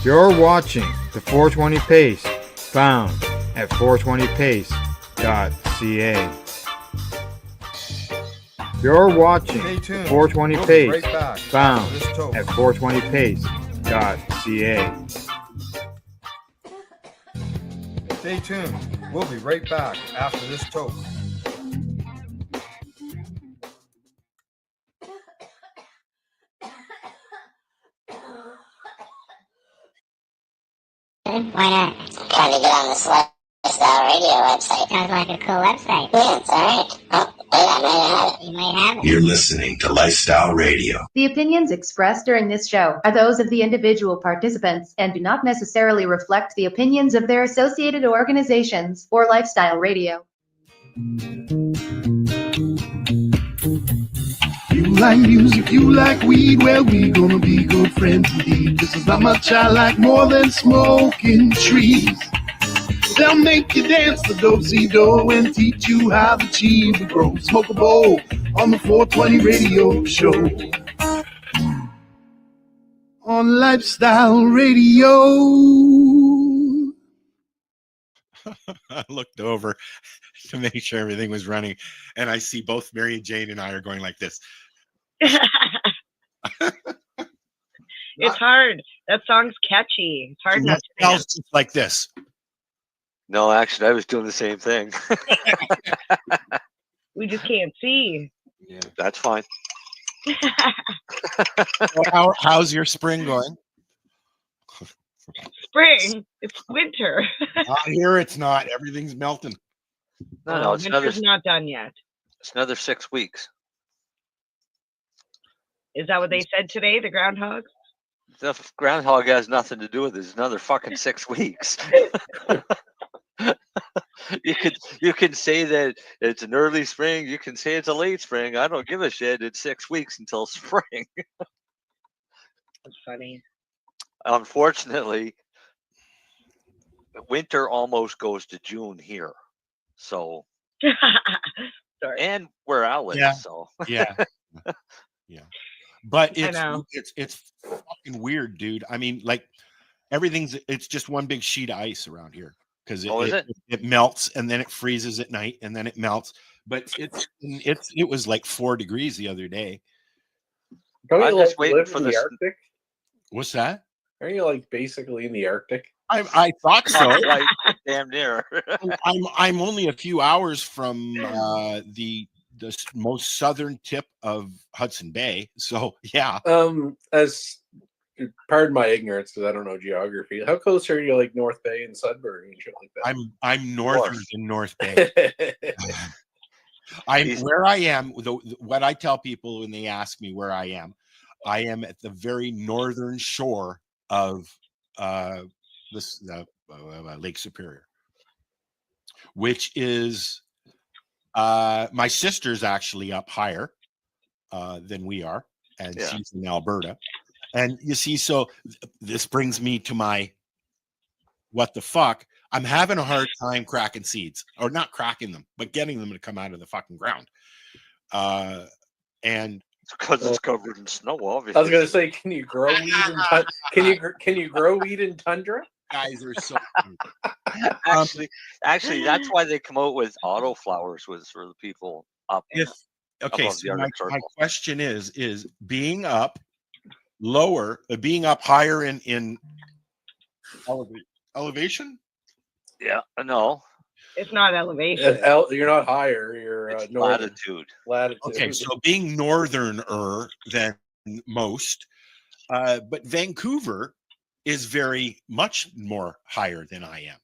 You're watching the 420 Pace, found at 420pace.ca. You're watching the 420 Pace, found at 420pace.ca. Stay tuned. We'll be right back after this toke. Why not? I'm trying to get on this lifestyle radio website. Sounds like a cool website. Yeah, it's alright. Oh, wait, I might have it. You might have it. You're listening to Lifestyle Radio. The opinions expressed during this show are those of the individual participants and do not necessarily reflect the opinions of their associated organizations or Lifestyle Radio. You like music, you like weed, well, we gonna be good friends indeed. This is how much I like more than smoking trees. They'll make you dance the do-si-do and teach you how the cheese will grow. Smoke a bowl on the 420 radio show. On Lifestyle Radio. I looked over to make sure everything was running, and I see both Mary and Jane and I are going like this. It's hard. That song's catchy. It's hard not to dance. Just like this. No, actually, I was doing the same thing. We just can't see. Yeah, that's fine. How's your spring going? Spring. It's winter. Here it's not. Everything's melting. No, it's winter's not done yet. It's another 6 weeks. Is that what they said today, the groundhog? The groundhog has nothing to do with it. It's another fucking 6 weeks. You can say that it's an early spring. You can say it's a late spring. I don't give a shit. It's 6 weeks until spring. That's funny. Unfortunately, winter almost goes to June here. So, sorry. And where I live. Yeah. So yeah. But it's fucking weird, dude. I mean, like it's just one big sheet of ice around here because it melts and then it freezes at night and then it melts. But it was like 4 degrees the other day. Don't I'm you just waiting live for in the this. Arctic? What's that? Aren't you like basically in the Arctic? I thought so. Like, damn near. I'm only a few hours from the most southern tip of Hudson Bay. So yeah. As pardon my ignorance because I don't know geography. How close are you like North Bay and Sudbury and shit like that? I'm northern than North Bay. Where I am. What I tell people when they ask me where I am at the very northern shore of Lake Superior, which is my sister's actually up higher than we are, and she's in Alberta. And you see, so this brings me to my what the fuck. I'm having a hard time cracking seeds, or not cracking them, but getting them to come out of the fucking ground. And because it's covered in snow, obviously. I was gonna say, can you grow weed in can you grow weed in tundra? Guys are so actually that's why they come out with auto flowers was for the people up. Okay, so my question is being up higher in elevation? Yeah, no. It's not elevation. You're not higher. You're latitude. Okay, so being northerner than most, but Vancouver is very much more higher than I am.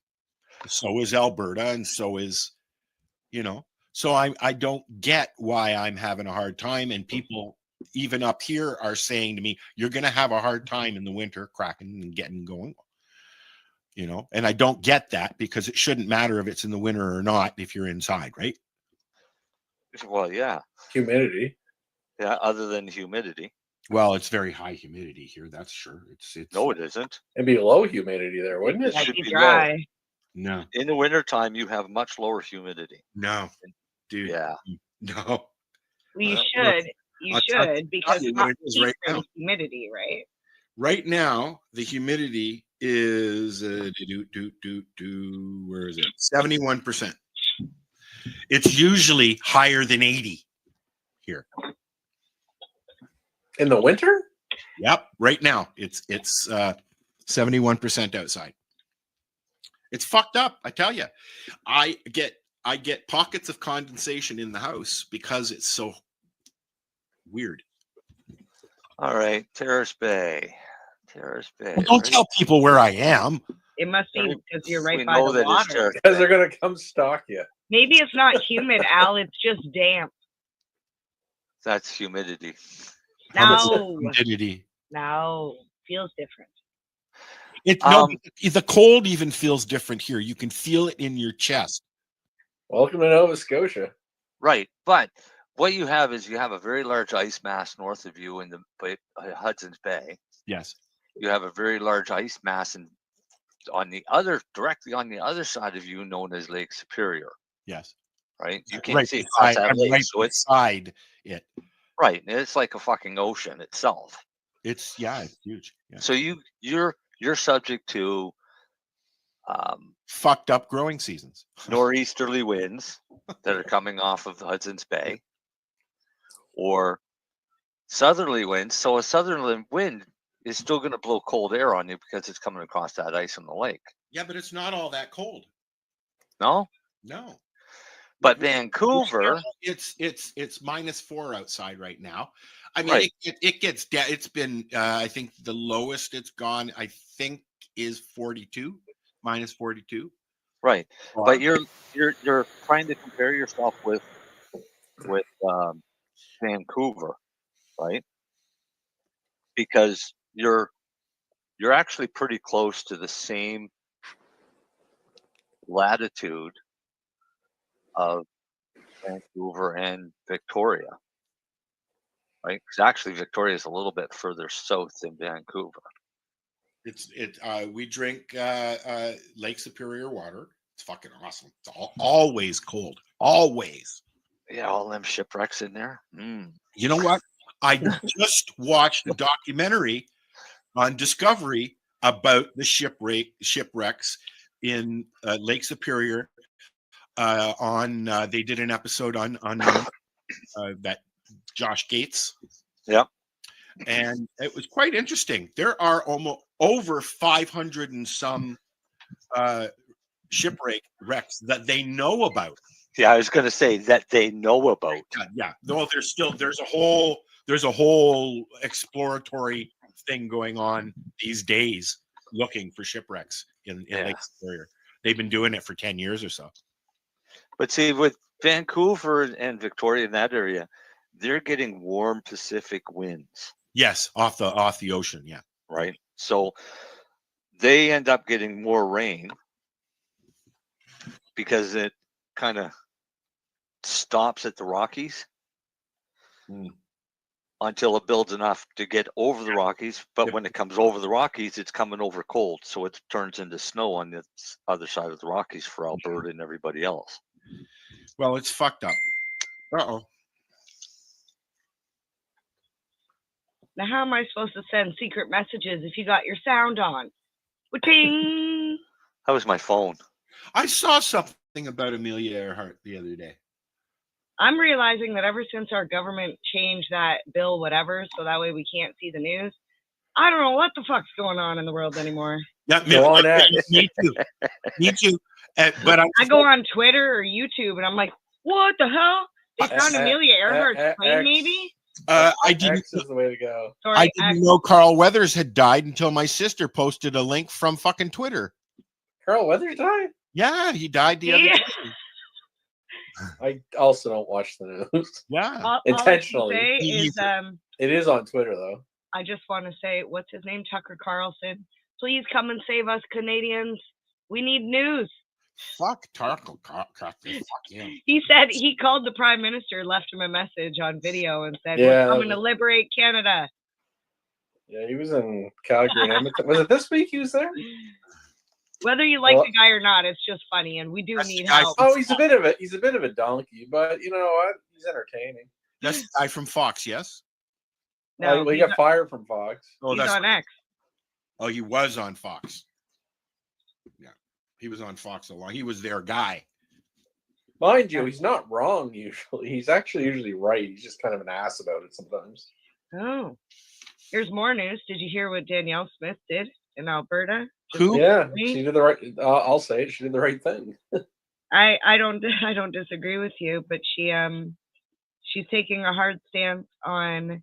So is Alberta, and so is, so I don't get why I'm having a hard time. And people even up here are saying to me, you're going to have a hard time in the winter cracking and getting going. And I don't get that because it shouldn't matter if it's in the winter or not if you're inside, right? Well, yeah. Humidity. Yeah, other than humidity. Well, it's very high humidity here, that's sure. It's No, it isn't. It'd be low humidity there, wouldn't it? It should be dry. Low. No. In the wintertime, you have much lower humidity. No, dude. Yeah. No. Well, you should. You should, because what it is right now. humidity, right? Right now, the humidity is where is it? 71%. It's usually higher than 80 here. In the winter? Yep. Right now, it's 71% outside. It's fucked up, I tell you. I get pockets of condensation in the house because it's so weird. All right, Terrace Bay. Well, don't tell people where I am. It must be because you're right We by know the that it's water. Terrace Because they're Bay. gonna come stalk you. Maybe it's not humid, Al. It's just damp. That's humidity. No, Humidity. no, feels different. The cold even feels different here. You can feel it in your chest. Welcome to Nova Scotia. Right, but what you have is you have a very large ice mass north of you in the Hudson's Bay. Yes. You have a very large ice mass directly on the other side of you, known as Lake Superior. Yes. Right. You can't see across that lake, so it's beside it. Right. It's like a fucking ocean itself. It's huge. Yeah. So you're subject to fucked up growing seasons, northeasterly winds that are coming off of the Hudson's Bay, or southerly winds. So a southerly wind is still going to blow cold air on you because it's coming across that ice on the lake. Yeah, but it's not all that cold. No. But Vancouver, it's -4 outside right now. I mean, right. it gets it's been I think the lowest it's gone I think is 42, -42. Right. But you're trying to compare yourself with Vancouver, right? Because you're actually pretty close to the same latitude of Vancouver and Victoria, right? Because actually Victoria is a little bit further south than Vancouver. We drink Lake Superior water. It's fucking awesome. It's always cold. Always. Yeah, all them shipwrecks in there. You know what? I just watched a documentary on Discovery about the shipwrecks in Lake Superior. They did an episode on that Josh Gates. Yep. And it was quite interesting. There are almost over 500 and some shipwrecks that they know about. Yeah, I was going to say that they know about. Yeah. No, there's a whole exploratory thing going on these days looking for shipwrecks in Lake Superior. They've been doing it for 10 years or so. But see, with Vancouver and Victoria in that area, they're getting warm Pacific winds. Yes, off the ocean, yeah. Right. So they end up getting more rain because it kind of stops at the Rockies until it builds enough to get over the Rockies. But when it comes over the Rockies, it's coming over cold. So it turns into snow on the other side of the Rockies for Alberta and everybody else. Well, it's fucked up. Uh-oh. Now, how am I supposed to send secret messages if you got your sound on? Ting! That was my phone. I saw something about Amelia Earhart the other day. I'm realizing that ever since our government changed that bill, whatever, so that way we can't see the news, I don't know what the fuck's going on in the world anymore. Yeah, me too. Me too. But I go on Twitter or YouTube and I'm like, what the hell? They found Amelia Earhart's plane, maybe? I didn't. X is the way to go. Sorry, I didn't know Carl Weathers had died until my sister posted a link from fucking Twitter. Carl Weathers died? Yeah, he died the other day. I also don't watch the news. Yeah, intentionally. It is on Twitter though. I just want to say, what's his name? Tucker Carlson. Please come and save us, Canadians. We need news. Fuck Tucker. Fuck him. He said he called the Prime Minister, left him a message on video, and said, Yeah, "We're coming to liberate Canada." Yeah, he was in Calgary and Edmonton. Was it this week he was there? Whether you like the guy or not, it's just funny, and we do need help. Oh, he's a bit of a donkey, but you know what? He's entertaining. That's the guy from Fox, yes. No, he got fired from Fox. He's on X. Oh, he was on Fox. Yeah, he was on Fox a long. He was their guy. Mind you, he's not wrong usually. He's actually usually right. He's just kind of an ass about it sometimes. Oh, here's more news. Did you hear what Danielle Smith did in Alberta? Who? Yeah, she did the right. I'll say it. She did the right thing. I don't disagree with you, but she's taking a hard stance on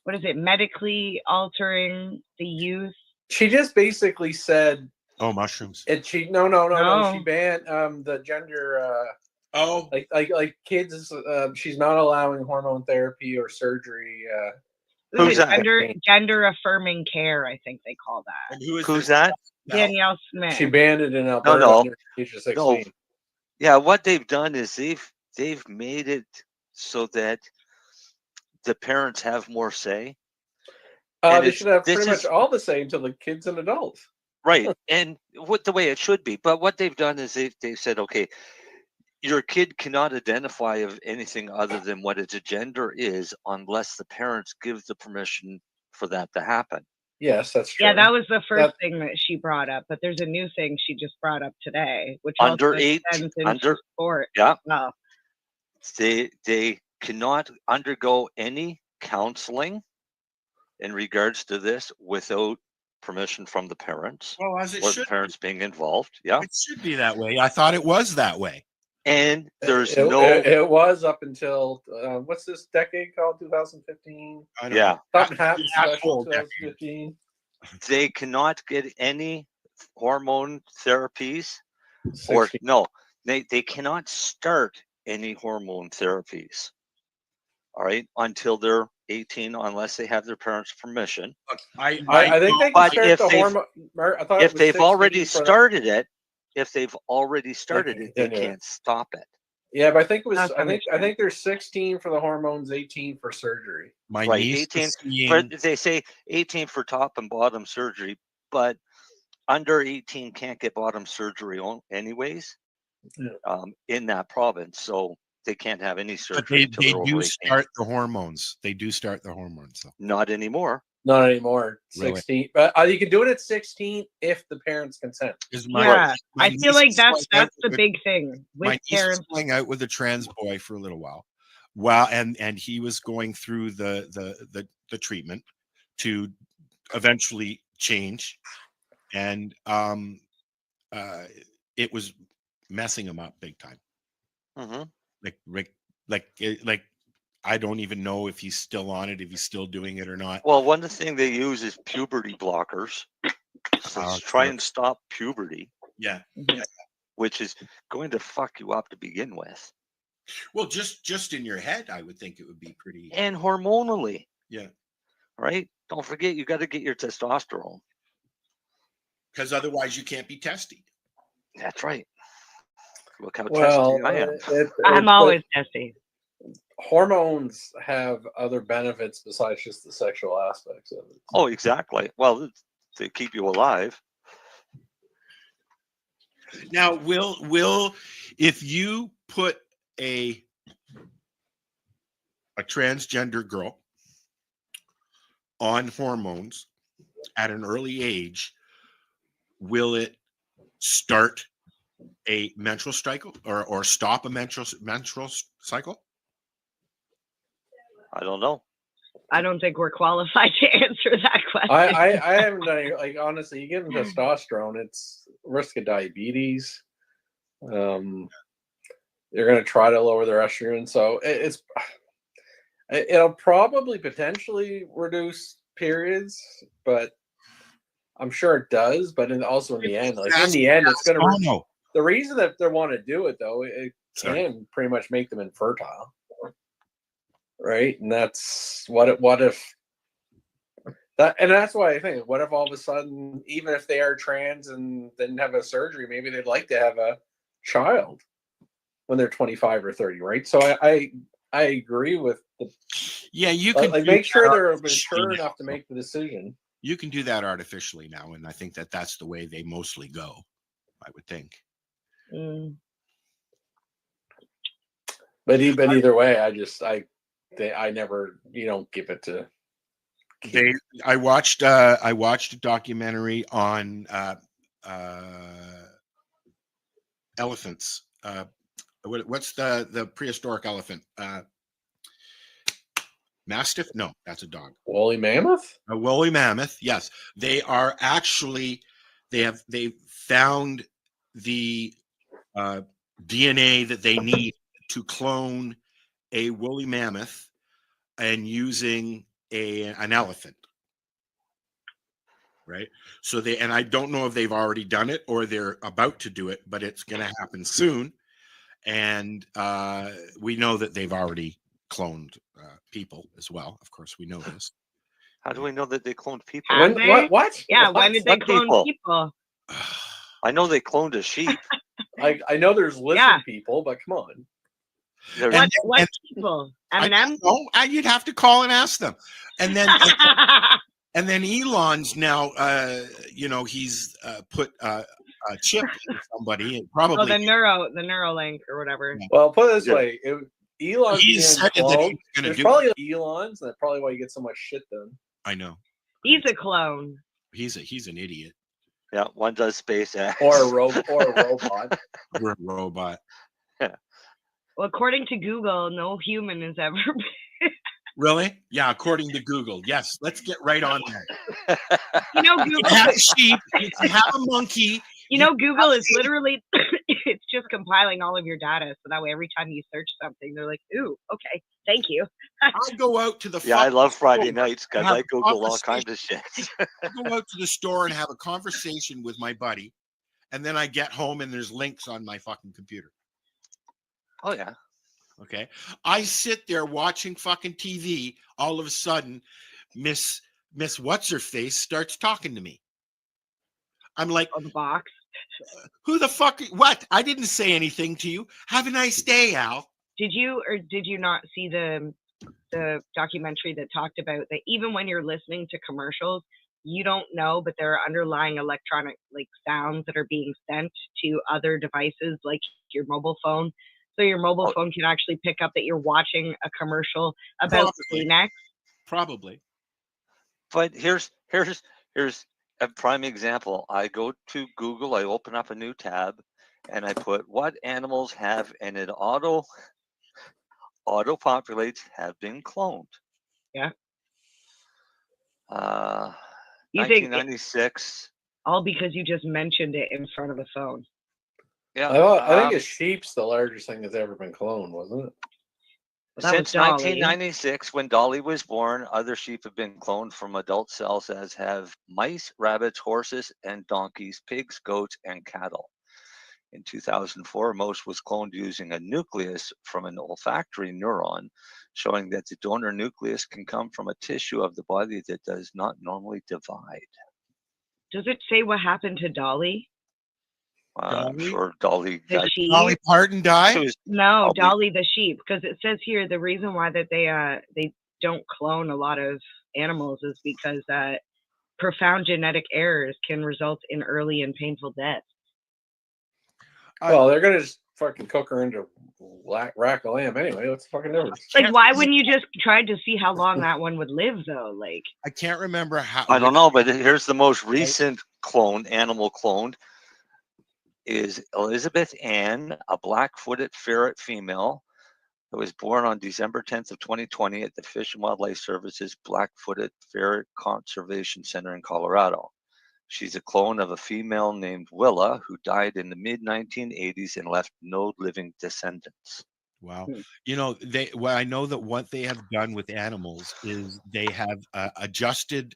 what is it? Medically altering the youth. She just basically said, "Oh, mushrooms." And she no. She banned the gender. Oh, like kids. She's not allowing hormone therapy or surgery. Who's that? Gender affirming care, I think they call that. And who's that? Danielle Smith. She banned it in Alberta. No. Under age of 16. No. Yeah, what they've done is they've made it so that the parents have more say. They should have pretty much all the say until the kids and adults. Right, and what the way it should be. But what they've done is they said, okay, your kid cannot identify of anything other than what its gender is unless the parents give the permission for that to happen. Yes, that's true. Yeah, that was the first thing that she brought up. But there's a new thing she just brought up today, which under also 18, into sport. Yeah, oh. they cannot undergo any counseling in regards to this without permission from the parents. Well, as it or should the parents being involved. Yeah, it should be that way. I thought it was that way. And there's it was up until what's this decade called? 2015. Yeah, something happened special 2015. They cannot get any hormone therapies, or no, they cannot start any hormone therapies. All right, until they're 18, unless they have their parents' permission. I think they can start the hormone. If they've already started it, they can't stop it. Yeah, but I think it was. I think there's 16 for the hormones, 18 for surgery. My right, niece 18. But they say 18 for top and bottom surgery, but under 18 can't get bottom surgery anyways. Yeah. In that province, so they can't have any surgery. But they do start the hormones. They do start the hormones, though. Not anymore. Not anymore. 16. Really? But you can do it at 16 if the parents consent. I feel like that's the big thing with my parents. niece was going out with a trans boy for a little while. Wow, and he was going through the treatment to eventually change, and it was messing him up big time. Mm-hmm. Like I don't even know if he's still on it, if he's still doing it or not. Well, one thing they use is puberty blockers. So try and stop puberty. Yeah. Which is going to fuck you up to begin with. Well, just in your head, I would think it would be pretty. And hormonally. Yeah. Right? Don't forget, you got to get your testosterone. Because otherwise you can't be testy. That's right. Look how Well, testy I am. I'm always testy. Hormones have other benefits besides just the sexual aspects of it. Oh, exactly. Well, they keep you alive. Now, will if you put a transgender girl on hormones at an early age, will it start a menstrual cycle or stop a menstrual cycle? I don't know. I don't think we're qualified to answer that question. I haven't done it. Like, honestly, you give them testosterone, it's risk of diabetes. They're going to try to lower their estrogen, so it'll probably potentially reduce periods, but I'm sure it does. But also in the end, it's going to. The reason that they want to do it, though, it can pretty much make them infertile. Right, and that's what if that, and that's why I think, what if all of a sudden, even if they are trans and didn't have a surgery, maybe they'd like to have a child when they're 25 or 30, right? So I agree with you can make sure they're mature enough to make the decision. You can do that artificially now, and I think that's the way they mostly go. I would think. But either way, I never, you don't give it to I watched a documentary on elephants. What's the prehistoric elephant? Mastiff? No, that's a dog. Woolly mammoth? A woolly mammoth. Yes, they are actually. They found the DNA that they need to clone a woolly mammoth, and using an elephant. Right. So and I don't know if they've already done it or they're about to do it, but it's going to happen soon. And we know that they've already cloned people as well. Of course, we know this. How do we know that they cloned people? What? Yeah, What? when did they clone people? I know they cloned a sheep. I know there's lizard people, but come on. What people? M&M? You'd have to call and ask them. And then and then Elon's now, he's put a chip in somebody, and probably the Neuralink or whatever. Well, put it this way: Elon's said being that cloned. he's gonna There's do probably Elon's, and that's probably why you get so much shit done. I know. He's a clone. He's an idiot. Yeah, one does SpaceX. Or a robot. Or a robot. Yeah. Well, according to Google, no human has ever been. Really? Yeah, according to Google. Yes, let's get right on that. Google. You can have a sheep. You can have a monkey. Google is literally, it's just compiling all of your data. So that way, every time you search something, they're like, ooh, okay, thank you. I go out to the I love Friday nights because I Google all kinds of shit. I go out to the store and have a conversation with my buddy. And then I get home and there's links on my fucking computer. Oh, yeah. Okay. I sit there watching fucking TV. All of a sudden, Miss What's-Her-Face starts talking to me. I'm like, on the box. Who the fuck? What? I didn't say anything to you. Have a nice day, Al. Did you or did you not see the documentary that talked about that even when you're listening to commercials, you don't know, but there are underlying electronic sounds that are being sent to other devices like your mobile phone. So your mobile phone can actually pick up that you're watching a commercial about Kleenex. Probably. But here's a prime example. I go to Google, I open up a new tab, and I put what animals have, and it auto populates have been cloned. Yeah. 1996. All because you just mentioned it in front of the phone. Yeah. I think a sheep's the largest thing that's ever been cloned, wasn't it? Since 1996, when Dolly was born, other sheep have been cloned from adult cells, as have mice, rabbits, horses, and donkeys, pigs, goats, and cattle. In 2004, most was cloned using a nucleus from an olfactory neuron, showing that the donor nucleus can come from a tissue of the body that does not normally divide. Does it say what happened to Dolly? I'm sure Dolly the sheep? Dolly Parton died? No, Dolly the sheep, because it says here the reason why that they don't clone a lot of animals is because profound genetic errors can result in early and painful death. Well, they're gonna just fucking cook her into rack of lamb anyway. What's the fucking difference? Why wouldn't you just try to see how long that one would live though? I can't remember how. I don't know, but here's the most recent animal cloned. Is Elizabeth Ann, a black-footed ferret female that was born on December 10th of 2020 at the Fish and Wildlife Service's Black-Footed Ferret Conservation Center in Colorado. She's a clone of a female named Willa who died in the mid-1980s and left no living descendants. Wow. I know that what they have done with animals is they have adjusted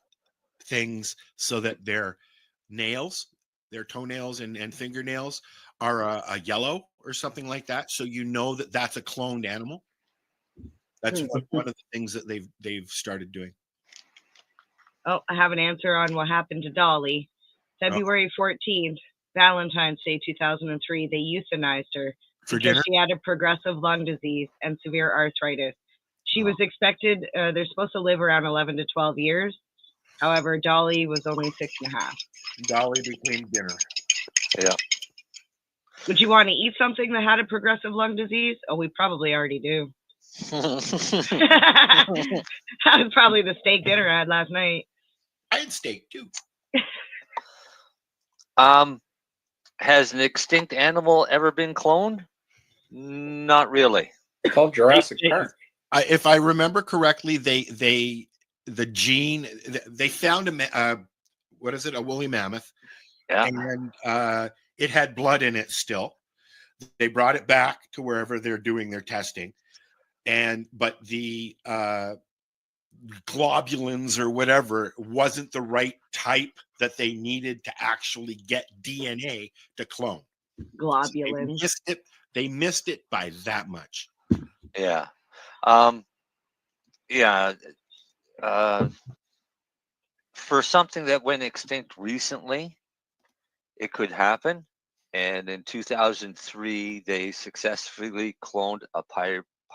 things so that their nails, their toenails and fingernails are a yellow or something like that. So that that's a cloned animal. That's one of the things that they've started doing. Oh, I have an answer on what happened to Dolly. February 14th, Valentine's Day 2003, they euthanized her because she had a progressive lung disease and severe arthritis. She was expected, they're supposed to live around 11 to 12 years. However, Dolly was only 6.5. Dolly became dinner. Yeah. Would you want to eat something that had a progressive lung disease? Oh, we probably already do. That was probably the steak dinner I had last night. I had steak too. Has an extinct animal ever been cloned? Not really. It's called Jurassic Park. If I remember correctly, the gene they found a woolly mammoth, and it had blood in it still. They brought it back to wherever they're doing their testing, but the globulins or whatever wasn't the right type that they needed to actually get DNA to clone. Globulins. They missed it by that much. Yeah. For something that went extinct recently, it could happen. And in 2003, they successfully cloned a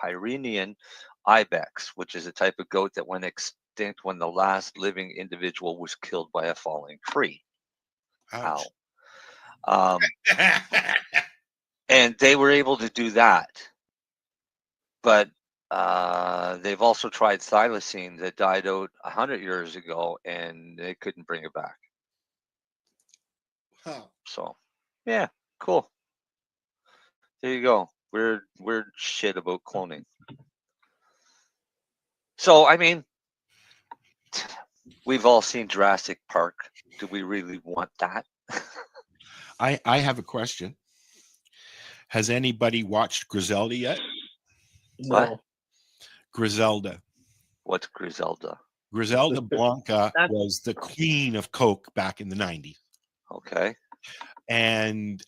Pyrenean ibex, which is a type of goat that went extinct when the last living individual was killed by a falling tree. Ouch. And they were able to do that. But they've also tried thylacine that died out 100 years ago, and they couldn't bring it back. Huh. So, yeah, cool. There you go. Weird shit about cloning. So, I mean, we've all seen Jurassic Park. Do we really want that? I have a question. Has anybody watched Griselda yet? No. What? Griselda. What's Griselda? Griselda Blanca was the queen of Coke back in the 90s. Okay. And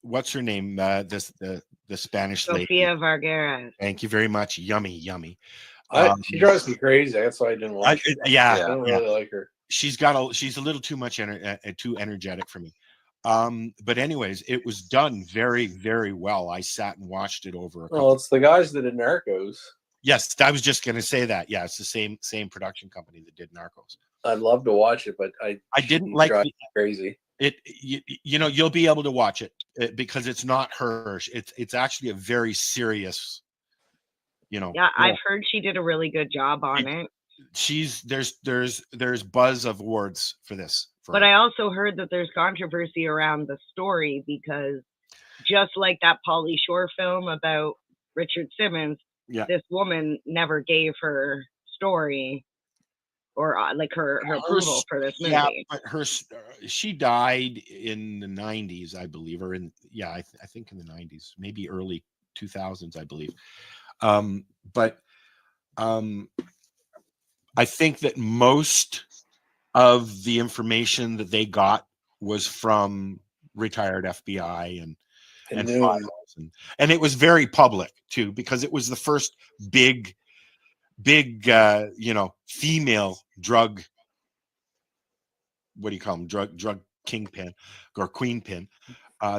what's her name? The Spanish lady. Sofia Vergara. Thank you very much. Yummy. She drives me crazy. That's why I didn't watch it. I don't really like her. She's a little too much too energetic for me. But anyways, it was done very, very well. I sat and watched it over. It's the guys that did Narcos. Yes, I was just going to say that. Yeah, it's the same production company that did Narcos. I'd love to watch it, but I didn't like crazy. You'll be able to watch it because it's not her. It's actually a very serious. Yeah, I've heard she did a really good job on it. There's buzz of awards for this. But I also heard that there's controversy around the story because just like that Pauly Shore film about Richard Simmons, this woman never gave her story or like her approval for this movie. Yeah, but she died in the 90s, I believe, or I think in the 90s, maybe early 2000s, I believe. But I think that most of the information that they got was from retired FBI and files, and it was very public too, because it was the first big female drug, what do you call them, drug kingpin or queenpin.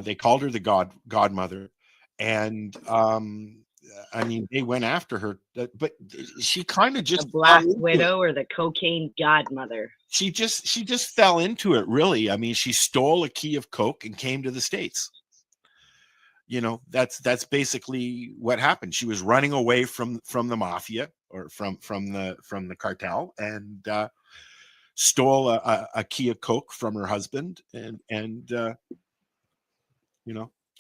They called her the godmother, and I mean, they went after her, but she kind of just the Black Widow or the cocaine godmother. She just fell into it, really. I mean, she stole a key of Coke and came to the States. That's basically what happened. She was running away from the mafia or from the cartel, and stole a key of Coke from her husband, and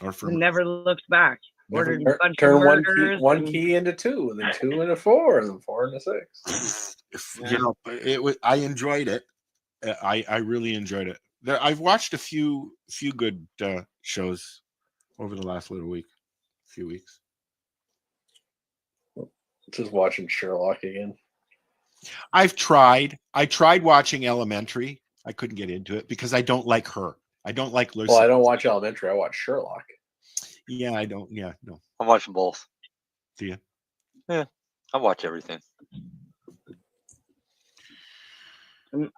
or from never looked back. Ordered a bunch turn of one key into two, and then two into four, and then four into six. It was. I enjoyed it. I really enjoyed it. I've watched a few good shows over the last few weeks. Just watching Sherlock again. I tried watching Elementary. I couldn't get into it because I don't like her. I don't like Lucy. Well, I don't watch Elementary. I watch Sherlock. Yeah, I don't. Yeah, no. I'm watching both. Do you? Yeah, I watch everything.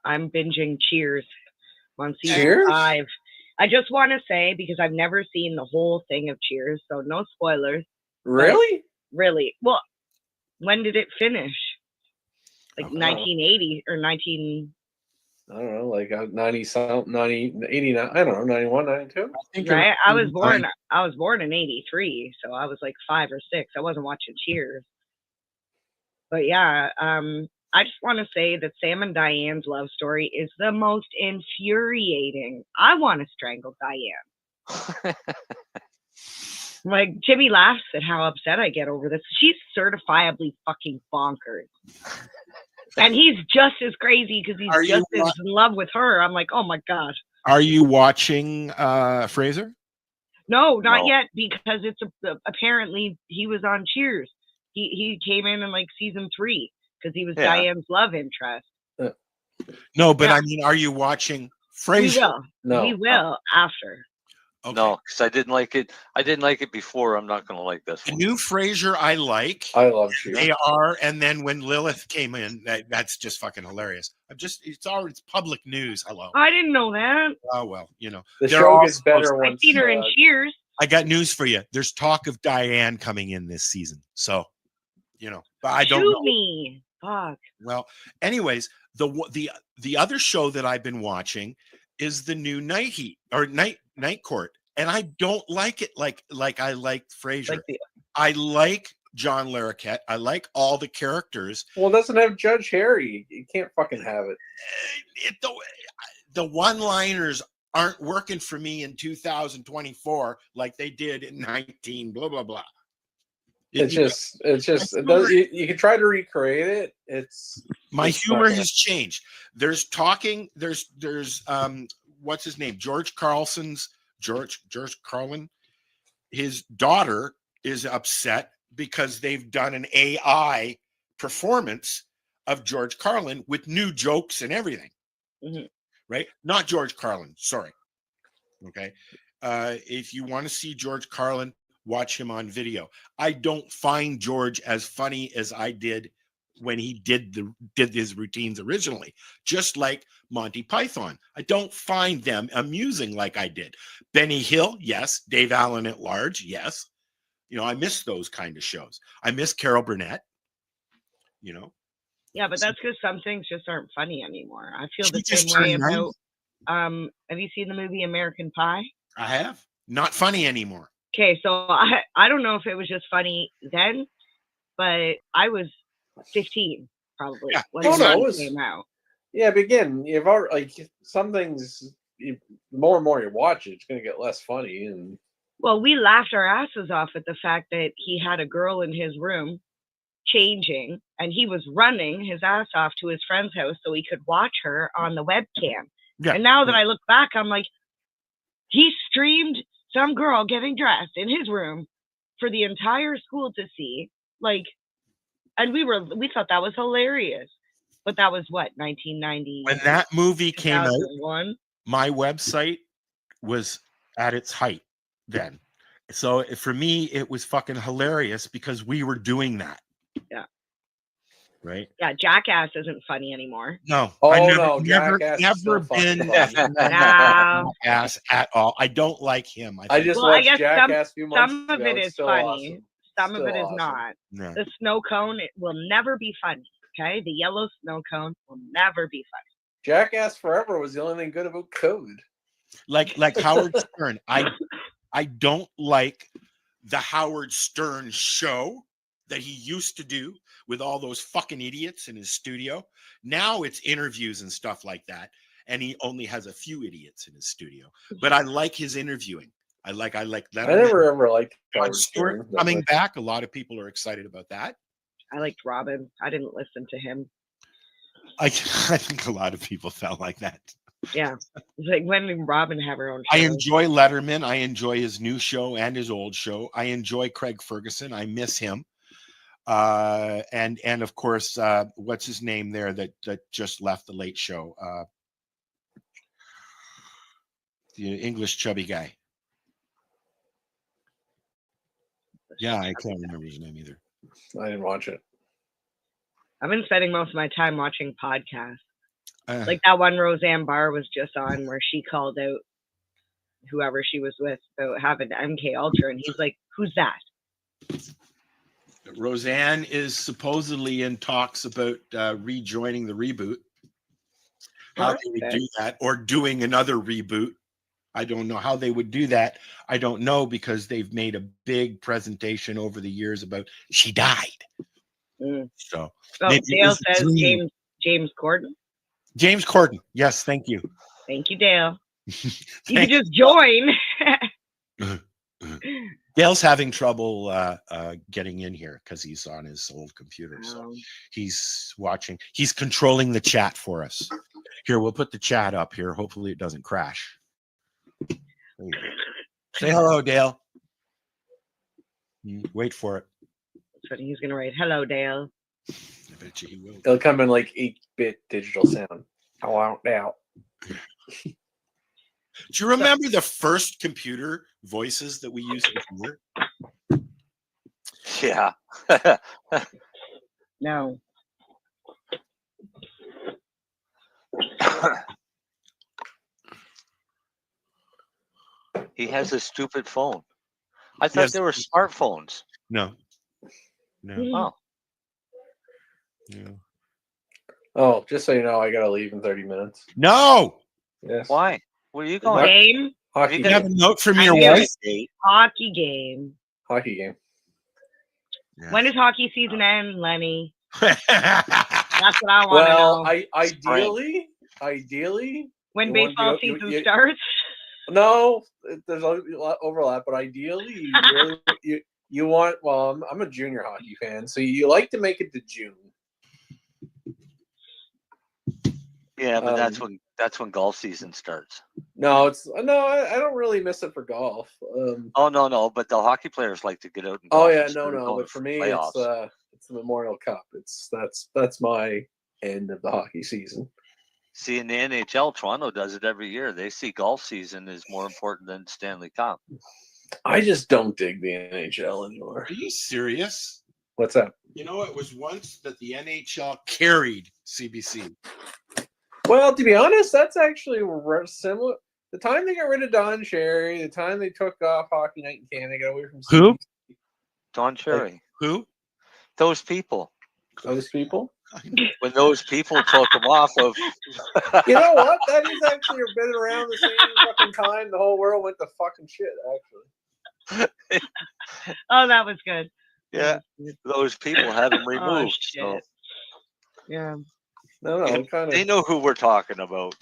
I'm binging Cheers on season 5. I just want to say, because I've never seen the whole thing of Cheers, so no spoilers. Really? Really? Well, when did it finish? Like 1980 or 19... I don't know, like 90 something, 90, 89, I don't know, 91, 92. Right? I was born in 83, so I was like 5 or 6. I wasn't watching Cheers. But yeah, I just want to say that Sam and Diane's love story is the most infuriating. I want to strangle Diane. Like, Jimmy laughs at how upset I get over this. She's certifiably fucking bonkers. And he's just as crazy because he's just as in love with her. I'm like, oh my God. Are you watching Fraser? No, not yet, because it's apparently he was on Cheers. He came in like season 3 because he was Diane's love interest. No, but I mean, are you watching Fraser? We will. No, we will after. Okay. No, because I didn't like it. I didn't like it before. I'm not going to like this one. The new Frasier, I like. I love Cheers. They are, and then when Lilith came in, that's just fucking hilarious. It's public news. Hello. I didn't know that. Oh well, you know the show gets better. I've seen her in Cheers. I got news for you. There's talk of Diane coming in this season, so but I don't know. Me. Fuck. Well, anyways, the other show that I've been watching is the new Night Heat or Night Court. And I don't like it like I like Frasier. I like John Larroquette. I like all the characters. Well, it doesn't have Judge Harry. You can't fucking have it. The one-liners aren't working for me in 2024 like they did in 19 blah blah blah. It does. You can try to recreate it. It's my humor has changed. There's what's his name? George Carlin. His daughter is upset because they've done an AI performance of George Carlin with new jokes and everything. Mm-hmm. Right? Not George Carlin. Sorry. Okay. If you want to see George Carlin, watch him on video. I don't find George as funny as I did when he did his routines originally, just like Monty Python. I don't find them amusing like I did. Benny Hill, yes. Dave Allen at Large, yes. I miss those kind of shows. I miss Carol Burnett. Yeah, but that's because some things just aren't funny anymore. I feel the same way about. Have you seen the movie American Pie? I have. Not funny anymore. Okay, so I don't know if it was just funny then, but I was 15 probably when it came out. Yeah, but again, you've already some things. More and more you watch it, it's going to get less funny. And well, we laughed our asses off at the fact that he had a girl in his room changing, and he was running his ass off to his friend's house so he could watch her on the webcam. Yeah. And now that I look back, I'm like, he streamed some girl getting dressed in his room for the entire school to see, and we thought that was hilarious. But that was what, 1990? When that movie came out, my website was at its height then. So for me, it was fucking hilarious because we were doing that. Yeah. Right? Yeah, Jackass isn't funny anymore. No. Oh, never been Jackass at all. I don't like him. I just watched Jackass a few months ago. Some of it is funny. Awesome. Some of it is not. No. The snow cone, it will never be funny. Okay? The yellow snow cone will never be funny. Jackass Forever was the only thing good about Code. Like Howard Stern. I don't like the Howard Stern show that he used to do with all those fucking idiots in his studio. Now it's interviews and stuff like that. And he only has a few idiots in his studio. But I like his interviewing. I like that. I never ever liked Howard Stern coming back. A lot of people are excited about that. I liked Robin. I didn't listen to him. I think a lot of people felt like that. Yeah. It's like, when did Robin have her own show? I enjoy Letterman. I enjoy his new show and his old show. I enjoy Craig Ferguson. I miss him. And of course, what's his name there that just left the Late Show? The English chubby guy. Yeah, I can't remember his name either. I didn't watch it. I've been spending most of my time watching podcasts. Like that one Roseanne Barr was just on where she called out whoever she was with about having MK Ultra, and he's like, "Who's that?" Roseanne is supposedly in talks about rejoining the reboot. how they would do that, or doing another reboot. I don't know how they would do that. I don't know, because they've made a big presentation over the years about she died. So Dale says James Corden. James Corden. Yes, thank you. Thank you, Dale. You can just join. Dale's having trouble getting in here because he's on his old computer. So he's watching. He's controlling the chat for us. Here, we'll put the chat up here. Hopefully it doesn't crash. Say hello, Dale. Wait for it. That's what he's going to write. Hello, Dale. I bet you he will. It'll come in like 8-bit digital sound. I won't doubt. Do you remember the first computer voices that we used before? Yeah. No. He has a stupid phone. I thought they were smartphones. No. Oh. No. Oh, just so you know, I gotta leave in 30 minutes. No. Yes. Why? Where are you going? Game. Hockey You game. have a note from your wife? Hockey game. Hockey game. Yeah. When does hockey season end, Lenny? That's what I want to know. Well, ideally, when baseball season starts. No, there's a lot of overlap, but ideally, you want. Well, I'm a junior hockey fan, so you like to make it to June. Yeah, but that's when golf season starts. No, I don't really miss it for golf. No, but the hockey players like to get out. And oh yeah, but for me, it's the Memorial Cup. That's my end of the hockey season. See, in the NHL, Toronto does it every year. They see golf season is more important than Stanley Cup. I just don't dig the NHL anymore. Are you serious? What's that? You know, it was once that the NHL carried CBC. Well, to be honest, that's actually similar. The time they got rid of Don Cherry, the time they took off Hockey Night in Canada, got away from who? CBC. Don Cherry. Who? Those people. Those people? When those people took them off of. You know what? That is actually been around the same fucking time. The whole world went to fucking shit, actually. Oh, that was good. Yeah. Those people had them removed. Oh, shit. So. Yeah. No, They know who we're talking about.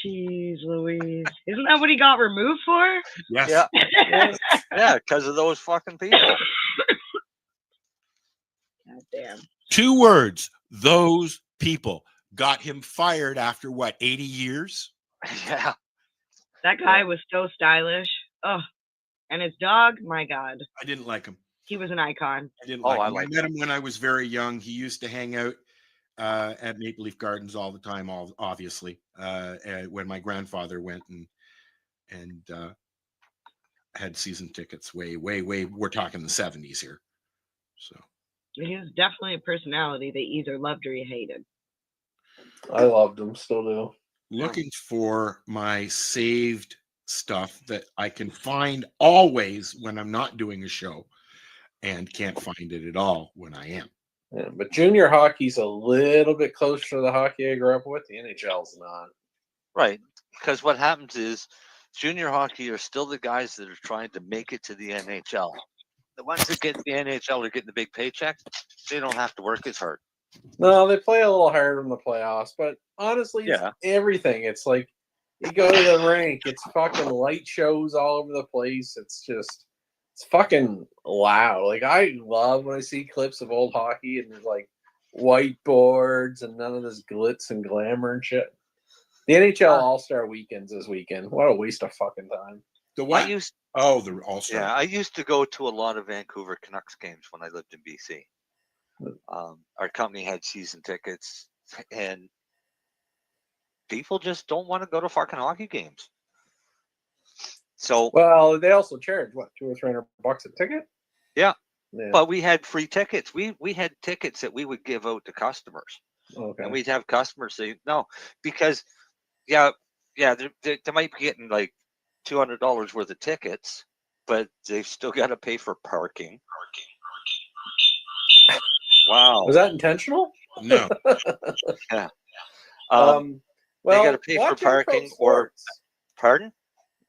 Jeez Louise. Isn't that what he got removed for? Yes. Yeah. Yeah, because of those fucking people. God damn. 2 words. Those people got him fired after what, 80 years? Yeah. That guy was so stylish. Oh, and his dog, my God. I didn't like him. He was an icon. I didn't like him. I met him when I was very young. He used to hang out at Maple Leaf Gardens all the time, obviously. When my grandfather went and had season tickets way, we're talking the 70s here. So He was definitely a personality they either loved or you hated. I loved him, still do. Looking for my saved stuff that I can find always when I'm not doing a show, and can't find it at all when I am. Yeah, but junior hockey's a little bit closer to the hockey I grew up with. The NHL's not. Right. Because what happens is junior hockey are still the guys that are trying to make it to the NHL. The ones that get the NHL are getting the big paycheck. They don't have to work as hard. No, they play a little harder in the playoffs, but honestly, it's everything. It's like you go to the rink, it's fucking light shows all over the place. It's fucking loud. Like, I love when I see clips of old hockey and there's like whiteboards and none of this glitz and glamour and shit. The NHL All-Star Weekends this weekend. What a waste of fucking time. The what? the All-Star. Yeah, I used to go to a lot of Vancouver Canucks games when I lived in BC. Our company had season tickets, and people just don't want to go to fucking hockey games. So, well, they also charge what, $200 or $300 a ticket? Yeah, but we had free tickets. We had tickets that we would give out to customers, and we'd have customers say no, because they might be getting like $200 worth of tickets, but they've still got to pay for parking. Wow. Was that intentional? No. Yeah. Well, they got to pay for watch out pro parking or sports. pardon?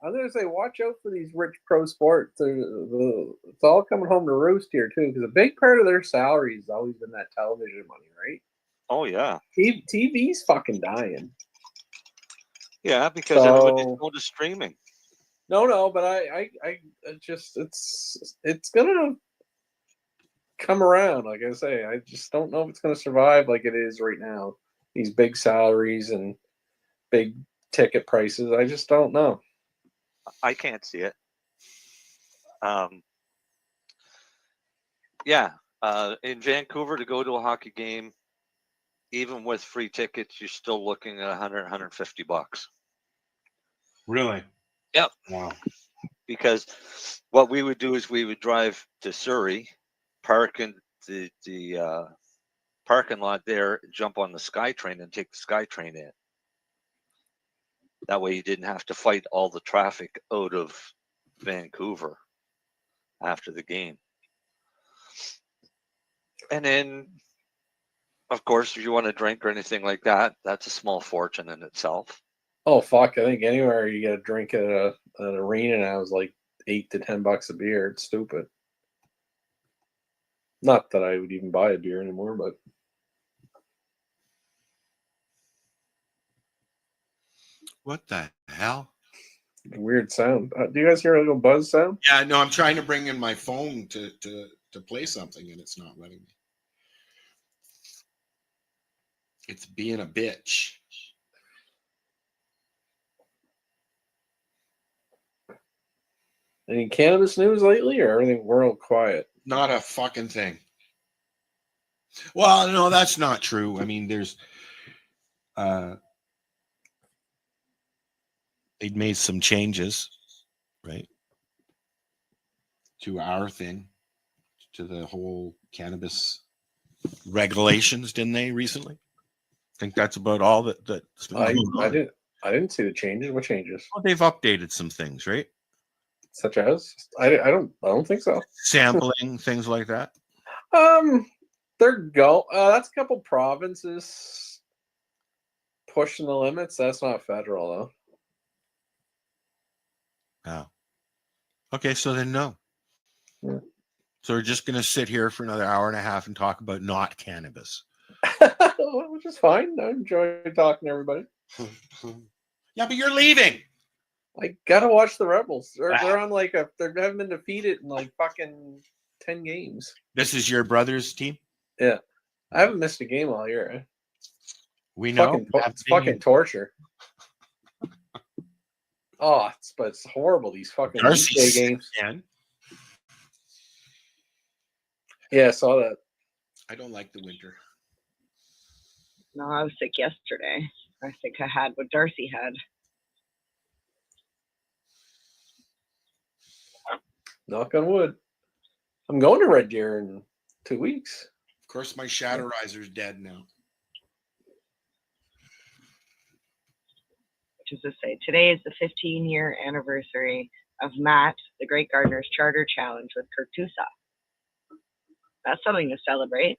I was gonna say, watch out for these rich pro sports. It's all coming home to roost here too, because a big part of their salary has always been that television money, right? Oh yeah, TV's fucking dying. yeah, because everybody's going to streaming. No, but I just it's gonna come around. Like I say, I just don't know if it's gonna survive like it is right now. These big salaries and big ticket prices. I just don't know. I can't see it. Yeah, in Vancouver to go to a hockey game, even with free tickets, you're still looking at $100-150. Really? Yep. Wow. Because what we would do is we would drive to Surrey, park in the parking lot there, jump on the SkyTrain and take the SkyTrain in. That way you didn't have to fight all the traffic out of Vancouver after the game. And then, of course, if you want to drink or anything like that, that's a small fortune in itself. Oh fuck! I think anywhere you get a drink at an arena now is like $8 to $10 a beer. It's stupid. Not that I would even buy a beer anymore, but What the hell? weird sound. Do you guys hear a little buzz sound? Yeah, no, I'm trying to bring in my phone to play something, and it's not letting me. It's being a bitch. Any cannabis news lately, or everything world quiet? Not a fucking thing. Well, no, that's not true. I mean, there's they'd made some changes, right, to our thing, to the whole cannabis regulations, didn't they recently? I think that's about all that's been going on. I didn't see the changes. What changes? Well, they've updated some things, right? Such as I don't think so. Sampling, things like that. That's a couple provinces pushing the limits. That's not federal though. Oh. Okay, so then no. Yeah. So we're just gonna sit here for another hour and a half and talk about not cannabis. Which is fine. I enjoy talking to everybody. Yeah, but you're leaving. I gotta watch the Rebels. They're on they haven't been defeated in like fucking 10 games. This is your brother's team? Yeah. I haven't missed a game all year. We know. It's fucking torture. Oh, it's horrible, these fucking weekday games. Yeah, I saw that. I don't like the winter. No, I was sick yesterday. I think I had what Darcy had. Knock on wood. I'm going to Red Deer in 2 weeks. Of course, my Shatterizer's dead now. Which is to say, today is the 15-year anniversary of Matt, the Great Gardener's Charter Challenge with Kurtusa. That's something to celebrate.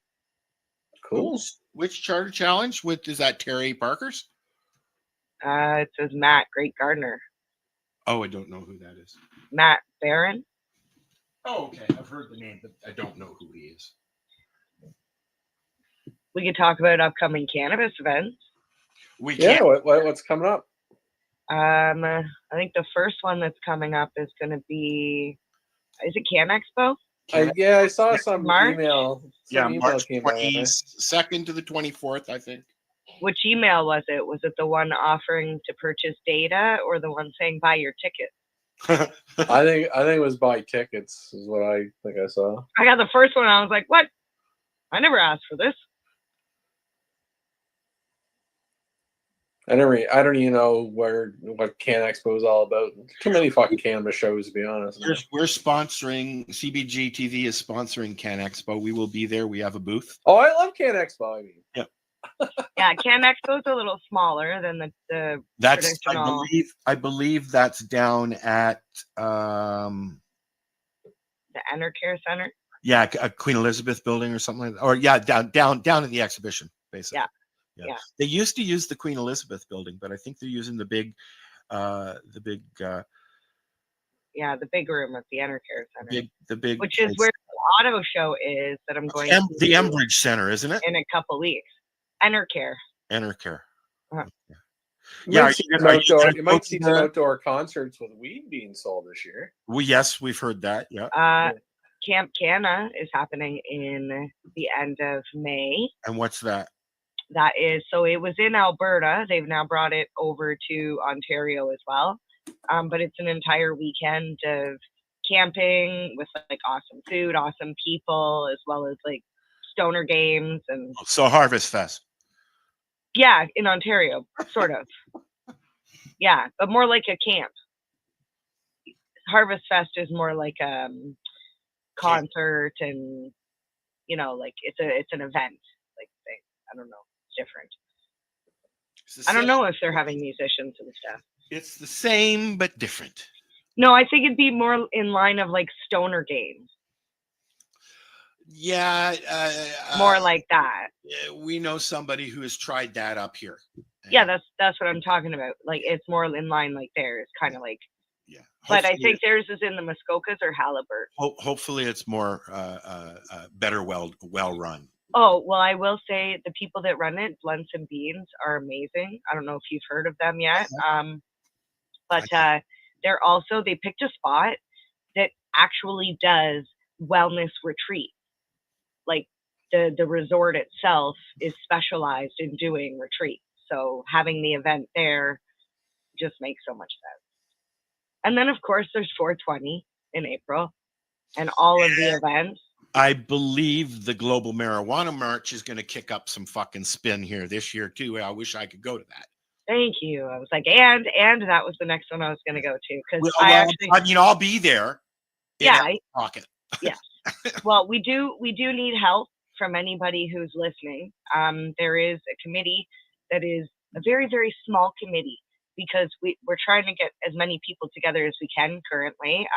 Cool. Which charter challenge? Is that Terry Parker's? It says Matt, Great Gardener. Oh, I don't know who that is. Matt Barron. Oh, okay. I've heard the name, but I don't know who he is. We could talk about upcoming cannabis events. Yeah, what's coming up? I think the first one that's coming up is going to be, is it Can Expo? I saw some email. March 22nd to the 24th, I think. Which email was it? Was it the one offering to purchase data or the one saying buy your ticket? I think it was buy tickets is what I think I saw. I got the first one. I was like, what? I never asked for this. I don't even know what Can Expo is all about. Too many fucking cannabis shows, to be honest. We're sponsoring, CBG TV is sponsoring Can Expo. We will be there. We have a booth. Oh, I love Can Expo. I mean, yeah. Yeah, Can Expo is a little smaller than the That's traditional. I believe that's down at the Enercare Center. Yeah, Queen Elizabeth building or something like that. Or yeah, down in the exhibition, basically. Yeah. Yeah. They used to use the Queen Elizabeth building, but I think they're using the big the big room at the Enercare Center. The big which is where the auto show is that I'm going to the Embridge Center, isn't it? In a couple weeks. Enercare. Uh-huh. You might see some outdoor concerts with weed being sold this year. Well, yes, we've heard that. Yeah. Camp Canna is happening in the end of May. And what's that? That is, so it was in Alberta. They've now brought it over to Ontario as well. But it's an entire weekend of camping with like awesome food, awesome people, as well as like stoner games and. So Harvest Fest. Yeah, in Ontario, sort of. Yeah, but more like a camp. Harvest Fest is more like a concert, and like it's an event like thing. I don't know, it's different. I don't know if they're having musicians and stuff. It's the same but different. No, I think it'd be more in line of like stoner games. Yeah, more like that. We know somebody who has tried that up here. Yeah, that's what I'm talking about. Like it's more in line like theirs, kind of like. Yeah, but I think theirs is in the Muskokas or Halliburton. Hopefully, it's more better, well run. Oh well, I will say the people that run it, Blunts and Beans, are amazing. I don't know if you've heard of them yet, but they picked a spot that actually does wellness retreat. Like the resort itself is specialized in doing retreats. So having the event there just makes so much sense. And then, of course, there's 420 in April and all of the events. I believe the Global Marijuana March is going to kick up some fucking spin here this year, too. I wish I could go to that. Thank you. I was like, and that was the next one I was going to go to. Because I'll be there. Yeah. Pocket. Yes. Well, we do need help from anybody who's listening. There is a committee that is a very, very small committee because we're trying to get as many people together as we can currently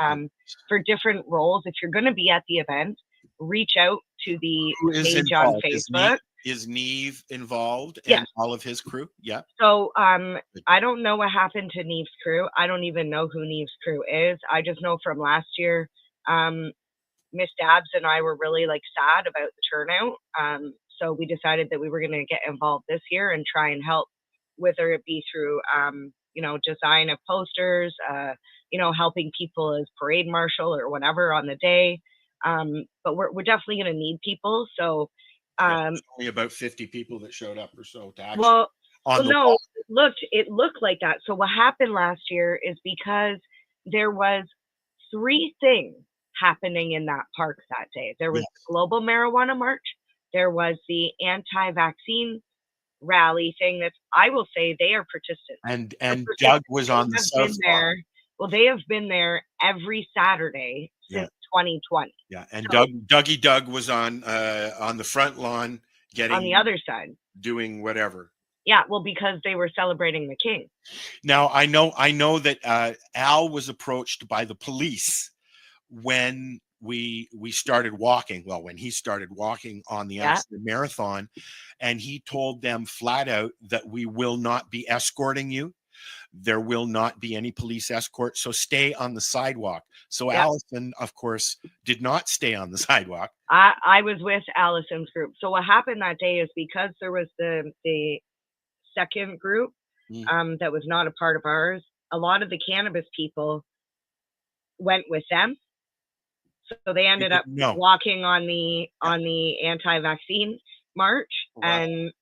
for different roles. If you're going to be at the event, reach out to the page on Facebook. Is Neve involved and all of his crew? Yeah. So I don't know what happened to Neve's crew. I don't even know who Neve's crew is. I just know from last year, Miss Dabbs and I were really like sad about the turnout. So we decided that we were going to get involved this year and try and help, whether it be through, design of posters, helping people as parade marshal or whatever on the day. But we're definitely going to need people. So only about 50 people that showed up or so to actually. It looked like that. So what happened last year is because there was 3 things happening in that park that day. There was the Global Marijuana March. There was the anti-vaccine rally thing that I will say they are participants. And Doug was on the south there. Well, they have been there every Saturday since 2020. Yeah, and so, Dougie Doug was on the front lawn on the other side doing whatever. Yeah, well, because they were celebrating the king. Now I know that Al was approached by the police when we started walking. Well, when he started walking on the Amsterdam Marathon, and he told them flat out that we will not be escorting you. There will not be any police escort, so stay on the sidewalk. So Allison, of course, did not stay on the sidewalk. I was with Allison's group. So what happened that day is because there was the second group that was not a part of ours, a lot of the cannabis people went with them. So they ended up walking on the anti-vaccine march. Right. And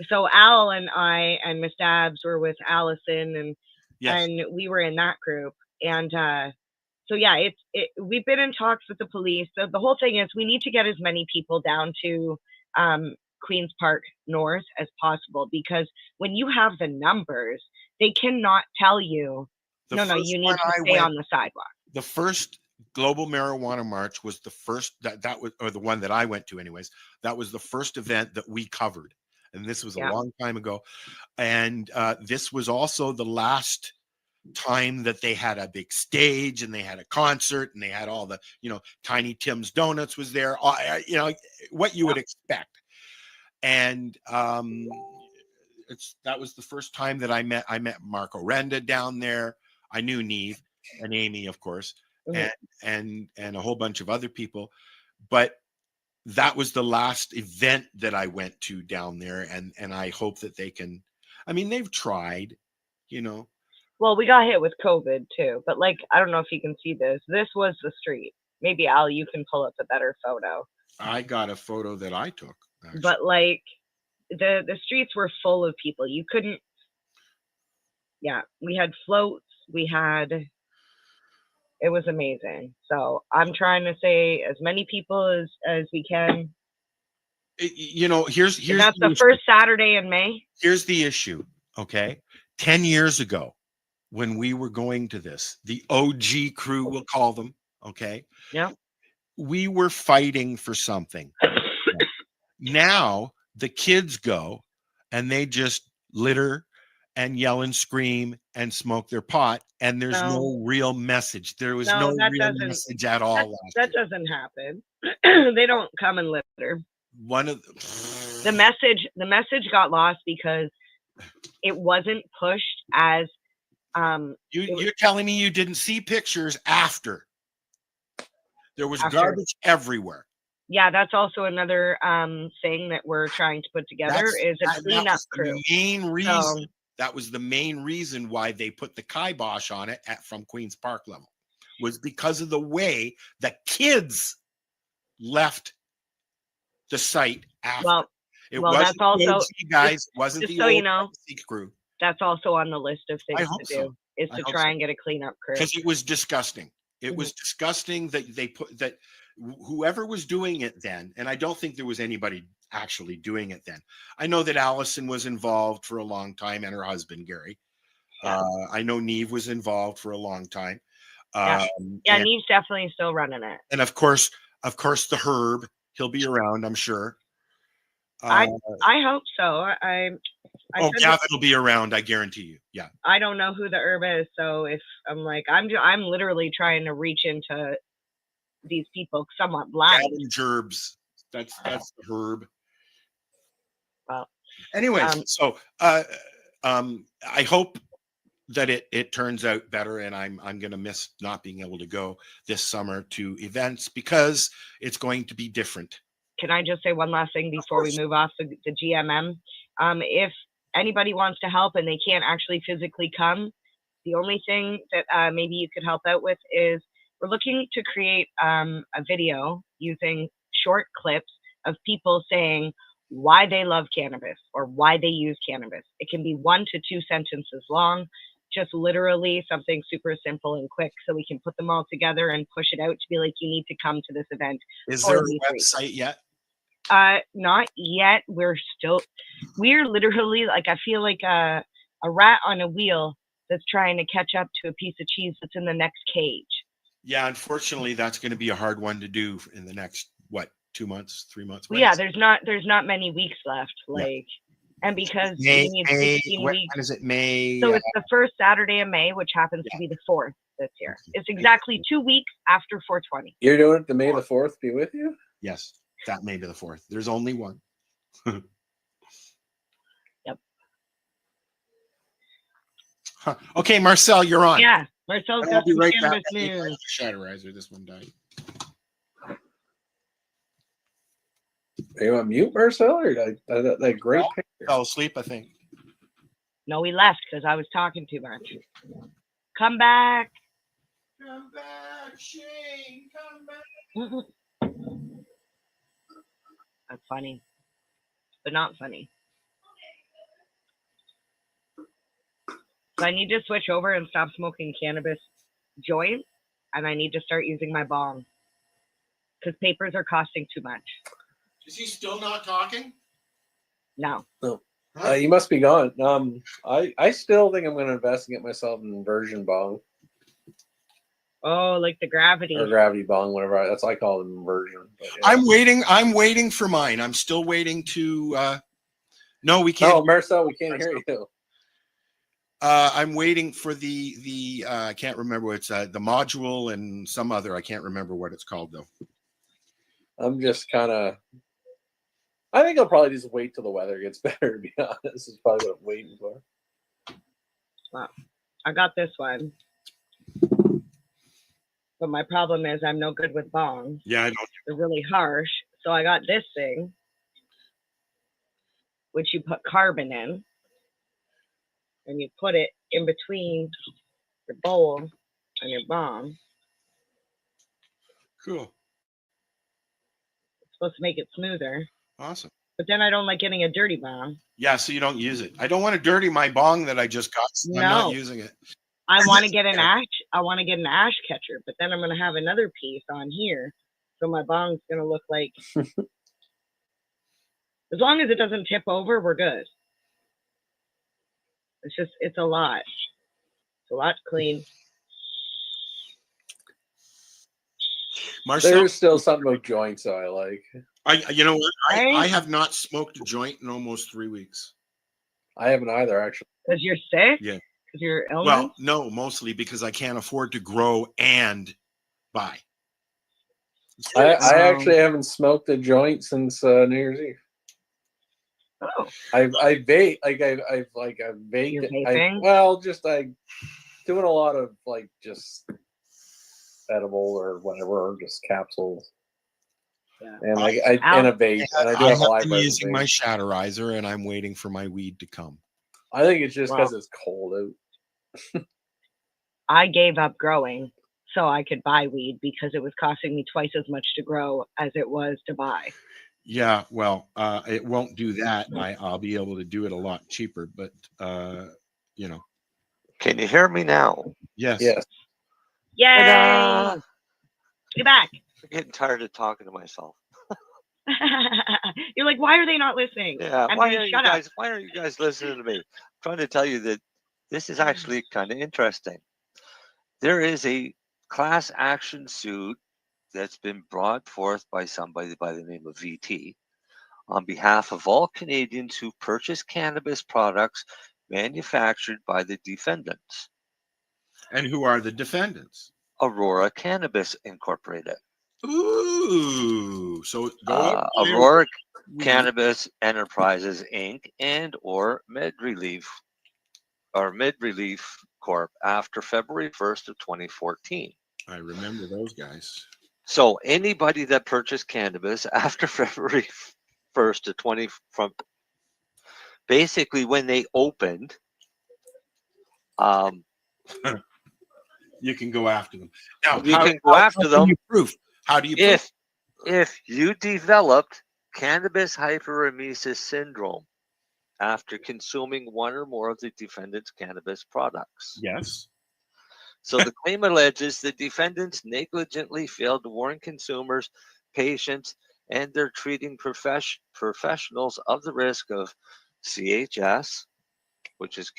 so Al and I and Miss Dabbs were with Allison and we were in that group. And we've been in talks with the police. So the whole thing is we need to get as many people down to Queen's Park North as possible, because when you have the numbers, they cannot tell you, you need to stay on the sidewalk. The first Global Marijuana March was the first that was, or the one that I went to anyways, that was the first event that we covered. And this was a long time ago. And this was also the last time that they had a big stage and they had a concert and they had all the, Tiny Tim's Donuts was there, what you would expect. And That was the first time that I met Marco Renda down there. I knew Neve and Amy, of course, and a whole bunch of other people. But that was the last event that I went to down there, and I hope that they can. I mean, they've tried, you know. Well, we got hit with COVID too, but like, I don't know if you can see this. This was the street. Maybe Al, you can pull up a better photo. I got a photo that I took. Actually. But like, the streets were full of people. You couldn't. Yeah, we had floats. We had. It was amazing. So I'm trying to say as many people as we can. You know, here's that's the first Saturday in May. Here's the issue. Okay, 10 years ago, when we were going to this, the OG crew, we'll call them. Okay. Yeah. We were fighting for something. Now the kids go and they just litter and yell and scream and smoke their pot, and there's no real message. There was no real message at all. That doesn't happen. They don't come and litter. One of the message got lost because it wasn't pushed as you're telling me you didn't see pictures after. There was garbage everywhere. Yeah, that's also another thing that we're trying to put together is a cleanup crew. The main reason that was the main reason why they put the kibosh on it from Queen's Park level, was because of the way the kids left the site after. Well, that's also guys. Wasn't just the so you know crew. That's also on the list of things to do. Is to try and get a cleanup crew, because it was disgusting. It was disgusting that they put that whoever was doing it then, and I don't think there was anybody actually doing it then. I know that Allison was involved for a long time, and her husband Gary. I know Neve was involved for a long time. Neve's definitely still running it. And of course, the Herb, he'll be around, I'm sure. I hope so. Gavin will be around, I guarantee you. Yeah. I don't know who the Herb is, so if I'm literally trying to reach into these people somewhat blind. Gavin Gerbs. That's the Herb. Well, anyways, so I hope that it turns out better, and I'm going to miss not being able to go this summer to events because it's going to be different. Can I just say one last thing before we move off the GMM? If anybody wants to help and they can't actually physically come, the only thing that maybe you could help out with is we're looking to create a video using short clips of people saying why they love cannabis or why they use cannabis. It can be 1 to 2 sentences long, just literally something super simple and quick, so we can put them all together and push it out to be like, you need to come to this event. Is there a website yet? Not yet. We're literally like, I feel like a rat on a wheel that's trying to catch up to a piece of cheese that's in the next cage. Yeah, unfortunately, that's going to be a hard one to do in the next 2 months, 3 months. Well, yeah, there's not many weeks left. And because May, you need 16 weeks. When is it? May. So it's the first Saturday of May, which happens to be the 4th this year. It's exactly 2 weeks after 420. You're doing it the May the 4th be with you? Yes, that May the 4th. There's only one. Yep. Huh. Okay, Marcel, you're on. Yeah, Marcel's got some right cannabis back. news. Shatterizer, this one died. Are you on mute, Marcel, or that great picture? Fell asleep, I think. No, he left because I was talking too much. Come back. Come back, Shane. Come back. That's funny, but not funny. So I need to switch over and stop smoking cannabis joints, and I need to start using my bong because papers are costing too much. Is he still not talking? No. No. You must be gone. I still think I'm going to invest and get myself an inversion bong. Oh, like the gravity. Or gravity bong, whatever. That's what I call it, inversion. But, yeah. I'm waiting for mine. I'm still waiting to. No, we can't. Oh, Marcel, we can't hear you. I'm waiting for the I can't remember what it's the module and some other. I can't remember what it's called though. I'm just kind of I think I'll probably just wait till the weather gets better, to be honest. This is probably what I'm waiting for. Well, I got this one. But my problem is I'm no good with bongs. Yeah, I know. They're really harsh. So I got this thing, which you put carbon in. And you put it in between your bowl and your bong. Cool. It's supposed to make it smoother. Awesome. But then I don't like getting a dirty bong. Yeah, so you don't use it. I don't want to dirty my bong that I just got. So I'm not using it. I want to get an ash. I want to get an ash catcher, but then I'm going to have another piece on here, so my bong's going to look like. As long as it doesn't tip over, we're good. It's a lot. It's a lot to clean. Marcel, there's still something about joints I like. You know what? I have not smoked a joint in almost 3 weeks. I haven't either, actually. Because you're sick? Yeah. Because you're ill? Well, no, mostly because I can't afford to grow and buy. I actually haven't smoked a joint since New Year's Eve. Oh. I vape I've vaped. You're vaping? Doing a lot of like just edible or whatever, just capsules. Yeah. And I vape. And I do have a live been using my Shatterizer, and I'm waiting for my weed to come. I think it's just because it's cold out. I gave up growing so I could buy weed because it was costing me twice as much to grow as it was to buy. Yeah, well, it won't do that. I'll be able to do it a lot cheaper, but you know. Can you hear me now? Yes. Yes. Yay! Get back. I'm getting tired of talking to myself. You're like, why are they not listening? Yeah, Why are you guys listening to me? I'm trying to tell you that this is actually kind of interesting. There is a class action suit that's been brought forth by somebody by the name of VT on behalf of all Canadians who purchase cannabis products manufactured by the defendants. And who are the defendants? Aurora Cannabis Incorporated. Ooh, so go Aurora Cannabis Enterprises Inc. and or MedRelief Corp. After February 1st of 2014. I remember those guys. So anybody that purchased cannabis after February 1st of from basically when they opened, you can go after them. Now you can go after them. How do you prove? If you developed cannabis hyperemesis syndrome after consuming one or more of the defendant's cannabis products. Yes. So the claim alleges the defendants negligently failed to warn consumers, patients, and their treating professionals of the risk of CHS, which is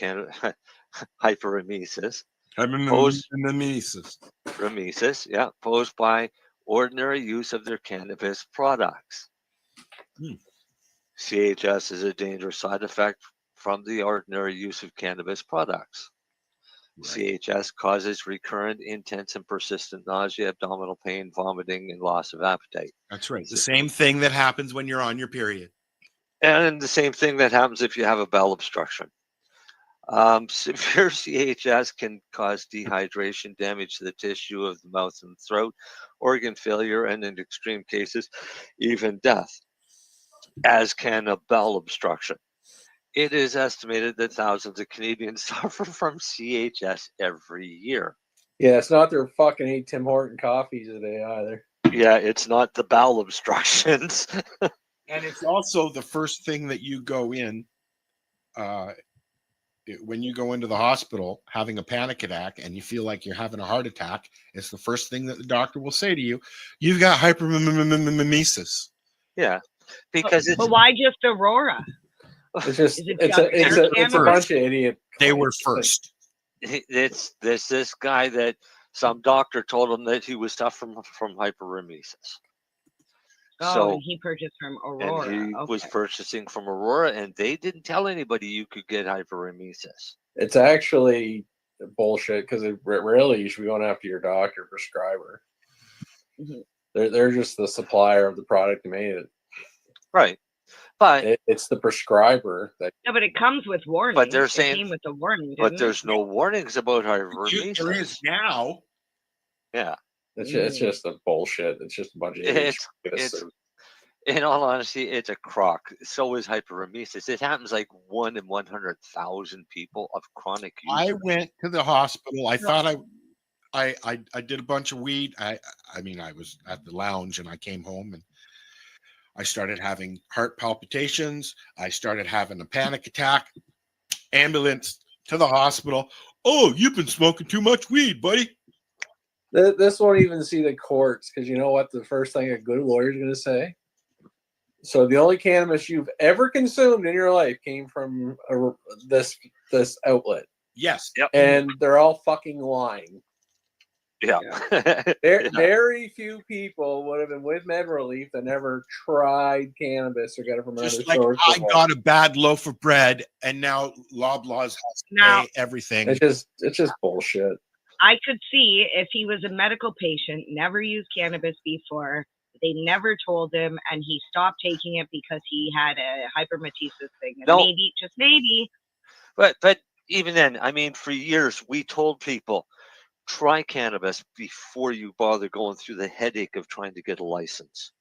hyperemesis, posed by ordinary use of their cannabis products. CHS is a dangerous side effect from the ordinary use of cannabis products. Right. CHS causes recurrent, intense, and persistent nausea, abdominal pain, vomiting, and loss of appetite. That's right. The same thing that happens when you're on your period. And the same thing that happens if you have a bowel obstruction. Severe CHS can cause dehydration, damage to the tissue of the mouth and throat, organ failure, and in extreme cases, even death, as can a bowel obstruction. It is estimated that thousands of Canadians suffer from CHS every year. Yeah, it's not their fucking 8 Tim Horton coffees today either. Yeah, it's not the bowel obstructions. And it's also the first thing that you go in when you go into the hospital having a panic attack and you feel like you're having a heart attack. It's the first thing that the doctor will say to you. You've got hyperemesis. Yeah, because but why just Aurora? It's just it's a bunch of idiots. They were first. It's this guy that some doctor told him that he was suffering from hyperemesis. So and he purchased from Aurora. And he was purchasing from Aurora, and they didn't tell anybody you could get hyperemesis. It's actually bullshit because really you should be going after your doctor prescriber. Mm-hmm. They're just the supplier of the product that made it. Right. But it's the prescriber that. No, but it comes with warnings. But they're It saying, came with a warning. but there's no warnings about hyperemesis. There is now. Yeah, It's just a bullshit. It's just a bunch of it's in all honesty, it's a crock. So is hyperemesis. It happens like 1 in 100,000 people of chronic use. I went to the hospital. I thought I did a bunch of weed. I mean, I was at the lounge and I came home and I started having heart palpitations. I started having a panic attack. Ambulance to the hospital. Oh, you've been smoking too much weed, buddy. This won't even see the courts because you know what? The first thing a good lawyer is going to say. So the only cannabis you've ever consumed in your life came from this outlet. Yes. Yep. And they're all fucking lying. Yeah. Very few people would have been with med relief that never tried cannabis or got it from another Just like source. I got a bad loaf of bread and now Loblaws has to pay everything. It's just bullshit. I could see if he was a medical patient, never used cannabis before, they never told him, and he stopped taking it because he had a hypermetesis thing. And maybe, just maybe. But even then, I mean, for years we told people, try cannabis before you bother going through the headache of trying to get a license.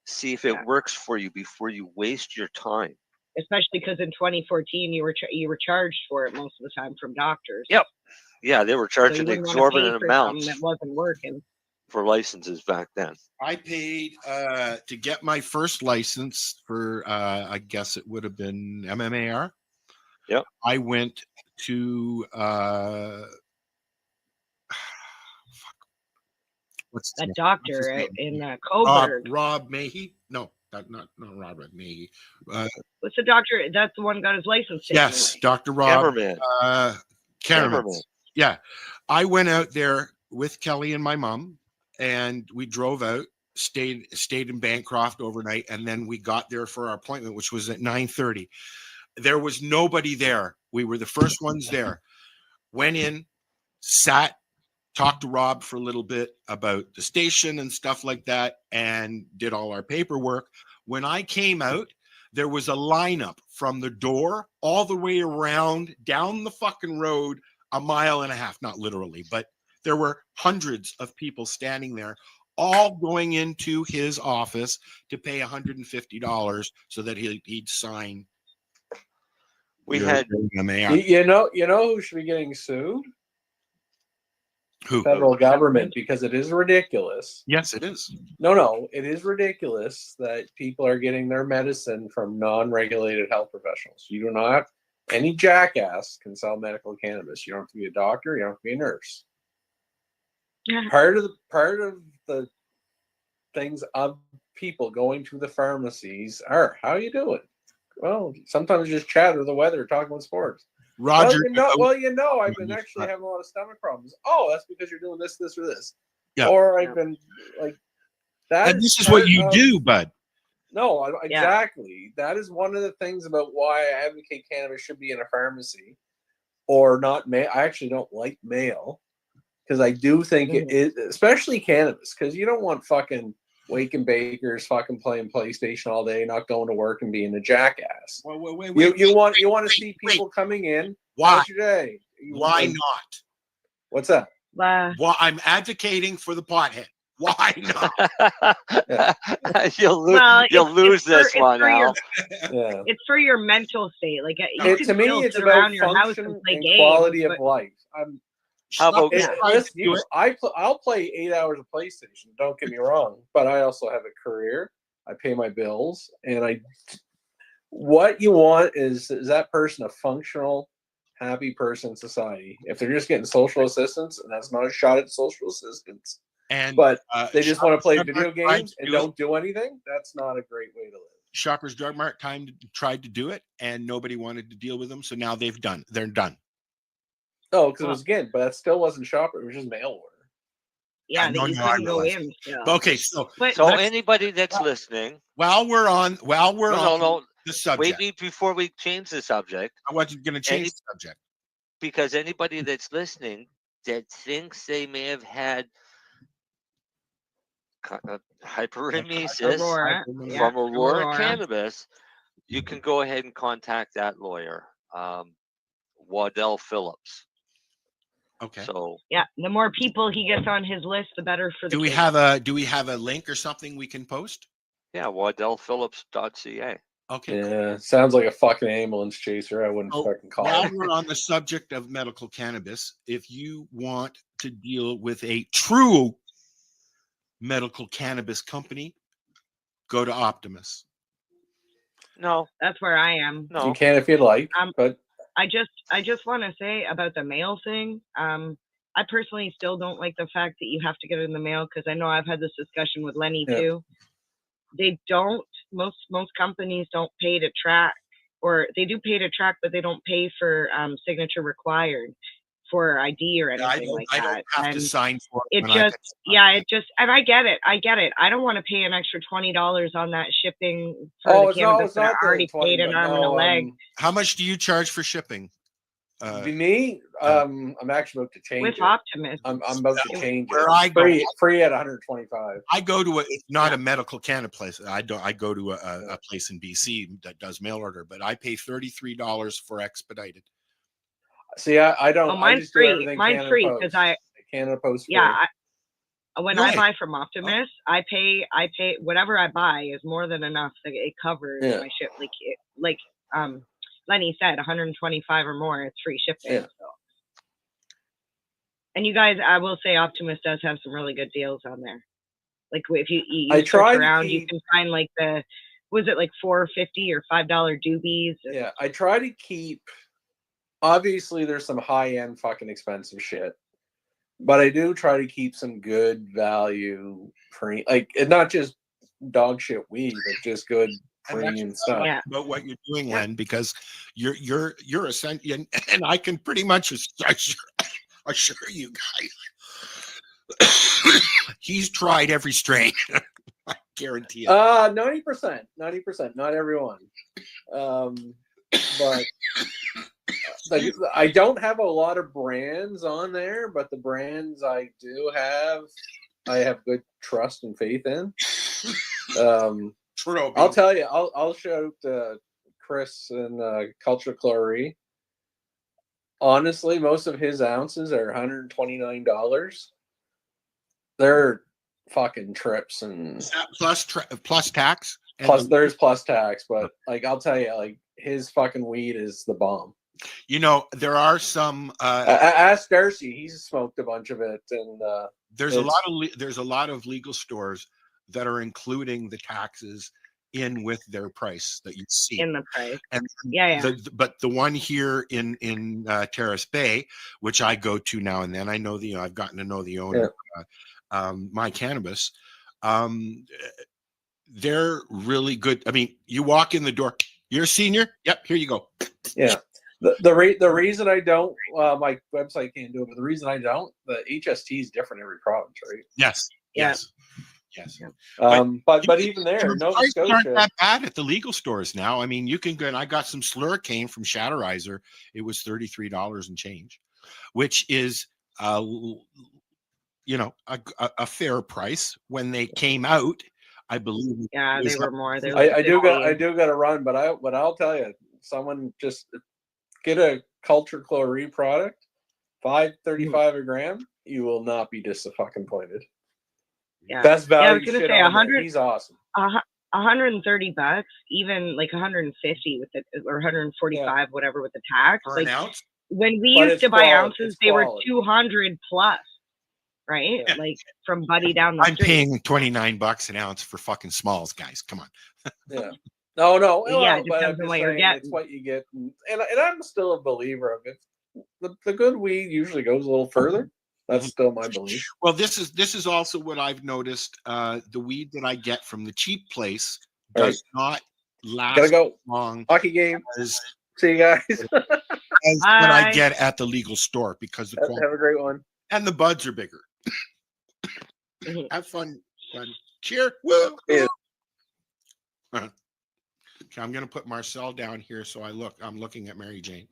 See if it works for you before you waste your time. Especially because in 2014 you were charged for it most of the time from doctors. Yep. Yeah, they were charging so exorbitant amounts that wasn't working for licenses back then. I paid to get my first license for I guess it would have been MMAR. Yep. I went to what's that doctor in Coburg. Rob Mahey? No, not Robert Mahey. What's the doctor? That's the one who got his license taken Yes, away. Dr. Rob Cameraman. Yeah. I went out there with Kelly and my mom, and we drove out, stayed in Bancroft overnight, and then we got there for our appointment, which was at 9:30. There was nobody there. We were the first ones there. Went in, sat, talked to Rob for a little bit about the station and stuff like that, and did all our paperwork. When I came out, there was a lineup from the door all the way around down the fucking road, a mile and a half, not literally, but there were hundreds of people standing there, all going into his office to pay $150 so that he'd sign. We had, you know who should be getting sued? Who? Federal government, because it is ridiculous. Yes, it is. No, it is ridiculous that people are getting their medicine from non-regulated health professionals. You do not, any jackass can sell medical cannabis. You don't have to be a doctor. You don't have to be a nurse. Yeah. Part of the things of people going to the pharmacies are, how you doing? Well, sometimes just chat or the weather, talking about sports. Roger. Well, I've been actually having a lot of stomach problems. Oh, that's because you're doing this, or this. Yeah. Or I've been like that. And this is what you do, bud. No, exactly. That is one of the things about why I advocate cannabis should be in a pharmacy or not. I actually don't like mail because I do think it is, especially cannabis, because you don't want fucking waking bakers fucking playing PlayStation all day, not going to work and being a jackass. You want to see people coming in. Why? How's your day? Why not? What's that? Well, I'm advocating for the pothead. Why not? You'll lose this one, Al. It's for your mental state. Like to me, it's about your house and play games, quality of life. How about I'll play 8 hours of PlayStation. Don't get me wrong, but I also have a career. I pay my bills, and what you want is that person a functional, happy person in society. If they're just getting social assistance, and that's not a shot at social assistance, but they just want to play video games and don't do anything, that's not a great way to live. Shoppers Drug Mart tried to do it, and nobody wanted to deal with them, so now they're done. Oh, because it was again, but that still wasn't shopper. It was just mail order. Yeah, you couldn't go in. Okay, so anybody that's listening, while we're on the subject, wait before we change the subject. I wasn't going to change the subject because anybody that's listening that thinks they may have had hyperemesis from Aurora cannabis, you can go ahead and contact that lawyer, Waddell Phillips. Okay. So yeah, the more people he gets on his list, the better for the. Do we case. have a link or something we can post? yeah, waddellphillips.ca. Okay. Yeah, sounds like a fucking ambulance chaser. I wouldn't fucking call While it. we're on the subject of medical cannabis, if you want to deal with a true medical cannabis company, go to Optimus. No, that's where I am. No, you can if you'd like, but I just want to say about the mail thing. I personally still don't like the fact that you have to get it in the mail, because I know I've had this discussion with Lenny too. They don't. Most companies don't pay to track, or they do pay to track, but they don't pay for signature required for ID or anything like that. I don't have to sign for it. And I get it. I don't want to pay an extra $20 on that shipping for the cannabis that I already paid an arm and a leg. How much do you charge for shipping? Me, I'm actually about to change with it. Optimus. I'm about to change Where it. I go, free at 125. I go to it's not a medical cannabis place. I go to a place in BC that does mail order, but I pay $33 for expedited. See, I don't. Oh, mine's free. Mine's free because Canada Post. Yeah, when I buy from Optimus, I pay whatever I buy is more than enough. It covers my ship. Like Lenny said, 125 or more, it's free shipping. Yeah. So. And you guys, I will say, Optimus does have some really good deals on there. Like if you search around, you can find like was it like $4.50 or $5 doobies? Yeah, I try to keep. Obviously, there's some high-end fucking expensive shit, but I do try to keep some good value, like not just dog shit weed, but just good premium stuff. Yeah. About what you're doing, Len, because you're essentially, and I can pretty much assure you guys, he's tried every strain. I guarantee it. 90%, not everyone. But like, I don't have a lot of brands on there, but the brands I do have, I have good trust and faith in. I'll tell you, I'll shout Chris and Culture Chlorine. Honestly, most of his ounces are $129. They're fucking trips and plus tax. There's plus tax, but like I'll tell you, like his fucking weed is the bomb. You know, there are some. Ask Darcy; he's smoked a bunch of it, and there's a lot of legal stores that are including the taxes in with their price that you see in the price. And but the one here in Terrace Bay, which I go to now and then, I've gotten to know the owner, My Cannabis. They're really good. I mean, you walk in the door, you're a senior. Yep, here you go. Yeah. The reason I don't, my website can't do it, but the reason I don't, the HST is different every province, right? Yes. Yes. But even there, Nova Scotia aren't that bad at the legal stores now. I mean, you can go, and I got some Slurricane from Shatterizer. It was $33 and change, which is a fair price when they came out. I believe. Yeah, they were more. I do got to run, but I'll tell you, someone just get a Culture Chlorine product, $5.35 a gram. You will not be disappointed. Yeah. Best value. Yeah, I was gonna say 100. He's awesome. $130, even like 150 with it, or 145, whatever with the tax. For like an ounce? When we used to buy ounces, they were 200 plus, right? Yeah. Like from Buddy down the street. I'm paying $29 an ounce for fucking smalls, guys. Come on. Yeah. No. Yeah, but I'm just saying, it's what you get, and I'm still a believer of it. The good weed usually goes a little further. That's still my belief. Well, this is also what I've noticed. The weed that I get from the cheap place does not last long. Hockey game. See you guys. as what I get at the legal store, because the quality. Have a great one. And the buds are bigger. Have fun. Cheer. Woo. Yeah. Okay, I'm going to put Marcel down here. So I'm looking at Mary Jane,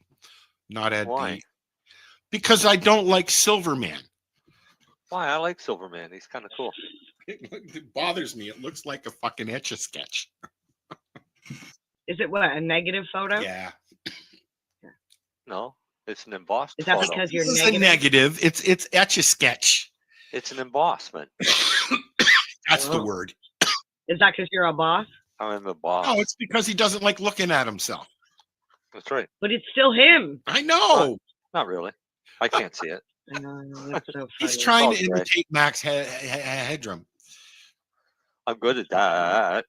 not Ed. Why? Because I don't like Silverman. Why? I like Silverman. He's kind of cool. It bothers me. It looks like a fucking Etch-a-Sketch. Is it what, a negative photo? Yeah. No, it's an embossed Is that photo. because you're This is negative? a negative. It's Etch-a-Sketch. It's an embossment. That's the word. Is that because you're a boss? I'm a boss. No, it's because he doesn't like looking at himself. That's right. But it's still him. I know. Not really. I can't see it. I know, that's so He's funny. trying Oh, to great. imitate Max Headroom. I'm good at that.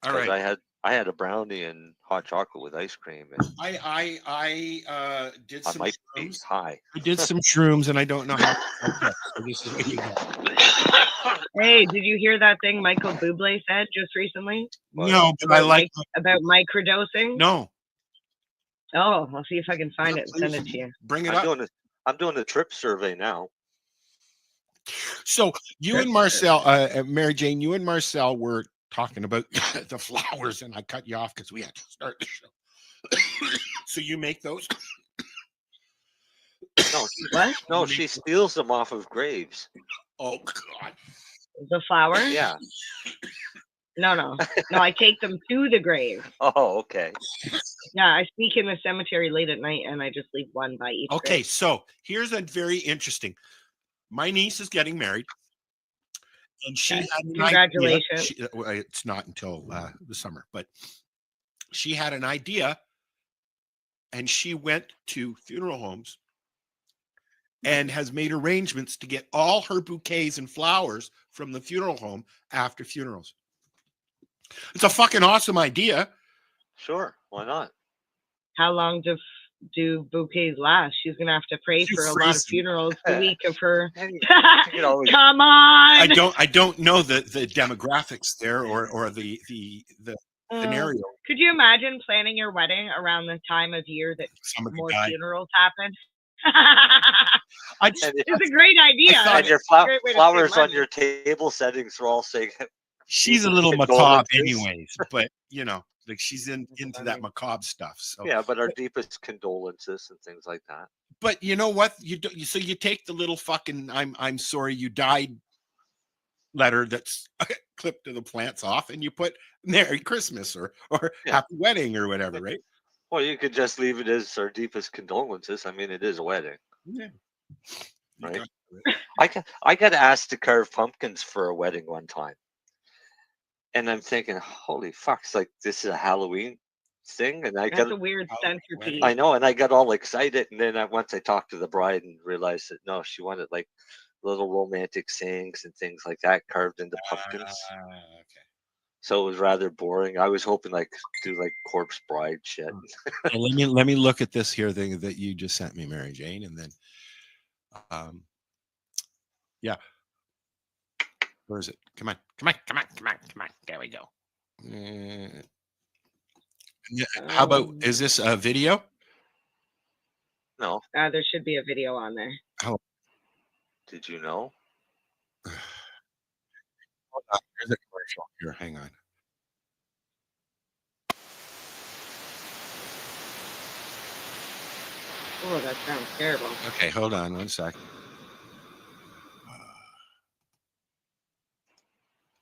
All right. I had a brownie and hot chocolate with ice cream, and I did I some might be shrooms. high. I did some shrooms, and I don't know how. Okay, so this is what you get. Hey, did you hear that thing Michael Bublé said just recently? No, but I like about microdosing. No. Oh, I'll see if I can find it and send it to you. Bring it up. I'm doing a trip survey now. So you and Marcel, Mary Jane, you and Marcel were talking about the flowers, and I cut you off because we had to start the show. So you make those? No, what? No, she steals them off of graves. Oh God! The flower? Yeah. No. I take them to the grave. Oh, okay. Yeah, I sneak in the cemetery late at night, and I just leave one by each. Okay, grave. so here's a very interesting. My niece is getting married, and she had an congratulations. idea. It's not until the summer, but she had an idea, and she went to funeral homes and has made arrangements to get all her bouquets and flowers from the funeral home after funerals. It's a fucking awesome idea. Sure, why not? How long do bouquets last? She's gonna have to pray for a lot of funerals the week of her. Come on. I don't know the demographics there or the scenario. Could you imagine planning your wedding around the time of year that more funerals happen? It's a great idea. And your flowers on your table settings are all saying. She's a little macabre, anyways, but like she's into that macabre stuff. So yeah, but our deepest condolences and things like that. But you know what? So you take the little fucking I'm sorry you died letter that's clipped to the plants off, and you put Merry Christmas or Happy Wedding or whatever, right? Well, you could just leave it as our deepest condolences. I mean, it is a wedding. Yeah. Right. I got asked to carve pumpkins for a wedding one time. And I'm thinking, holy fuck, it's like this is a Halloween thing. And That's a weird centerpiece. I know, and I got all excited. And then once I talked to the bride and realized that no, she wanted like little romantic sayings and things like that carved into pumpkins. Okay. So it was rather boring. I was hoping like do like corpse bride shit. So let me look at this here thing that you just sent me, Mary Jane, and then yeah. Where is it? Come on. There we go. How about, is this a video? No. There should be a video on there. Oh. Did you know? Hold on. Here's a commercial. Here, hang on. Oh, that sounds terrible. Okay, hold on 1 sec.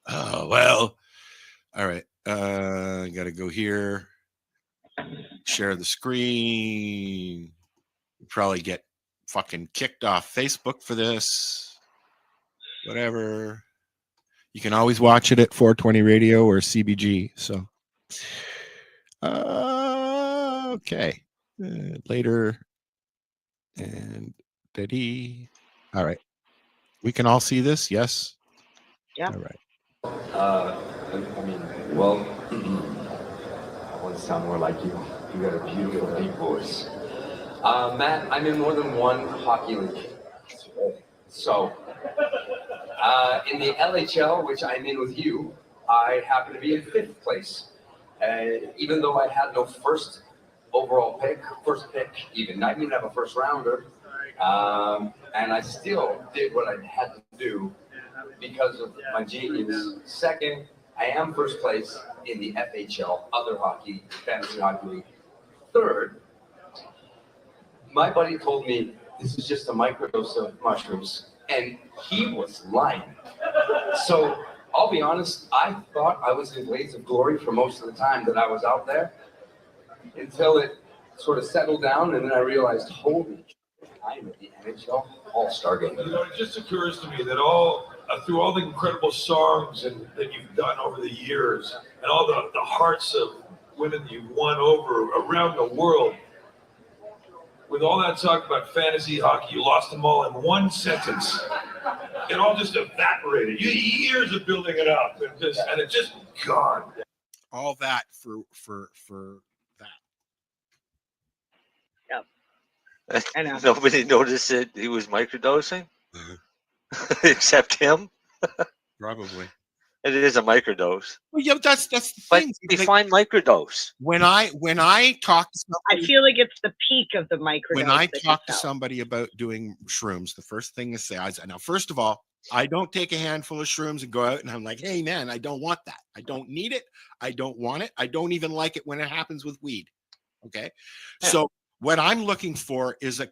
Oh, well. All right. I got to go here. Share the screen. Probably get fucking kicked off Facebook for this. Whatever. You can always watch it at 420 Radio or CBG. So, okay. Later. And daddy. All right. We can all see this. Yes. Yeah. All right. I mean, well, I want to sound more like you. You got a beautiful deep voice. Matt, I'm in more than one hockey league. So, in the LHL, which I'm in with you, I happen to be in 5th place. Even though I had no first pick even. I didn't even have a first rounder. And I still did what I had to do because of my genius. Second, I am first place in the FHL, other hockey, fantasy hockey league. Third, my buddy told me this is just a microdose of mushrooms, and he was lying. So I'll be honest, I thought I was in Blades of Glory for most of the time that I was out there until it sort of settled down, and then I realized, holy shit, I'm at the NHL All-Star game. You know, it just occurs to me that through all the incredible songs that you've done over the years, and all the hearts of women you've won over around the world, with all that talk about fantasy hockey, you lost them all in one sentence. It all just evaporated. Years of building it up, and it just gone. All that for that. Yep. I know. Nobody noticed that he was microdosing, except him. Probably. It is a microdose. Well, yeah, that's the But thing. define microdose. When I talk to somebody, I feel like it's the peak of the microdose. when I talk to somebody about doing shrooms, the first thing is now, first of all, I don't take a handful of shrooms and go out and I'm like, hey man, I don't want that. I don't need it. I don't want it. I don't even like it when it happens with weed. Okay. Yeah. So what I'm looking for is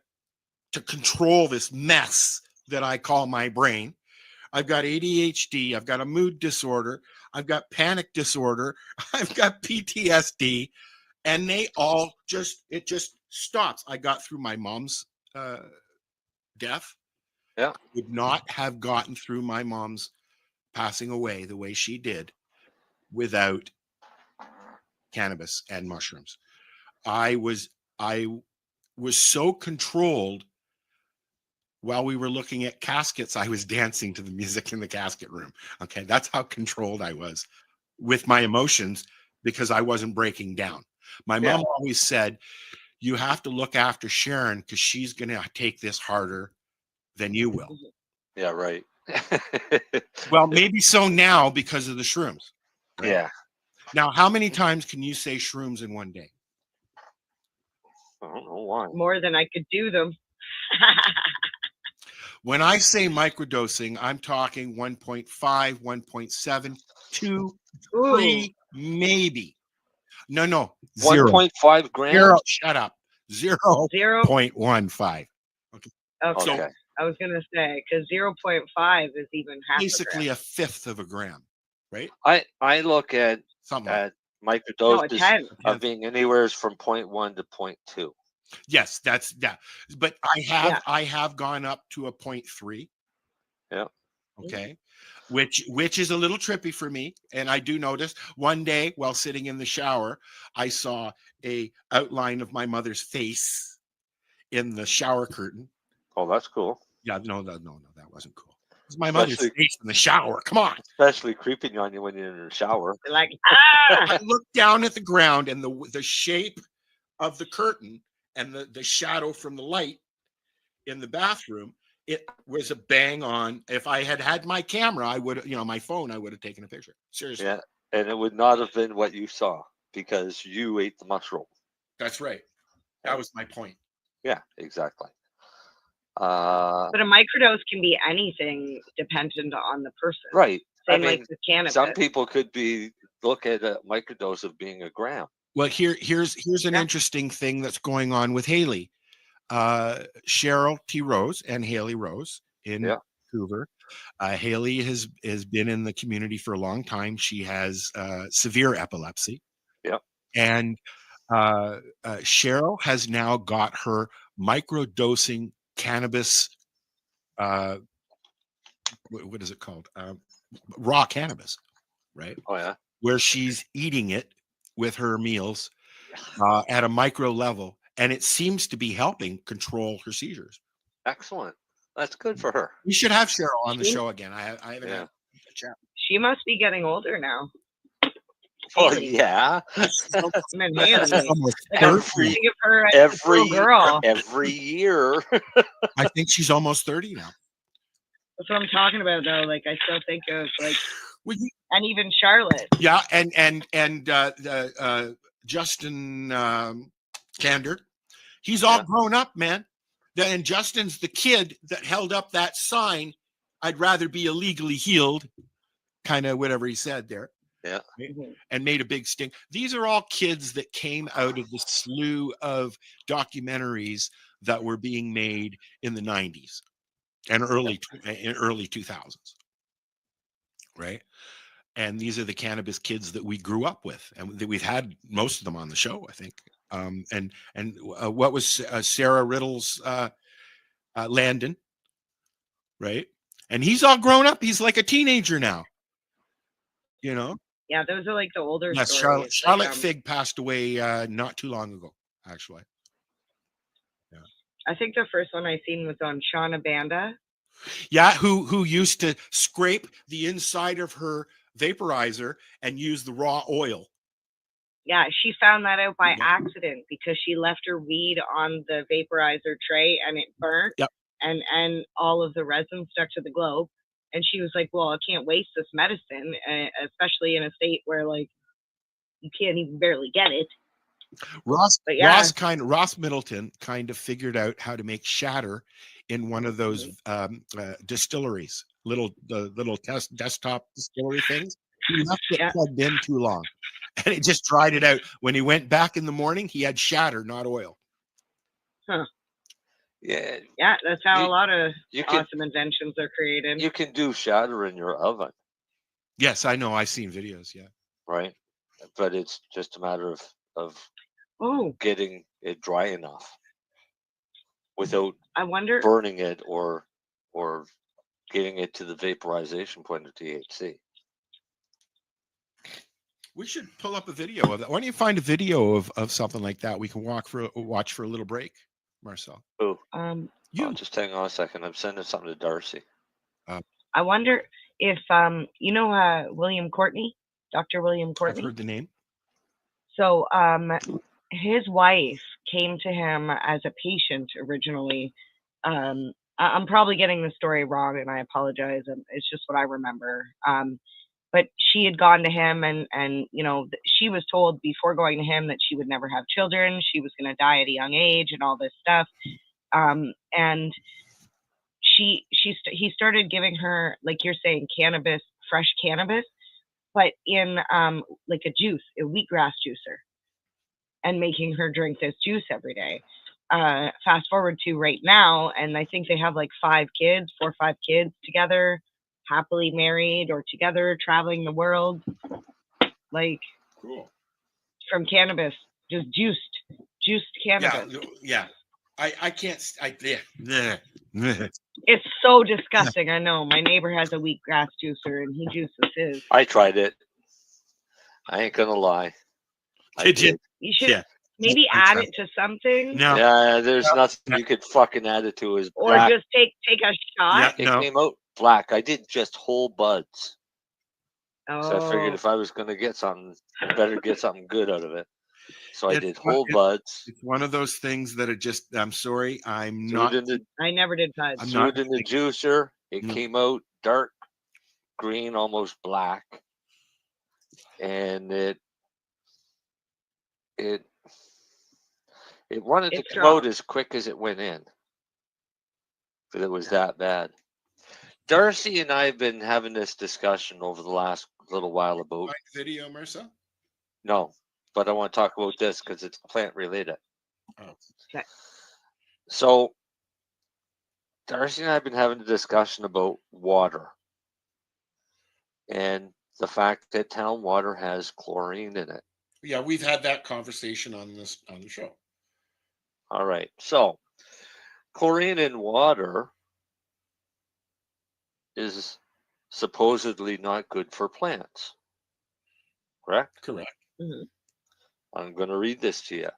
to control this mess that I call my brain. I've got ADHD. I've got a mood disorder. I've got panic disorder. I've got PTSD, and it just stops. I got through my mom's death. Yeah. Would not have gotten through my mom's passing away the way she did without cannabis and mushrooms. I was so controlled. While we were looking at caskets, I was dancing to the music in the casket room. Okay, that's how controlled I was with my emotions because I wasn't breaking down. My mom always said, you have to look after Sharon because she's going to take this harder than you will. Yeah, right. Well, maybe so now because of the shrooms. Right? Yeah. Now, how many times can you say shrooms in one day? I don't know why. More than I could do them. When I say microdosing, I'm talking 1.5, 1.7, 2, 3, maybe. No, 0. 1.5 grams? Zero, shut up. 0.15. Okay. So, I was going to say, because 0.5 is even half basically a fifth of a gram, right? I look at microdoses of being anywhere from 0.1 to 0.2. Yes, that's that. But I have gone up to a 0.3. Yeah. Okay. Which is a little trippy for me. And I do notice one day while sitting in the shower, I saw a outline of my mother's face in the shower curtain. Oh, that's cool. Yeah, no, that wasn't cool. It's my mother's face in the shower. Come on. Especially creeping on you when you're in the shower. You're like, I looked down at the ground and the shape of the curtain and the shadow from the light in the bathroom, it was a bang on. If I had my camera, I would, my phone, I would have taken a picture. Seriously. Yeah, and it would not have been what you saw because you ate the mushroom. That's right. That was my point. Yeah, exactly. But a microdose can be anything dependent on the person. Right. Same like with cannabis. Some people could look at a microdose of being a gram. Well, here's an interesting thing that's going on with Haley. Cheryl T. Rose and Haley Rose in Vancouver. Haley has been in the community for a long time. She has severe epilepsy. Yep. And Cheryl has now got her microdosing cannabis. What is it called? Raw cannabis, right? Oh yeah. Where she's eating it with her meals at a micro level, and it seems to be helping control her seizures. Excellent. That's good for her. We should have Cheryl on the show again. I haven't had a chat. She must be getting older now. Oh yeah. Every year. I think she's almost 30 now. That's what I'm talking about, though. Like, I still think of and even Charlotte. Yeah, and Justin Kander, he's all grown up, man. And Justin's the kid that held up that sign. I'd rather be illegally healed, kind of whatever he said there. Yeah, and made a big stink. These are all kids that came out of the slew of documentaries that were being made in the 90s and early 2000s, right? And these are the cannabis kids that we grew up with, and that we've had most of them on the show, I think. What was Sarah Riddle's Landon, right? And he's all grown up. He's like a teenager now. You know. Yeah, those are like the older Yes, stories. Charlotte Fig passed away not too long ago, actually. Yeah. I think the first one I seen was on Shauna Banda. Yeah, who used to scrape the inside of her vaporizer and use the raw oil. Yeah, she found that out by accident because she left her weed on the vaporizer tray and it burnt. Yep. And all of the resin stuck to the globe. And she was like, well, I can't waste this medicine, especially in a state where like you can't even barely get it. Ross Middleton kind of figured out how to make shatter in one of those distilleries, little desktop distillery things. He left it plugged in too long, and it just dried it out. When he went back in the morning, he had shatter, not oil. Huh. Yeah. Yeah, that's how a lot of awesome inventions are created. You can do shatter in your oven. Yes, I know. I've seen videos. Yeah. Right, but it's just a matter of getting it dry enough without burning it or getting it to the vaporization point of THC. We should pull up a video of that. Why don't you find a video of something like that? We can watch for a little break, Marcel. Oh, you just hang on a second. I'm sending something to Darcy. I wonder if William Courtney, Dr. William Courtney. I've heard the name. So his wife came to him as a patient originally. I'm probably getting the story wrong, and I apologize. It's just what I remember. But she had gone to him, and she was told before going to him that she would never have children. She was going to die at a young age, and all this stuff. And he started giving her, like you're saying, fresh cannabis, but in like a juice, a wheatgrass juicer, and making her drink this juice every day. Fast forward to right now, and I think they have like 4 or 5 kids together, happily married or together, traveling the world, like cool. From cannabis, just juiced cannabis. Yeah. I can't. Yeah. It's so disgusting. I know. My neighbor has a wheatgrass juicer, and he juices his. I tried it. I ain't gonna lie. Did you? You should maybe add it to something. No. Yeah, there's nothing you could fucking add it to. Is or just take a shot. It came out black. I did just whole buds. Oh. So I figured if I was gonna get something, I better get something good out of it. So I did whole buds. It's one of those things that are just. I'm sorry, I never did buds. Threw it in the juicer. It came out dark green, almost black, and it wanted to come out as quick as it went in. But it was that bad. Darcy and I have been having this discussion over the last little while about video, Marcel. No, but I want to talk about this because it's plant related. Oh. Okay. So Darcy and I have been having a discussion about water and the fact that town water has chlorine in it. Yeah, we've had that conversation on the show. All right. So chlorine in water is supposedly not good for plants. Correct? Correct. Mm-hmm. I'm going to read this to you.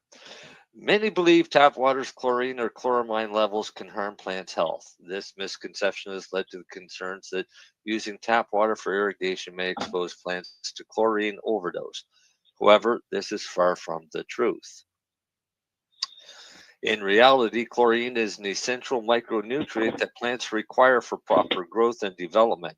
Many believe tap water's chlorine or chloramine levels can harm plants' health. This misconception has led to the concerns that using tap water for irrigation may expose plants to chlorine overdose. However, this is far from the truth. In reality, chlorine is an essential micronutrient that plants require for proper growth and development.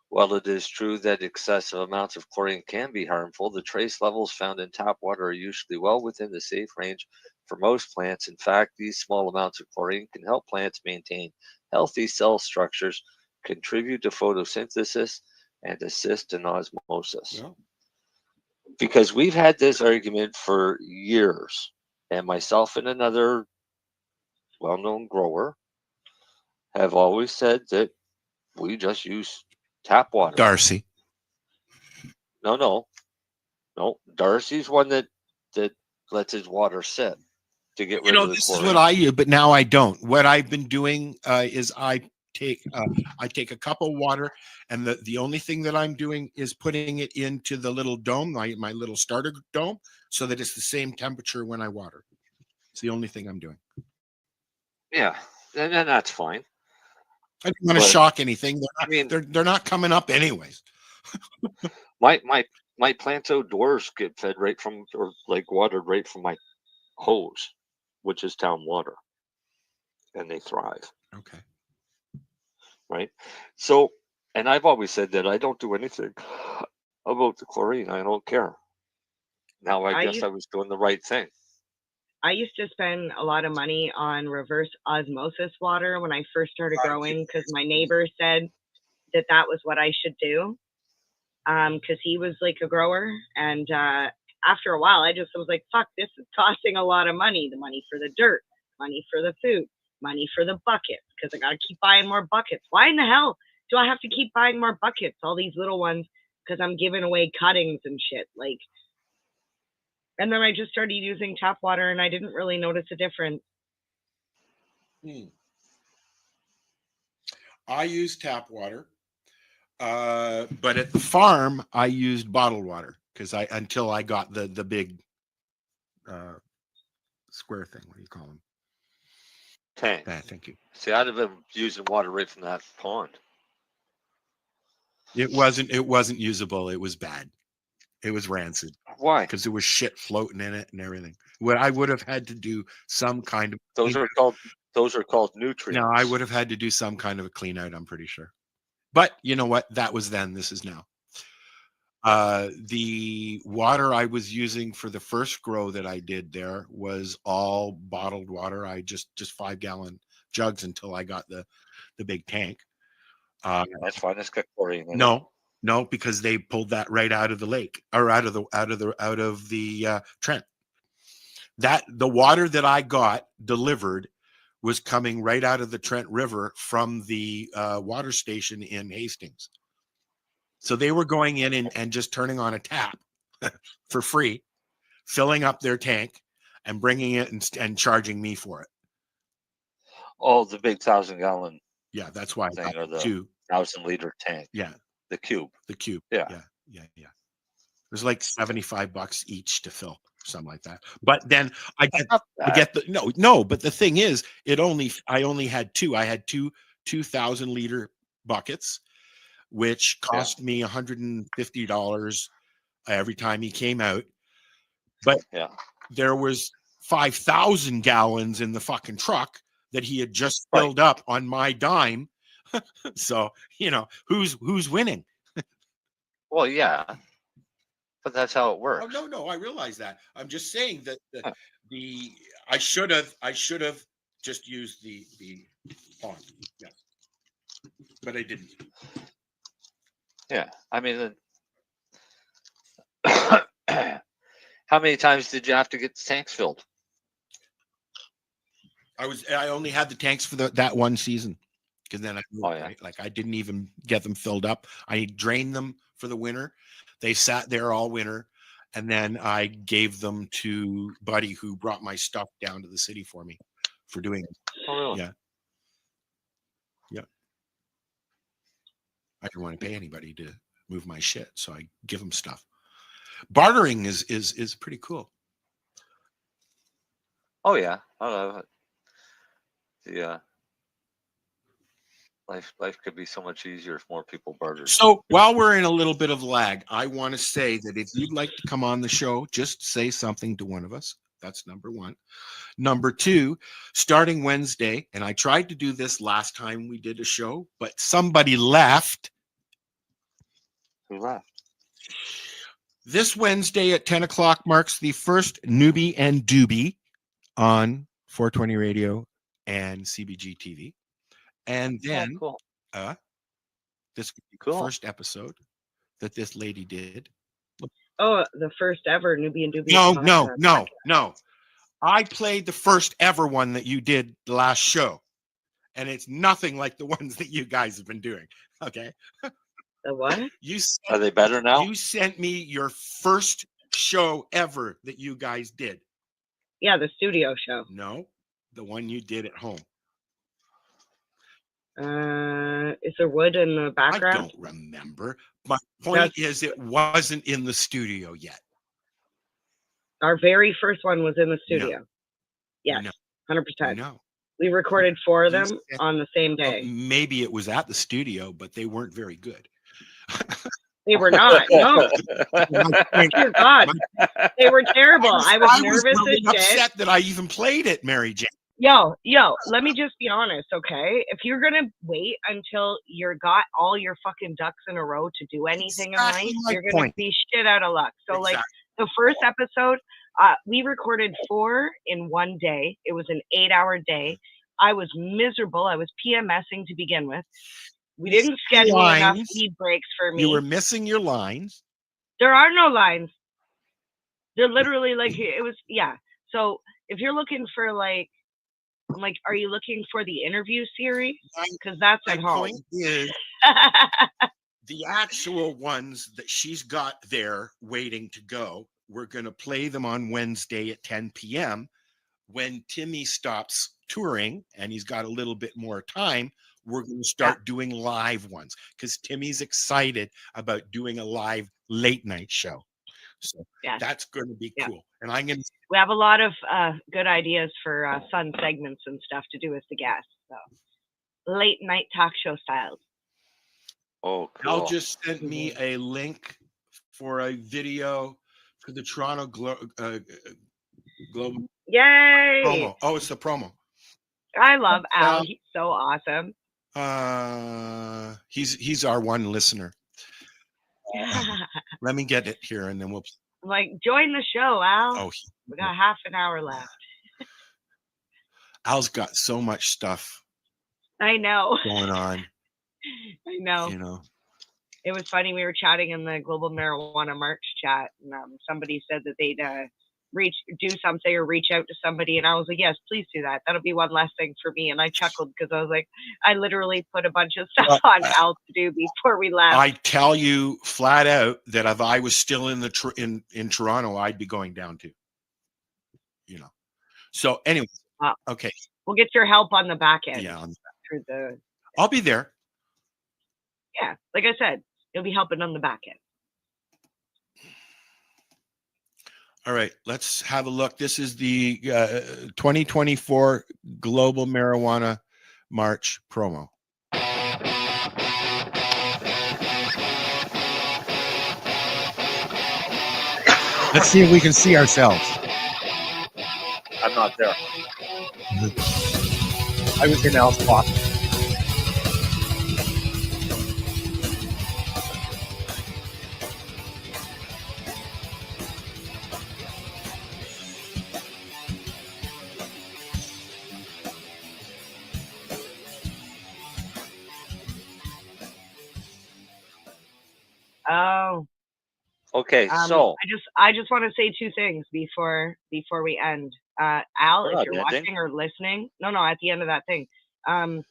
While it is true that excessive amounts of chlorine can be harmful, the trace levels found in tap water are usually well within the safe range for most plants. In fact, these small amounts of chlorine can help plants maintain healthy cell structures, contribute to photosynthesis, and assist in osmosis. Yeah. Because we've had this argument for years, and myself and another well-known grower have always said that we just use tap water. Darcy. No. Darcy's one that lets his water sit to get rid of the This chlorine. is what I use, but now I don't. What I've been doing is I take a cup of water, and the only thing that I'm doing is putting it into the little dome, my little starter dome, so that it's the same temperature when I water. It's the only thing I'm doing. Yeah, and that's fine. I don't want to shock anything. They're not coming up anyways. My plants outdoors get fed right from, or like watered right from my hose, which is town water, and they thrive. Okay. Right. So, and I've always said that I don't do anything about the chlorine. I don't care. Now I guess I was doing the right thing. I used to spend a lot of money on reverse osmosis water when I first started growing because my neighbor said that was what I should do. Because he was like a grower, and after a while I just was like, fuck, this is costing a lot of money. The money for the dirt, money for the food, money for the buckets, because I gotta keep buying more buckets. Why in the hell do I have to keep buying more buckets, all these little ones, because I'm giving away cuttings and shit, like. And then I just started using tap water, and I didn't really notice a difference. I use tap water, but at the farm I used bottled water until I got the big square thing. What do you call them? Tank. Thank you. See, I'd have been using water right from that pond. It wasn't usable. It was bad. It was rancid. Why? Because there was shit floating in it and everything. What I would have had to do some kind of those are called nutrients. No, I would have had to do some kind of a clean out, I'm pretty sure. But you know what? That was then. This is now. The water I was using for the first grow that I did there was all bottled water. I just 5-gallon jugs until I got the big tank. That's fine. It's got chlorine in it. No, because they pulled that right out of the lake or out of the Trent. That the water that I got delivered was coming right out of the Trent River from the water station in Hastings. So they were going in and just turning on a tap for free, filling up their tank and bringing it and charging me for it. Oh, the big 1,000-gallon. Yeah, that's why thing, or the 1,000-liter tank. Yeah, the cube. Yeah. It was like $75 each to fill, something like that. But then I get but the thing is, I only had two. I had two 2,000-liter buckets, which cost me $150 every time he came out. But there was 5,000 gallons in the fucking truck that he had just filled up on my dime. So, who's winning? Well, yeah. But that's how it works. Oh, no, I realize that. I'm just saying that I should have just used the pond. Yeah. But I didn't. Yeah. I mean, how many times did you have to get the tanks filled? I only had the tanks for that one season, because then I didn't even get them filled up. I drained them for the winter. They sat there all winter, and then I gave them to Buddy, who brought my stuff down to the city for me for doing it. Oh, really? Yeah. I didn't want to pay anybody to move my shit, so I give them stuff. Bartering is pretty cool. Oh yeah, I love it. Yeah, life could be so much easier if more people bartered. So while we're in a little bit of lag, I want to say that if you'd like to come on the show, just say something to one of us. That's number one. Number two, starting Wednesday, and I tried to do this last time we did a show, but somebody left. Who left? This Wednesday at 10 o'clock marks the first Newbie and Doobie on 420 Radio and CBG TV. And then this first episode that this lady did. Oh, the first ever Newbie and Doobie. No. I played the first ever one that you did the last show. And it's nothing like the ones that you guys have been doing. Okay. The what? Are they better now? You sent me your first show ever that you guys did. Yeah, the studio show. No, the one you did at home. Is there wood in the background? I don't remember. My point is it wasn't in the studio yet. Our very first one was in the studio. No. Yes, no. 100%. No. We recorded 4 of them on the same day. Maybe it was at the studio, but they weren't very good. They were not. No. Dear God. They were terrible. I was nervous really as shit. upset that I even played it, Mary Jane. Yo, let me just be honest, okay? If you're gonna wait until you're got all your fucking ducks in a row to do anything in life, you're gonna be shit out of luck. So like the first episode, we recorded 4 in one day. It was an 8-hour day. I was miserable. I was PMSing to begin with. We didn't schedule enough feed breaks for me. You were missing your lines. There are no lines. They're literally like, it was, yeah. So if you're looking for like, I'm like, are you looking for the interview series? Because that's at home. My point is, the actual ones that she's got there waiting to go, we're going to play them on Wednesday at 10 p.m. When Timmy stops touring and he's got a little bit more time, we're going to start doing live ones because Timmy's excited about doing a live late night show. So that's going to be cool. And I'm going to. We have a lot of good ideas for fun segments and stuff to do with the guests. So late night talk show styles. Oh, cool. Al just sent me a link for a video for the Toronto Global. Yay! Promo. Oh, it's the promo. I love Al. He's so awesome. He's our one listener. Let me get it here, and then we'll. I'm like, join the show, Al. Oh, we got half an hour left. Al's got so much stuff. I know. Going on. I know. You know. It was funny. We were chatting in the Global Marijuana March chat, and somebody said that they'd do something or reach out to somebody, and I was like, yes, please do that. That'll be one less thing for me. And I chuckled because I was like, I literally put a bunch of stuff on Al to do before we left. I tell you flat out that if I was still in the in Toronto, I'd be going down to. You know. So anyway, okay. We'll get your help on the back end. Yeah, on the back. Through I'll be there. Yeah, like I said, you'll be helping on the back end. All right, let's have a look. This is the 2024 Global Marijuana March promo. Let's see if we can see ourselves. I'm not there. I was in Al's pocket. Oh. Okay, so I just want to say 2 things before we end. Al, if you're watching or listening, no, at the end of that thing, there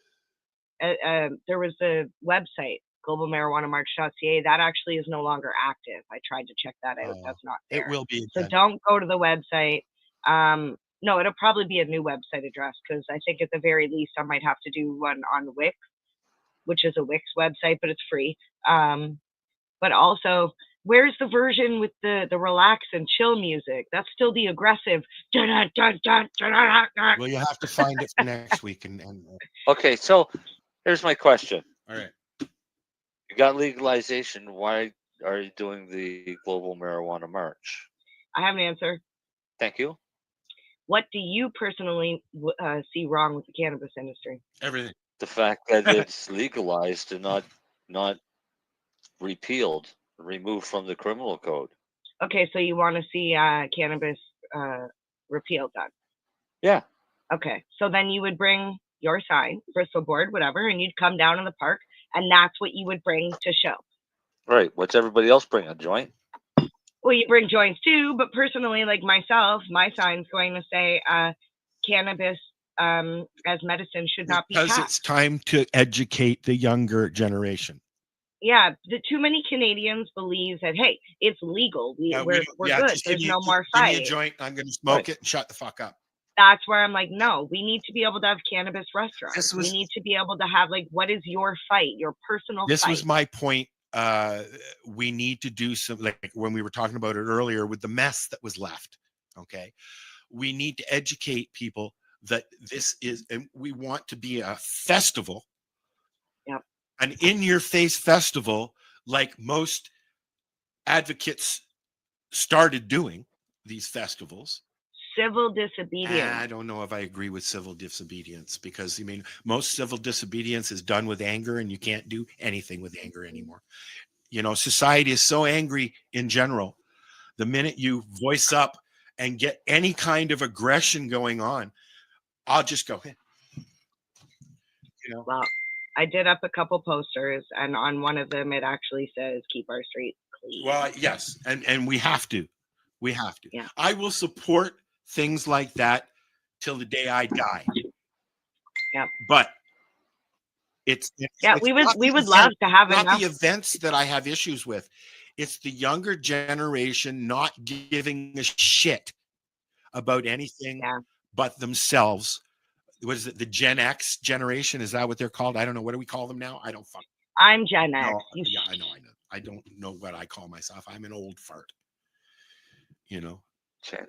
was the website globalmarijuanamarch.ca that actually is no longer active. I tried to check that out. That's not there. It will be. So don't go to the website. No, it'll probably be a new website address because I think at the very least I might have to do one on Wix, which is a Wix website, but it's free. But also, where's the version with the relax and chill music? That's still the aggressive. Well, you have to find it for next week. Okay, so here's my question. All right. You got legalization. Why are you doing the Global Marijuana March? I have an answer. Thank you. What do you personally see wrong with the cannabis industry? Everything. The fact that it's legalized and not repealed, removed from the criminal code. Okay, so you want to see cannabis repealed then? Yeah. Okay, so then you would bring your sign, Bristol board, whatever, and you'd come down in the park, and that's what you would bring to show. Right. What's everybody else bring? A joint? Well, you bring joints too, but personally, like myself, my sign's going to say cannabis as medicine should not be because taxed. it's time to educate the younger generation. too many Canadians believe that, hey, it's legal. We're good. There's no more Give fight. me a joint. I'm going to smoke it and shut the fuck up. That's where I'm like, no, we need to be able to have cannabis restaurants. We need to be able to have, like, what is your fight, your personal fight? This was my point. We need to do some, like when we were talking about it earlier with the mess that was left. Okay. We need to educate people that this is, and we want to be a festival, an in-your-face festival, like most advocates started doing these festivals. Civil disobedience. I don't know if I agree with civil disobedience, because I mean, most civil disobedience is done with anger, and you can't do anything with anger anymore. You know, society is so angry in general. The minute you voice up and get any kind of aggression going on, I'll just go, hey. You know? Well, I did up a couple posters, and on one of them it actually says "Keep our streets clean." Well, yes, and we have to. We have to. Yeah. I will support things like that till the day I die. Yeah. But we would love to have not the events that I have issues with. It's the younger generation not giving a shit about anything but themselves. What is it? The Gen X generation? Is that what they're called? I don't know. What do we call them now? I don't fuck. I'm Gen X. Yeah, I know. I don't know what I call myself. I'm an old fart. You know. Gen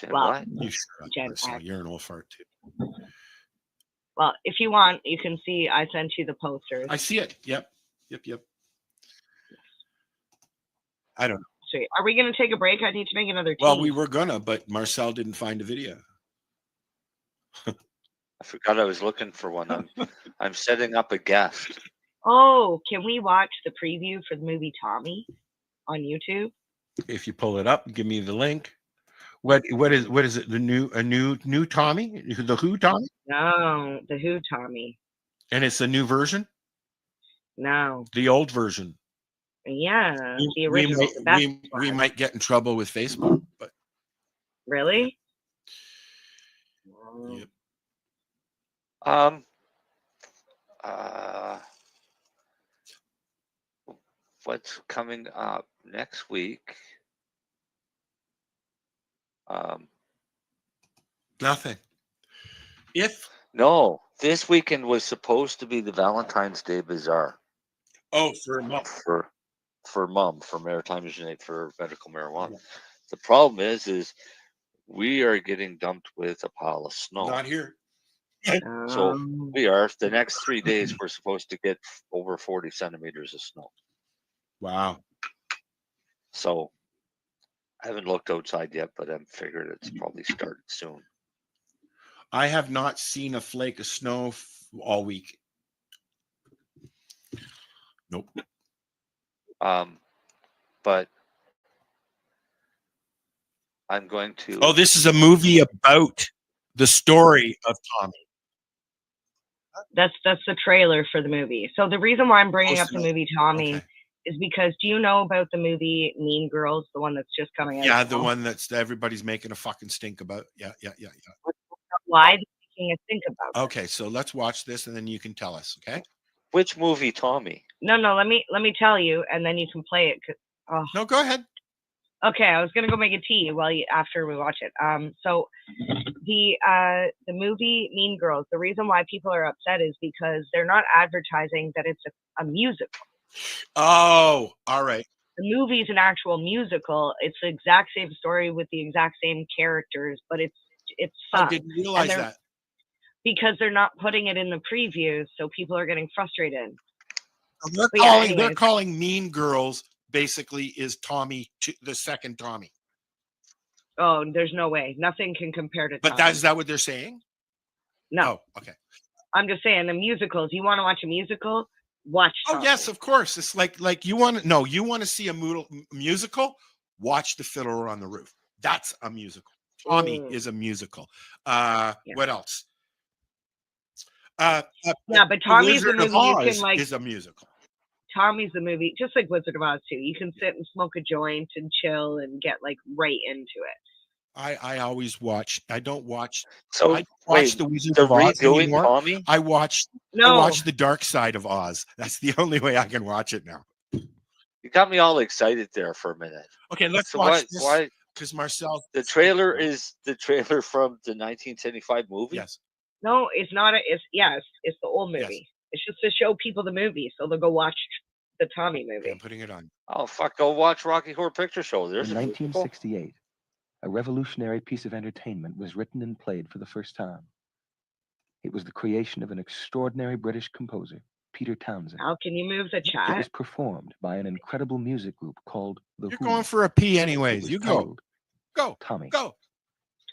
what? You sure? Gen X. You're an old fart too. Well, if you want, you can see I sent you the posters. I see it. Yep. I don't know. Sweet. Are we going to take a break? I need to make another tea. Well, we were gonna, but Marcel didn't find a video. I forgot I was looking for one. I'm setting up a guest. Oh, can we watch the preview for the movie Tommy on YouTube? If you pull it up, give me the link. What is it? A new Tommy? The Who Tommy? No, the Who Tommy. And it's a new version? No. The old version. Yeah, the original. We might get in trouble with Facebook, but really? Yep. What's coming up next week? Nothing. No, this weekend was supposed to be the Valentine's Day Bazaar. Oh, for a month. For maritime usage for medical marijuana. Yeah. The problem is we are getting dumped with a pile of snow. Not here. So we are. The next 3 days, we're supposed to get over 40 centimeters of snow. Wow. So I haven't looked outside yet, but I'm figuring it's probably started soon. I have not seen a flake of snow all week. Nope. But I'm going to. Oh, this is a movie about the story of Tommy. That's the trailer for the movie. So the reason why I'm bringing up the movie Tommy is because, do you know about the movie Mean Girls, the one that's just coming out? Yeah, the one that's everybody's making a fucking stink about. Yeah. Why are they making a stink about? Okay, so let's watch this and then you can tell us. Okay. Which movie, Tommy? No. Let me tell you, and then you can play it. No, go ahead. Okay, I was gonna go make a tea after we watch it. So the movie Mean Girls. The reason why people are upset is because they're not advertising that it's a musical. Oh, all right. The movie's an actual musical. It's the exact same story with the exact same characters, but it's fun. I didn't realize that. Because they're not putting it in the previews, so people are getting frustrated. They're calling Mean Girls basically is Tommy, the second Tommy. Oh, there's no way. Nothing can compare to Tommy. But is that what they're saying? No. Oh, okay. I'm just saying the musicals. You want to watch a musical? Watch Tommy. Oh, yes, of course. It's like you want to see a musical? Watch The Fiddler on the Roof. That's a musical. Tommy is a musical. What else? But Tommy's the movie is a musical. Tommy's the movie, just like Wizard of Oz too. You can sit and smoke a joint and chill and get like right into it. I always watch. I don't watch. So I watch the Wizard of Oz anymore. Tommy? I watch the Dark Side of Oz. That's the only way I can watch it now. got me all excited there for a minute. Okay, let's So watch this. Why? Because Marcel. The trailer is the trailer from the 1975 movie. Yes. No, it's not. It's the old movie. Yes. It's just to show people the movie, so they'll go watch the Tommy movie. Okay, I'm putting it on. Oh fuck! Go watch Rocky Horror Picture Show. There's In a 1968, a revolutionary piece of entertainment was written and played for the first time. It was the creation of an extraordinary British composer, Peter Townsend. How can you move the chat? It was performed by an incredible music group called The You're Who. going for a pee anyways. You go. Go. Tommy. Go.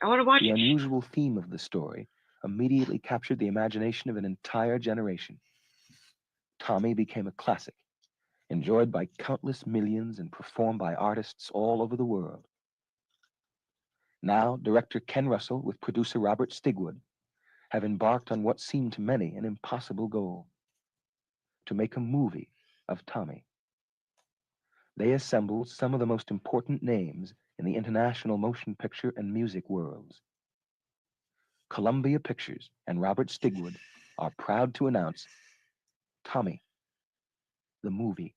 I want to watch The it. unusual theme of the story immediately captured the imagination of an entire generation. Tommy became a classic, enjoyed by countless millions and performed by artists all over the world. Now, director Ken Russell with producer Robert Stigwood have embarked on what seemed to many an impossible goal: to make a movie of Tommy. They assembled some of the most important names in the international motion picture and music worlds. Columbia Pictures and Robert Stigwood are proud to announce Tommy, the movie.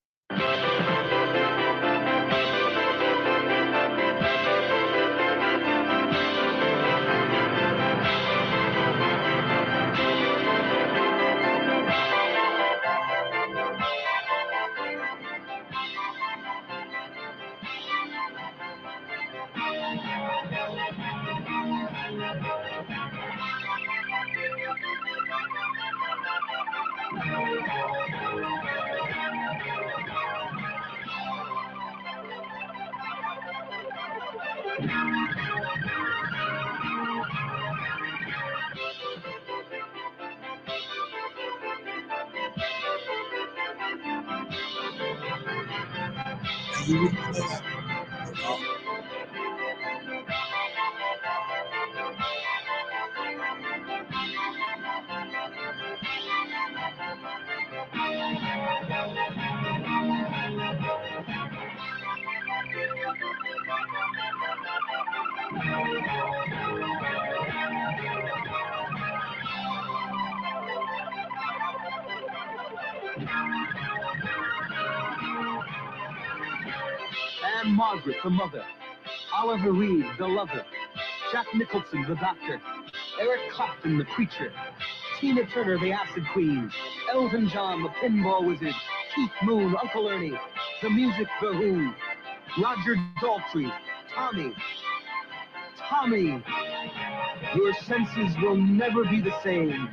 You wouldn't know that. Anne Margaret, the mother. Oliver Reed, the lover. Jack Nicholson, the doctor. Eric Clapton, the preacher. Tina Turner, the acid queen. Elton John, the pinball wizard. Keith Moon, Uncle Ernie. The music, The Who. Roger Daltrey, Tommy. Tommy, your senses will never be the same.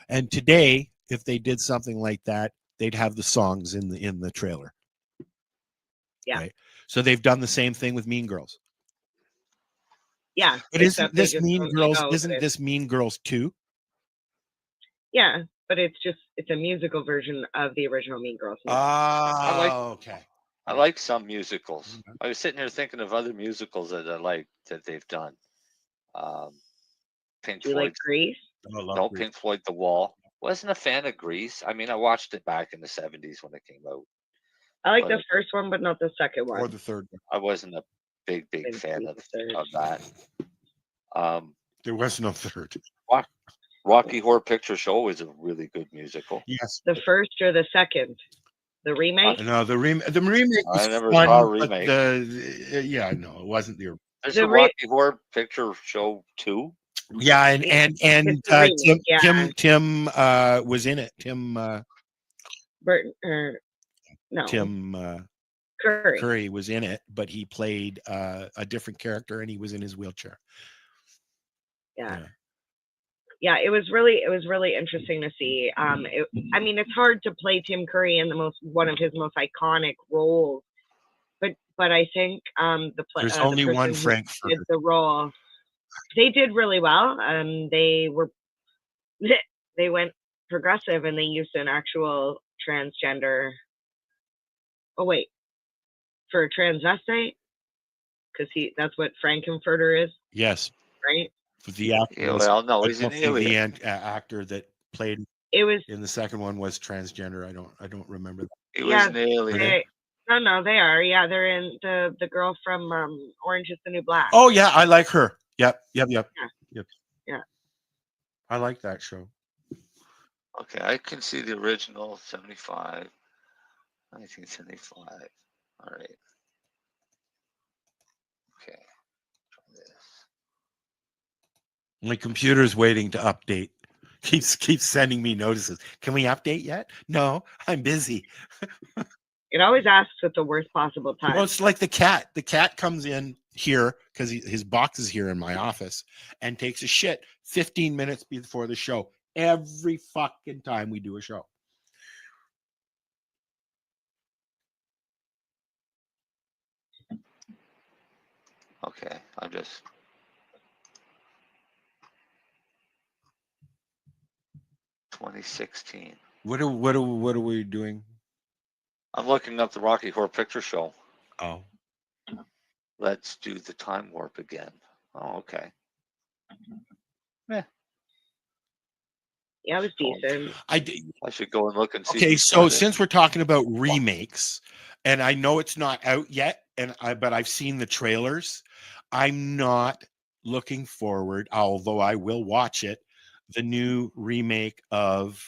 And today, if they did something like that, they'd have the songs in the trailer. Yeah. Right? So they've done the same thing with Mean Girls. Yeah. But isn't this Mean Girls? Isn't this Mean Girls 2? Yeah, but it's a musical version of the original Mean Girls. Okay. I like some musicals. I was sitting here thinking of other musicals that I like that they've done. Pink Do you Floyd. like Grease? No, Pink Floyd, The Wall. Wasn't a fan of Grease. I mean, I watched it back in the 70s when it came out. I like the first one, but not the second one. Or the third one. I wasn't a big fan of that. There was no third. Rocky Horror Picture Show is a really good musical. Yes. The first or the second? The remake? No, the remake was I never fun, saw a but remake. it wasn't the. There's a Rocky Horror Picture Show 2. Yeah, and remake, Tim was in it. Tim Burton, no. Tim Curry was in it, but he played a different character, and he was in his wheelchair. Yeah, it was really interesting to see. I mean, it's hard to play Tim Curry in one of his most iconic roles, but I think there's only one Frank did the role. They did really well. They went progressive and they used an actual transgender. Oh wait, for a transvestite, because that's what Frankenfurter is. Yes. Right. The actor, he's an alien. The actor that played it was in the second one was transgender. I don't remember that. He was an alien. No, they are. Yeah, they're in the girl from Orange is the New Black. Oh yeah, I like her. Yep. Yeah. I like that show. Okay, I can see the original 75, 1975. All right. Okay. Try this. My computer's waiting to update. Keeps sending me notices. Can we update yet? No, I'm busy. It always asks at the worst possible time. Well, it's like the cat. The cat comes in here because his box is here in my office and takes a shit 15 minutes before the show. Every fucking time we do a show. Okay, I'm just. $2016. What are we doing? I'm looking up the Rocky Horror Picture Show. Oh. Let's do the time warp again. Oh, okay. Yeah, it was decent. I should go and look and see. Okay, so since we're talking about remakes, and I know it's not out yet, but I've seen the trailers, I'm not looking forward, although I will watch it, the new remake of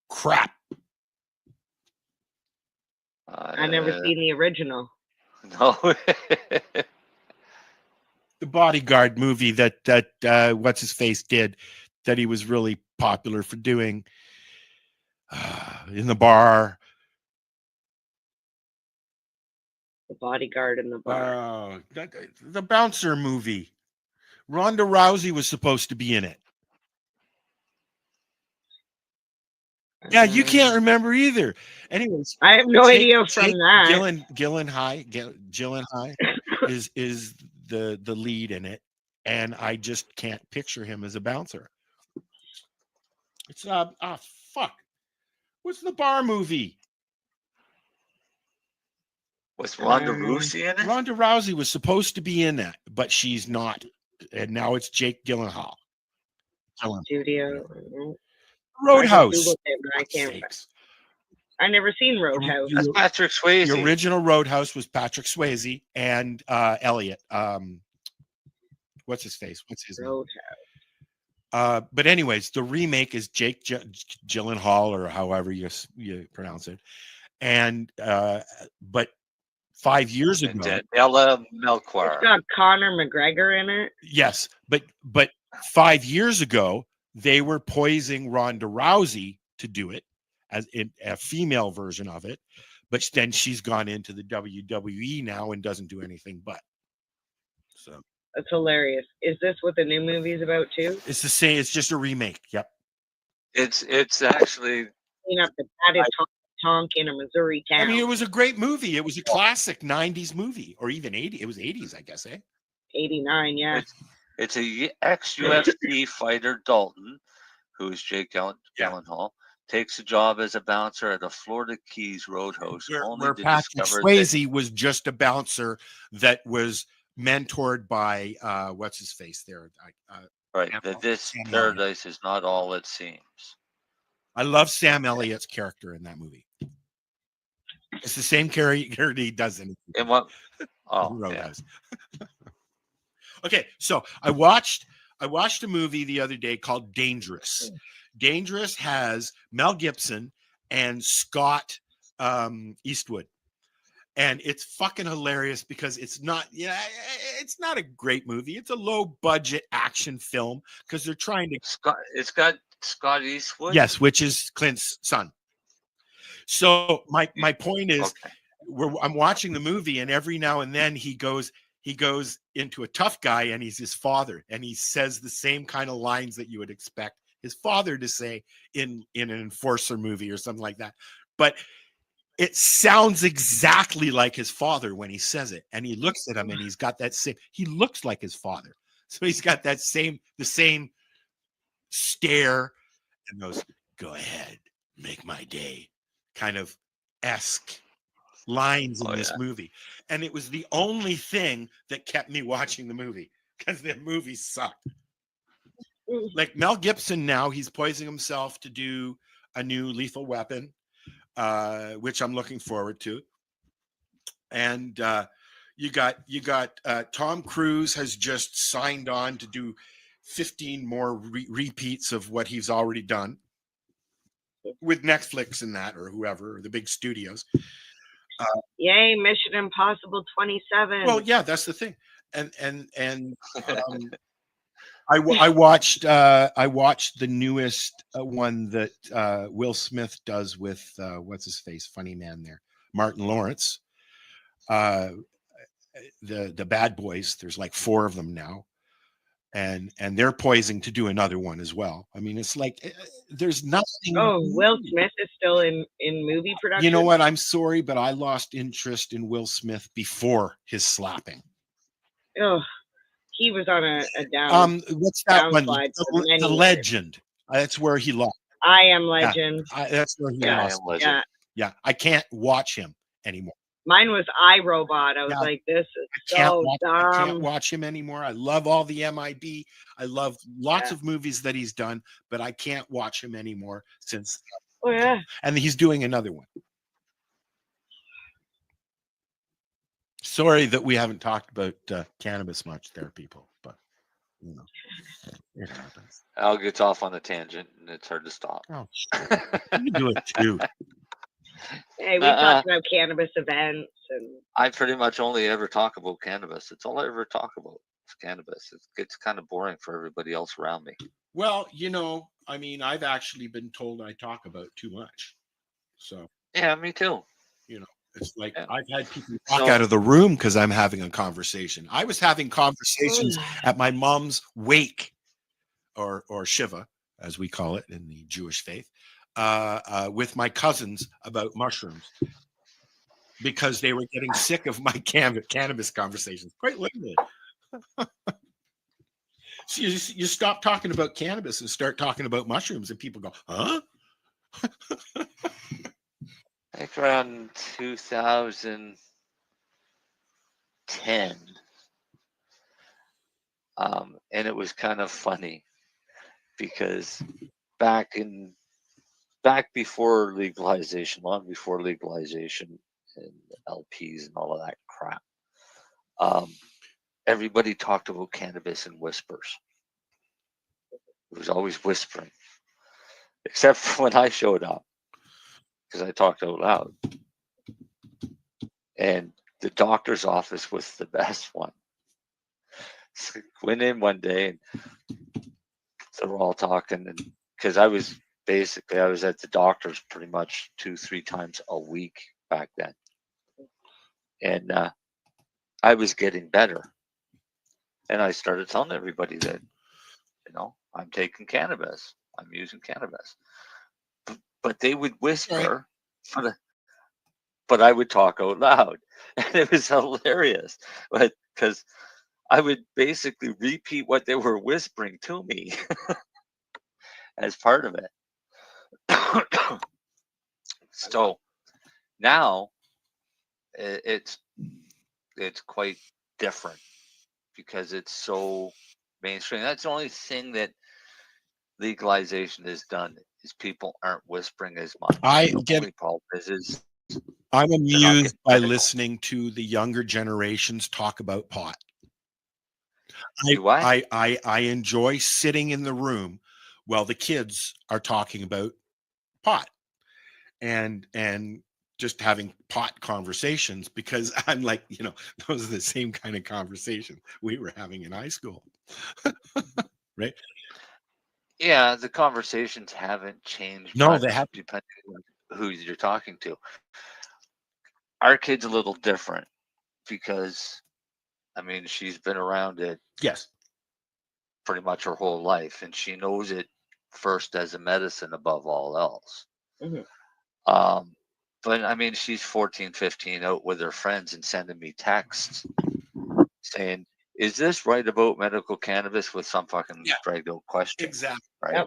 crap. I never seen the original. No. The Bodyguard movie that what's his face did, that he was really popular for doing in the bar. The Bodyguard in the bar. The bouncer movie. Ronda Rousey was supposed to be in it. Yeah, you can't remember either. Anyways, I have no idea from that. Gyllenhaal is the lead in it, and I just can't picture him as a bouncer. It's fuck. What's the bar movie? Was Ronda Rousey in it? Ronda Rousey was supposed to be in that, but she's not, and now it's Jake Gyllenhaal. Studio. Roadhouse. I never seen Roadhouse. That's Patrick Swayze. The original Roadhouse was Patrick Swayze and Elliot. What's his face? What's his name? But anyways, the remake is Jake Gyllenhaal, or however you pronounce it. And but 5 years ago, Ella Melchior. It's got Conor McGregor in it. Yes, but 5 years ago, they were poising Ronda Rousey to do it as in a female version of it, but then she's gone into the WWE now and doesn't do anything but. So that's hilarious. Is this what the new movie is about too? It's the same. It's just a remake. Yep. It's actually clean up the padded Tonk in a Missouri town. I mean, it was a great movie. It was a classic 90s movie, or even 80. It was 80s, I guess, eh? 89, yeah. It's a ex-UFC fighter, Dalton, who is Jake Gyllenhaal, takes a job as a bouncer at a Florida Keys Roadhouse. Where Patrick Swayze was just a bouncer that was mentored by what's his face there. Right. That this paradise is not all it seems. I love Sam Elliott's character in that movie. It's the same character he does in what? Oh, Roadhouse. Okay, so I watched a movie the other day called Dangerous. Dangerous has Mel Gibson and Scott Eastwood. And it's fucking hilarious because it's not a great movie. It's a low budget action film because they're trying to. It's got Scott Eastwood. Yes, which is Clint's son. So my point is, I'm watching the movie, and every now and then he goes into a tough guy, and he's his father, and he says the same kind of lines that you would expect his father to say in an enforcer movie or something like that. But it sounds exactly like his father when he says it, and he looks at him, and he's got that same. He looks like his father, so he's got the same stare, and goes, "Go ahead, make my day," kind of esque lines in this movie. And it was the only thing that kept me watching the movie, because the movie sucked. Like Mel Gibson now, he's poising himself to do a new Lethal Weapon, which I'm looking forward to. And you got Tom Cruise has just signed on to do 15 more repeats of what he's already done with Netflix and that, or whoever, or the big studios. Yay, Mission Impossible 27. Well, yeah, that's the thing. And I watched the newest one that Will Smith does with what's his face, funny man there, Martin Lawrence. The Bad Boys. There's like 4 of them now, and they're poising to do another one as well. I mean, it's like there's nothing. Oh, Will Smith is still in movie production. You know what? I'm sorry, but I lost interest in Will Smith before his slapping. Oh, he was on a down. What's that one? The Legend. That's where he lost. I Am Legend. Yeah, that's where he lost. Yeah, I can't watch him anymore. Mine was iRobot. I was like, this is so dumb. I can't watch him anymore. I love all the MIB. I love lots of movies that he's done, but I can't watch him anymore since. Oh, yeah. And he's doing another one. Sorry that we haven't talked about cannabis much there, people, but you know, it happens. Al gets off on a tangent, and it's hard to stop. Oh, you do it too. Hey, we talked about cannabis events, and I pretty much only ever talk about cannabis. It's all I ever talk about is cannabis. It gets kind of boring for everybody else around me. Well, you know, I mean, I've actually been told I talk about too much. So yeah, me too. You know, it's like I've had people walk out of the room because I'm having a conversation. I was having conversations at my mom's wake, or Shiva, as we call it in the Jewish faith, with my cousins about mushrooms because they were getting sick of my cannabis conversations. Quite literally. So you stop talking about cannabis and start talking about mushrooms, and people go, huh? I think around 2010, and it was kind of funny because back before legalization, long before legalization and LPs and all of that crap, everybody talked about cannabis in whispers. It was always whispering, except for when I showed up, because I talked out loud. And the doctor's office was the best one. So I went in one day, and so we're all talking, and because I was at the doctor's pretty much 2-3 times a week back then, and I was getting better, and I started telling everybody that, you know, I'm taking cannabis, I'm using cannabis, but they would whisper, but I would talk out loud, and it was hilarious, but because I would basically repeat what they were whispering to me as part of it. So now it's quite different because it's so mainstream. That's the only thing that legalization has done is people aren't whispering as much. The only problem is I'm amused by listening to the younger generations talk about pot. I enjoy sitting in the room while the kids are talking about pot and just having pot conversations, because I'm like, you know, those are the same kind of conversation we were having in high school. Right? Yeah, the conversations haven't changed. No, they haven't. Depending on who you're talking to. Our kid's a little different because, I mean, she's been around it. Yes. Pretty much her whole life, and she knows it first as a medicine above all else. Mm-hmm. But I mean, she's 14, 15 out with her friends and sending me texts saying, is this right about medical cannabis, with some fucking dragged out question? Exactly. Right.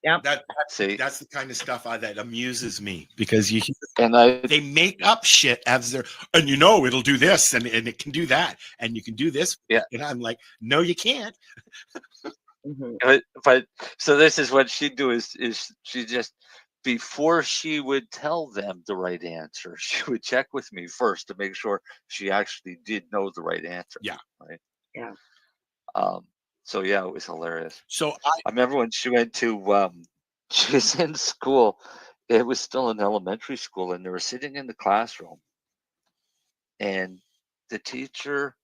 Yep. That's the kind of stuff that amuses me, because they make up shit as their, and you know, it'll do this and it can do that and you can do this. Yeah. And I'm like, no, you can't. Mm-hmm. But so this is what she'd do is she just before she would tell them the right answer, she would check with me first to make sure she actually did know the right answer. Yeah. Right. Yeah. So yeah, it was hilarious. So I remember when she went to she was in school. It was still in elementary school, and they were sitting in the classroom, and the teacher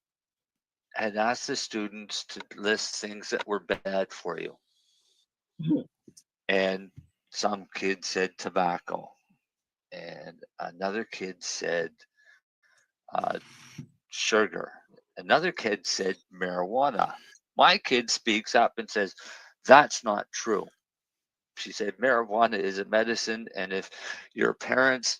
had asked the students to list things that were bad for you. And some kid said tobacco, and another kid said sugar. Another kid said marijuana. My kid speaks up and says, "That's not true." She said, "Marijuana is a medicine, and if your parents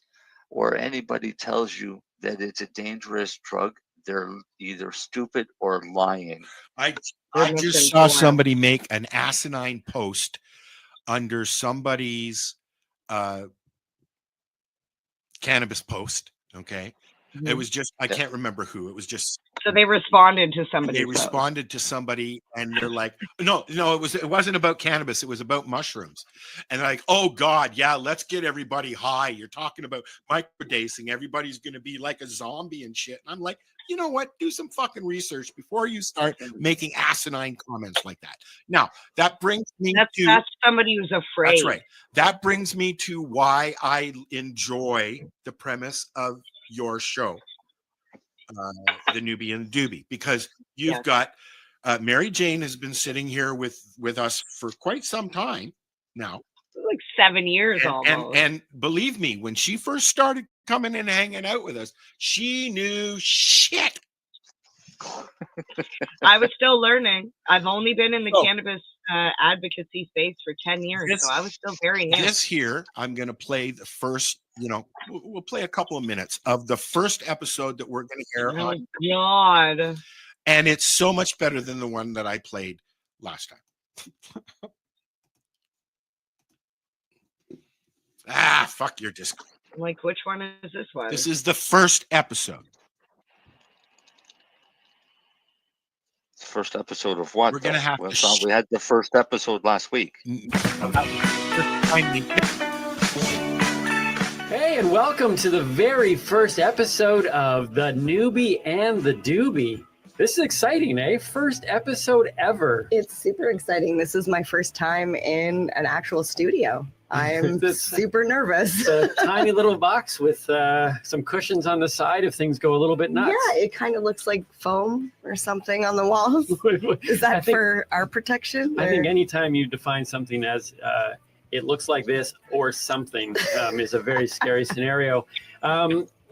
or anybody tells you that it's a dangerous drug, they're either stupid or lying." I just saw somebody make an asinine post under somebody's cannabis post. Okay. It was just, I can't remember who. It was just. So they responded to somebody. They responded to somebody, and they're like, no, it wasn't about cannabis. It was about mushrooms. And like, oh God, yeah, let's get everybody high. You're talking about microdosing. Everybody's going to be like a zombie and shit. And I'm like, you know what? Do some fucking research before you start making asinine comments like that. Now, that brings me to. That's somebody who's afraid. That's right. That brings me to why I enjoy the premise of your show. The Newbie and the Doobie, because you've got Mary Jane has been sitting here with us for quite some time now, like 7 years almost. And believe me, when she first started coming and hanging out with us, she knew shit. I was still learning. I've only been in the cannabis advocacy space for 10 years, so I was still very new. This here, I'm going to play the first, we'll play a couple of minutes of the first episode that we're going to air on. God. And it's so much better than the one that I played last time. Fuck your disc. Like, which one is this one? This is the first episode. First episode of what? We're going to have to. We had the first episode last week. Hey, and welcome to the very first episode of The Newbie and the Doobie. This is exciting, eh? First episode ever. It's super exciting. This is my first time in an actual studio. I'm super nervous. It's a tiny little box with some cushions on the side if things go a little bit nuts. Yeah, it kind of looks like foam or something on the walls. Is that for our protection? I think anytime you define something as it looks like this or something is a very scary scenario.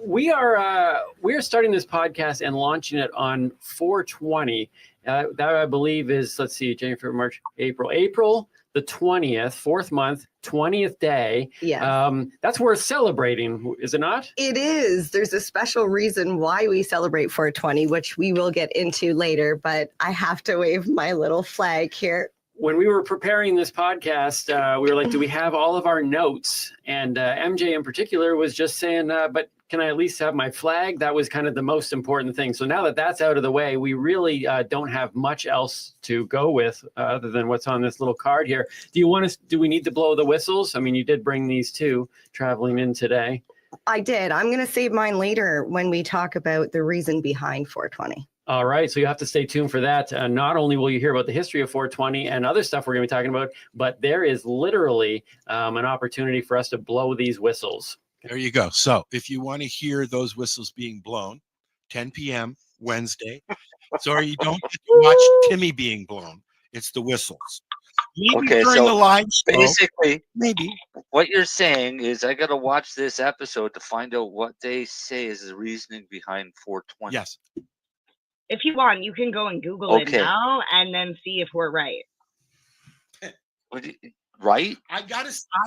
We are starting this podcast and launching it on 4/20. That I believe is, let's see, January, February, March, April the 20th, 4th month, 20th day. Yeah. That's worth celebrating, is it not? It is. There's a special reason why we celebrate 420, which we will get into later, but I have to wave my little flag here. When we were preparing this podcast, we were like, do we have all of our notes? And MJ in particular was just saying, but can I at least have my flag? That was kind of the most important thing. So now that that's out of the way, we really don't have much else to go with other than what's on this little card here. Do we need to blow the whistles? I mean, you did bring these two traveling in today. I did. I'm going to save mine later when we talk about the reason behind 420. All right, so you have to stay tuned for that. Not only will you hear about the history of 420 and other stuff we're going to be talking about, but there is literally an opportunity for us to blow these whistles. There you go. So if you want to hear those whistles being blown, 10 p.m. Wednesday. Sorry, you don't get to watch Timmy being blown. It's the whistles. Maybe okay, during so the live show, basically, maybe what you're saying is I got to watch this episode to find out what they say is the reasoning behind 420. Yes. If you want, you can go and Google it now and then see if we're right. Right? I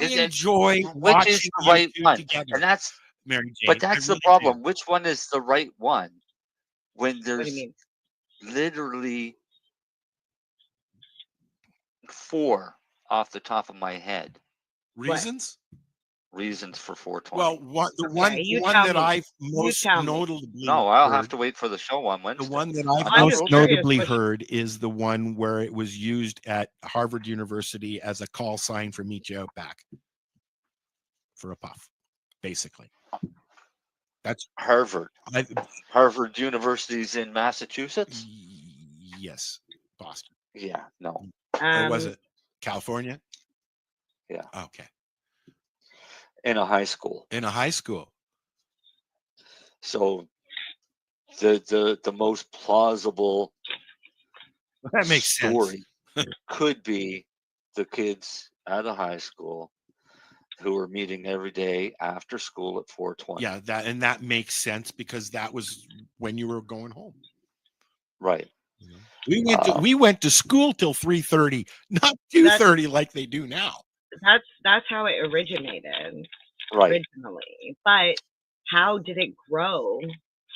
enjoy which watching is the right one, together. and that's Mary Jane. But that's the problem. Which one is the right one? When there's literally 4 off the top of my head. Reasons? Reasons for 420. Well, the one that I've most notably I'll have to wait for the show on Wednesday. The one that I've most notably heard is the one where it was used at Harvard University as a call sign for Meet You Out Back. for a puff, basically. That's Harvard. Harvard University's in Massachusetts? Yes. Boston. Yeah, no. Or was it California? Yeah. Okay. In a high school. In a high school. So the most plausible that makes story sense. could be the kids at a high school who were meeting every day after school at 4:20. Yeah, that makes sense because that was when you were going home. Right. We went to school till 3:30, not 2:30 like they do now. That's how it originated originally. But how did it grow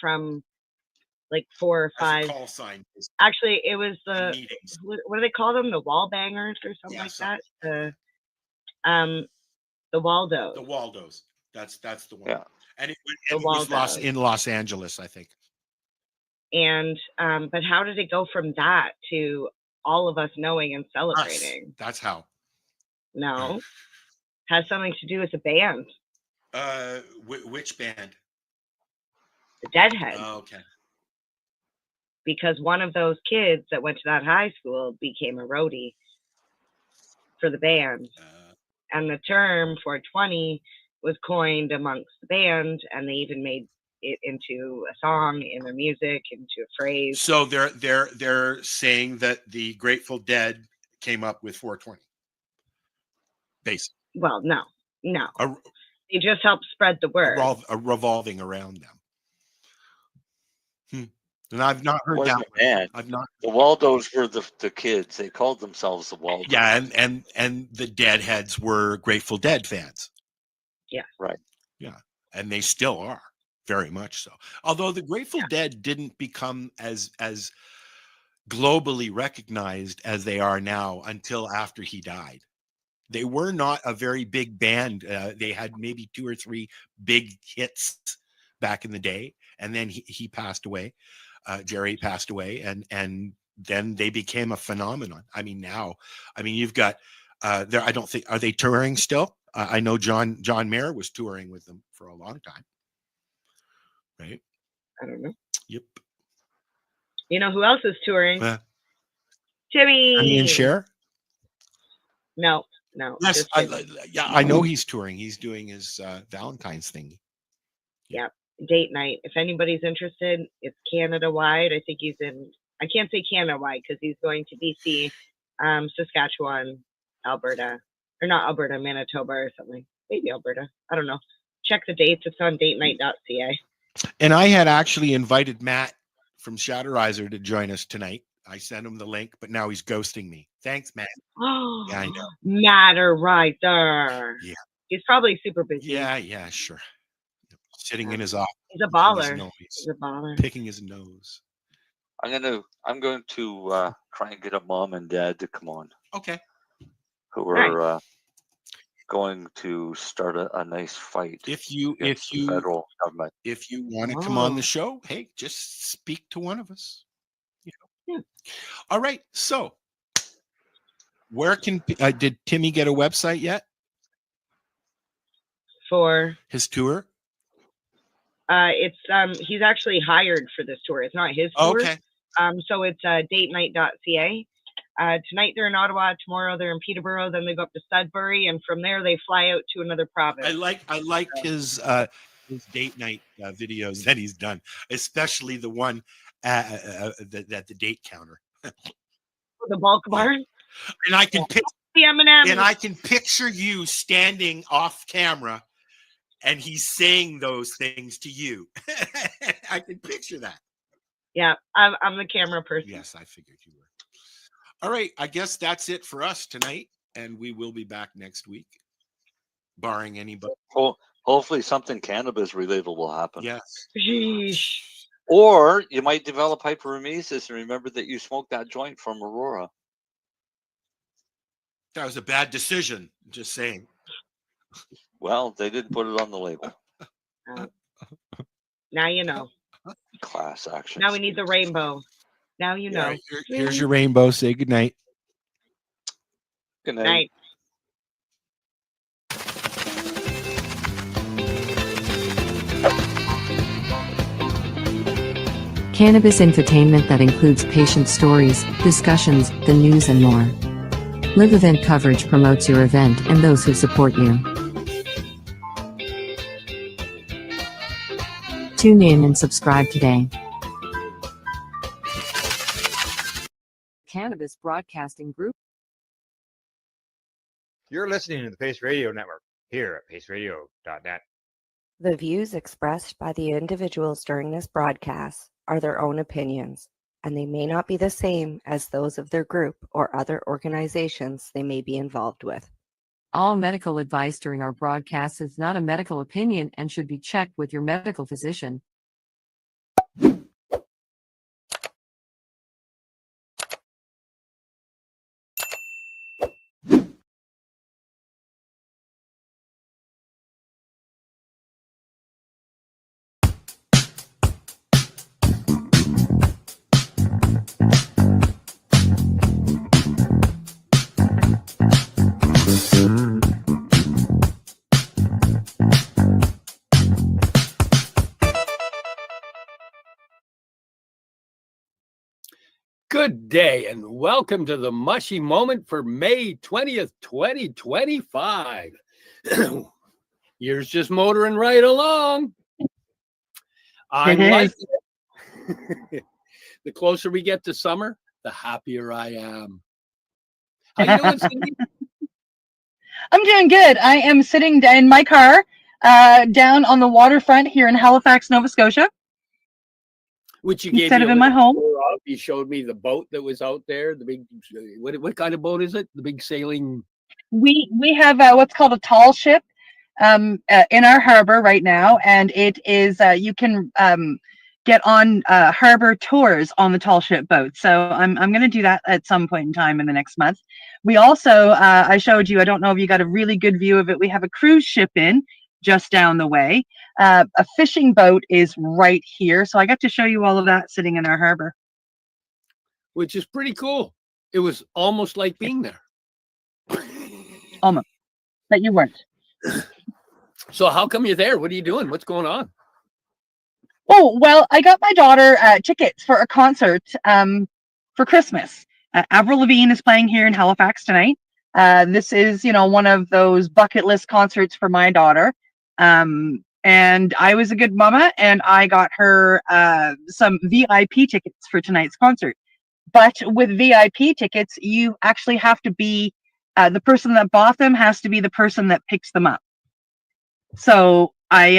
from like 4 or 5 call sign? Actually, it was what do they call them? The wall bangers or something like that? The Waldos. The Waldos. That's the one. Yeah. And it was in Los Angeles, I think. And but how did it go from that to all of us knowing and celebrating? That's how. No. Has something to do with the band. Which band? The Deadheads. Oh, okay. Because one of those kids that went to that high school became a roadie for the band. And the term 420 was coined amongst the band, and they even made it into a song in their music, into a phrase. So they're saying that the Grateful Dead came up with 420. Basically. Well, no. They just helped spread the word. Revolving around them. And I've not heard that one. I've not. The Waldos were the kids. They called themselves the Waldos. Yeah, and the Deadheads were Grateful Dead fans. Yeah. Right. Yeah, and they still are very much so. Although the Grateful Dead didn't become as globally recognized as they are now until after he died. They were not a very big band. They had maybe 2 or 3 big hits back in the day, and then he passed away. Jerry passed away, and then they became a phenomenon. I mean, you've got there. I don't think, are they touring still? I know John Mayer was touring with them for a long time. Right? I don't know. Yep. You know who else is touring? Timmy and Cher? No. Yes, I know he's touring. He's doing his Valentine's thing. Yeah, date night. If anybody's interested, it's Canada-wide. I think he's in, I can't say Canada-wide because he's going to BC, Saskatchewan, Alberta. Or not Alberta, Manitoba or something. Maybe Alberta. I don't know. Check the dates. It's on datenight.ca. And I had actually invited Matt from Shatterizer to join us tonight. I sent him the link, but now he's ghosting me. Thanks, Matt. Oh, yeah, I know. Matter right there. Yeah. He's probably super busy. Yeah, sure. Sitting in his office. He's a baller. He's a baller. Picking his nose. I'm going to try and get a mom and dad to come on. Okay. Who are going to start a nice fight. If you federal government. If you want to come on the show, hey, just speak to one of us. Yeah. All right. So, where can did Timmy get a website yet for his tour? It's he's actually hired for this tour. It's not his tour. Okay. So it's datenight.ca. Tonight they're in Ottawa. Tomorrow they're in Peterborough. Then they go up to Sudbury, and from there they fly out to another province. I like his date night videos that he's done, especially the one at the date counter. The bulk barn. And I can the M&M. And I can picture you standing off camera, and he's saying those things to you. I can picture that. Yeah, I'm the camera person. Yes, I figured you were. All right, I guess that's it for us tonight, and we will be back next week, barring anybody. Hopefully something cannabis related will happen. Yes. Sheesh. Or you might develop hyperemesis and remember that you smoked that joint from Aurora. That was a bad decision, just saying. Well, they didn't put it on the label. Now you know. Class action. Now we need the rainbow. Now you know. Here's your rainbow. Say goodnight. Good night. Night. Cannabis infotainment that includes patient stories, discussions, the news and more. Live event coverage promotes your event and those who support you. Tune in and subscribe today. Cannabis Broadcasting Group. You're listening to the Pace Radio Network here at paceradio.net. The views expressed by the individuals during this broadcast are their own opinions, and they may not be the same as those of their group or other organizations they may be involved with. All medical advice during our broadcast is not a medical opinion and should be checked with your medical physician. Good day and welcome to the Mushy Moment for May 20th, 2025. Year's just motoring right along. I'm like it. The closer we get to summer, the happier I am. How you doing, Cindy? I'm doing good. I am sitting in my car down on the waterfront here in Halifax, Nova Scotia. Which you gave instead me of in my home. You showed me the boat that was out there. The big, what kind of boat is it? The big sailing. We have what's called a tall ship in our harbor right now, and it is you can get on harbor tours on the tall ship boat. So I'm going to do that at some point in time in the next month. We also I showed you. I don't know if you got a really good view of it. We have a cruise ship in just down the way. A fishing boat is right here, so I got to show you all of that sitting in our harbor, which is pretty cool. It was almost like being there. Almost, but you weren't. So how come you're there? What are you doing? What's going on? Oh, well, I got my daughter tickets for a concert for Christmas. Avril Lavigne is playing here in Halifax tonight. This is, one of those bucket list concerts for my daughter. And I was a good mama, and I got her some VIP tickets for tonight's concert. But with VIP tickets, you actually have to be the person that bought them has to be the person that picks them up. So I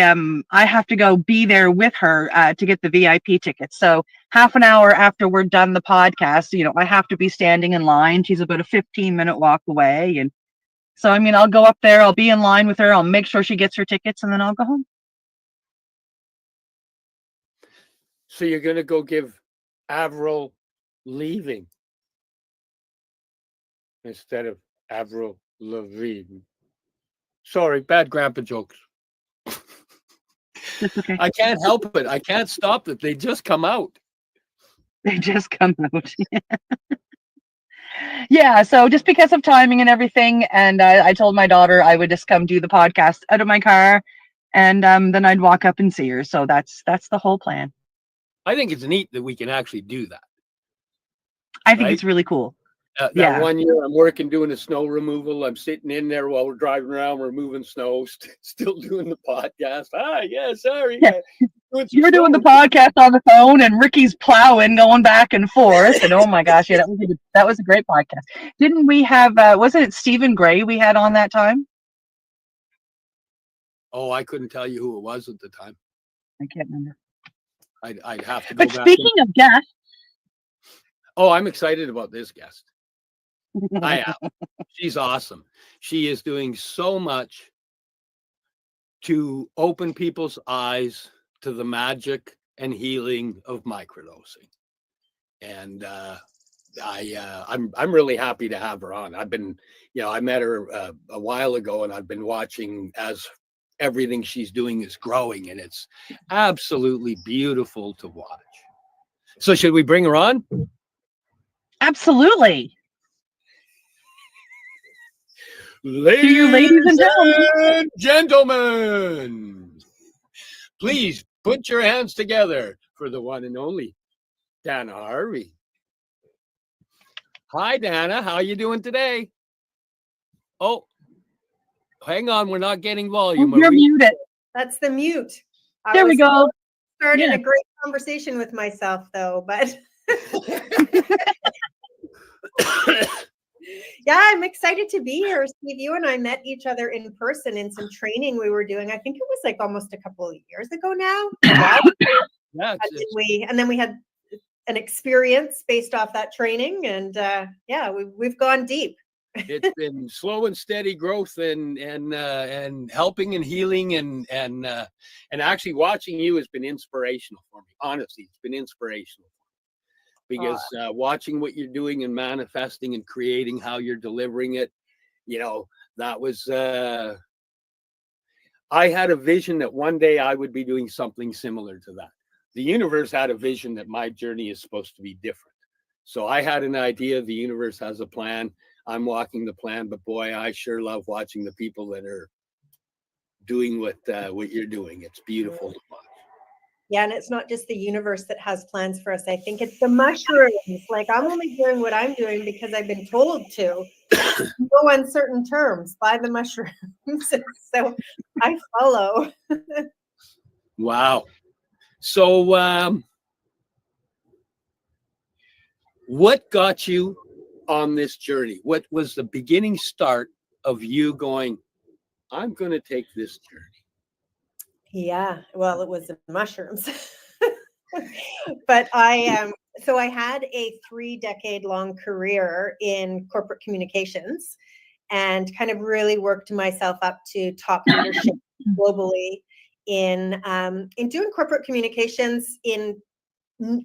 have to go be there with her to get the VIP tickets. So half an hour after we're done the podcast, I have to be standing in line. She's about a 15-minute walk away, and so I'll go up there. I'll be in line with her. I'll make sure she gets her tickets, and then I'll go home. So you're going to go give Avril leaving instead of Avril Lavigne. Sorry, bad grandpa jokes. Okay. I can't help it. I can't stop it. They just come out. They just come out. Yeah, so just because of timing and everything, and I told my daughter I would just come do the podcast out of my car, and then I'd walk up and see her. So that's the whole plan. I think it's neat that we can actually do that. I think it's really cool. That 1 year I'm working doing the snow removal. I'm sitting in there while we're driving around, removing snow, still doing the podcast. Sorry. Yeah. You're doing the podcast on the phone, and Ricky's plowing, going back and forth. And oh my gosh, yeah, that was a great podcast. Didn't we have? Wasn't it Stephen Gray we had on that time? Oh, I couldn't tell you who it was at the time. I can't remember. I'd have to go back. But speaking of guests, oh, I'm excited about this guest. I am. She's awesome. She is doing so much to open people's eyes to the magic and healing of microdosing. And I'm really happy to have her on. I've been, I met her a while ago, and I've been watching as everything she's doing is growing, and it's absolutely beautiful to watch. So should we bring her on? Absolutely. Ladies and gentlemen, please put your hands together for the one and only Dana Harvey. Hi, Dana. How you doing today? Oh, hang on. We're not getting volume. You're muted. That's the mute. There we go. Started Yeah. a great conversation with myself, though, but yeah, I'm excited to be here. Steve, you and I met each other in person in some training we were doing. I think it was like almost a couple of years ago now. Yeah, and then we had an experience based off that training, and yeah, we've gone deep. It's been slow and steady growth and helping and healing and actually watching you has been inspirational for me. Honestly, it's been inspirational because watching what you're doing and manifesting and creating how you're delivering it, you know, that was I had a vision that one day I would be doing something similar to that. The universe had a vision that my journey is supposed to be different. So I had an idea. The universe has a plan. I'm walking the plan, but boy, I sure love watching the people that are doing what you're doing. It's beautiful to watch. Yeah, and it's not just the universe that has plans for us. I think it's the mushrooms. Like, I'm only doing what I'm doing because I've been told to, no uncertain terms, by the mushrooms. So I follow. Wow. So what got you on this journey? What was the beginning start of you going, I'm going to take this journey? Yeah, well, it was the mushrooms. But so I had a 3-decade-long career in corporate communications and kind of really worked myself up to top leadership globally in doing corporate communications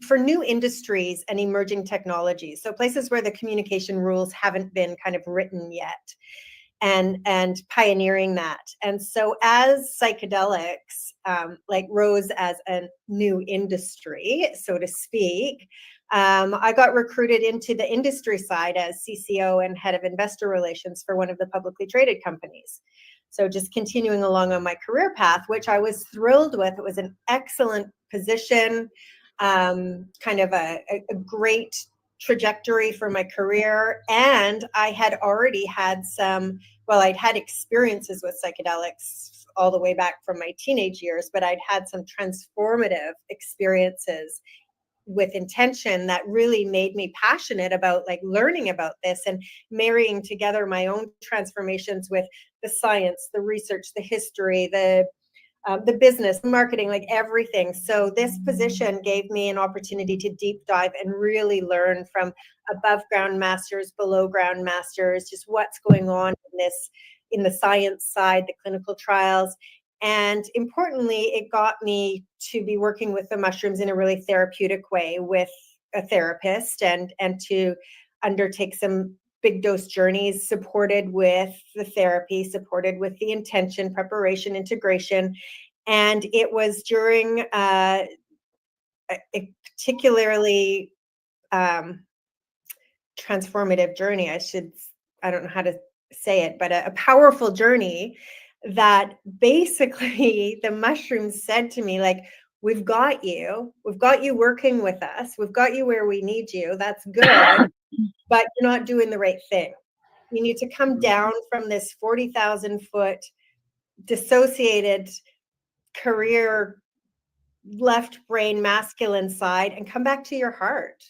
for new industries and emerging technologies. So places where the communication rules haven't been kind of written yet, and pioneering that. And so as psychedelics like rose as a new industry, so to speak, I got recruited into the industry side as CCO and head of investor relations for one of the publicly traded companies. So just continuing along on my career path, which I was thrilled with. It was an excellent position, kind of a great trajectory for my career. And I had already had I'd had experiences with psychedelics all the way back from my teenage years, but I'd had some transformative experiences with intention that really made me passionate about like learning about this and marrying together my own transformations with the science, the research, the history, the business, marketing, like everything. So this position gave me an opportunity to deep dive and really learn from above ground masters, below ground masters, just what's going on in the science side, the clinical trials. And importantly, it got me to be working with the mushrooms in a really therapeutic way with a therapist and to undertake some big dose journeys supported with the therapy, supported with the intention, preparation, integration. And it was during a particularly transformative journey. I don't know how to say it, but a powerful journey that basically the mushrooms said to me, like, we've got you working with us. We've got you where we need you. That's good. But you're not doing the right thing. You need to come down from this 40,000 foot dissociated career left brain masculine side and come back to your heart.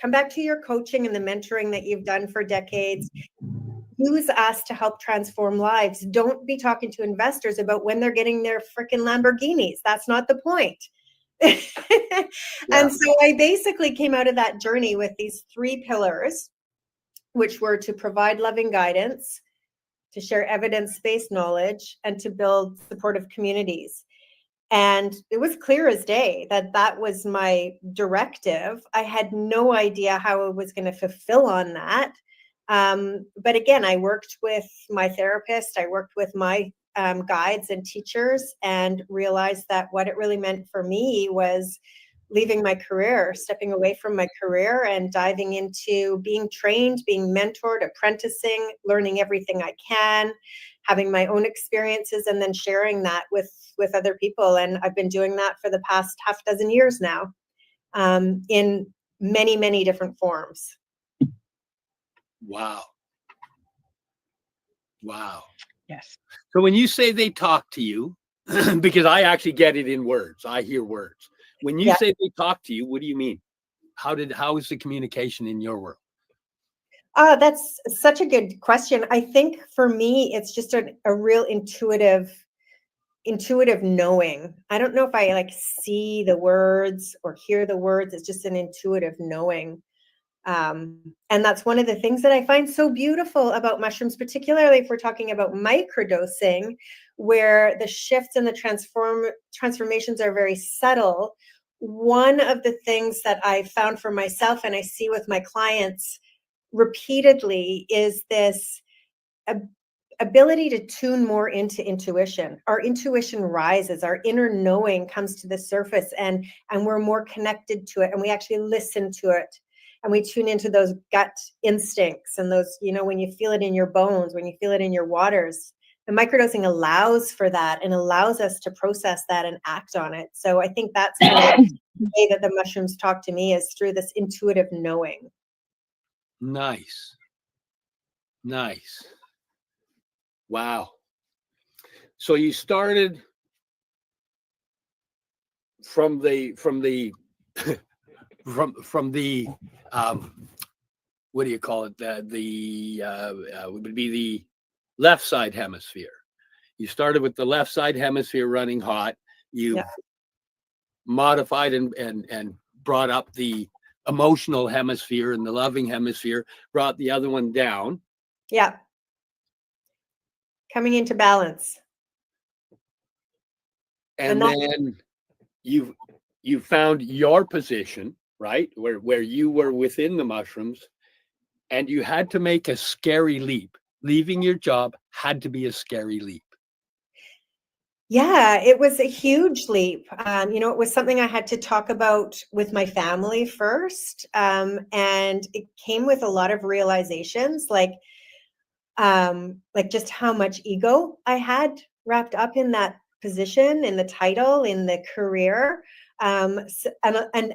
Come back to your coaching and the mentoring that you've done for decades. Use us to help transform lives. Don't be talking to investors about when they're getting their freaking Lamborghinis. That's not the point. And so I basically came out of that journey with these 3 pillars, which were to provide loving guidance, to share evidence-based knowledge, and to build supportive communities. And it was clear as day that that was my directive. I had no idea how I was going to fulfill on that. But again, I worked with my therapist, I worked with my guides and teachers, and realized that what it really meant for me was leaving my career, stepping away from my career and diving into being trained, being mentored, apprenticing, learning everything I can, having my own experiences, and then sharing that with other people. And I've been doing that for the past half dozen years now, in many, many different forms. Wow. Wow. Yes. So when you say they talk to you, because I actually get it in words, I hear words. When you say they talk to you, what do you mean? How is the communication in your world? That's such a good question. I think for me, it's just a real intuitive knowing. I don't know if I like see the words or hear the words. It's just an intuitive knowing. And that's one of the things that I find so beautiful about mushrooms, particularly if we're talking about microdosing, where the shifts and the transformations are very subtle. One of the things that I found for myself and I see with my clients repeatedly is this ability to tune more into intuition. Our intuition rises, our inner knowing comes to the surface, and we're more connected to it, and we actually listen to it, and we tune into those gut instincts and those, when you feel it in your bones, when you feel it in your waters. The microdosing allows for that and allows us to process that and act on it. So I think that's the way that the mushrooms talk to me, is through this intuitive knowing. Nice. Wow. So you started from the what do you call it? Would be the left side hemisphere. You started with the left side hemisphere running hot. You modified and brought up the emotional hemisphere, and the loving hemisphere brought the other one down. Yeah. Coming into balance. And then you found your position, right? Where you were within the mushrooms, and you had to make a scary leap. Leaving your job had to be a scary leap. Yeah, it was a huge leap. It was something I had to talk about with my family first. And it came with a lot of realizations, like just how much ego I had wrapped up in that position, in the title, in the career, and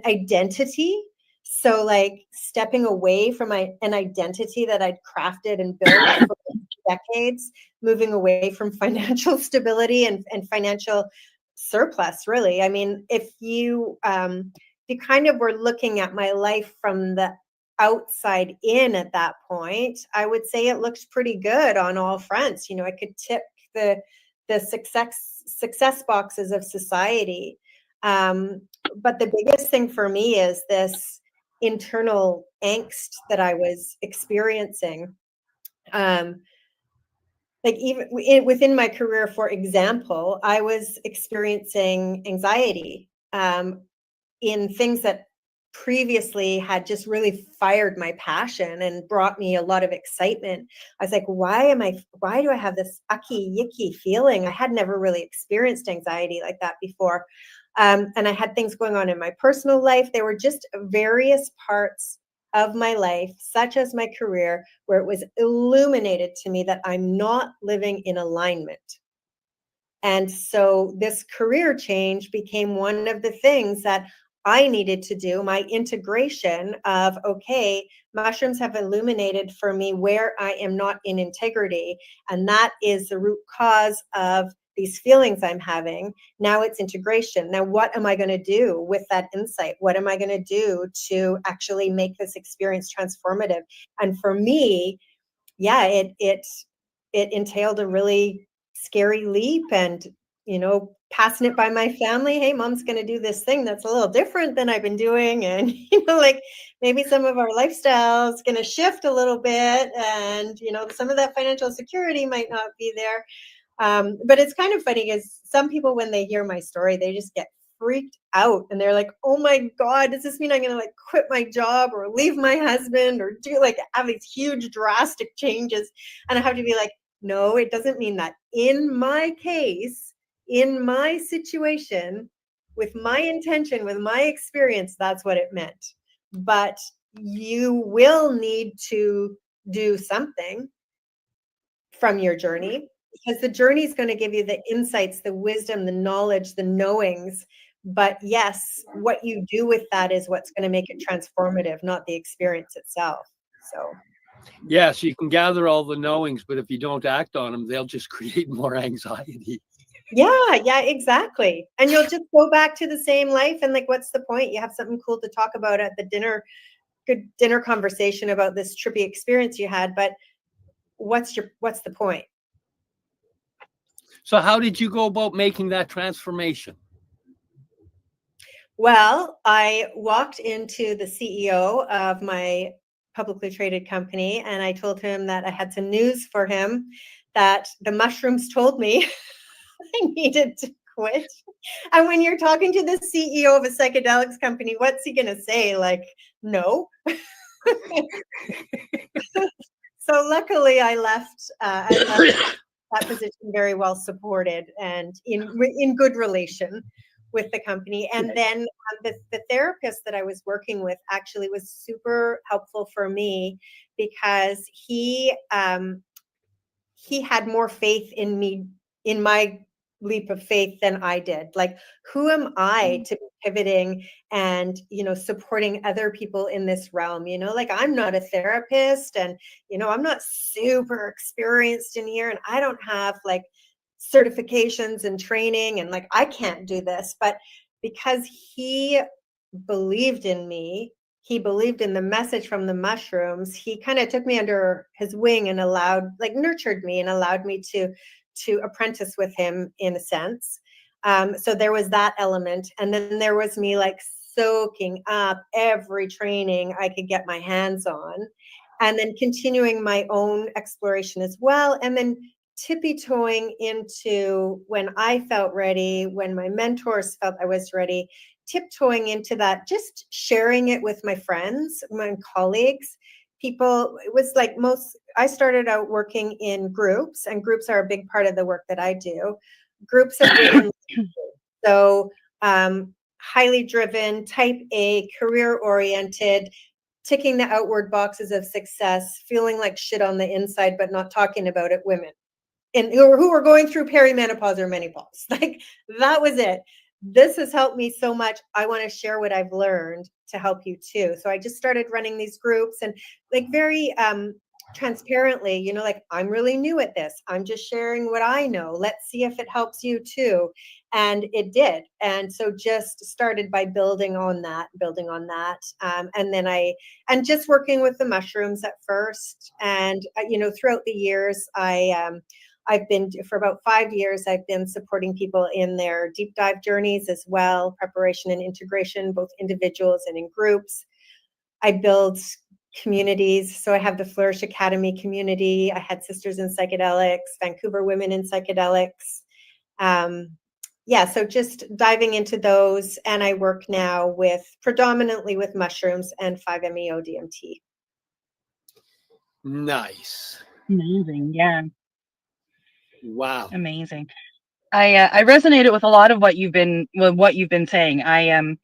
identity. So like stepping away from an identity that I'd crafted and built for decades, moving away from financial stability and financial surplus, really. I mean, if you kind of were looking at my life from the outside in at that point, I would say it looked pretty good on all fronts. I could tick the success boxes of society. But the biggest thing for me is this internal angst that I was experiencing. Like even within my career, for example, I was experiencing anxiety in things that previously had just really fired my passion and brought me a lot of excitement. I was like, why do I have this ucky, yicky feeling? I had never really experienced anxiety like that before. And I had things going on in my personal life. There were just various parts of my life, such as my career, where it was illuminated to me that I'm not living in alignment. And so this career change became one of the things that I needed to do, my integration of, okay, mushrooms have illuminated for me where I am not in integrity. And that is the root cause of these feelings I'm having. Now it's integration. Now, what am I going to do with that insight? What am I going to do to actually make this experience transformative? And for me, yeah, it entailed a really scary leap, and passing it by my family. Hey, mom's going to do this thing that's a little different than I've been doing, and like maybe some of our lifestyle is going to shift a little bit, and some of that financial security might not be there. But it's kind of funny because some people, when they hear my story, they just get freaked out, and they're like, oh my God, does this mean I'm gonna like quit my job or leave my husband or do like have these huge drastic changes? And I have to be like, no, it doesn't mean that. In my case, in my situation, with my intention, with my experience, that's what it meant. But you will need to do something from your journey, because the journey is going to give you the insights, the wisdom, the knowledge, the knowings. But yes, what you do with that is what's going to make it transformative, not the experience itself. So Yes, you can gather all the knowings, but if you don't act on them, they'll just create more anxiety. yeah, exactly. And you'll just go back to the same life. And like, what's the point? You have something cool to talk about at the dinner, good dinner conversation about this trippy experience you had, but what's the point? So how did you go about making that transformation? Well, I walked into the CEO of my publicly traded company and I told him that I had some news for him, that the mushrooms told me I needed to quit. And when you're talking to the CEO of a psychedelics company, what's he going to say? Like, no. So luckily I left that position very well supported and in good relation with the company. And then the therapist that I was working with actually was super helpful for me because he had more faith in me, in my leap of faith than I did. Like, who am I to be pivoting and, supporting other people in this realm? Like, I'm not a therapist and, I'm not super experienced in here and I don't have like certifications and training and like, I can't do this. But because he believed in me, he believed in the message from the mushrooms, he kind of took me under his wing and nurtured me and allowed me to apprentice with him in a sense. So there was that element. And then there was me like soaking up every training I could get my hands on and then continuing my own exploration as well. And then tippy-toeing into when I felt ready, when my mentors felt I was ready, tiptoeing into that, just sharing it with my friends, my colleagues, people. It was like I started out working in groups, and groups are a big part of the work that I do. Groups of women, so highly driven, type A, career-oriented, ticking the outward boxes of success, feeling like shit on the inside, but not talking about it, women. And who were going through perimenopause or menopause. Like, that was it. This has helped me so much. I want to share what I've learned to help you too. So I just started running these groups and like very transparently, like, I'm really new at this. I'm just sharing what I know. Let's see if it helps you too. And it did. And so just started by building on that. And then and just working with the mushrooms at first. And, throughout the years, I've been, for about 5 years, I've been supporting people in their deep dive journeys as well, preparation and integration, both individuals and in groups. I build communities. So I have the Flourish Academy community. I had Sisters in Psychedelics, Vancouver Women in Psychedelics. So just diving into those. And I work now predominantly with mushrooms and 5-MeO DMT. Nice. Amazing. Yeah. Wow. Amazing. I resonated with a lot of what you've been saying. I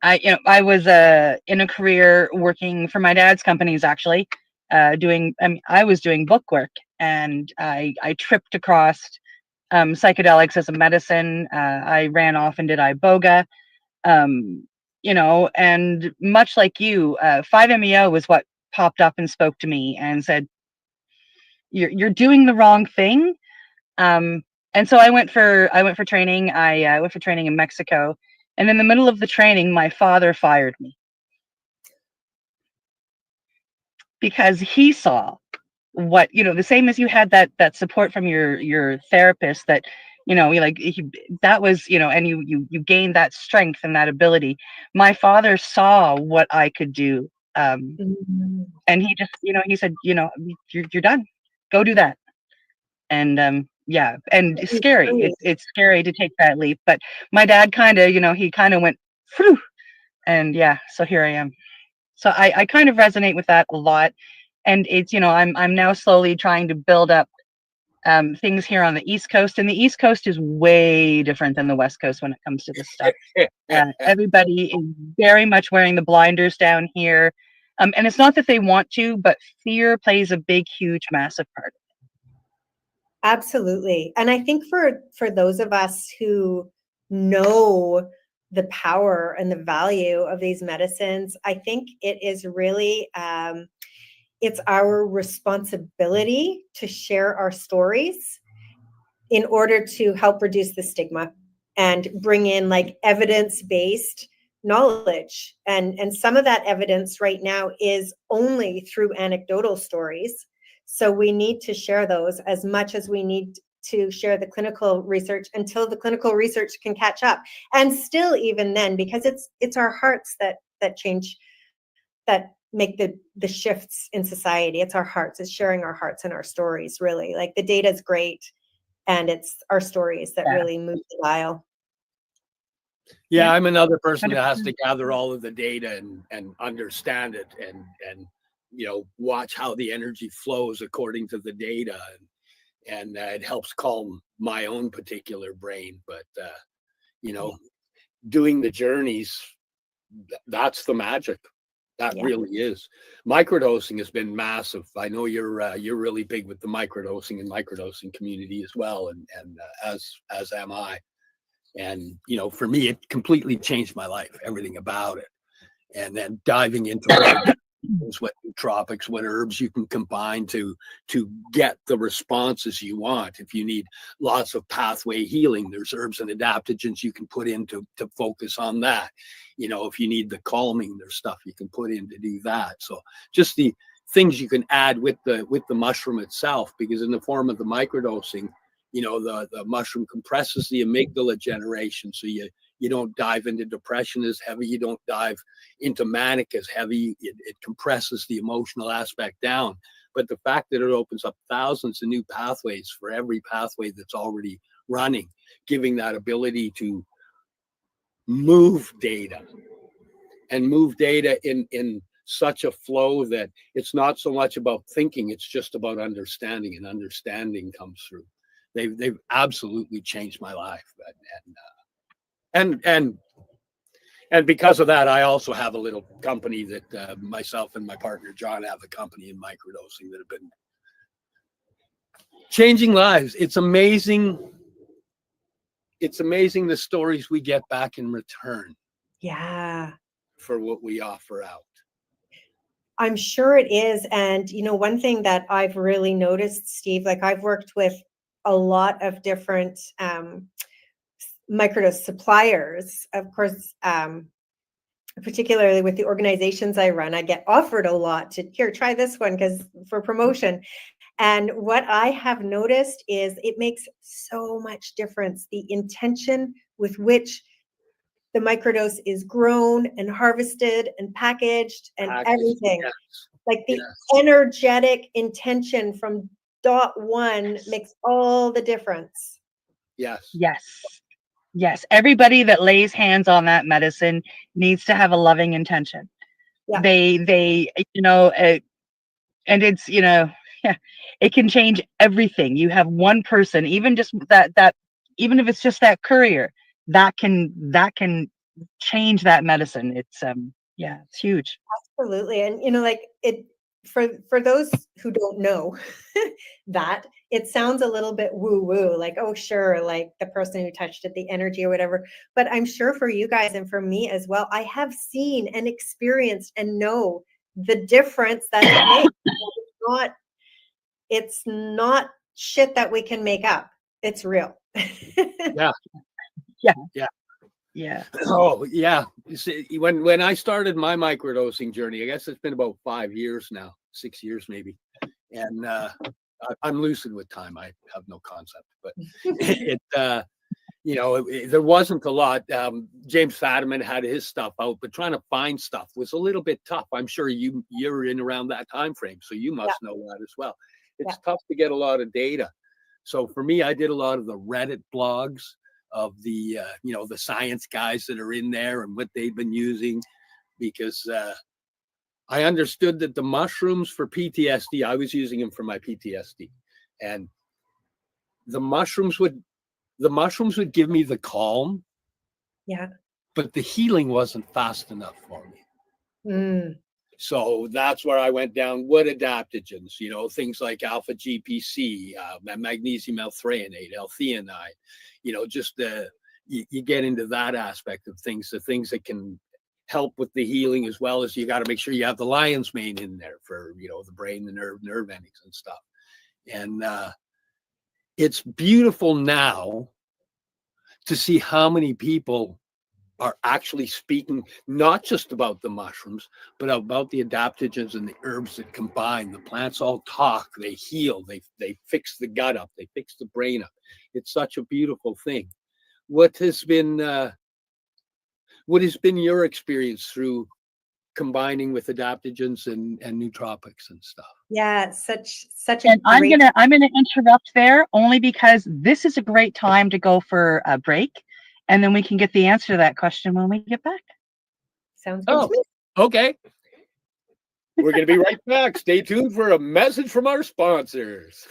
was in a career working for my dad's companies, actually, I was doing book work, and I tripped across psychedelics as a medicine. I ran off and did iboga, and much like you, 5-MeO was what popped up and spoke to me and said, you're doing the wrong thing. And so I went for training. I went for training in Mexico, and in the middle of the training, my father fired me because he saw what, the same as you had that support from your therapist, that, that was, and you gained that strength and that ability. My father saw what I could do. And he just, he said, you're done, go do that. And, and it's scary. It's scary to take that leap, but my dad kind of, he kind of went, phew, and so here I am. So I kind of resonate with that a lot. And it's, I'm now slowly trying to build up things here on the East Coast, and the East Coast is way different than the West Coast when it comes to this stuff. Everybody is very much wearing the blinders down here. And it's not that they want to, but fear plays a big, huge, massive part. Absolutely. And I think for those of us who know the power and the value of these medicines, I think it is really, it's our responsibility to share our stories in order to help reduce the stigma and bring in like evidence-based knowledge. And some of that evidence right now is only through anecdotal stories. So we need to share those as much as we need to share the clinical research until the clinical research can catch up. And still even then, because it's our hearts that change, that make the shifts in society. It's our hearts, it's sharing our hearts and our stories, really. Like the data is great, and it's our stories that really move the dial. Yeah, I'm another person that has to gather all of the data and understand it and watch how the energy flows according to the data, and it helps calm my own particular brain. But doing the journeys, that's the magic. That really is. Microdosing has been massive. I know you're really big with the microdosing community as well, and as am I. And for me, it completely changed my life, everything about it. And then diving into what nootropics, what herbs you can combine to get the responses you want. If you need lots of pathway healing, there's herbs and adaptogens you can put in to focus on that. If you need the calming, there's stuff you can put in to do that. So just the things you can add with the mushroom itself, because in the form of the microdosing, the mushroom compresses the amygdala generation, so you don't dive into depression as heavy, you don't dive into manic as heavy. It compresses the emotional aspect down. But the fact that it opens up thousands of new pathways for every pathway that's already running, giving that ability to move data in such a flow that it's not so much about thinking, it's just about understanding, and understanding comes through. They've absolutely changed my life, and because of that, I also have a little company that myself and my partner John have a company in microdosing that have been changing lives. It's amazing. It's amazing the stories we get back in return. Yeah. For what we offer out. I'm sure it is. And one thing that I've really noticed, Steve, like I've worked with a lot of different microdose suppliers. Of course, particularly with the organizations I run, I get offered a lot to try this one for promotion. And what I have noticed is it makes so much difference, the intention with which the microdose is grown and harvested and packaged and everything. Yes. Like the energetic intention from dot one makes all the difference. Yes. Everybody that lays hands on that medicine needs to have a loving intention. They and it's it can change everything. You have one person, even just that even if it's just that courier, that can change that medicine. It's it's huge. Absolutely. And like it for those who don't know that, it sounds a little bit woo-woo, like, oh sure, like the person who touched it, the energy or whatever. But I'm sure for you guys and for me as well, I have seen and experienced and know the difference that it makes. It's not shit that we can make up. It's real. Yeah. Oh yeah. You see, when I started my microdosing journey, I guess it's been about 5 years now, 6 years maybe, and I'm lucid with time. I have no concept, but there wasn't a lot. James Fadiman had his stuff out, but trying to find stuff was a little bit tough. I'm sure you're in around that time frame, so you must know that as well. It's tough to get a lot of data. So for me, I did a lot of the Reddit blogs of the the science guys that are in there and what they've been using, because I understood that the mushrooms for PTSD, I was using them for my PTSD, and the mushrooms would give me the calm, but the healing wasn't fast enough for me. So that's where I went down. What adaptogens, things like alpha GPC, magnesium L-threonate, L-theanine, just you get into that aspect of things, the things that can help with the healing, as well as you got to make sure you have the lion's mane in there for, the brain, the nerve endings and stuff. And it's beautiful now to see how many people are actually speaking not just about the mushrooms, but about the adaptogens and the herbs that combine. The plants all talk, they heal, they fix the gut up, they fix the brain up. It's such a beautiful thing. What has been your experience through combining with adaptogens and nootropics and stuff? Yeah, such a And I'm great. gonna interrupt there only because this is a great time to go for a break, and then we can get the answer to that question when we get back. Sounds good to me. Okay. We're going to be right back. Stay tuned for a message from our sponsors.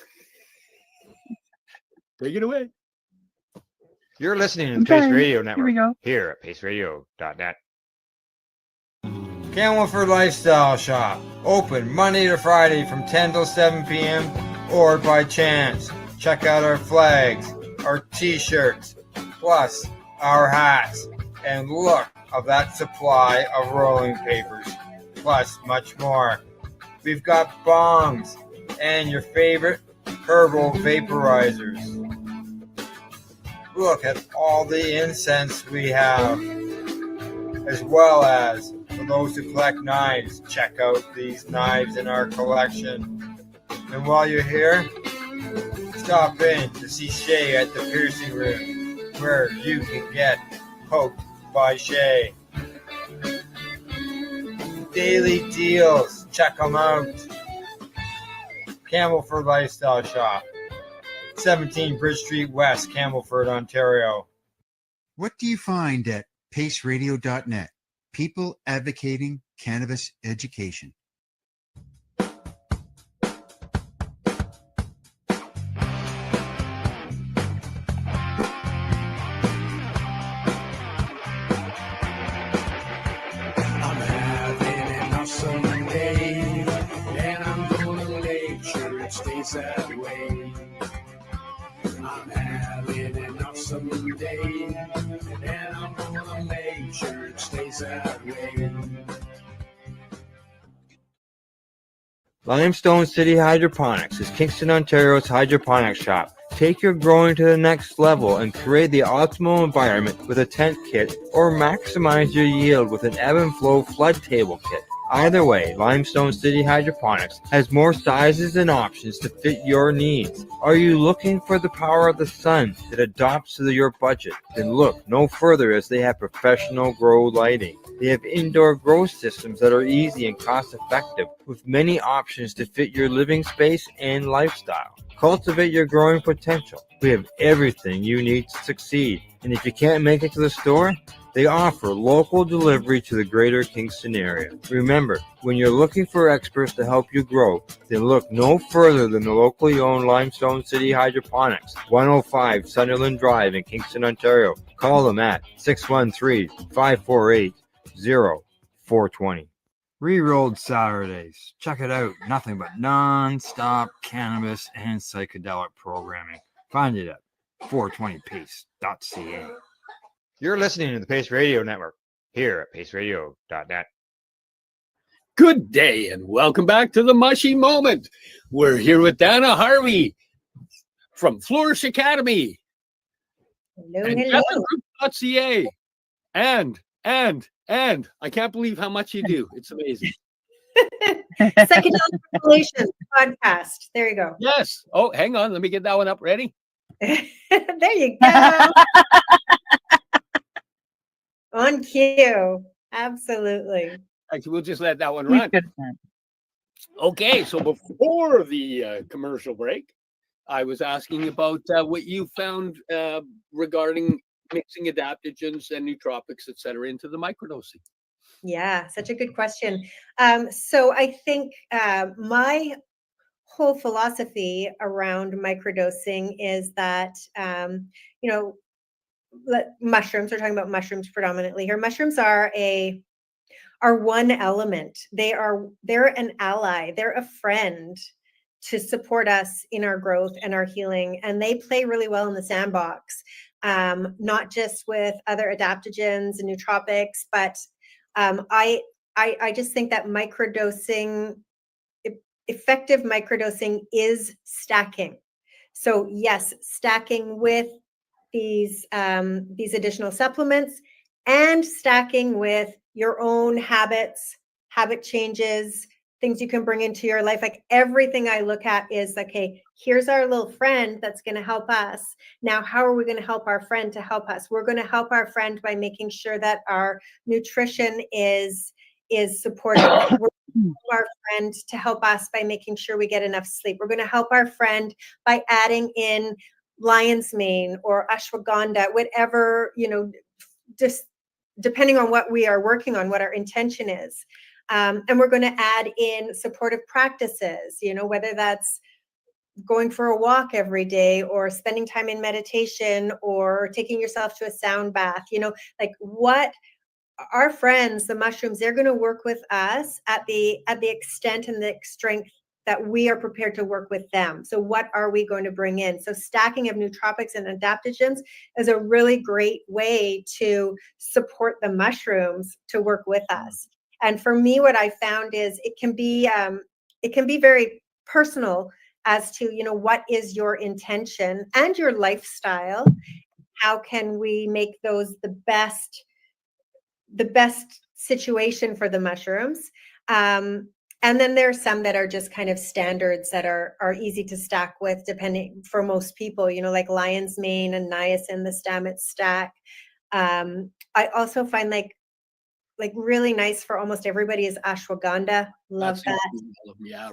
Take it away. You're listening to the Pace Radio Network here at paceradio.net. Camelford Lifestyle Shop, open Monday to Friday from 10 till 7 p.m. or by chance. Check out our flags, our t-shirts, plus our hats, and look of that supply of rolling papers, plus much more. We've got bongs and your favorite herbal vaporizers. Look at all the incense we have, as well as for those who collect knives, check out these knives in our collection. And while you're here, stop in to see Shay at the piercing room, where you can get poked by Shay. Daily deals, check them out. Camelford Lifestyle Shop, 17 Bridge Street West, Camelford, Ontario. What do you find at paceradio.net? People advocating cannabis education. That way. I'm having an awesome day, and I'm gonna make sure it stays that way. Limestone City Hydroponics is Kingston, Ontario's hydroponics shop. Take your growing to the next level and create the optimal environment with a tent kit, or maximize your yield with an ebb and flow flood table kit. Either way, Limestone City Hydroponics has more sizes and options to fit your needs. Are you looking for the power of the sun that adapts to your budget? Then look no further, as they have professional grow lighting. They have indoor grow systems that are easy and cost effective, with many options to fit your living space and lifestyle. Cultivate your growing potential. We have everything you need to succeed. And if you can't make it to the store, they offer local delivery to the greater Kingston area. Remember, when you're looking for experts to help you grow, then look no further than the locally owned Limestone City Hydroponics, 105 Sunderland Drive in Kingston, Ontario. Call them at 613-548-0420. Rerolled Saturdays. Check it out. Nothing but non-stop cannabis and psychedelic programming. Find it at 420pace.ca. You're listening to the Pace Radio Network here at paceradio.net. Good day and welcome back to the Mushy Moment. We're here with Dana Harvey from Flourish Academy. Hello. Group.ca. And I can't believe how much you do. It's amazing. Psychedelic Revelations podcast. There you go. Yes. Oh, hang on. Let me get that one up. Ready? There you go. On cue. Absolutely. Actually, we'll just let that one run. Okay, so before the commercial break, I was asking about what you found regarding mixing adaptogens and nootropics, et cetera, into the microdosing. Yeah, such a good question. So I think my whole philosophy around microdosing is that, mushrooms, we're talking about mushrooms predominantly here. Mushrooms are one element. They're an ally. They're a friend to support us in our growth and our healing. And they play really well in the sandbox. not just with other adaptogens and nootropics, but I just think that effective microdosing is stacking. So yes, stacking with these additional supplements and stacking with your own habits, habit changes, things you can bring into your life. Like everything I look at is, okay, here's our little friend that's going to help us. Now, how are we going to help our friend to help us? We're going to help our friend by making sure that our nutrition is supported. We're going to help our friend to help us by making sure we get enough sleep. We're going to help our friend by adding in lion's mane or ashwagandha, whatever, just depending on what we are working on, what our intention is. And we're going to add in supportive practices, whether that's going for a walk every day or spending time in meditation or taking yourself to a sound bath, like what our friends, the mushrooms, they're going to work with us at the extent and the strength that we are prepared to work with them. So what are we going to bring in? So stacking of nootropics and adaptogens is a really great way to support the mushrooms to work with us. And for me, what I found is it can be very personal as to, what is your intention and your lifestyle. How can we make those the best situation for the mushrooms? And then there are some that are just kind of standards that are easy to stack with, depending for most people, like lion's mane and niacin, the Stamets stack. I also find like really nice for almost everybody is ashwagandha. Love that. Yeah.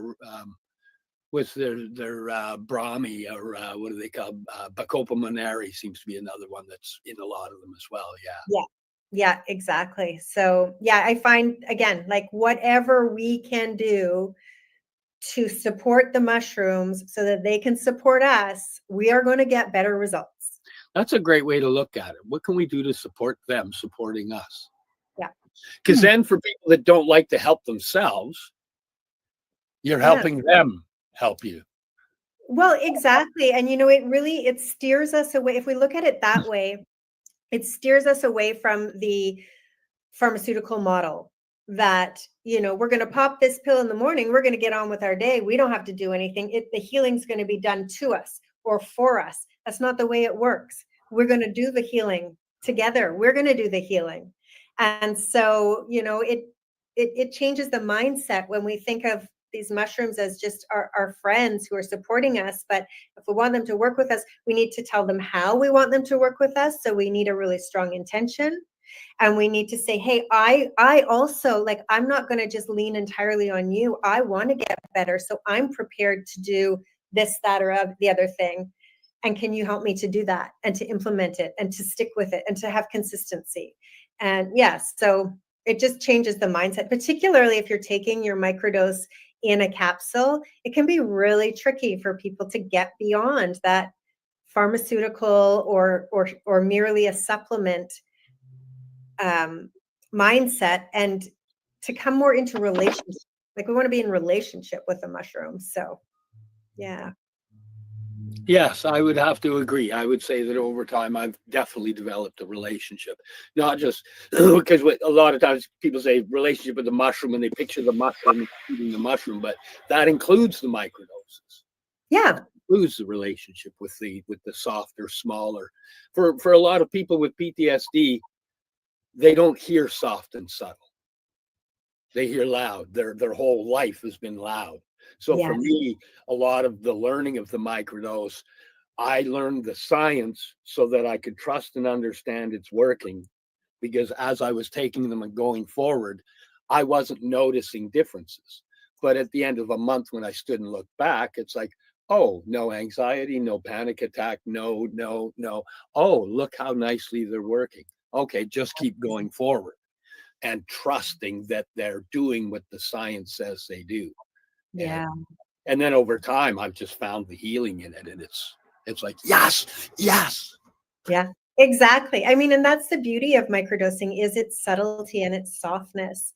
With their Brahmi, or what do they call Bacopa moneri, seems to be another one that's in a lot of them as well. Yeah, exactly. So yeah, I find, again, like whatever we can do to support the mushrooms so that they can support us, we are going to get better results. That's a great way to look at it. What can we do to support them supporting us? Yeah. Because then for people that don't like to help themselves, you're helping them help you. Well, exactly. And it steers us away. If we look at it that way, it steers us away from the pharmaceutical model that, we're going to pop this pill in the morning, we're going to get on with our day. We don't have to do anything. The healing's going to be done to us or for us. That's not the way it works. We're going to do the healing together. We're going to do the healing. And so, it changes the mindset when we think of these mushrooms as just our friends who are supporting us. But if we want them to work with us, we need to tell them how we want them to work with us. So we need a really strong intention. And we need to say, hey, I also, like, I'm not going to just lean entirely on you. I want to get better. So I'm prepared to do this, that, or the other thing. And can you help me to do that and to implement it and to stick with it and to have consistency? And yes, so it just changes the mindset, particularly if you're taking your microdose in a capsule. It can be really tricky for people to get beyond that pharmaceutical or merely a supplement mindset and to come more into relationship. Like we want to be in relationship with the mushrooms. So yeah. Yes, I would have to agree. I would say that over time, I've definitely developed a relationship, not just because a lot of times people say relationship with the mushroom and they picture the mushroom eating the mushroom, but that includes the microdoses. Yeah, that includes the relationship with the softer, smaller. For a lot of people with PTSD, they don't hear soft and subtle. They hear loud. Their whole life has been loud. So for me, a lot of the learning of the microdose, I learned the science so that I could trust and understand it's working. Because as I was taking them and going forward, I wasn't noticing differences. But at the end of a month, when I stood and looked back, it's like, oh, no anxiety, no panic attack, no. Oh, look how nicely they're working. Okay, just keep going forward and trusting that they're doing what the science says they do. Yeah. And then over time, I've just found the healing in it. And it's like, yes. Yeah, exactly. I mean, and that's the beauty of microdosing is its subtlety and its softness.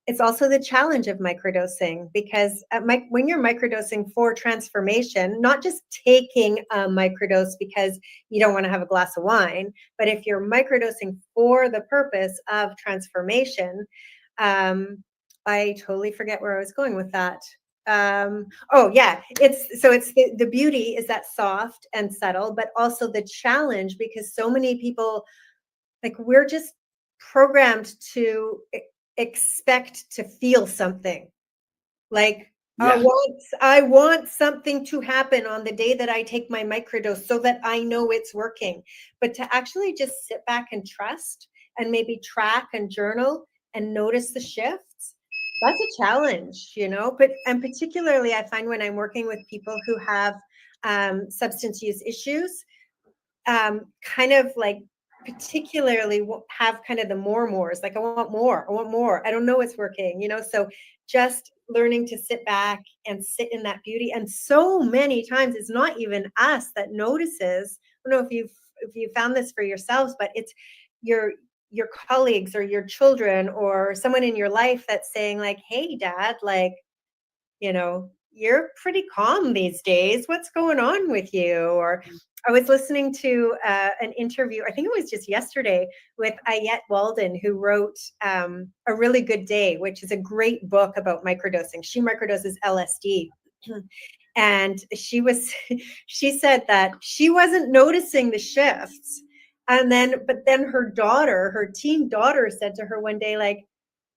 it's also the challenge of microdosing, because when you're microdosing for transformation, not just taking a microdose because you don't want to have a glass of wine, but if you're microdosing for the purpose of transformation, I totally forget where I was going with that. Oh yeah, it's the beauty is that soft and subtle, but also the challenge, because so many people, like, we're just programmed to expect to feel something. Like, Yeah. I want something to happen on the day that I take my microdose so that I know it's working. But to actually just sit back and trust and maybe track and journal and notice the shifts, that's a challenge, you know. And particularly I find when I'm working with people who have substance use issues, kind of like particularly have kind of the mores, like I want more, I don't know what's working, you know. So just learning to sit back and sit in that beauty. And so many times it's not even us that notices. I don't know if you found this for yourselves, but it's your colleagues or your children or someone in your life that's saying like, hey dad, like, you know, you're pretty calm these days, what's going on with you? Or I was listening to an interview, I think it was just yesterday, with Ayette Walden, who wrote A Really Good Day, which is a great book about microdosing. She microdoses LSD. And she said that she wasn't noticing the shifts. But then her teen daughter said to her one day, like,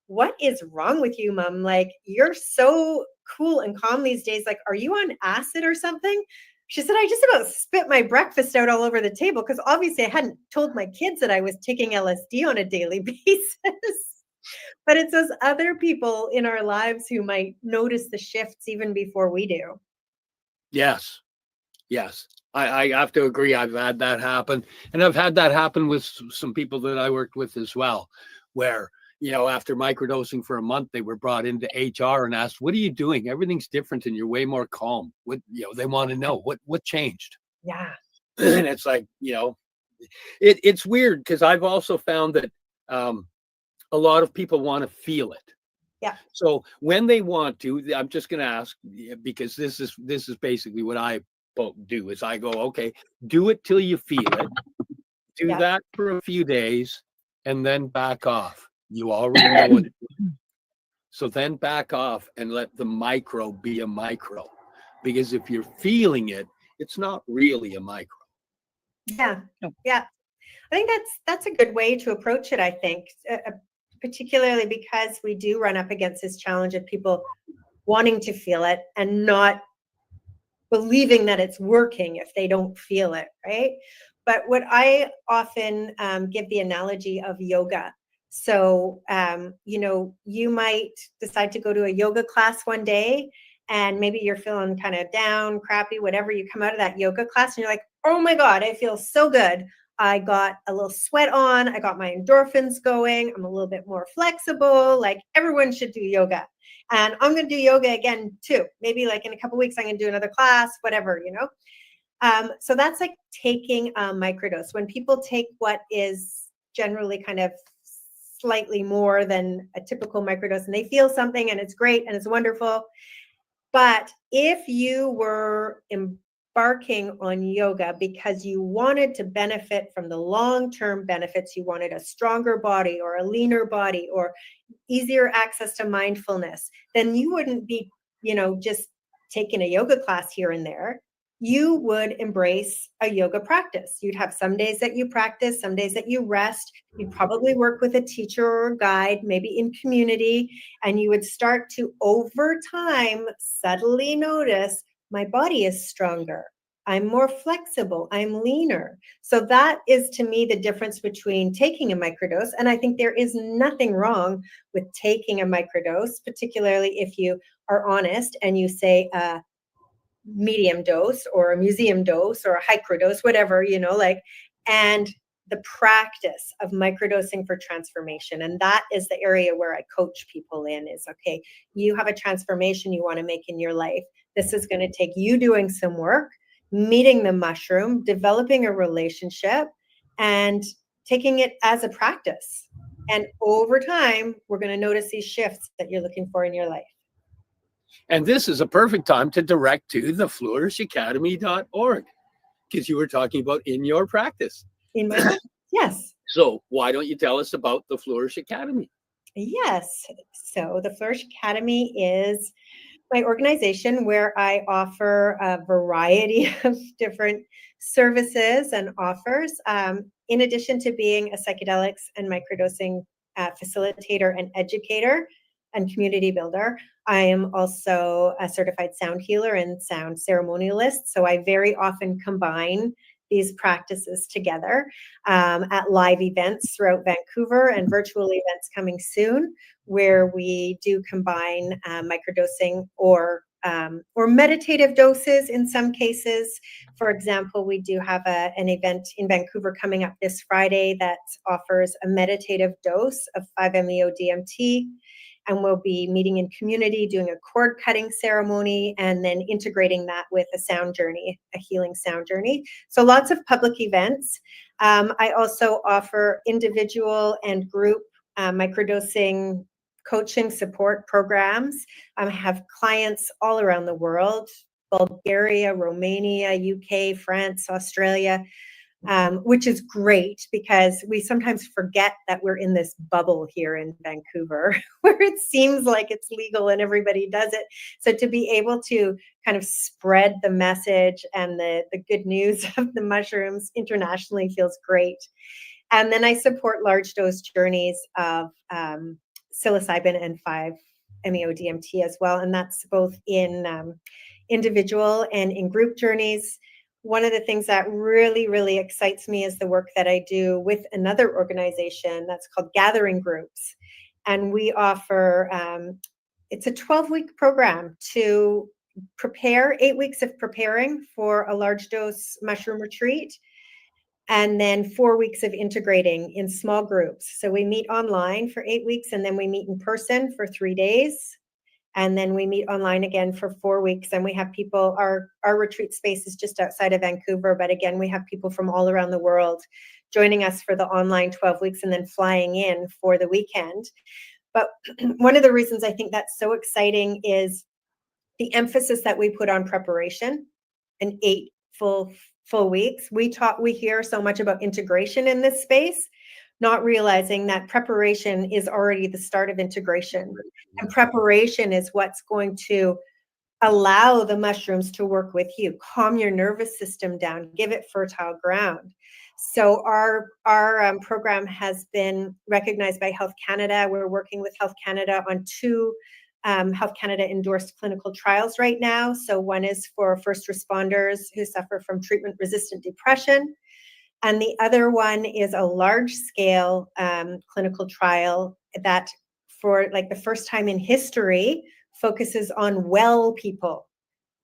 what is wrong with you, mom? Like, you're so cool and calm these days. Like, are you on acid or something? She said, I just about spit my breakfast out all over the table, because obviously I hadn't told my kids that I was taking LSD on a daily basis. But it's those other people in our lives who might notice the shifts even before we do. Yes. I have to agree. I've had that happen. And I've had that happen with some people that I worked with as well, where, you know, after microdosing for a month, they were brought into HR and asked, what are you doing? Everything's different and you're way more calm. What, you know, they want to know what changed. Yeah. And it's like, you know, it's weird, because I've also found that a lot of people want to feel it. Yeah. So when they want to, I'm just going to ask, because this is basically what I do, is I go, okay, do it till you feel it. Do that for a few days and then back off. You already know what it is. So then back off and let the micro be a micro. Because if you're feeling it, it's not really a micro. Yeah. Yeah. I think that's a good way to approach it, I think, particularly because we do run up against this challenge of people wanting to feel it and not believing that it's working if they don't feel it, right? But what I often give the analogy of yoga. So, you know, you might decide to go to a yoga class one day, and maybe you're feeling kind of down, crappy, whatever. You come out of that yoga class and you're like, oh my God, I feel so good. I got a little sweat on. I got my endorphins going. I'm a little bit more flexible. Like, everyone should do yoga. And I'm going to do yoga again too. Maybe like in a couple of weeks, I'm going to do another class, whatever, you know? So that's like taking a microdose. When people take what is generally kind of slightly more than a typical microdose and they feel something and it's great and it's wonderful. But if you were embarking on yoga because you wanted to benefit from the long-term benefits, you wanted a stronger body or a leaner body or easier access to mindfulness, then you wouldn't be, you know, just taking a yoga class here and there. You would embrace a yoga practice. You'd have some days that you practice, some days that you rest. You'd probably work with a teacher or a guide, maybe in community, and you would start to, over time, subtly notice, my body is stronger. I'm more flexible. I'm leaner. So that is, to me, the difference between taking a microdose. And I think there is nothing wrong with taking a microdose, particularly if you are honest and you say a medium dose or a museum dose or a microdose, whatever, you know, like, and the practice of microdosing for transformation. And that is the area where I coach people in is, okay, you have a transformation you want to make in your life. This is going to take you doing some work, meeting the mushroom, developing a relationship, and taking it as a practice. And over time, we're going to notice these shifts that you're looking for in your life. And this is a perfect time to direct to the flourishacademy.org, because you were talking about in your practice. In my practice, yes. So why don't you tell us about the Flourish Academy? Yes. So the Flourish Academy is my organization where I offer a variety of different services and offers. In addition to being a psychedelics and microdosing facilitator and educator and community builder, I am also a certified sound healer and sound ceremonialist. So I very often combine these practices together at live events throughout Vancouver and virtual events coming soon, where we do combine microdosing or meditative doses in some cases. For example, we do have an event in Vancouver coming up this Friday that offers a meditative dose of 5-MeO-DMT. And we'll be meeting in community, doing a cord cutting ceremony, and then integrating that with a sound journey, a healing sound journey. So lots of public events. I also offer individual and group microdosing coaching support programs. I have clients all around the world, Bulgaria, Romania, UK, France, Australia. Which is great because we sometimes forget that we're in this bubble here in Vancouver where it seems like it's legal and everybody does it. So to be able to kind of spread the message and the good news of the mushrooms internationally feels great. And then I support large dose journeys of psilocybin and 5-MeO-DMT as well. And that's both in individual and in group journeys. One of the things that really, really excites me is the work that I do with another organization that's called Gathering Groups. And we offer, it's a 12-week program to prepare, 8 weeks of preparing for a large dose mushroom retreat, and then 4 weeks of integrating in small groups. So we meet online for 8 weeks, and then we meet in person for 3 days. And then we meet online again for 4 weeks. And we have people, our retreat space is just outside of Vancouver. But again, we have people from all around the world joining us for the online 12 weeks and then flying in for the weekend. But one of the reasons I think that's so exciting is the emphasis that we put on preparation and 8 full weeks. We hear so much about integration in this space, not realizing that preparation is already the start of integration. And preparation is what's going to allow the mushrooms to work with you, calm your nervous system down, give it fertile ground. So our program has been recognized by Health Canada. We're working with Health Canada on 2 Health Canada endorsed clinical trials right now. So one is for first responders who suffer from treatment-resistant depression. And the other one is a large-scale clinical trial that, for like the first time in history, focuses on well people.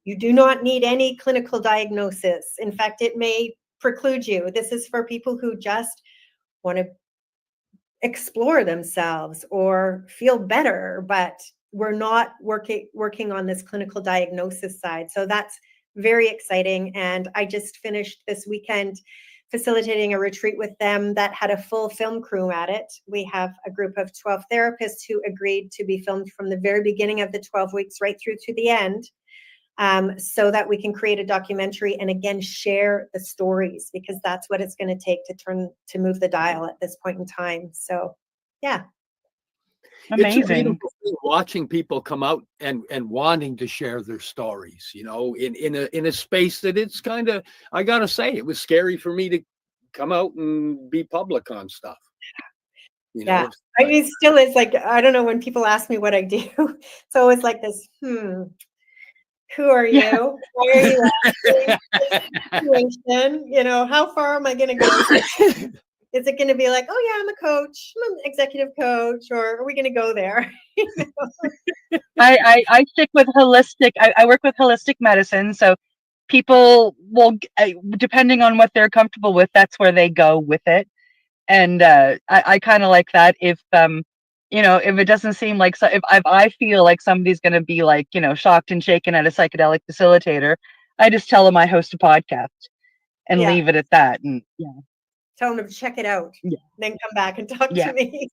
You do not need any clinical diagnosis. In fact, it may preclude you. This is for people who just want to explore themselves or feel better, but we're not working on this clinical diagnosis side. So that's very exciting. And I just finished this weekend facilitating a retreat with them that had a full film crew at it. We have a group of 12 therapists who agreed to be filmed from the very beginning of the 12 weeks right through to the end, so that we can create a documentary and again share the stories, because that's what it's going to take to move the dial at this point in time. So yeah. Amazing. It's a beautiful thing watching people come out and wanting to share their stories, you know, in a space that it's kind of, I gotta say, it was scary for me to come out and be public on stuff. You know? I mean, still is like, I don't know, when people ask me what I do, it's always like this, who are you? Yeah. Why are you asking this situation? You know, how far am I going to go? Is it going to be like, oh yeah, I'm a coach, I'm an executive coach, or are we going to go there? You know? I stick with holistic. I work with holistic medicine, so people will, depending on what they're comfortable with, that's where they go with it. And I kind of like that. If you know, if it doesn't seem like, so if I feel like somebody's going to be like, you know, shocked and shaken at a psychedelic facilitator, I just tell them I host a podcast and leave it at that. And yeah. Tell them to check it out. Yeah. Then come back and talk Yeah. to me.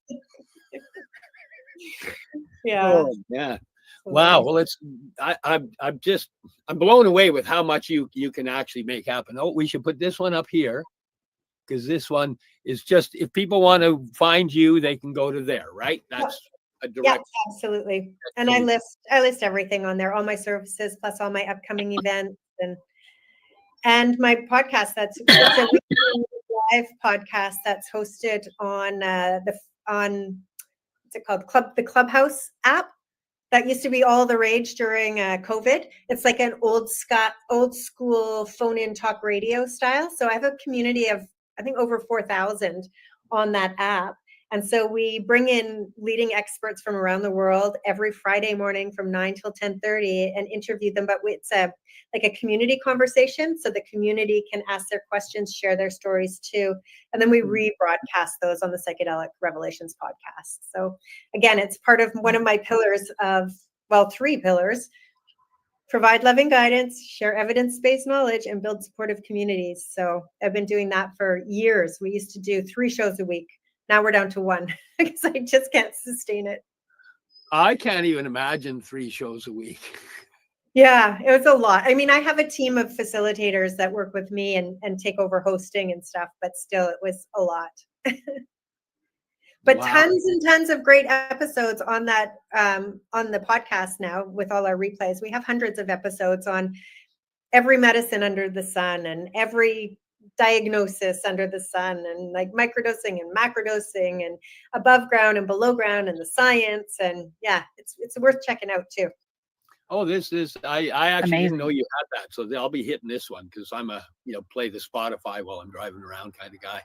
Yeah. Oh, yeah. Wow. Well, I'm blown away with how much you can actually make happen. Oh, we should put this one up here, because this one is just, if people want to find you, they can go to there, right? That's a direct. Yeah, absolutely. And I list everything on there, all my services plus all my upcoming events and my podcast. It's a weekly live podcast that's hosted on what's it called? The Clubhouse app. That used to be all the rage during COVID. It's like an old school phone-in talk radio style. So I have a community of, I think, over 4,000 on that app. And so we bring in leading experts from around the world every Friday morning from 9 till 10:30 and interview them. But it's like a community conversation. So the community can ask their questions, share their stories too. And then we rebroadcast those on the Psychedelic Revelations podcast. So again, it's part of one of my pillars of, well, 3 pillars: provide loving guidance, share evidence-based knowledge, and build supportive communities. So I've been doing that for years. We used to do 3 shows a week. Now we're down to 1 because I just can't sustain it. I can't even imagine 3 shows a week. Yeah, it was a lot. I mean, I have a team of facilitators that work with me and take over hosting and stuff, but still it was a lot. But tons and tons of great episodes on that, on the podcast now with all our replays. We have hundreds of episodes on every medicine under the sun and every diagnosis under the sun, and like microdosing and macrodosing and above ground and below ground and the science. And yeah, it's worth checking out too. Oh, this is, I actually Amazing. didn't know you had that. So I'll be hitting this one because I'm a, play the Spotify while I'm driving around kind of guy.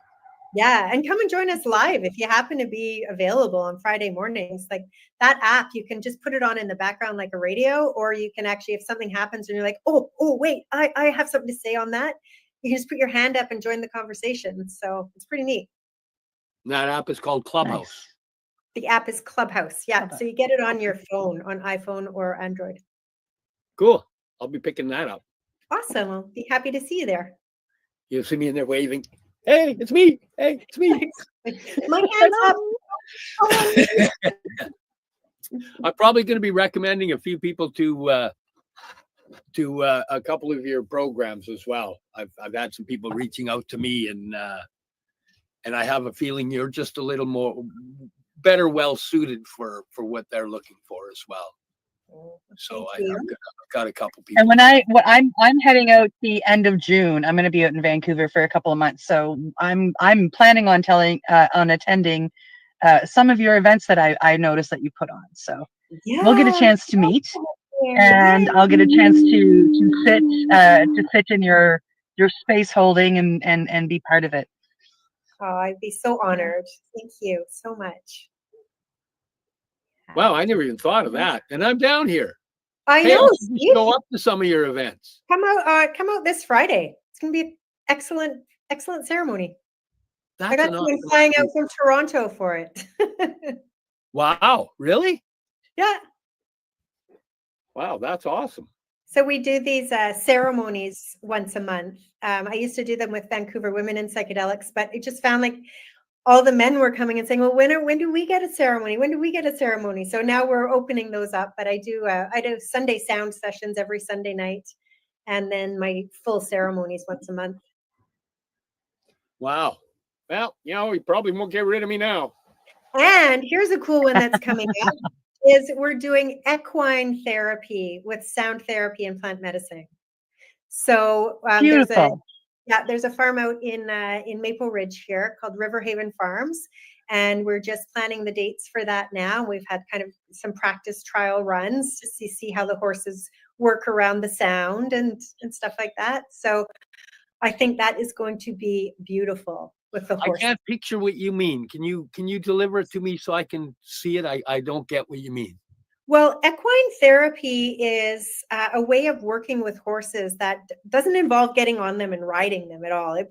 Yeah, and come and join us live if you happen to be available on Friday mornings. Like that app, you can just put it on in the background like a radio, or you can actually, if something happens and you're like, oh, wait, I have something to say on that, you can just put your hand up and join the conversation. So it's pretty neat. That app is called Clubhouse. Nice. The app is Clubhouse. Yeah, so you get it on your phone, on iPhone or Android. Cool. I'll be picking that up. Awesome. I'll be happy to see you there. You'll see me in there waving. Hey, it's me. Hey, it's me. My hands up. I'm probably going to be recommending a few people to a couple of your programs as well. I've had some people reaching out to me, and I have a feeling you're just a little more better well suited for what they're looking for as well. So I've got a couple people. And I'm heading out the end of June. I'm going to be out in Vancouver for a couple of months. So I'm planning on attending some of your events that I noticed that you put on. So we'll get a chance to meet, and I'll get a chance to sit in your space holding and be part of it. Oh, I'd be so honored. Thank you so much. Wow, I never even thought of that. And I'm down here. I know. Go up to some of your events. Come out this Friday. It's gonna be an excellent ceremony. I got someone flying out from Toronto for it. Wow, really? Yeah. Wow, that's awesome. So we do these ceremonies once a month. I used to do them with Vancouver Women in Psychedelics, but I just found like all the men were coming and saying, well, when do we get a ceremony? When do we get a ceremony? So now we're opening those up, but I do Sunday sound sessions every Sunday night, and then my full ceremonies once a month. Wow. Well, you probably won't get rid of me now. And here's a cool one that's coming up is we're doing equine therapy with sound therapy and plant medicine. So there's a farm out in Maple Ridge here called River Haven Farms, and we're just planning the dates for that now. We've had kind of some practice trial runs to see how the horses work around the sound and stuff like that. So I think that is going to be beautiful with the horses. I can't picture what you mean. Can you deliver it to me so I can see it? I don't get what you mean. Well, equine therapy is a way of working with horses that doesn't involve getting on them and riding them at all. It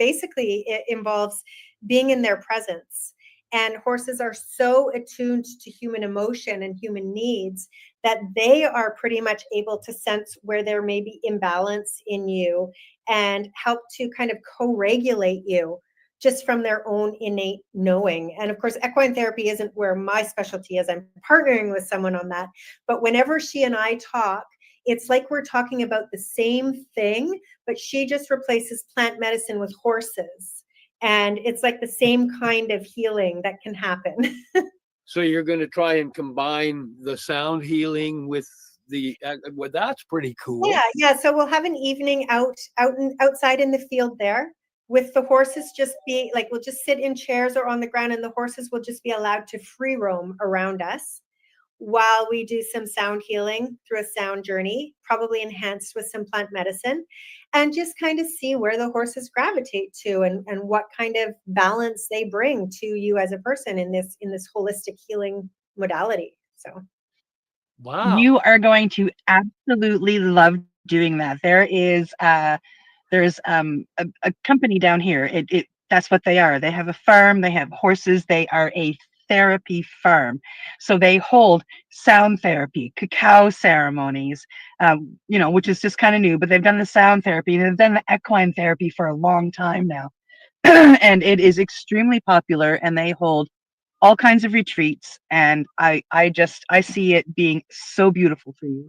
involves being in their presence. And horses are so attuned to human emotion and human needs that they are pretty much able to sense where there may be imbalance in you and help to kind of co-regulate you. just from their own innate knowing. And of course, equine therapy isn't where my specialty is. I'm partnering with someone on that. But whenever she and I talk, it's like we're talking about the same thing, but she just replaces plant medicine with horses. And it's like the same kind of healing that can happen. So you're going to try and combine the sound healing with the well, that's pretty cool. Yeah. So we'll have an evening outside in the field there with the horses. Just be like, we'll just sit in chairs or on the ground, and the horses will just be allowed to free roam around us while we do some sound healing through a sound journey, probably enhanced with some plant medicine, and just kind of see where the horses gravitate to and what kind of balance they bring to you as a person in this holistic healing modality. So wow, you are going to absolutely love doing that. There's a company down here. That's what they are. They have a farm, they have horses, they are a therapy farm. So they hold sound therapy, cacao ceremonies, which is just kind of new, but they've done the sound therapy and they've done the equine therapy for a long time now. And it is extremely popular, and they hold all kinds of retreats. And I see it being so beautiful for you.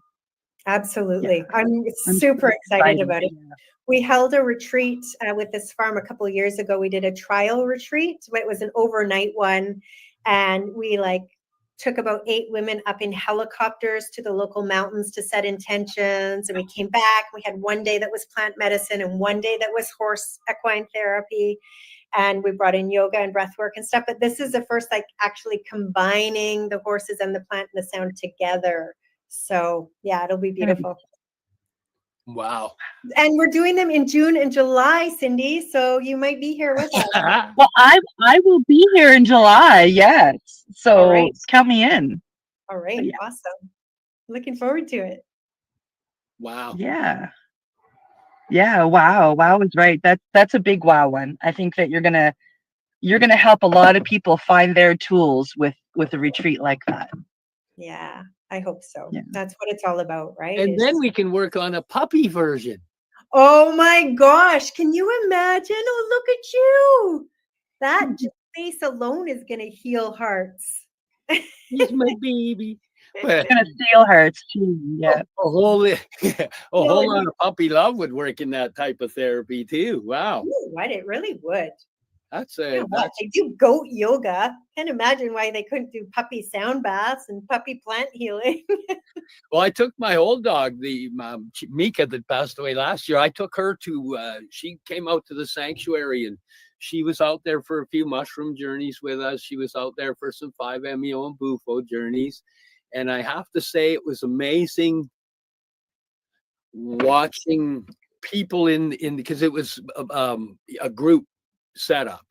Absolutely. Yeah. I'm super excited about it. Yeah. We held a retreat with this farm a couple of years ago. We did a trial retreat. It was an overnight one. And we took about 8 women up in helicopters to the local mountains to set intentions. And we came back. We had one day that was plant medicine and one day that was horse equine therapy. And we brought in yoga and breath work and stuff. But this is the first, actually combining the horses and the plant and the sound together. So yeah, it'll be beautiful. Wow. And we're doing them in June and July, Cindy. So you might be here with us. Well, I will be here in July. Yes. So count me in. All right. Yeah. Awesome. Looking forward to it. Wow. Yeah. Yeah. Wow. Wow is right. That's a big wow one. I think that you're gonna help a lot of people find their tools with a retreat like that. Yeah. I hope so. Yeah. That's what it's all about, right? And then we can work on a puppy version. Oh my gosh. Can you imagine? Oh, look at you. That face alone is going to heal hearts. He's my baby. It's going to steal hearts too. Yeah. A whole lot of puppy love would work in that type of therapy too. Wow. Ooh, what? It really would. They do goat yoga. Can't imagine why they couldn't do puppy sound baths and puppy plant healing. Well, I took my old dog, the Mika that passed away last year. I took her to. She came out to the sanctuary and she was out there for a few mushroom journeys with us. She was out there for some 5-MeO and Bufo journeys, and I have to say it was amazing watching people in because it was a group setup,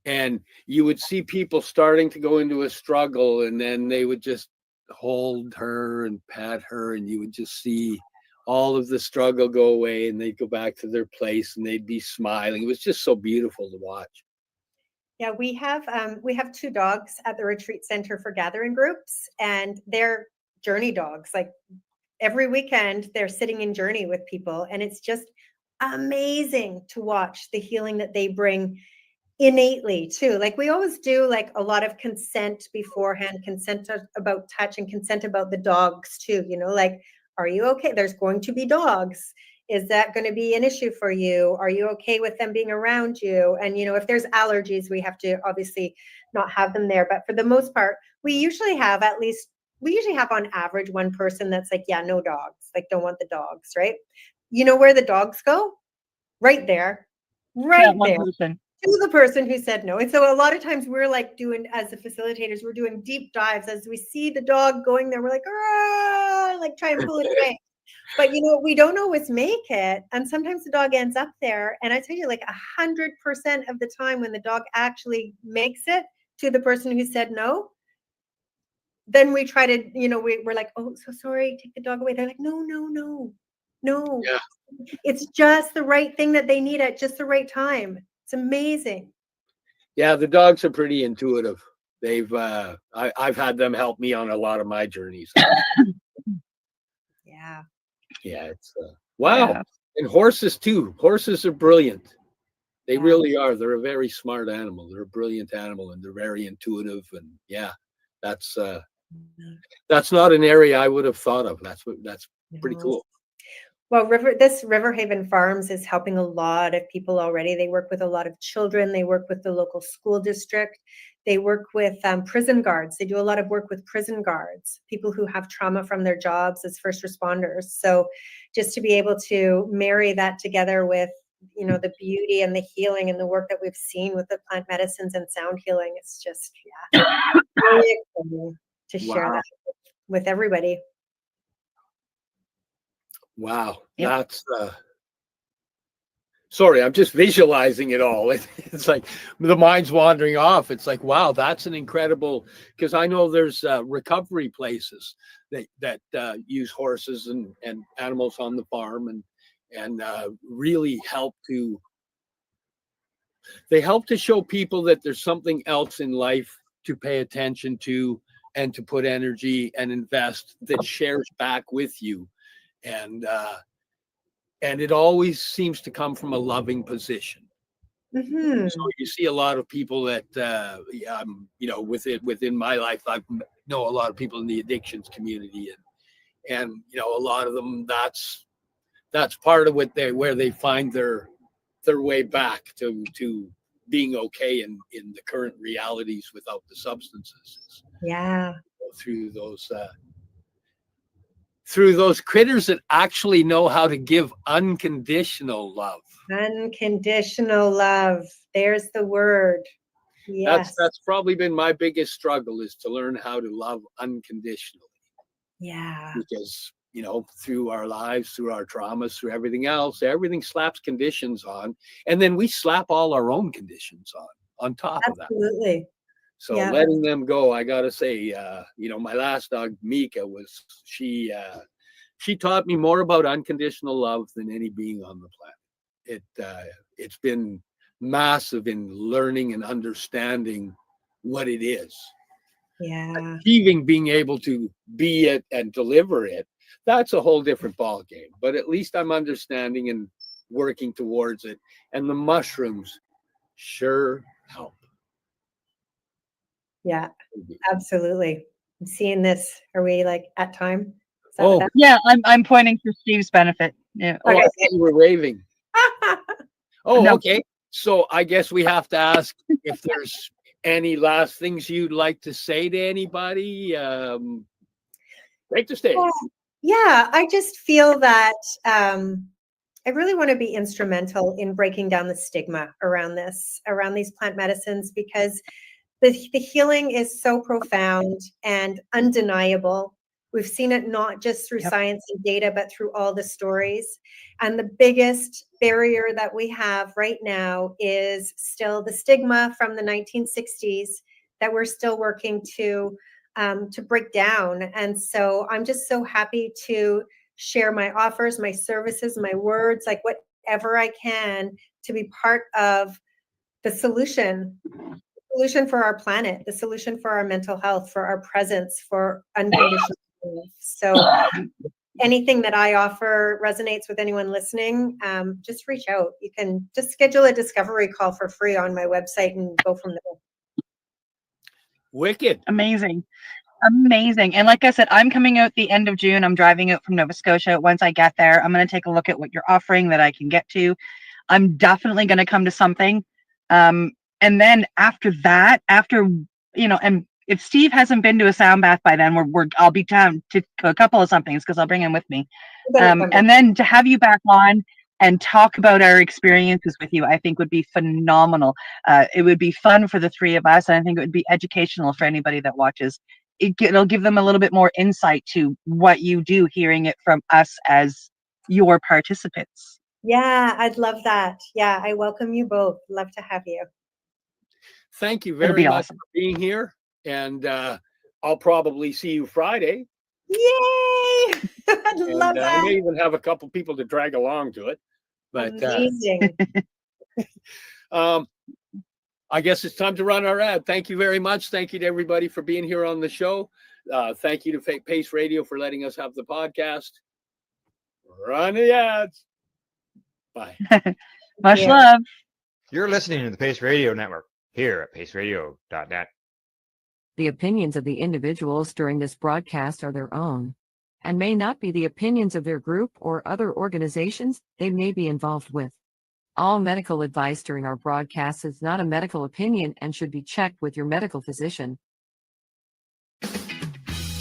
and you would see people starting to go into a struggle, and then they would just hold her and pat her, and you would just see all of the struggle go away, and they'd go back to their place and they'd be smiling. It was just so beautiful to watch. Yeah, we have 2 dogs at the retreat center for gathering groups, and they're journey dogs. Every weekend they're sitting in journey with people, and it's just amazing to watch the healing that they bring innately too. We always do a lot of consent beforehand, consent about touch and consent about the dogs too, are you okay? There's going to be dogs. Is that going to be an issue for you? Are you okay with them being around you? And if there's allergies, we have to obviously not have them there. But for the most part, we usually have on average one person that's yeah, no dogs, don't want the dogs, right? You know where the dogs go? Right there. Right there. Person. To the person who said no. And so a lot of times we're doing, as the facilitators, we're doing deep dives as we see the dog going there. We're try and pull it away. But we don't always make it. And sometimes the dog ends up there. And I tell you, 100% of the time when the dog actually makes it to the person who said no, then we try to, we're oh, so sorry, take the dog away. They're no. Yeah. It's just the right thing that they need at just the right time. It's amazing. Yeah, the dogs are pretty intuitive. They've I've had them help me on a lot of my journeys. Yeah. Yeah, it's wow. Yeah. And horses too. Horses are brilliant. They really are. They're a very smart animal. They're a brilliant animal, and they're very intuitive. And yeah, that's not an area I would have thought of. That's pretty cool. Well, River Haven Farms is helping a lot of people already. They work with a lot of children. They work with the local school district. They work with prison guards. They do a lot of work with prison guards, people who have trauma from their jobs as first responders. So just to be able to marry that together with, you know, the beauty and the healing and the work that we've seen with the plant medicines and sound healing, it's just, really exciting to share that with everybody. Wow, that's sorry, I'm just visualizing it all. It's like the mind's wandering off. It's like, wow, that's an incredible, because I know there's recovery places that use horses and animals on the farm and really help to show people that there's something else in life to pay attention to and to put energy and invest that shares back with you. And it always seems to come from a loving position. Mm-hmm. So you see a lot of people that, you know, within my life, I know a lot of people in the addictions community, and you know, a lot of them, that's part of where they find their way back to being okay in the current realities without the substances. Yeah. Through those critters that actually know how to give unconditional love. Unconditional love. There's the word. Yes. That's probably been my biggest struggle, is to learn how to love unconditionally. Yeah. Because, you know, through our lives, through our traumas, through everything else, everything slaps conditions on, and then we slap all our own conditions on top of that. Absolutely. So letting them go, I gotta say, you know, my last dog, Mika, she taught me more about unconditional love than any being on the planet. It's been massive in learning and understanding what it is. Yeah. Achieving being able to be it and deliver it, that's a whole different ball game. But at least I'm understanding and working towards it. And the mushrooms sure help. Yeah, absolutely. I'm seeing this. Are we like at time? Yeah, I'm pointing for Steve's benefit. Yeah. Oh, I thought you were waving. Oh, No. okay. So I guess we have to ask if there's any last things you'd like to say to anybody. Take the stage. Yeah, I just feel that I really want to be instrumental in breaking down the stigma around these plant medicines, because the healing is so profound and undeniable. We've seen it not just through science and data, but through all the stories. And the biggest barrier that we have right now is still the stigma from the 1960s that we're still working to break down. And so I'm just so happy to share my offers, my services, my words, like whatever I can, to be part of the solution for our planet, the solution for our mental health, for our presence, for unconditional love. So anything that I offer resonates with anyone listening, just reach out. You can just schedule a discovery call for free on my website and go from there. Wicked. Amazing. And like I said, I'm coming out the end of June. I'm driving out from Nova Scotia. Once I get there, I'm going to take a look at what you're offering that I can get to. I'm definitely going to come to something. And then after that, you know, and if Steve hasn't been to a sound bath by then, I'll be down to a couple of somethings, because I'll bring him with me. And then to have you back on and talk about our experiences with you, I think would be phenomenal. It would be fun for the three of us, and I think it would be educational for anybody that watches. It'll give them a little bit more insight to what you do, hearing it from us as your participants. Yeah, I'd love that. Yeah, I welcome you both. Love to have you. Thank you very much for being here. And I'll probably see you Friday. Yay! I'd love that. I may even have a couple people to drag along to it. But amazing. I guess it's time to run our ad. Thank you very much. Thank you to everybody for being here on the show. Thank you to Pace Radio for letting us have the podcast. Run the ads. Bye. Much love. You're listening to the Pace Radio Network here at paceradio.net. The opinions of the individuals during this broadcast are their own and may not be the opinions of their group or other organizations they may be involved with. All medical advice during our broadcast is not a medical opinion and should be checked with your medical physician.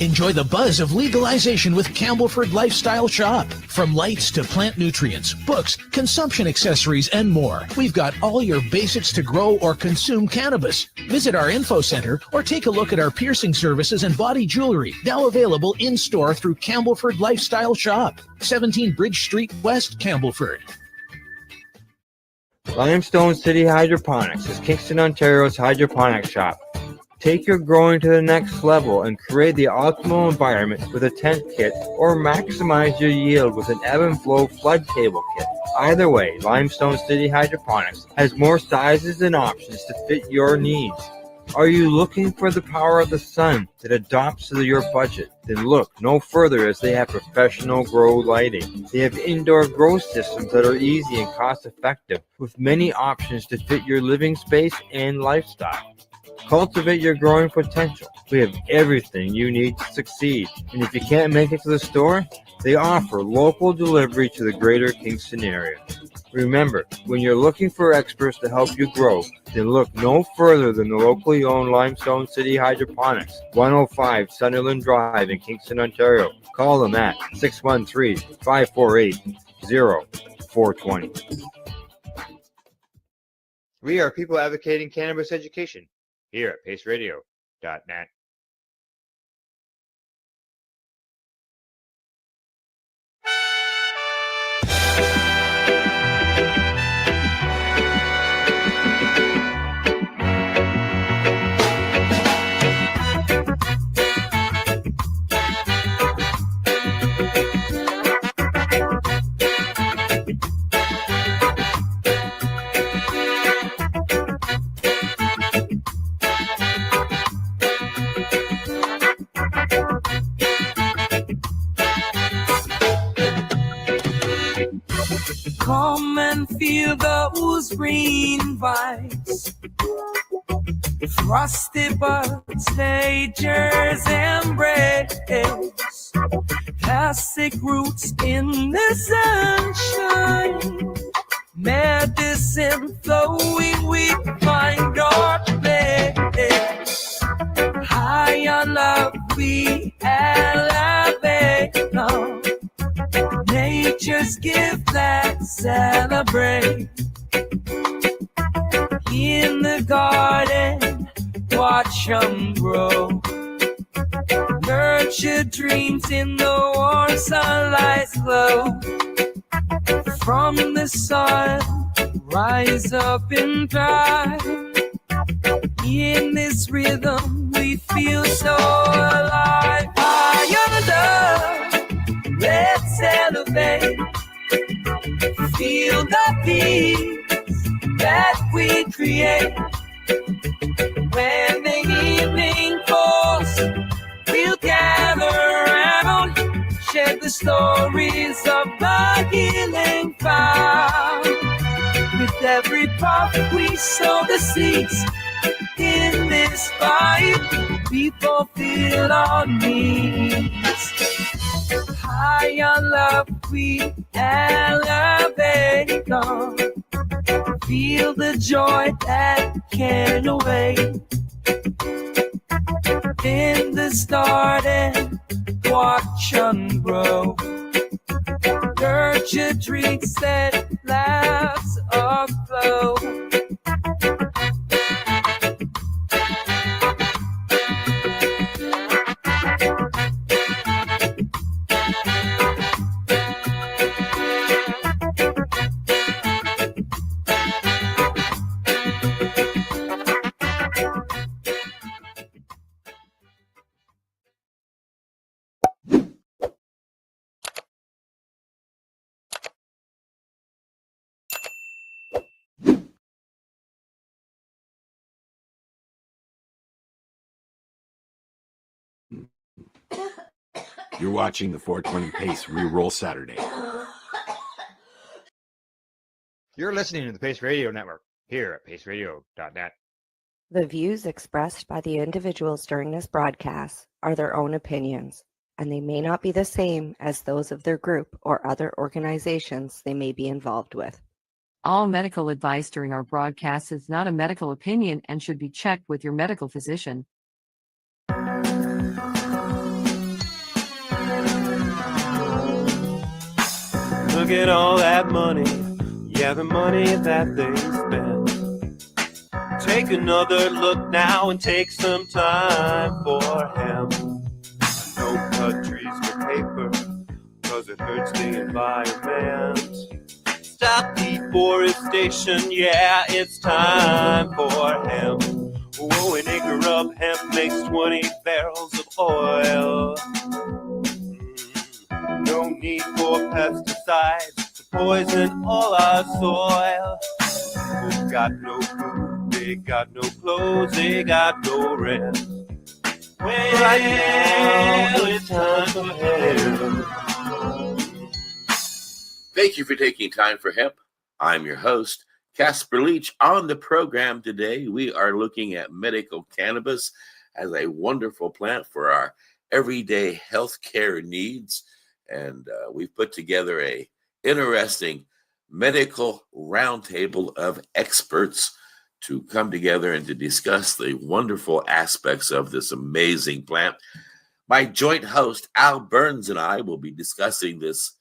Enjoy the buzz of legalization with Campbellford Lifestyle Shop. From lights to plant nutrients, books, consumption accessories, and more, we've got all your basics to grow or consume cannabis. Visit our info center or take a look at our piercing services and body jewelry, now available in-store through Campbellford Lifestyle Shop, 17 Bridge Street, West, Campbellford. Limestone City Hydroponics is Kingston, Ontario's hydroponics shop. Take your growing to the next level and create the optimal environment with a tent kit or maximize your yield with an ebb and flow flood table kit. Either way, Limestone City Hydroponics has more sizes and options to fit your needs. Are you looking for the power of the sun that adapts to your budget? Then look no further, as they have professional grow lighting. They have indoor grow systems that are easy and cost effective with many options to fit your living space and lifestyle. Cultivate your growing potential. We have everything you need to succeed. And if you can't make it to the store, they offer local delivery to the greater Kingston area. Remember, when you're looking for experts to help you grow, then look no further than the locally owned Limestone City Hydroponics, 105 Sunderland Drive in Kingston, Ontario. Call them at 613-548-0420. We are people advocating cannabis education here at paceradio.net. Come and feel those green vibes, frosty buds, nature's embrace, classic roots in the sunshine, medicine flowing, we find our place. High on love, we elevate. Nature's gift that celebrate. In the garden, watch them grow. Nurture dreams in the warm sunlight's glow. From the sun, rise up and thrive. In this rhythm, we feel so alive. High on love, let's elevate. Feel the peace that we create. When the evening falls, we'll gather around, share the stories of the healing found. With every puff we sow the seeds in this fight, we fulfill our needs. High on love, we elevate on. Feel the joy that can't wait. In the garden, watch them grow. Nurture dreams that laughs aflow. You're watching the 420 Pace Reroll Saturday. You're listening to the Pace Radio Network here at paceradio.net. The views expressed by the individuals during this broadcast are their own opinions, and they may not be the same as those of their group or other organizations they may be involved with. All medical advice during our broadcast is not a medical opinion and should be checked with your medical physician. Look at all that money, yeah, the money that they spend. Take another look now and take some time for him. No cut trees for paper, cause it hurts the environment. Stop deforestation, yeah, it's time for hemp. Oh, an acre of hemp makes 20 barrels of oil. No need for pesticides to poison all our soil. People got no food, they got no clothes, they got no rent. Well, right now it's time for hemp. Thank you for taking time for hemp. I'm your host, Casper Leach. On the program today, we are looking at medical cannabis as a wonderful plant for our everyday healthcare needs. And we've put together a interesting medical roundtable of experts to come together and to discuss the wonderful aspects of this amazing plant. My joint host, Al Burns, and I will be discussing this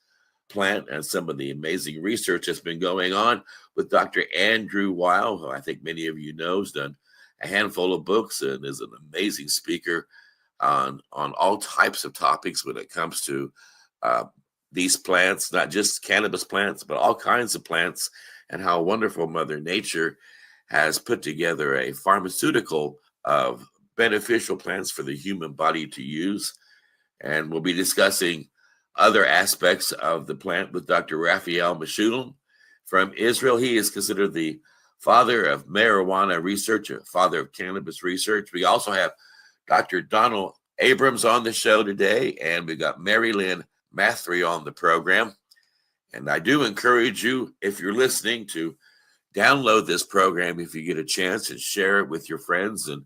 plant and some of the amazing research that's been going on with Dr. Andrew Weil, who I think many of you know has done a handful of books and is an amazing speaker on all types of topics when it comes to these plants, not just cannabis plants, but all kinds of plants, and how wonderful Mother Nature has put together a pharmaceutical of beneficial plants for the human body to use. And we'll be discussing other aspects of the plant with Dr. Raphael Meshulam from Israel. He is considered the father of marijuana research, a father of cannabis research. We also have Dr. Donald Abrams on the show today, and we've got Mary Lynn Mathry on the program. And I do encourage you, if you're listening, to download this program if you get a chance and share it with your friends and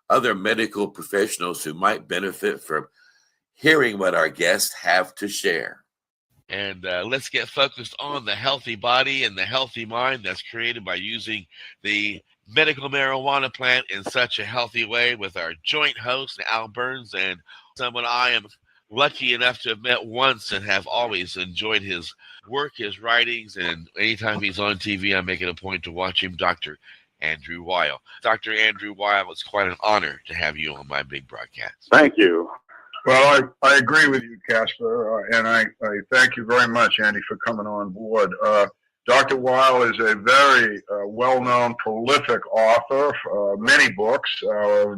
other medical professionals who might benefit from hearing what our guests have to share. And let's get focused on the healthy body and the healthy mind that's created by using the medical marijuana plant in such a healthy way with our joint host, Al Burns, and someone I am lucky enough to have met once and have always enjoyed his work, his writings, and anytime he's on TV, I make it a point to watch him, Dr. Andrew Weil. Dr. Andrew Weil, it's quite an honor to have you on my big broadcast. Thank you. Well, I agree with you, Casper, and I thank you very much, Andy, for coming on board. Dr. Weil is a very well-known, prolific author of many books.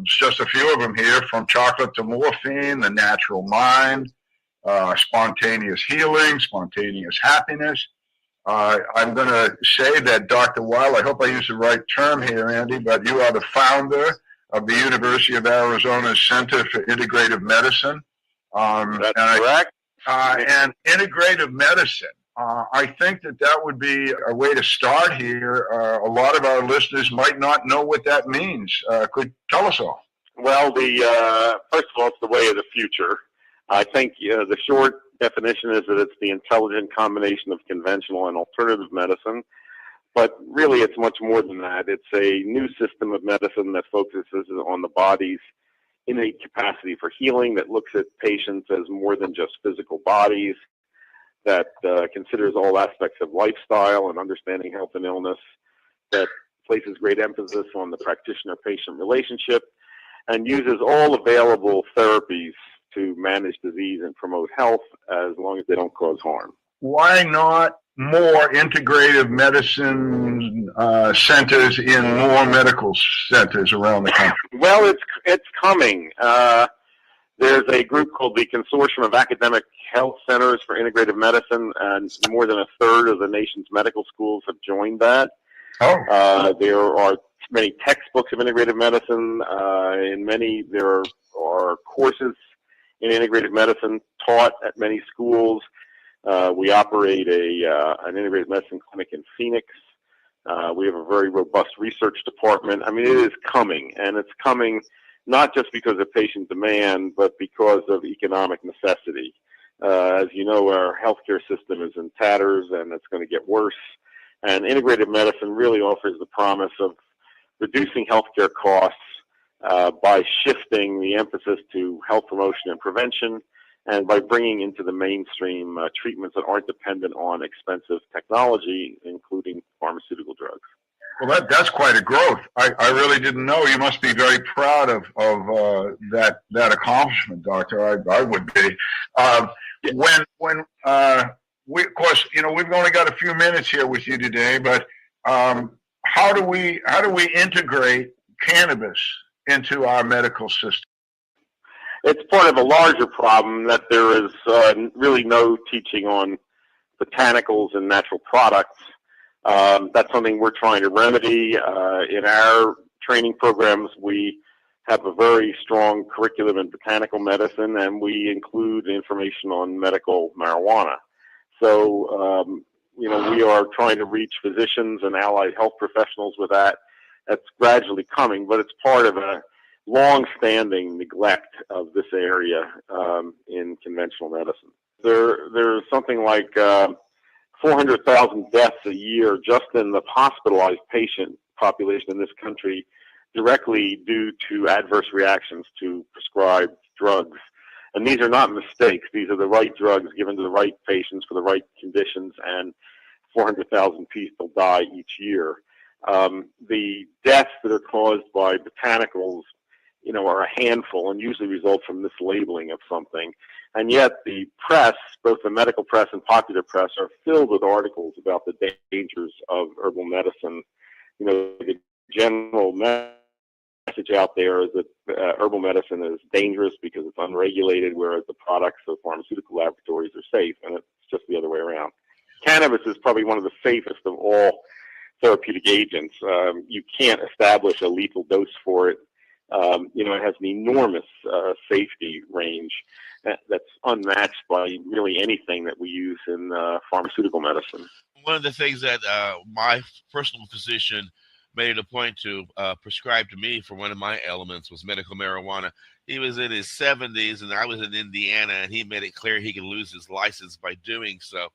Just a few of them here, From Chocolate to Morphine, The Natural Mind, Spontaneous Healing, Spontaneous Happiness. I'm going to say that Dr. Weil, I hope I use the right term here, Andy, but you are the founder of the University of Arizona's Center for Integrative Medicine. That's correct. And integrative medicine, I think that would be a way to start here. A lot of our listeners might not know what that means. Could tell us all. Well, first of all, it's the way of the future. I think the short definition is that it's the intelligent combination of conventional and alternative medicine. But really, it's much more than that. It's a new system of medicine that focuses on the body's innate capacity for healing, that looks at patients as more than just physical bodies, that considers all aspects of lifestyle and understanding health and illness, that places great emphasis on the practitioner-patient relationship, and uses all available therapies to manage disease and promote health as long as they don't cause harm. Why not more integrative medicine centers in more medical centers around the country? Well, it's coming. There's a group called the Consortium of Academic Health Centers for Integrative Medicine, and more than a third of the nation's medical schools have joined that. There are many textbooks of integrative medicine. In many, there are courses in integrative medicine taught at many schools. We operate an integrative medicine clinic in Phoenix. We have a very robust research department. I mean, it is coming, and it's coming not just because of patient demand, but because of economic necessity. As you know, our healthcare system is in tatters, and it's going to get worse. And integrated medicine really offers the promise of reducing healthcare costs by shifting the emphasis to health promotion and prevention, and by bringing into the mainstream treatments that aren't dependent on expensive technology, including pharmaceutical drugs. Well, that's quite a growth. I really didn't know. You must be very proud of that accomplishment, Doctor. I would be. We, of course, you know, we've only got a few minutes here with you today, but how do we integrate cannabis into our medical system? It's part of a larger problem that there is really no teaching on botanicals and natural products. That's something we're trying to remedy. In our training programs, we have a very strong curriculum in botanical medicine, and we include information on medical marijuana. So, you know, we are trying to reach physicians and allied health professionals with that. That's gradually coming, but it's part of a long-standing neglect of this area in conventional medicine. There's something like 400,000 deaths a year just in the hospitalized patient population in this country directly due to adverse reactions to prescribed drugs. And these are not mistakes. These are the right drugs given to the right patients for the right conditions, and 400,000 people die each year. The deaths that are caused by botanicals, you know, are a handful and usually result from mislabeling of something. And yet the press, both the medical press and popular press, are filled with articles about the dangers of herbal medicine. You know, the general message out there is that herbal medicine is dangerous because it's unregulated, whereas the products of pharmaceutical laboratories are safe, and it's just the other way around. Cannabis is probably one of the safest of all therapeutic agents. You can't establish a lethal dose for it. You know, it has an enormous safety range that's unmatched by really anything that we use in pharmaceutical medicine. One of the things that my personal physician made it a point to prescribe to me for one of my ailments was medical marijuana. He was in his 70s, and I was in Indiana, and he made it clear he could lose his license by doing so.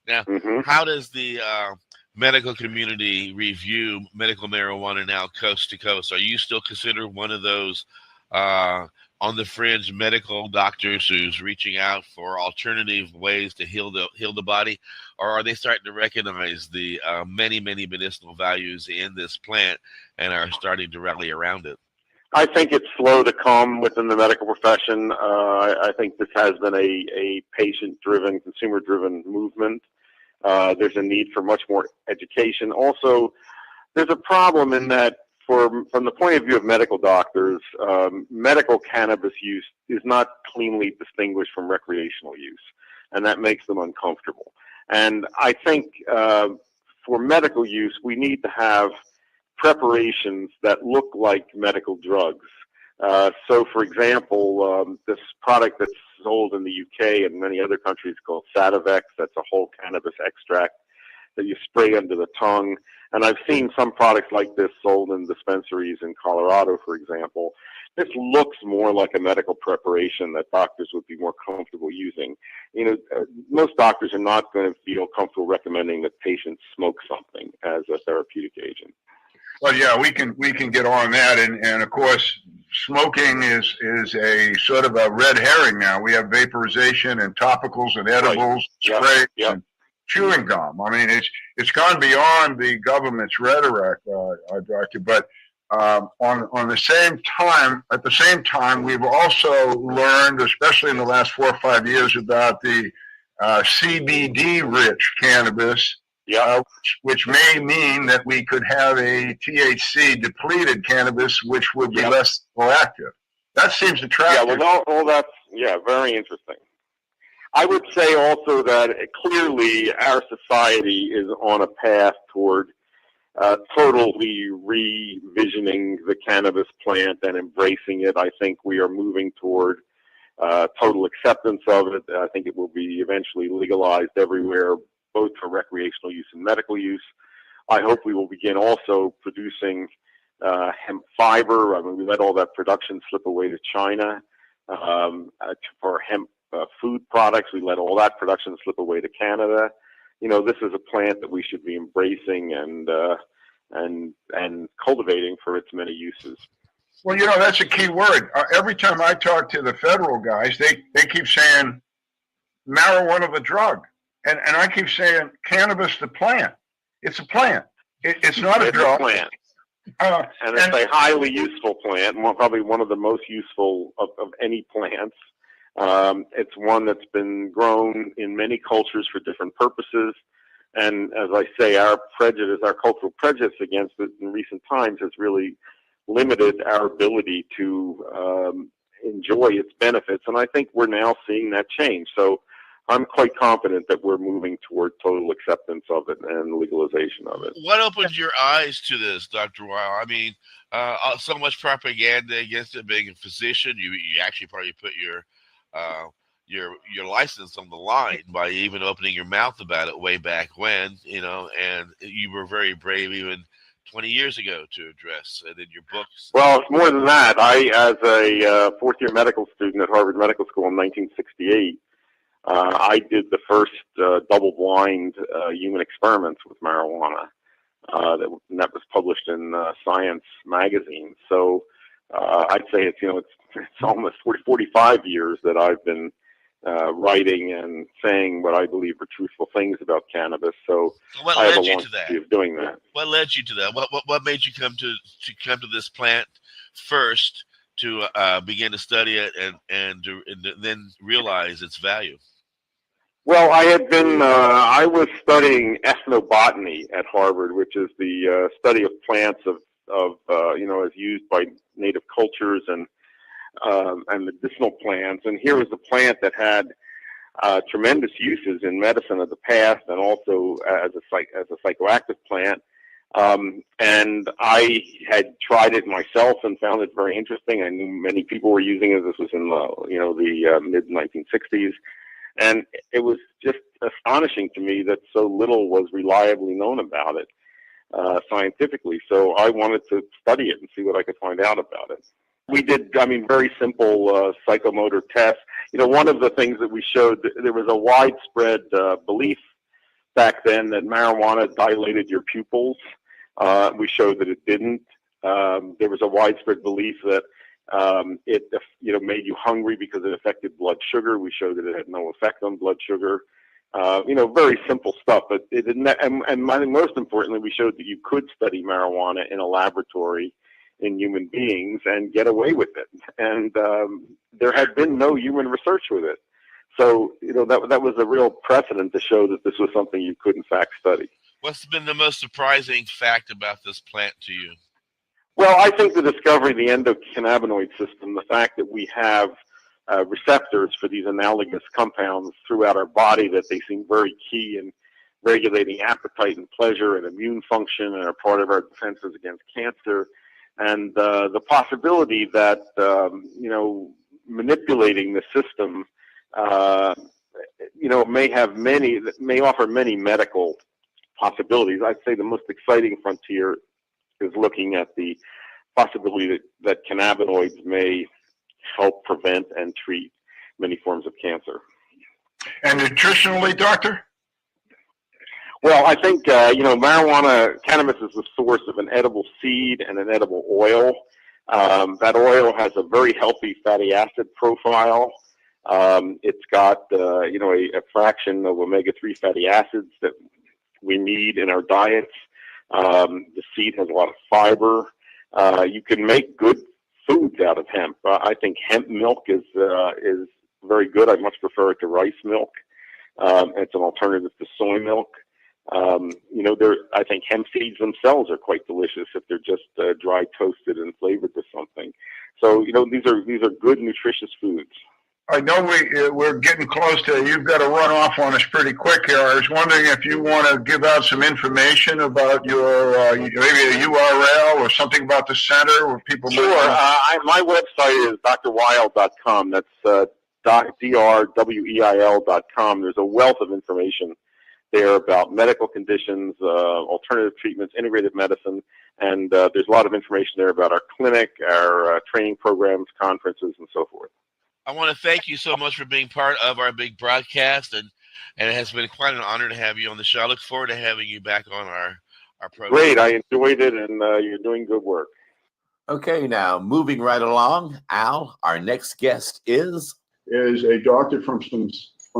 Now, how does the medical community review medical marijuana now coast to coast? Are you still considered one of those on the fringe medical doctors who's reaching out for alternative ways to heal the body, or are they starting to recognize the many medicinal values in this plant and are starting to rally around it? I think it's slow to come within the medical profession. I think this has been a patient-driven, consumer-driven movement. There's a need for much more education. Also, there's a problem in that from the point of view of medical doctors, medical cannabis use is not cleanly distinguished from recreational use, and that makes them uncomfortable. And I think for medical use, we need to have preparations that look like medical drugs. So, for example, this product that's sold in the UK and many other countries called Sativex, that's a whole cannabis extract that you spray under the tongue. And I've seen some products like this sold in dispensaries in Colorado, for example. This looks more like a medical preparation that doctors would be more comfortable using. You know, most doctors are not going to feel comfortable recommending that patients smoke something as a therapeutic agent. Well, yeah, we can get on that, and of course, smoking is a sort of a red herring now. We have vaporization and topicals and edibles, sprays, and chewing gum. I mean, it's gone beyond the government's rhetoric, but on the same time, at the same time, we've also learned, especially in the last 4 or 5 years, about the CBD-rich cannabis. Which may mean that we could have a THC depleted cannabis, which would be less proactive. That seems attractive. Yeah, well, all that's, very interesting. I would say also that clearly our society is on a path toward totally revisioning the cannabis plant and embracing it. I think we are moving toward total acceptance of it. I think it will be eventually legalized everywhere, both for recreational use and medical use. I hope we will begin also producing hemp fiber. I mean, we let all that production slip away to China. For hemp food products, we let all that production slip away to Canada. You know, this is a plant that we should be embracing and cultivating for its many uses. Well, you know, that's a key word. Every time I talk to the federal guys, they keep saying marijuana the drug. And I keep saying cannabis the plant. It's a plant. It's not a drug. Plant. And it's a highly useful plant, probably one of the most useful of any plants. It's one that's been grown in many cultures for different purposes. And as I say, our cultural prejudice against it in recent times has really limited our ability to enjoy its benefits. And I think we're now seeing that change. So I'm quite confident that we're moving toward total acceptance of it and legalization of it. What opened your eyes to this, Dr. Weil? I mean, so much propaganda against it. Being a physician, you actually probably put your license on the line by even opening your mouth about it way back when, you know, and you were very brave even 20 years ago to address it in your books. Well, it's more than that. I, as a fourth-year medical student at Harvard Medical School in 1968, I did the first double-blind human experiments with marijuana. That was published in Science magazine. So I'd say it's almost 45 years that I've been writing and saying what I believe are truthful things about cannabis. So what I have a led you long to that? history of doing that. What led you to that? What made you come to this plant first to begin to study it and then realize its value? Well, I was studying ethnobotany at Harvard, which is the study of plants as used by native cultures and medicinal plants. And here was a plant that had tremendous uses in medicine of the past and also as a psychoactive plant. And I had tried it myself and found it very interesting. I knew many people were using it. This was in the mid 1960s. And it was just astonishing to me that so little was reliably known about it scientifically. So I wanted to study it and see what I could find out about it. We did, very simple psychomotor tests. One of the things that we showed, there was a widespread belief back then that marijuana dilated your pupils. We showed that it didn't. There was a widespread belief that it made you hungry because it affected blood sugar. We showed that it had no effect on blood sugar. Very simple stuff, but it didn't. And I think most importantly, we showed that you could study marijuana in a laboratory in human beings and get away with it. And there had been no human research with it. So, that was a real precedent to show that this was something you could in fact study. What's been the most surprising fact about this plant to you? Well, I think the discovery of the endocannabinoid system, the fact that we have receptors for these analogous compounds throughout our body, that they seem very key in regulating appetite and pleasure and immune function and are part of our defenses against cancer. And the possibility that, manipulating the system, may offer many medical possibilities. I'd say the most exciting frontier is looking at the possibility that cannabinoids may help prevent and treat many forms of cancer. And nutritionally, doctor? Well, I think, cannabis is the source of an edible seed and an edible oil. That oil has a very healthy fatty acid profile. It's got, a fraction of omega-3 fatty acids that we need in our diets. The seed has a lot of fiber. You can make good foods out of hemp. I think hemp milk is very good. I much prefer it to rice milk. It's an alternative to soy milk. I think hemp seeds themselves are quite delicious if they're just dry toasted and flavored with something. So, these are good, nutritious foods. I know we're getting close to, you've got to run off on us pretty quick here. I was wondering if you want to give out some information about your, maybe a URL or something about the center where people Sure. My website is drweil.com. That's drweil.com. There's a wealth of information there about medical conditions, alternative treatments, integrated medicine, and there's a lot of information there about our clinic, our training programs, conferences, and so forth. I want to thank you so much for being part of our big broadcast, and it has been quite an honor to have you on the show. I look forward to having you back on our program. Great, I enjoyed it, and you're doing good work. Okay, now moving right along, Al, our next guest is a doctor from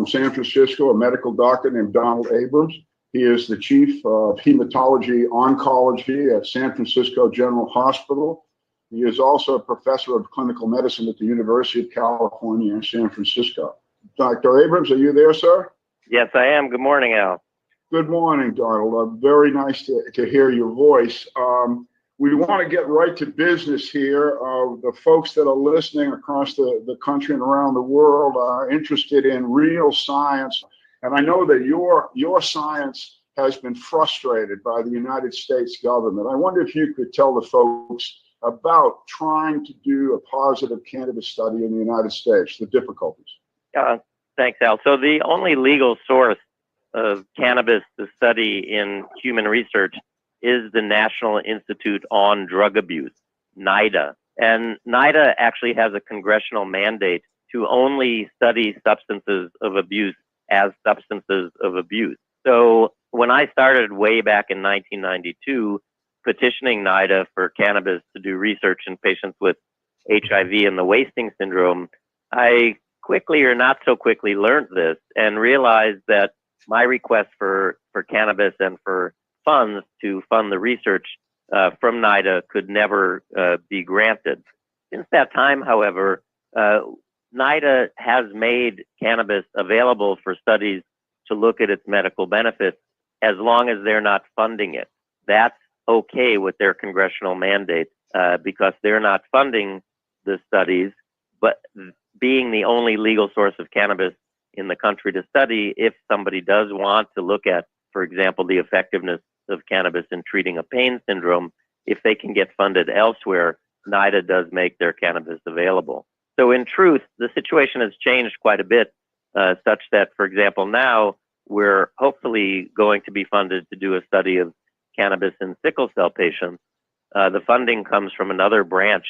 San Francisco, a medical doctor named Donald Abrams. He is the chief of hematology oncology at San Francisco General Hospital. He is also a professor of clinical medicine at the University of California in San Francisco. Dr. Abrams, are you there, sir? Yes, I am. Good morning, Al. Good morning, Donald. Very nice to hear your voice. We want to get right to business here. The folks that are listening across the country and around the world are interested in real science. And I know that your science has been frustrated by the United States government. I wonder if you could tell the folks about trying to do a positive cannabis study in the United States, the difficulties. Thanks, Al. So the only legal source of cannabis to study in human research is the National Institute on Drug Abuse, NIDA. And NIDA actually has a congressional mandate to only study substances of abuse as substances of abuse. So when I started way back in 1992 petitioning NIDA for cannabis to do research in patients with HIV and the wasting syndrome, I quickly or not so quickly learned this and realized that my request for cannabis and for funds to fund the research from NIDA could never be granted. Since that time, however, NIDA has made cannabis available for studies to look at its medical benefits as long as they're not funding it. That's okay with their congressional mandate because they're not funding the studies, but being the only legal source of cannabis in the country to study, if somebody does want to look at, for example, the effectiveness of cannabis in treating a pain syndrome, if they can get funded elsewhere, NIDA does make their cannabis available. So in truth, the situation has changed quite a bit, such that, for example, now we're hopefully going to be funded to do a study of cannabis in sickle cell patients. The funding comes from another branch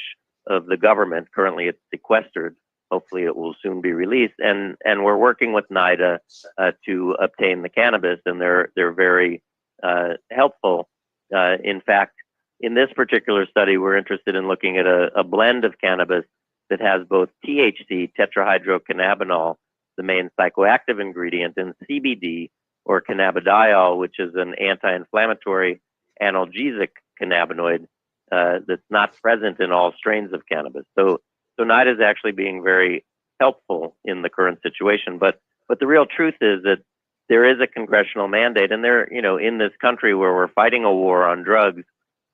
of the government. Currently it's sequestered. Hopefully it will soon be released. And we're working with NIDA to obtain the cannabis, and they're very helpful. In fact, in this particular study, we're interested in looking at a blend of cannabis that has both THC, tetrahydrocannabinol, the main psychoactive ingredient, and CBD, or cannabidiol, which is an anti-inflammatory analgesic cannabinoid that's not present in all strains of cannabis. So NIDA is actually being very helpful in the current situation. But the real truth is that there is a congressional mandate, and there, in this country where we're fighting a war on drugs,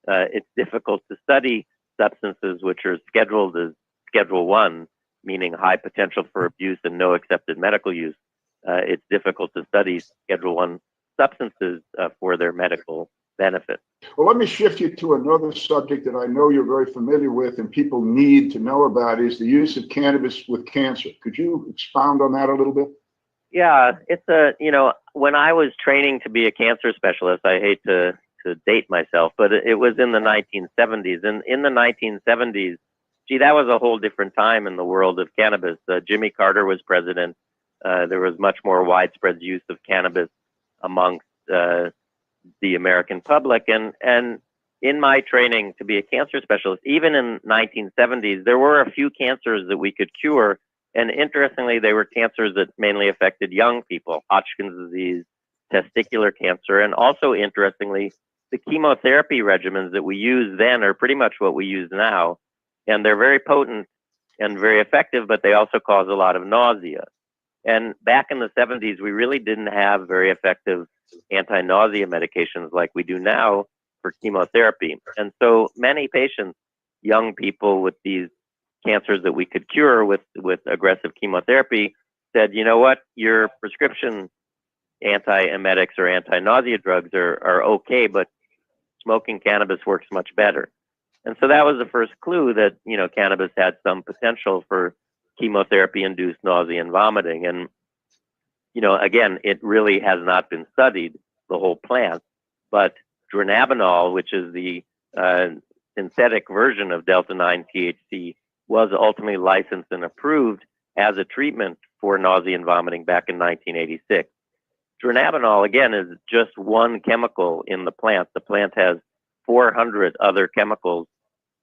it's difficult to study substances which are scheduled as Schedule 1, meaning high potential for abuse and no accepted medical use. It's difficult to study Schedule 1 substances for their medical benefit. Well, let me shift you to another subject that I know you're very familiar with and people need to know about, is the use of cannabis with cancer. Could you expound on that a little bit? Yeah, it's when I was training to be a cancer specialist, I hate to date myself, but it was in the 1970s. And in the 1970s, that was a whole different time in the world of cannabis. Jimmy Carter was president. There was much more widespread use of cannabis amongst the American public. And in my training to be a cancer specialist, even in 1970s, there were a few cancers that we could cure. And interestingly, they were cancers that mainly affected young people: Hodgkin's disease, testicular cancer, and also interestingly, the chemotherapy regimens that we use then are pretty much what we use now. And they're very potent and very effective, but they also cause a lot of nausea. And back in the 70s, we really didn't have very effective anti-nausea medications like we do now for chemotherapy. And so many patients, young people with these cancers that we could cure with aggressive chemotherapy, said, you know what, your prescription anti-emetics or anti-nausea drugs are okay, but smoking cannabis works much better. And so that was the first clue that, cannabis had some potential for chemotherapy-induced nausea and vomiting. And again, it really has not been studied, the whole plant, but dronabinol, which is the synthetic version of delta-9 THC, was ultimately licensed and approved as a treatment for nausea and vomiting back in 1986. Dronabinol, again, is just one chemical in the plant. The plant has 400 other chemicals,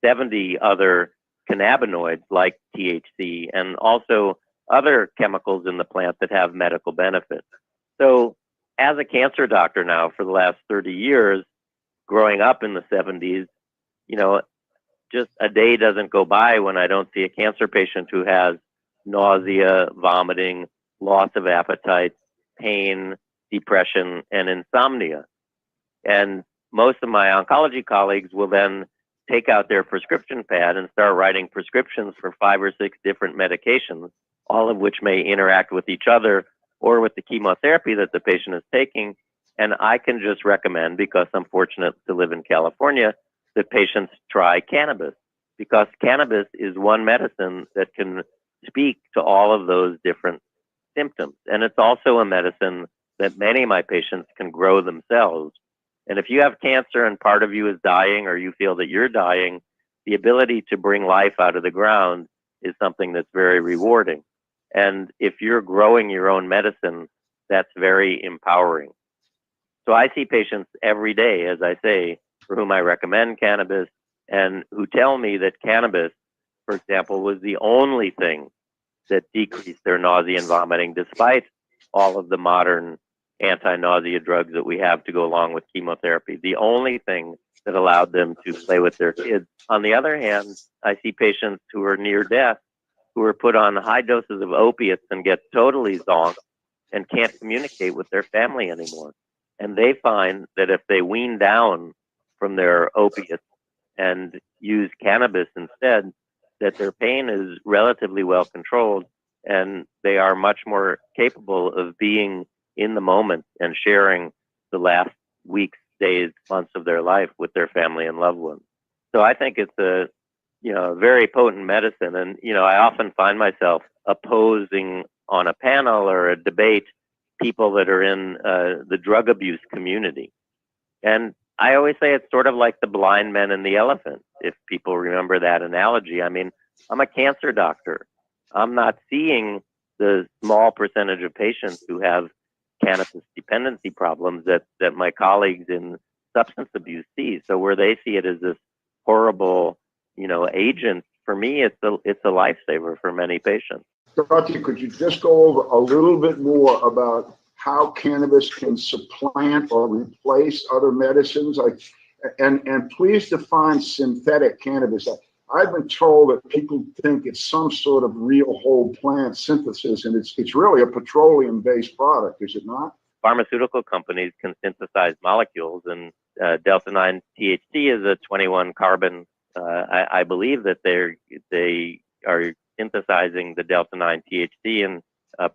70 other cannabinoids like THC, and also other chemicals in the plant that have medical benefits. So as a cancer doctor now for the last 30 years, growing up in the 70s, just a day doesn't go by when I don't see a cancer patient who has nausea, vomiting, loss of appetite, pain, depression, and insomnia. And most of my oncology colleagues will then take out their prescription pad and start writing prescriptions for 5 or 6 different medications, all of which may interact with each other or with the chemotherapy that the patient is taking. And I can just recommend, because I'm fortunate to live in California, that patients try cannabis, because cannabis is one medicine that can speak to all of those different symptoms. And it's also a medicine that many of my patients can grow themselves. And if you have cancer and part of you is dying, or you feel that you're dying, the ability to bring life out of the ground is something that's very rewarding. And if you're growing your own medicine, that's very empowering. So I see patients every day, as I say, for whom I recommend cannabis, and who tell me that cannabis, for example, was the only thing that decreased their nausea and vomiting, despite all of the modern anti-nausea drugs that we have to go along with chemotherapy. The only thing that allowed them to play with their kids. On the other hand, I see patients who are near death, who are put on high doses of opiates and get totally zonked and can't communicate with their family anymore. And they find that if they wean down from their opiates and use cannabis instead, that their pain is relatively well controlled, and they are much more capable of being in the moment and sharing the last weeks, days, months of their life with their family and loved ones. So I think it's a very potent medicine. And, I often find myself opposing on a panel or a debate people that are in the drug abuse community. And I always say it's sort of like the blind men and the elephant, if people remember that analogy. I mean, I'm a cancer doctor. I'm not seeing the small percentage of patients who have cannabis dependency problems that my colleagues in substance abuse see. So where they see it as this horrible, agent, for me, it's a lifesaver for many patients. Dorothy, could you just go over a little bit more about how cannabis can supplant or replace other medicines? And please define synthetic cannabis. I've been told that people think it's some sort of real whole plant synthesis, and it's really a petroleum-based product, is it not? Pharmaceutical companies can synthesize molecules, and delta-9 THC is a 21 carbon. I believe that they are synthesizing the delta-9 THC and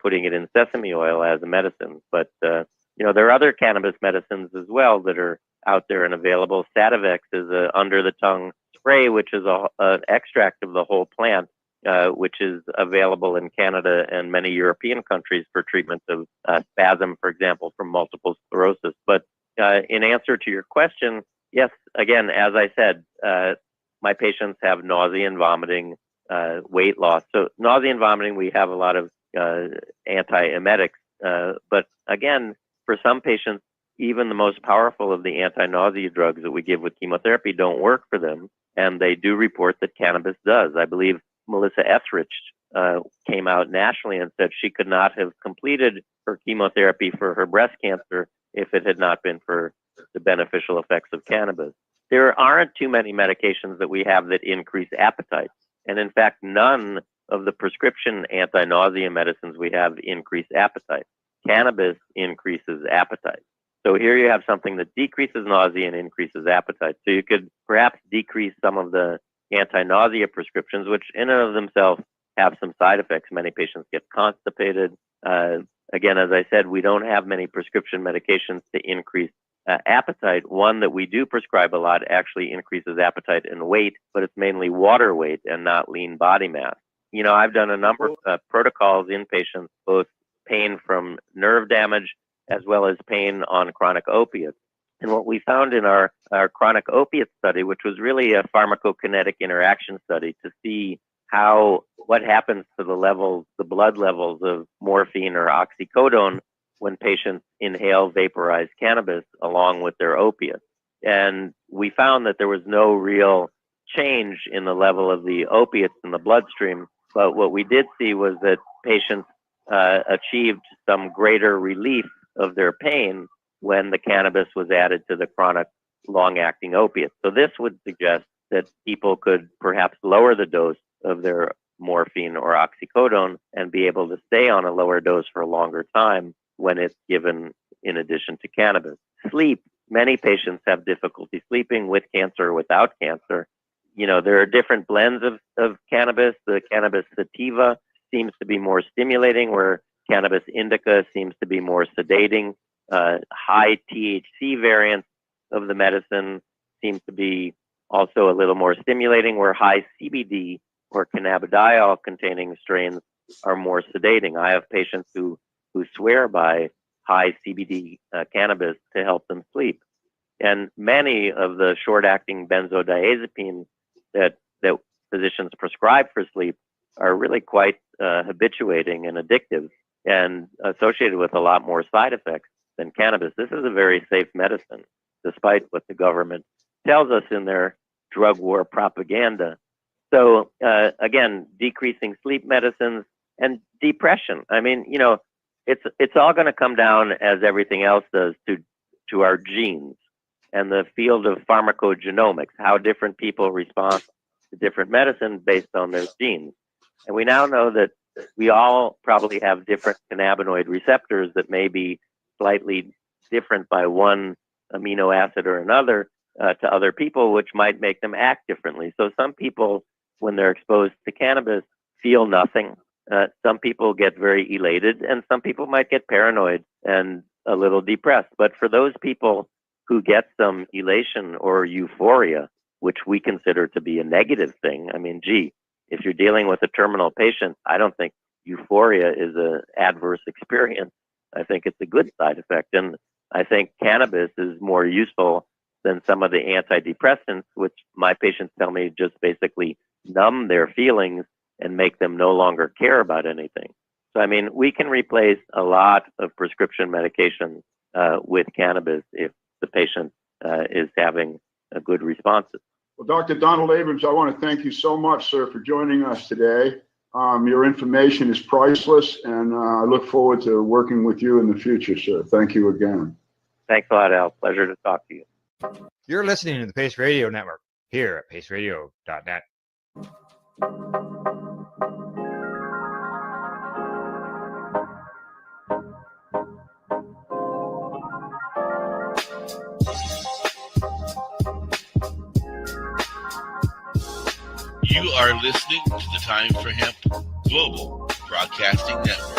putting it in sesame oil as a medicine. But there are other cannabis medicines as well that are out there and available. Sativex is a under-the-tongue spray, which is an extract of the whole plant, which is available in Canada and many European countries for treatment of spasm, for example, from multiple sclerosis. But in answer to your question, yes, again, as I said, my patients have nausea and vomiting, weight loss. So nausea and vomiting, we have a lot of antiemetics. But again, for some patients, even the most powerful of the anti-nausea drugs that we give with chemotherapy don't work for them. And they do report that cannabis does. I believe Melissa Etheridge came out nationally and said she could not have completed her chemotherapy for her breast cancer if it had not been for the beneficial effects of cannabis. There aren't too many medications that we have that increase appetite. And in fact, none of the prescription anti-nausea medicines we have increase appetite. Cannabis increases appetite. So here you have something that decreases nausea and increases appetite. So you could perhaps decrease some of the anti-nausea prescriptions, which in and of themselves have some side effects. Many patients get constipated. Again, as I said, we don't have many prescription medications to increase appetite. One that we do prescribe a lot actually increases appetite and weight, but it's mainly water weight and not lean body mass. I've done a number of protocols in patients, both pain from nerve damage, as well as pain on chronic opiates. And what we found in our chronic opiate study, which was really a pharmacokinetic interaction study to see what happens to the blood levels of morphine or oxycodone when patients inhale vaporized cannabis along with their opiates. And we found that there was no real change in the level of the opiates in the bloodstream. But what we did see was that patients achieved some greater relief of their pain when the cannabis was added to the chronic long-acting opiates. So this would suggest that people could perhaps lower the dose of their morphine or oxycodone and be able to stay on a lower dose for a longer time when it's given in addition to cannabis. Sleep. Many patients have difficulty sleeping with cancer or without cancer. You know, there are different blends of cannabis. The cannabis sativa seems to be more stimulating, where cannabis indica seems to be more sedating. High THC variants of the medicine seem to be also a little more stimulating, where high CBD or cannabidiol containing strains are more sedating. I have patients who swear by high CBD cannabis to help them sleep. And many of the short-acting benzodiazepines that physicians prescribe for sleep are really quite habituating and addictive and associated with a lot more side effects than cannabis. This is a very safe medicine, despite what the government tells us in their drug war propaganda. So again, decreasing sleep medicines and depression. I mean, you know, it's all going to come down, as everything else does, to our genes and the field of pharmacogenomics, how different people respond to different medicines based on their genes. And we now know that we all probably have different cannabinoid receptors that may be slightly different by one amino acid or another to other people, which might make them act differently. So some people, when they're exposed to cannabis, feel nothing. Some people get very elated, and some people might get paranoid and a little depressed. But for those people who get some elation or euphoria, which we consider to be a negative thing, I mean, gee, if you're dealing with a terminal patient, I don't think euphoria is an adverse experience. I think it's a good side effect. And I think cannabis is more useful than some of the antidepressants, which my patients tell me just basically numb their feelings and make them no longer care about anything. So, I mean, we can replace a lot of prescription medication with cannabis if the patient is having a good response. Well, Dr. Donald Abrams, I want to thank you so much, sir, for joining us today. Your information is priceless, and I look forward to working with you in the future, sir. Thank you again. Thanks a lot, Al. Pleasure to talk to you. You're listening to the Pace Radio Network here at paceradio.net. You are listening to the Time for Hemp Global Broadcasting Network.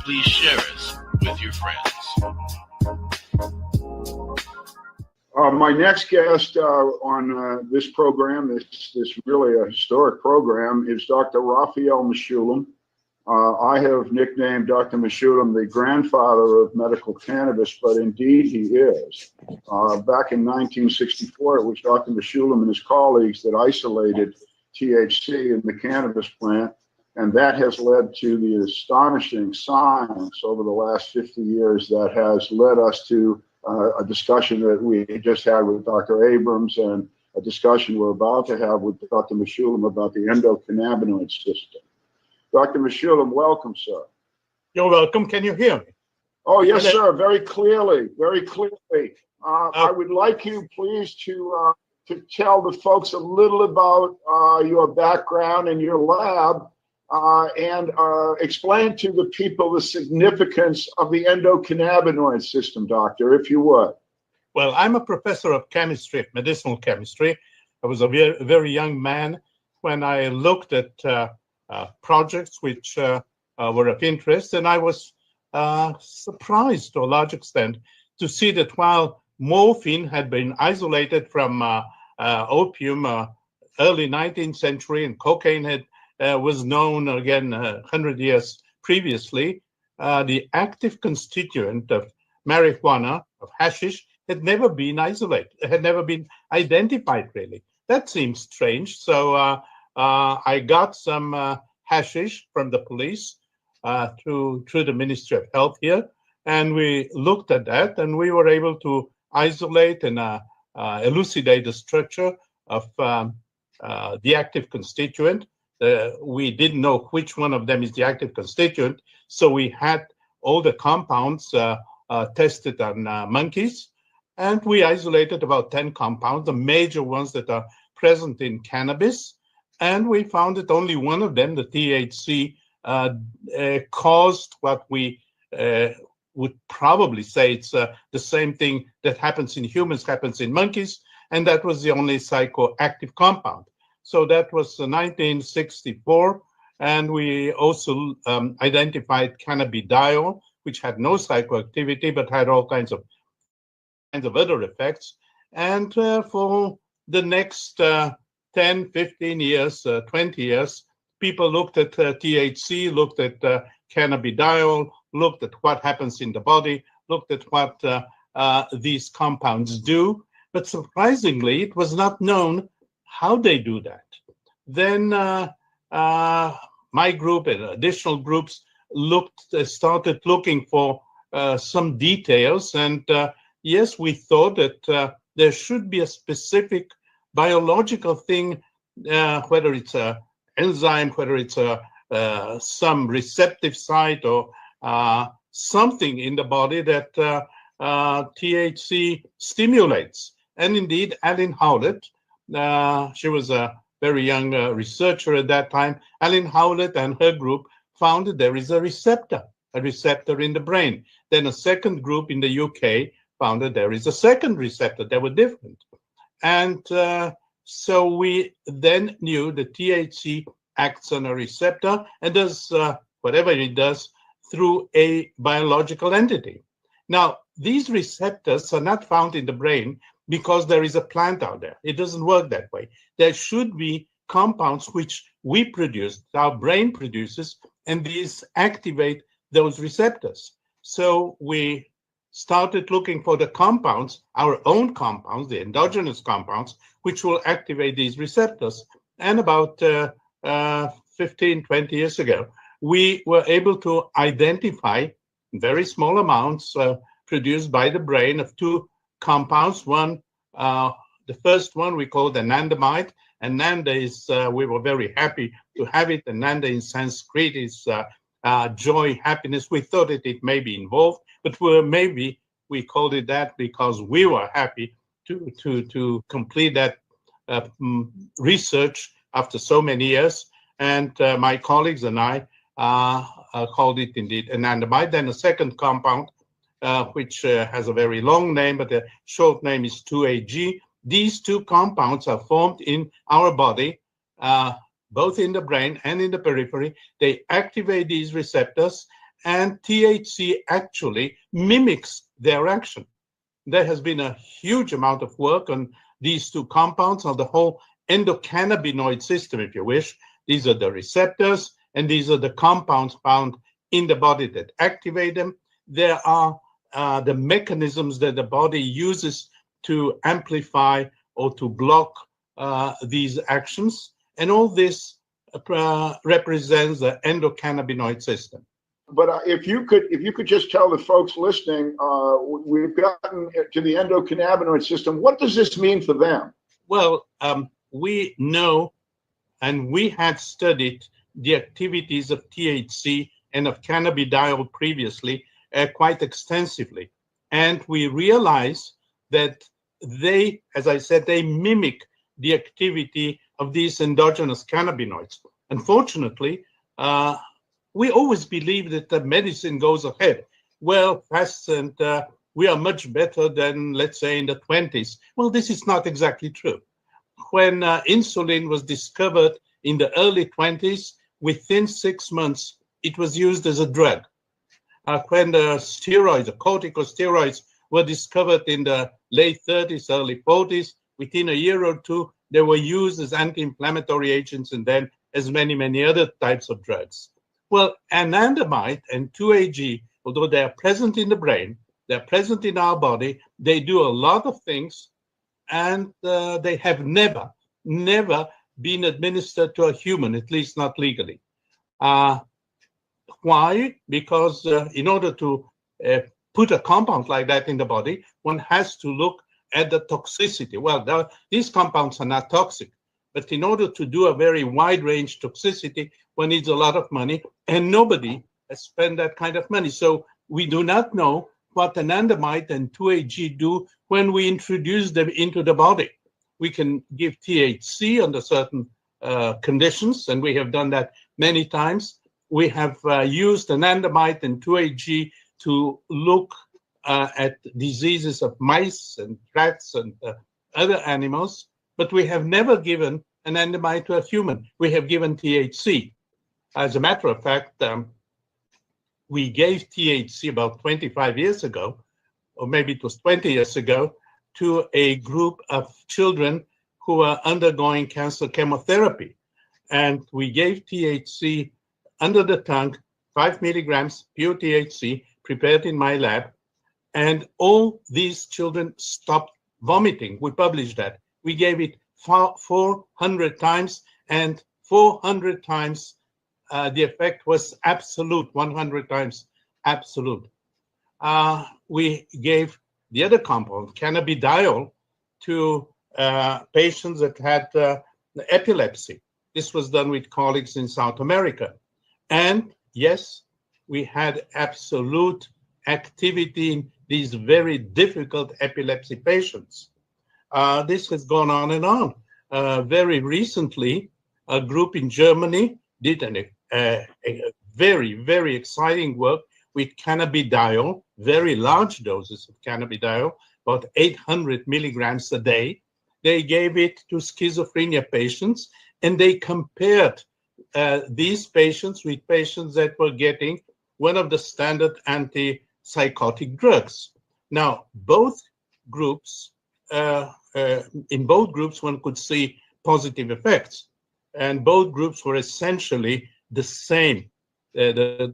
Please share us with your friends. My next guest on this program, this really a historic program, is Dr. Raphael Mechoulam. I have nicknamed Dr. Mechoulam the grandfather of medical cannabis, but indeed he is. Back in 1964, it was Dr. Mechoulam and his colleagues that isolated THC in the cannabis plant, and that has led to the astonishing science over the last 50 years that has led us to a discussion that we just had with Dr. Abrams and a discussion we're about to have with Dr. Mechoulam about the endocannabinoid system. Dr. Mechoulam, welcome, sir. You're welcome. Can you hear me? Oh, yes, sir. Very clearly. Very clearly. I would like you, please, to tell the folks a little about your background and your lab and explain to the people the significance of the endocannabinoid system, doctor, if you would. Well, I'm a professor of chemistry, medicinal chemistry. I was a very young man when I looked at projects which were of interest, and I was surprised to a large extent to see that while morphine had been isolated from opium early 19th century and cocaine had was known again 100 years previously, the active constituent of marijuana, of hashish, had never been isolated, had never been identified really. That seems strange. So I got some hashish from the police through the Ministry of Health here, and we looked at that, and we were able to isolate and elucidate the structure of the active constituent. We didn't know which one of them is the active constituent, so we had all the compounds tested on monkeys, and we isolated about 10 compounds, the major ones that are present in cannabis, and we found that only one of them, the THC, caused what we would probably say it's the same thing that happens in humans, happens in monkeys, and that was the only psychoactive compound. So that was 1964, and we also identified cannabidiol, which had no psychoactivity but had all kinds of other effects. And for the next 10, 15 years, 20 years, people looked at THC, looked at cannabidiol, looked at what happens in the body, looked at what these compounds do. But surprisingly, it was not known how they do that. Then my group and additional groups started looking for some details. And yes, we thought that there should be a specific biological thing, whether it's an enzyme, whether it's some receptive site or something in the body that THC stimulates. And indeed, Aline Howlett, she was a very young researcher at that time. Aline Howlett and her group found that there is a receptor in the brain. Then a second group in the UK found that there is a second receptor. They were different. And so we then knew that THC acts on a receptor and does whatever it does through a biological entity. Now, these receptors are not found in the brain because there is a plant out there. It doesn't work that way. There should be compounds which we produce, our brain produces, and these activate those receptors. So we started looking for the compounds, our own compounds, the endogenous compounds, which will activate these receptors. And about 15, 20 years ago, we were able to identify very small amounts produced by the brain of two compounds. One, the first one we called anandamide. Ananda is, we were very happy to have it. Ananda in Sanskrit is joy, happiness. We thought that it may be involved, but maybe we called it that because we were happy to complete that research after so many years. And my colleagues and I called it indeed anandamide. Then a second compound, which has a very long name, but the short name is 2-AG. These two compounds are formed in our body, both in the brain and in the periphery. They activate these receptors, and THC actually mimics their action. There has been a huge amount of work on these two compounds, on the whole endocannabinoid system, if you wish. These are the receptors, and these are the compounds found in the body that activate them. There are the mechanisms that the body uses to amplify or to block these actions. And all this represents the endocannabinoid system. But if you could just tell the folks listening, we've gotten to the endocannabinoid system. What does this mean for them? Well, we know, and we had studied the activities of THC and of cannabidiol previously quite extensively. And we realized that they, as I said, they mimic the activity of these endogenous cannabinoids. Unfortunately, we always believe that the medicine goes ahead. Well, fast, and we are much better than, let's say, in the 20s. Well, this is not exactly true. When insulin was discovered in the early 20s, within 6 months, it was used as a drug. When the steroids, the corticosteroids, were discovered in the late 30s, early 40s, within a year or two, they were used as anti-inflammatory agents, and then as many other types of drugs. Well, anandamide and 2-AG, although they are present in the brain, they're present in our body, they do a lot of things, and they have never been administered to a human, at least not legally. Why? Because in order to put a compound like that in the body, one has to look at the toxicity. Well, these compounds are not toxic, but in order to do a very wide range toxicity, one needs a lot of money, and nobody has spent that kind of money. So we do not know what anandamide and 2-AG do when we introduce them into the body. We can give THC under certain conditions, and we have done that many times. We have used anandamide and 2-AG to look at diseases of mice and rats and other animals, but we have never given anandamide to a human. We have given THC. As a matter of fact, we gave THC about 25 years ago, or maybe it was 20 years ago, to a group of children who are undergoing cancer chemotherapy. And we gave THC under the tongue, 5 milligrams pure THC, prepared in my lab, and all these children stopped vomiting. We published that. We gave it 400 times, and 400 times the effect was absolute, 100 times absolute. We gave the other compound, cannabidiol, to patients that had epilepsy. This was done with colleagues in South America. And yes, we had absolute activity in these very difficult epilepsy patients. This has gone on and on. Very recently, a group in Germany did a very exciting work with cannabidiol, very large doses of cannabidiol, about 800 milligrams a day. They gave it to schizophrenia patients, and they compared these patients with patients that were getting one of the standard antipsychotic drugs. Now, both groups, in both groups, one could see positive effects, and both groups were essentially the same. The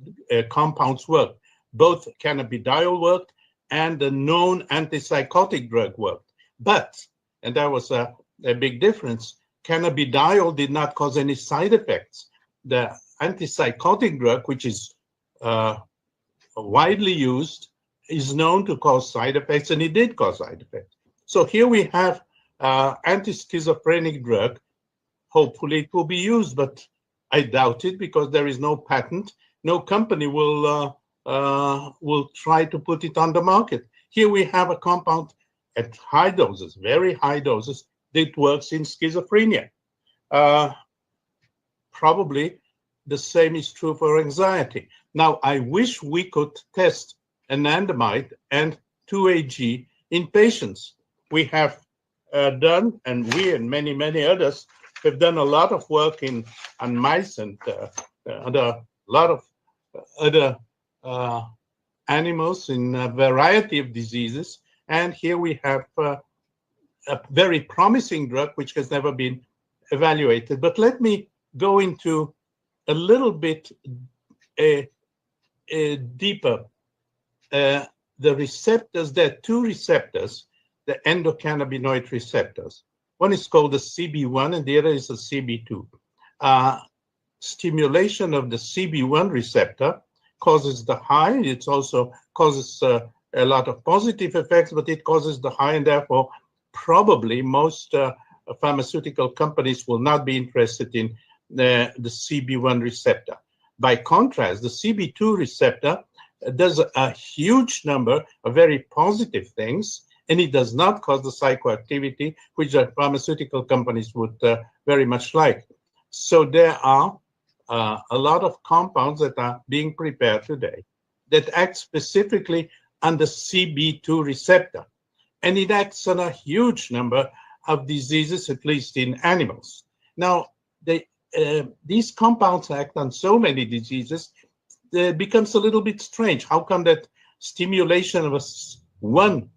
compounds worked. Both cannabidiol worked, and the known antipsychotic drug worked. But, and that was a big difference, cannabidiol did not cause any side effects. The antipsychotic drug, which is widely used, is known to cause side effects, and it did cause side effects. So here we have anti-schizophrenic drug. Hopefully it will be used, but I doubt it because there is no patent. No company will try to put it on the market. Here we have a compound at high doses, very high doses, that works in schizophrenia. Probably the same is true for anxiety. Now, I wish we could test anandamide and 2-AG in patients. We have done, and we and many others have done a lot of work on mice and a lot of other animals in a variety of diseases. And here we have a very promising drug which has never been evaluated. But let me go into a little bit deeper. The receptors, there are two receptors, the endocannabinoid receptors. One is called the CB1 and the other is the CB2. Stimulation of the CB1 receptor causes the high. It also causes a lot of positive effects, but it causes the high, and therefore probably most pharmaceutical companies will not be interested in the CB1 receptor. By contrast, the CB2 receptor does a huge number of very positive things, and it does not cause the psychoactivity, which the pharmaceutical companies would very much like. So there are a lot of compounds that are being prepared today that act specifically on the CB2 receptor, and it acts on a huge number of diseases, at least in animals. Now, these compounds act on so many diseases, it becomes a little bit strange. How come that stimulation of one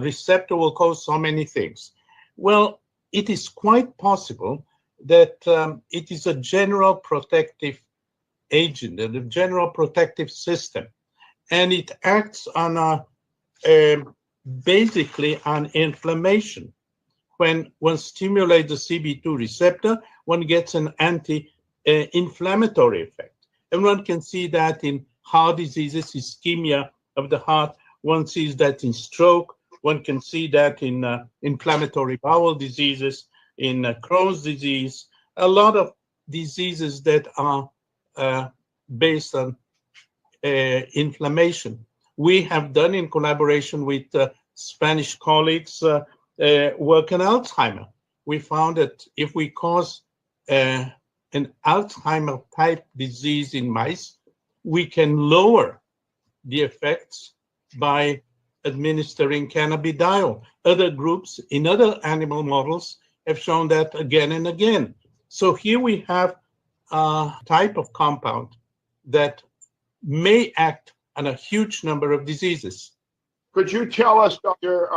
receptor will cause so many things? Well, it is quite possible that it is a general protective agent and a general protective system, and it acts on basically on inflammation. When one stimulates the CB2 receptor, one gets an anti-inflammatory effect. And one can see that in heart diseases, ischemia of the heart. One sees that in stroke. One can see that in inflammatory bowel diseases, in Crohn's disease, a lot of diseases that are based on inflammation. We have done, in collaboration with Spanish colleagues, work on Alzheimer. We found that if we cause an Alzheimer type disease in mice, we can lower the effects by administering cannabidiol. Other groups in other animal models have shown that again and again. So here we have a type of compound that may act on a huge number of diseases. Could you tell us, Doctor?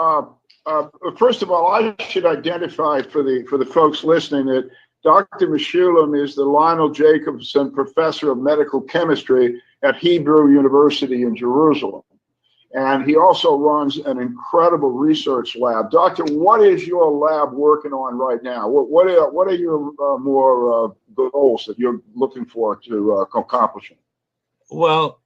First of all, I should identify for the folks listening that Dr. Meshulam is the Lionel Jacobson Professor of Medical Chemistry at Hebrew University in Jerusalem. And he also runs an incredible research lab. Doctor, what is your lab working on right now? What are your more goals that you're looking for to accomplishing? Well,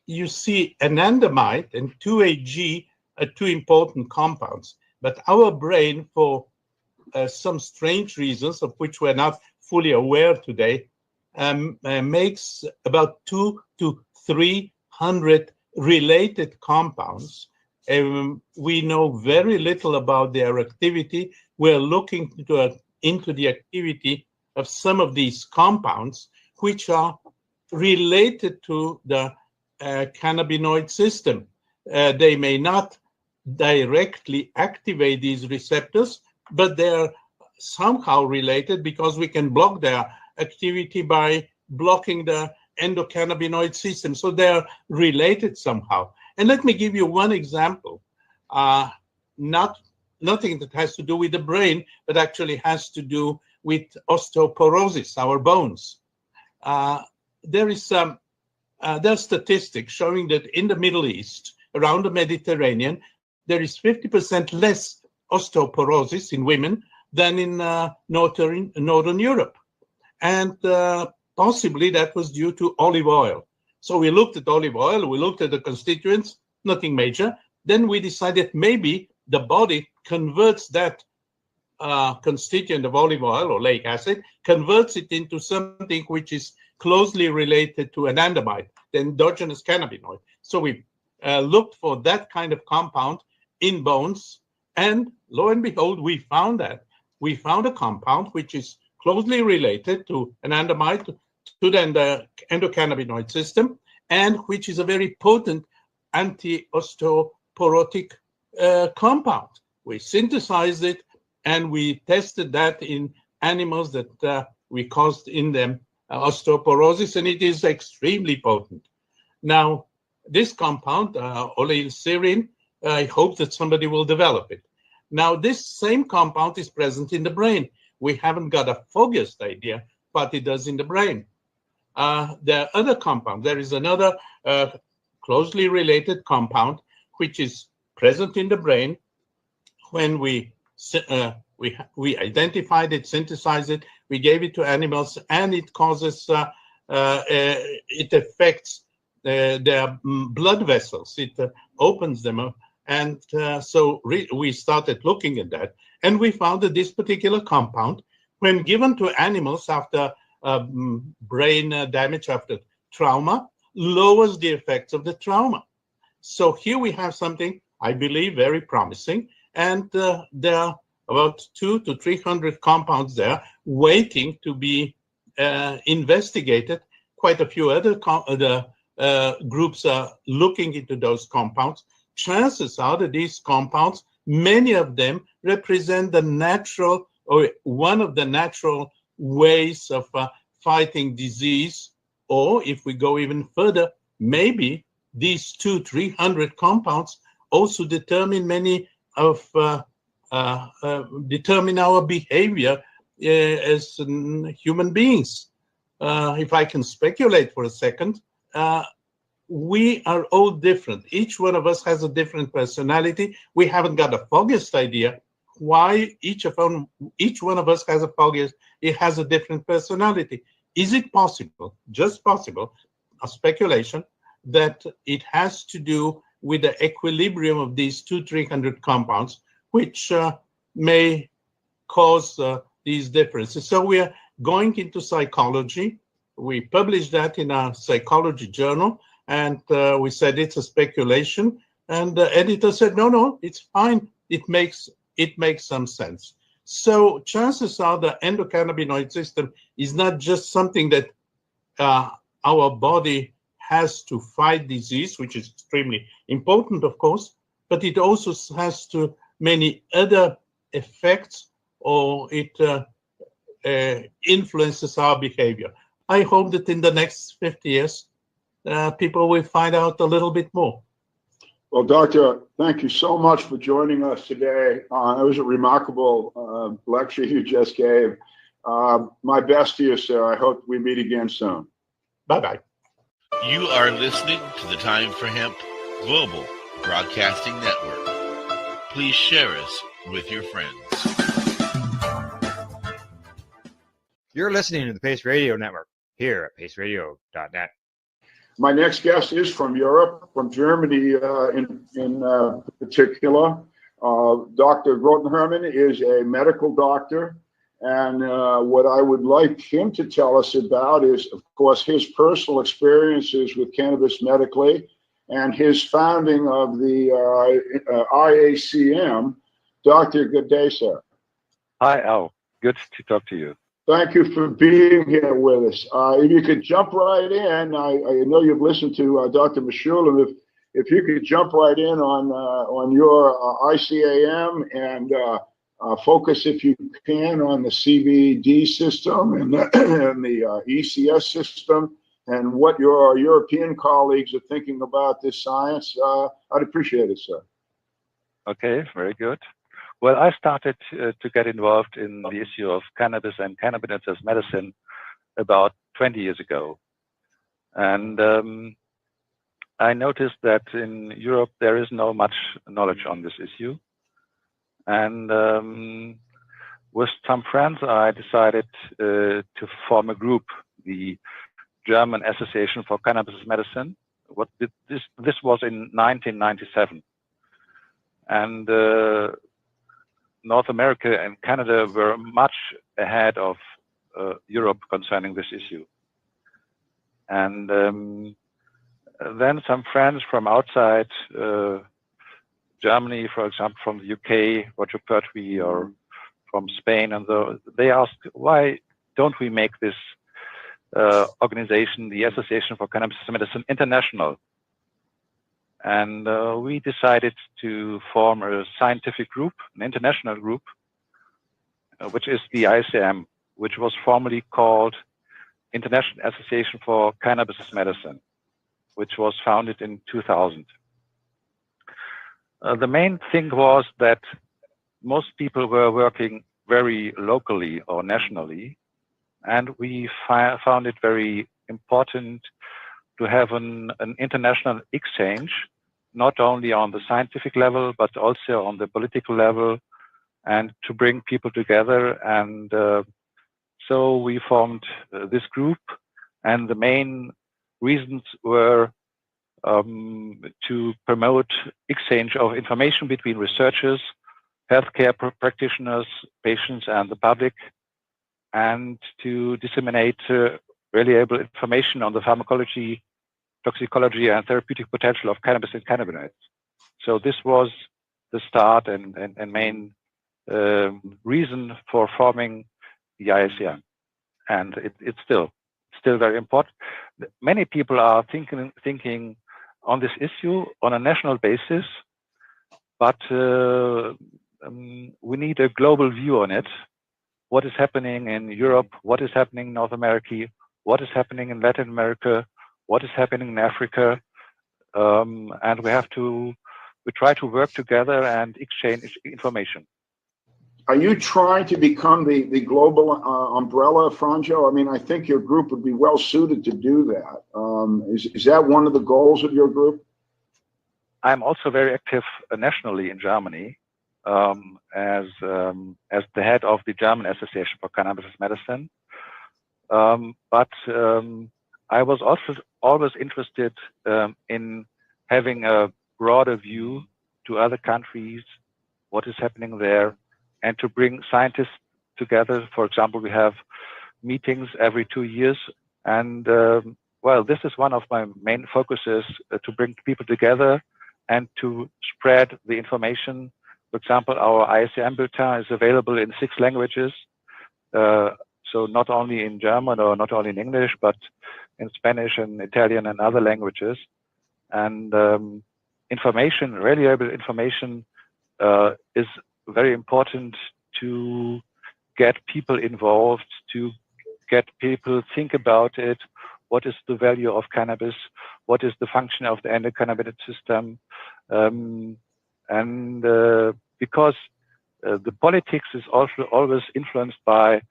you see, anandamide and 2,8-G are two important compounds, but our brain, for some strange reasons of which we're not fully aware today, makes about 200 to 300 related compounds. We know very little about their activity. We're looking into the activity of some of these compounds, which are related to the cannabinoid system. They may not directly activate these receptors, but they're somehow related because we can block their activity by blocking the endocannabinoid system. So they're related somehow. And let me give you one example. Nothing that has to do with the brain, but actually has to do with osteoporosis, our bones. There are statistics showing that in the Middle East, around the Mediterranean, there is 50% less osteoporosis in women than in Northern Europe. And possibly that was due to olive oil. So we looked at olive oil, we looked at the constituents, nothing major. Then we decided maybe the body converts that constituent of olive oil or lactic acid, converts it into something which is closely related to anandamide, the endogenous cannabinoid. So we looked for that kind of compound in bones, and lo and behold, we found that. We found a compound which is closely related to anandamide, to the endocannabinoid system, and which is a very potent anti-osteoporotic compound. We synthesized it, and we tested that in animals that we caused in them osteoporosis, and it is extremely potent. Now, this compound, oleucirine, I hope that somebody will develop it. Now, this same compound is present in the brain. We haven't got a focused idea what it does in the brain. There are other compounds. There is another closely related compound which is present in the brain. When we identified it, synthesized it, we gave it to animals, and it causes, it affects their blood vessels. It opens them up. And so we started looking at that. And we found that this particular compound, when given to animals after brain damage, after trauma, lowers the effects of the trauma. So here we have something, I believe, very promising. And there are about 200 to 300 compounds there waiting to be investigated. Quite a few other groups are looking into those compounds. Chances are that these compounds, many of them represent the natural, or one of the natural ways of fighting disease. Or if we go even further, maybe these 200-300 compounds also determine many of determine our behavior as human beings. If I can speculate for a second, we are all different. Each one of us has a different personality. We haven't got the foggiest idea why each one of us has it has a different personality. Is it possible, just possible, a speculation, that it has to do with the equilibrium of these 200-300 compounds, which may cause these differences? So we are going into psychology. We published that in a psychology journal, and we said it's a speculation. And the editor said, no, it's fine. It makes some sense. So chances are the endocannabinoid system is not just something that our body has to fight disease, which is extremely important, of course, but it also has to many other effects, or it influences our behavior. I hope that in the next 50 years, people will find out a little bit more. Well, Doctor, thank you so much for joining us today. It was a remarkable lecture you just gave. My best to you, sir. I hope we meet again soon. Bye-bye. You are listening to the Time for Hemp Global Broadcasting Network. Please share us with your friends. You're listening to the Pace Radio Network here at paceradio.net. My next guest is from Europe, from Germany in particular. Dr. Grotenherman is a medical doctor. And what I would like him to tell us about is, of course, his personal experiences with cannabis medically and his founding of the IACM. Dr. Good day, sir. Hi, Al. Good to talk to you. Thank you for being here with us. If you could jump right in, I know you've listened to Dr. Mechoulam. If you could jump right in on your ICAM and focus, if you can, on the CBD system and the ECS system and what your European colleagues are thinking about this science, I'd appreciate it, sir. Okay, very good. Well, I started to get involved in the issue of cannabis and cannabinoids as medicine about 20 years ago. And I noticed that in Europe, there is no much knowledge on this issue. And with some friends, I decided to form a group, the German Association for Cannabis Medicine. This was in 1997. And North America and Canada were much ahead of Europe concerning this issue. And then some friends from outside Germany, for example, from the UK, Roger Pertwee, or from Spain, and they asked, why don't we make this organization, the Association for Cannabis Medicine, international? And we decided to form a scientific group, an international group, which is the ICM, which was formerly called International Association for Cannabis Medicine, which was founded in 2000. The main thing was that most people were working very locally or nationally, and we found it very important to have an international exchange, not only on the scientific level, but also on the political level, and to bring people together. And so we formed this group, and the main reasons were to promote exchange of information between researchers, healthcare practitioners, patients, and the public, and to disseminate reliable information on the pharmacology, toxicology, and therapeutic potential of cannabis and cannabinoids. So this was the start and main reason for forming the IACM. And it's still very important. Many people are thinking on this issue on a national basis, but we need a global view on it. What is happening in Europe? What is happening in North America? What is happening in Latin America? What is happening in Africa? And we try to work together and exchange information. Are you trying to become the global umbrella, Franjo? I mean, I think your group would be well suited to do that. Is that one of the goals of your group? I'm also very active nationally in Germany as the head of the German Association for Cannabis Medicine. But I was also always interested in having a broader view to other countries, what is happening there, and to bring scientists together. For example, we have meetings every 2 years, and well, this is one of my main focuses, to bring people together and to spread the information. For example, our ISM bulletin is available in 6 languages. So not only in German or not only in English, but in Spanish and Italian and other languages. And information, reliable information, is very important to get people involved, to get people think about it. What is the value of cannabis? What is the function of the endocannabinoid system? Because the politics is also always influenced by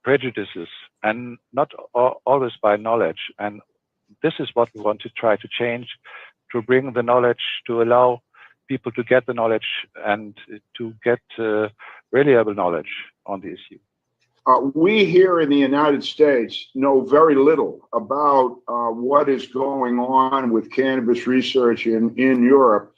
prejudices and not always by knowledge. And this is what we want to try to change, to bring the knowledge, to allow people to get the knowledge and to get reliable knowledge on the issue. We here in the United States know very little about what is going on with cannabis research in Europe.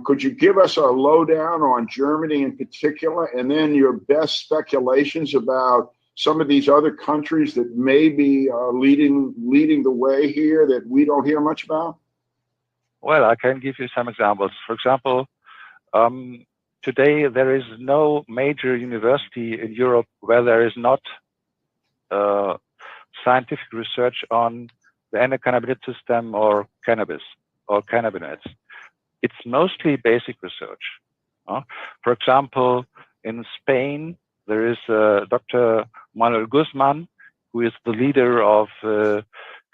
Could you give us a lowdown on Germany in particular, and then your best speculations about some of these other countries that may be leading the way here that we don't hear much about? Well, I can give you some examples. For example, today there is no major university in Europe where there is not scientific research on the endocannabinoid system or cannabis or cannabinoids. It's mostly basic research. For example, in Spain, there is Dr. Manuel Guzman, who is the leader of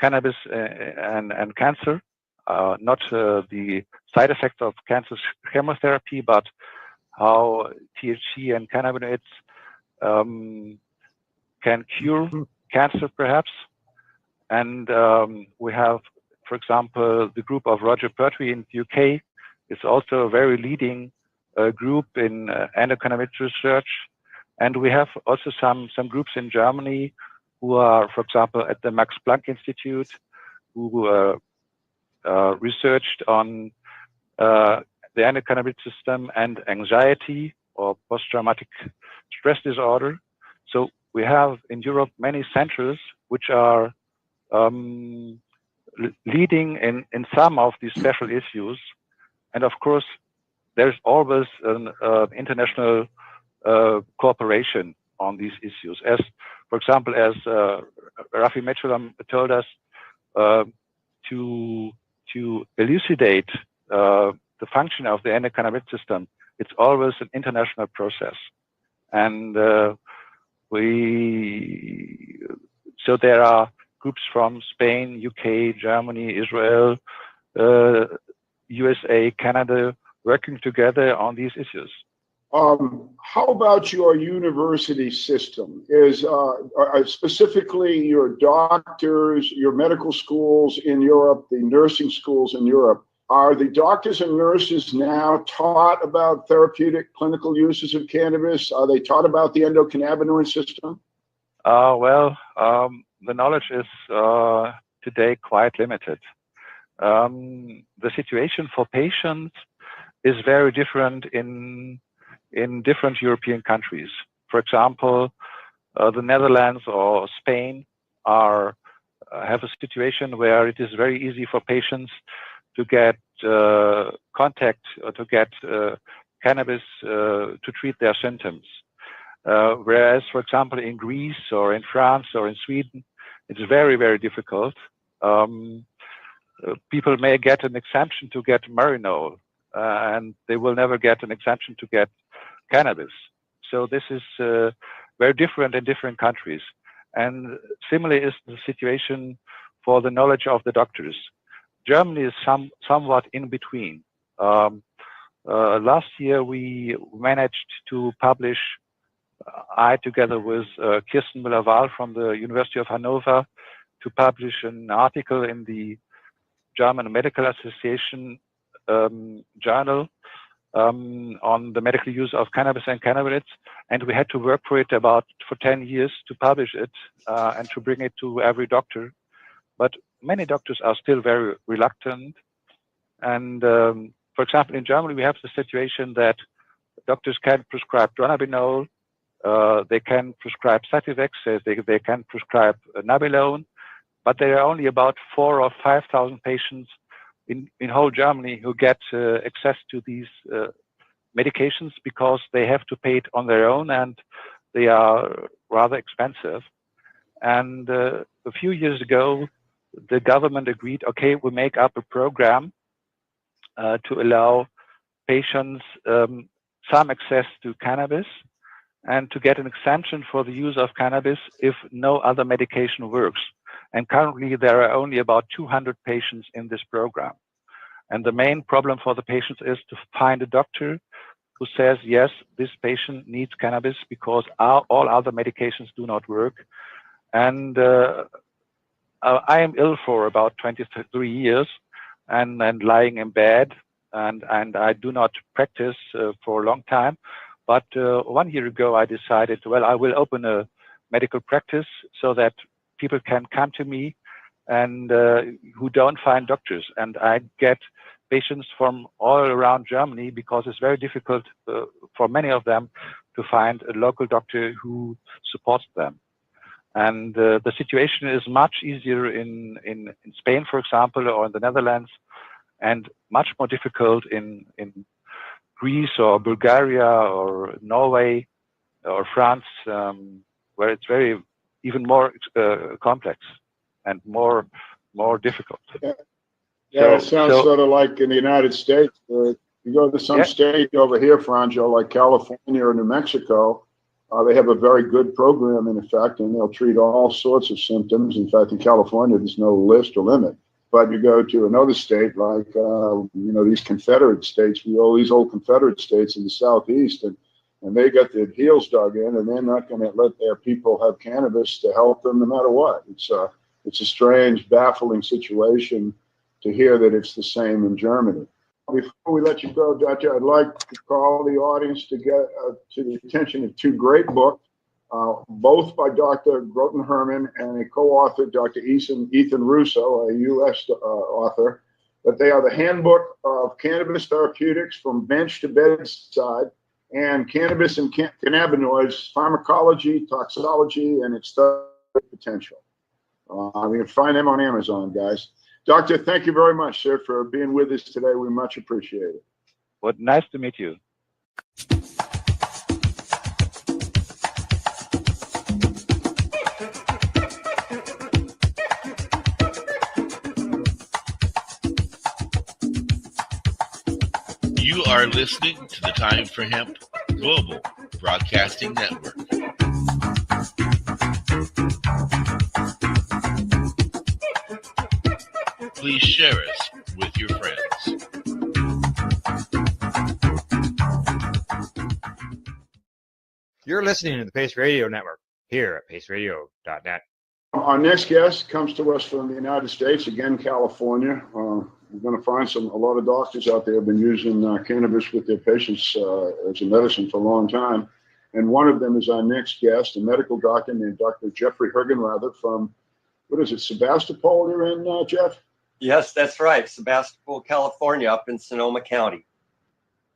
cannabis and cancer, not the side effect of cancer chemotherapy, but how THC and cannabinoids can cure cancer, perhaps. And we have, for example, the group of Roger Pertwee in the UK is also a very leading group in endocannabinoid research. And we have also some groups in Germany who are, for example, at the Max Planck Institute, who researched on the endocannabinoid system and anxiety or post-traumatic stress disorder. So we have in Europe many centers which are leading in some of these special issues. And of course, there's always an international cooperation on these issues. As, for example, as Rafi Mechulam told us, to elucidate the function of the endocannabinoid system, it's always an international process. And so there are groups from Spain, UK, Germany, Israel, USA, Canada, working together on these issues. How about your university system? Is specifically your doctors, your medical schools in Europe, the nursing schools in Europe, are the doctors and nurses now taught about therapeutic clinical uses of cannabis? Are they taught about the endocannabinoid system? Well, the knowledge is today quite limited. The situation for patients is very different in different European countries. For example, the Netherlands or Spain have a situation where it is very easy for patients to get contact or to get cannabis to treat their symptoms. Whereas, for example, in Greece or in France or in Sweden, it's very, very difficult. People may get an exemption to get Marinol, and they will never get an exemption to get cannabis. So this is very different in different countries. And similarly is the situation for the knowledge of the doctors. Germany is somewhat in between. Last year, we managed to publish I, together with Kirsten Müller-Wahl from the University of Hanover, to publish an article in the German Medical Association journal on the medical use of cannabis and cannabinoids, and we had to work for it for 10 years to publish it and to bring it to every doctor. But many doctors are still very reluctant. And for example, in Germany, we have the situation that doctors can prescribe dronabinol, they can prescribe Sativex, they can prescribe Nabilone, but there are only about 4,000 or 5,000 patients in whole Germany who get access to these medications because they have to pay it on their own and they are rather expensive. And a few years ago, the government agreed, okay, we make up a program to allow patients some access to cannabis and to get an exemption for the use of cannabis if no other medication works. And currently there are only about 200 patients in this program. And the main problem for the patients is to find a doctor who says, yes, this patient needs cannabis because all other medications do not work. And I am ill for about 23 years and lying in bed, and I do not practice for a long time. But 1 year ago, I decided, well, I will open a medical practice so that people can come to me and who don't find doctors. And I get patients from all around Germany because it's very difficult for many of them to find a local doctor who supports them. And the situation is much easier in Spain, for example, or in the Netherlands, and much more difficult in Greece or Bulgaria or Norway or France, where it's even more complex and more difficult. Yeah, it sounds sort of like in the United States. You go to some state over here, Franjo, like California or New Mexico, they have a very good program in effect, and they'll treat all sorts of symptoms. In fact, in California, there's no list or limit. But you go to another state like, these Confederate states, these old Confederate states in the Southeast, and they got their heels dug in, and they're not going to let their people have cannabis to help them no matter what. It's a strange, baffling situation to hear that it's the same in Germany. Before we let you go, Doctor, I'd like to call the audience to get to the attention of two great books, both by Dr. Groton Herman and a co-author, Dr. Ethan Russo, a U.S. author. But they are the Handbook of Cannabis Therapeutics from Bench to Bedside, and Cannabis and Cannabinoids, Pharmacology, Toxicology, and its Therapeutic Potential. You can find them on Amazon, guys. Doctor, thank you very much, sir, for being with us today. We much appreciate it. Well, nice to meet you. You are listening to the Time for Hemp Global Broadcasting Network. Please share us with your friends. You're listening to the Pace Radio Network here at paceradio.net. Our next guest comes to us from the United States, again, California. We're going to find a lot of doctors out there have been using cannabis with their patients as a medicine for a long time. And one of them is our next guest, a medical doctor named Dr. Jeffrey Hergenrather from, Sebastopol you're in, Jeff? Yes, that's right. Sebastopol, California, up in Sonoma County.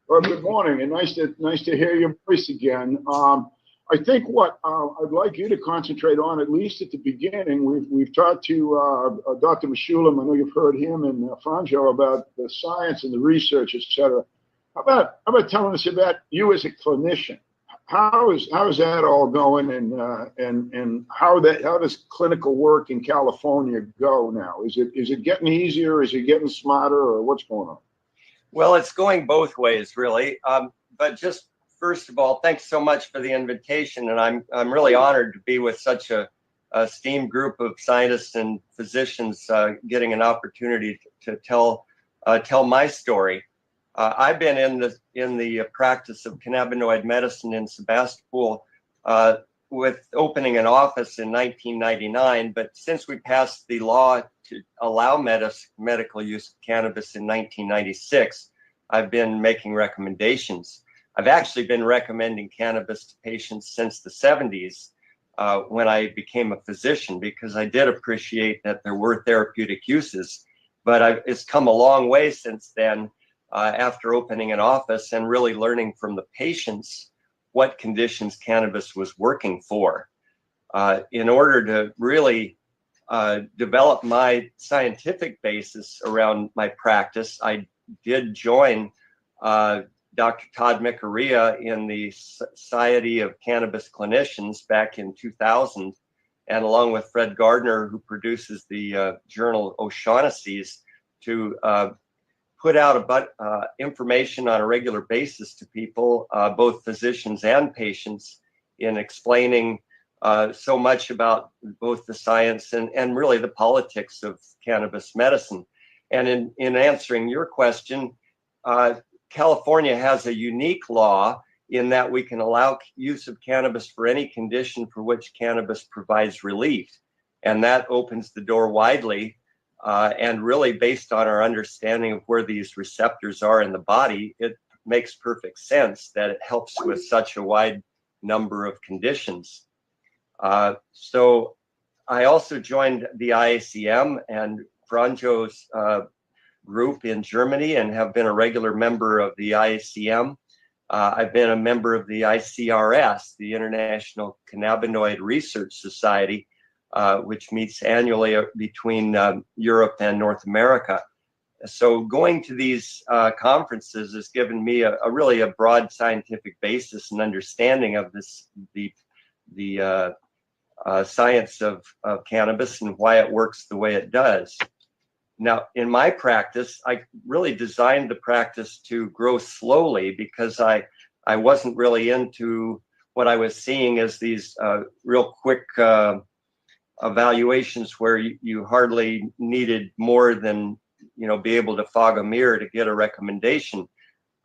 Well, good morning, and nice to hear your voice again. I think what I'd like you to concentrate on, at least at the beginning, we've talked to Dr. Meshulam. I know you've heard him and Franjo about the science and the research, et cetera. How about telling us about you as a clinician? How is that all going, and how does clinical work in California go now? Is it getting easier? Is it getting smarter, or what's going on? Well, it's going both ways, really. But just first of all, thanks so much for the invitation, and I'm really honored to be with such a esteemed group of scientists and physicians, getting an opportunity to tell my story. I've been in the practice of cannabinoid medicine in Sebastopol with opening an office in 1999, but since we passed the law to allow medical use of cannabis in 1996, I've been making recommendations. I've actually been recommending cannabis to patients since the 70s when I became a physician, because I did appreciate that there were therapeutic uses. But it's come a long way since then, after opening an office and really learning from the patients what conditions cannabis was working for. In order to really develop my scientific basis around my practice, I did join Dr. Todd Mikaria in the Society of Cannabis Clinicians back in 2000, and along with Fred Gardner, who produces the journal O'Shaughnessy's, to put out information on a regular basis to people, both physicians and patients, in explaining so much about both the science and really the politics of cannabis medicine. And in answering your question, California has a unique law in that we can allow use of cannabis for any condition for which cannabis provides relief. And that opens the door widely. And really, based on our understanding of where these receptors are in the body, it makes perfect sense that it helps with such a wide number of conditions. So I also joined the IACM and Franjo's group in Germany and have been a regular member of the IACM. I've been a member of the ICRS, the International Cannabinoid Research Society, which meets annually between Europe and North America. So going to these conferences has given me a really broad scientific basis and understanding of the science of cannabis and why it works the way it does. Now, in my practice, I really designed the practice to grow slowly because I wasn't really into what I was seeing as these real quick evaluations where you hardly needed more than, be able to fog a mirror to get a recommendation.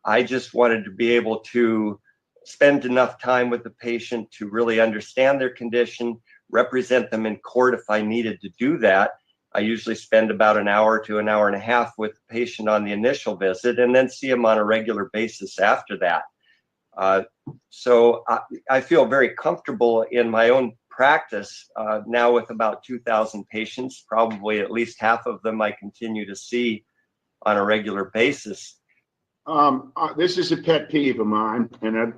I just wanted to be able to spend enough time with the patient to really understand their condition, represent them in court if I needed to do that. I usually spend about an hour to an hour and a half with the patient on the initial visit and then see them on a regular basis after that. So I feel very comfortable in my own practice now with about 2,000 patients, probably at least half of them I continue to see on a regular basis. This is a pet peeve of mine,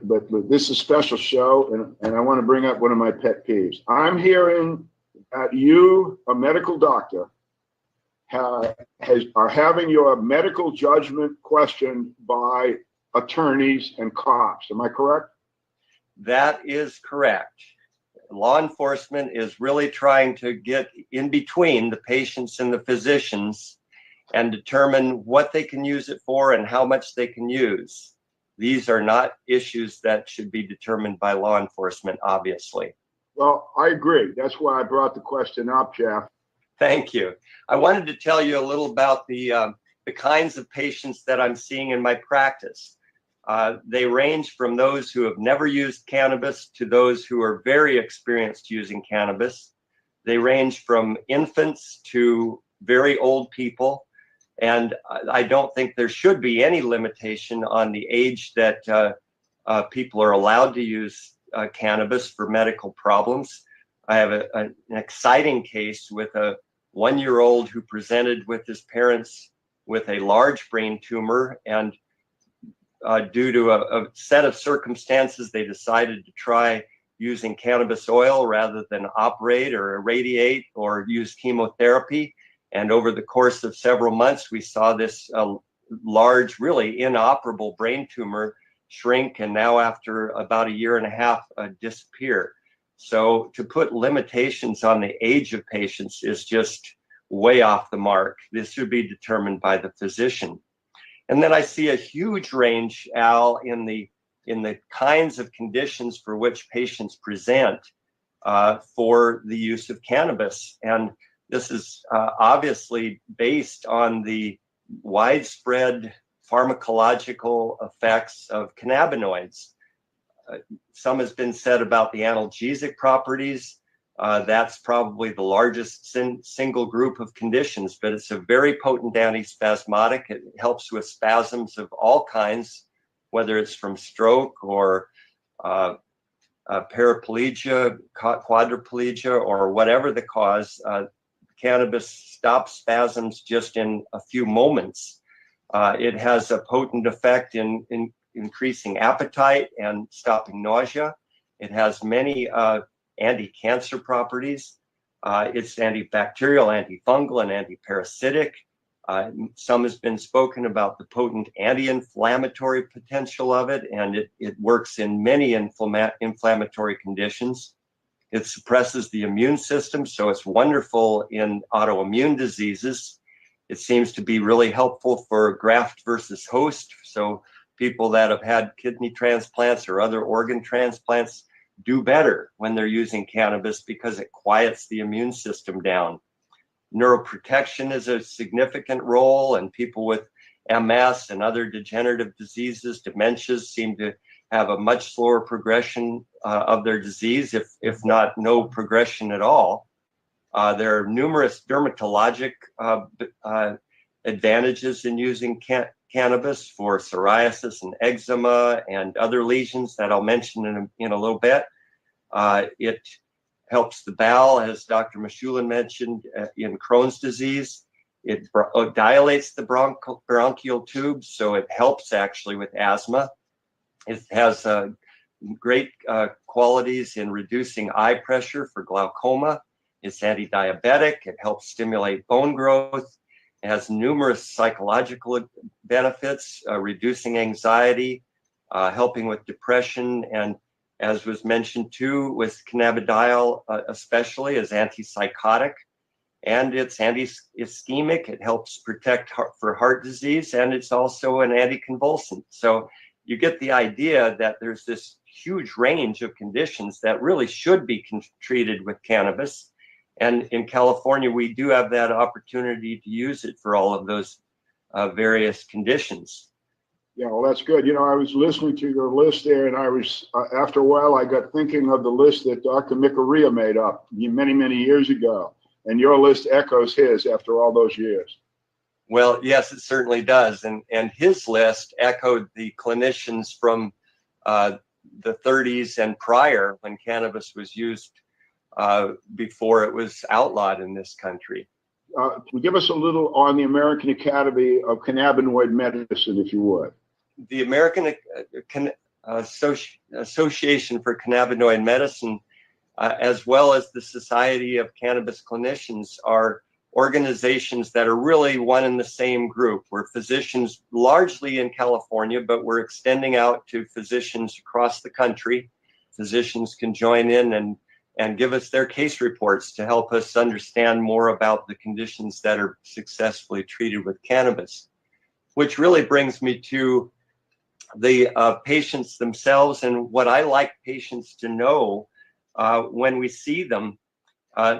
but this is a special show, and I want to bring up one of my pet peeves. I'm hearing that you, a medical doctor, are having your medical judgment questioned by attorneys and cops. Am I correct? That is correct. Law enforcement is really trying to get in between the patients and the physicians and determine what they can use it for and how much they can use. These are not issues that should be determined by law enforcement, obviously. Well, I agree. That's why I brought the question up, Jeff. Thank you. I wanted to tell you a little about the kinds of patients that I'm seeing in my practice. They range from those who have never used cannabis to those who are very experienced using cannabis. They range from infants to very old people. And I don't think there should be any limitation on the age that people are allowed to use cannabis for medical problems. I have an exciting case with a 1-year-old who presented with his parents with a large brain tumor, and due to a set of circumstances, they decided to try using cannabis oil rather than operate or irradiate or use chemotherapy. And over the course of several months, we saw this large, really inoperable brain tumor shrink, and now after about 1.5 years, disappear. So to put limitations on the age of patients is just way off the mark. This should be determined by the physician. And then I see a huge range, Al, in the kinds of conditions for which patients present for the use of cannabis. And this is obviously based on the widespread pharmacological effects of cannabinoids. some has been said about the analgesic properties. That's probably the largest single group of conditions, but it's a very potent antispasmodic. It helps with spasms of all kinds, whether it's from stroke or paraplegia, quadriplegia, or whatever the cause. Cannabis stops spasms just in a few moments. It has a potent effect in increasing appetite and stopping nausea. It has many anti-cancer properties. It's antibacterial, antifungal, and antiparasitic. Some has been spoken about the potent anti-inflammatory potential of it, and it works in many inflammatory conditions. It suppresses the immune system, so it's wonderful in autoimmune diseases. It seems to be really helpful for graft versus host. So people that have had kidney transplants or other organ transplants do better when they're using cannabis because it quiets the immune system down. Neuroprotection is a significant role, and people with MS and other degenerative diseases, dementias, seem to have a much slower progression of their disease, if not no progression at all. There are numerous dermatologic advantages in using cannabis for psoriasis and eczema and other lesions that I'll mention in a little bit. It helps the bowel, as Dr. Mashulin mentioned, in Crohn's disease. It dilates the bronchial tubes, so it helps actually with asthma. It has great qualities in reducing eye pressure for glaucoma. It's anti-diabetic. It helps stimulate bone growth. It has numerous psychological benefits, reducing anxiety, helping with depression, and as was mentioned too, with cannabidiol especially, as antipsychotic. And it's anti-ischemic. It helps protect for heart disease, and it's also an anticonvulsant. So you get the idea that there's this huge range of conditions that really should be treated with cannabis. And in California, we do have that opportunity to use it for all of those various conditions. Yeah, well, that's good. You know, I was listening to your list there, and I was, after a while, I got thinking of the list that Dr. Mikaria made up many, many years ago. And your list echoes his after all those years. Well, yes, it certainly does. And his list echoed the clinicians from the 30s and prior, when cannabis was used before it was outlawed in this country. Give us a little on the American Academy of Cannabinoid Medicine, if you would. The American Association for Cannabinoid Medicine, as well as the Society of Cannabis Clinicians, are organizations that are really one and the same group. We're physicians largely in California, but we're extending out to physicians across the country. Physicians can join in and give us their case reports to help us understand more about the conditions that are successfully treated with cannabis, which really brings me to the patients themselves. And what I like patients to know when we see them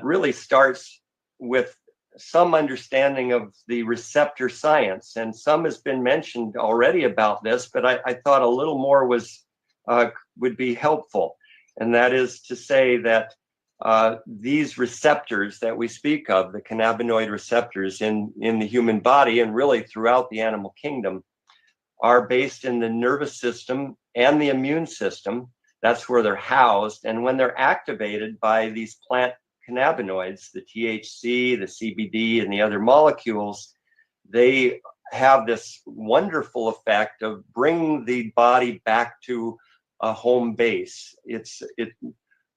really starts with some understanding of the receptor science. And some has been mentioned already about this, but I thought a little more would be helpful. And that is to say that these receptors that we speak of, the cannabinoid receptors in the human body and really throughout the animal kingdom, are based in the nervous system and the immune system. That's where they're housed. And when they're activated by these plant cannabinoids, the THC, the CBD, and the other molecules, they have this wonderful effect of bringing the body back to a home base.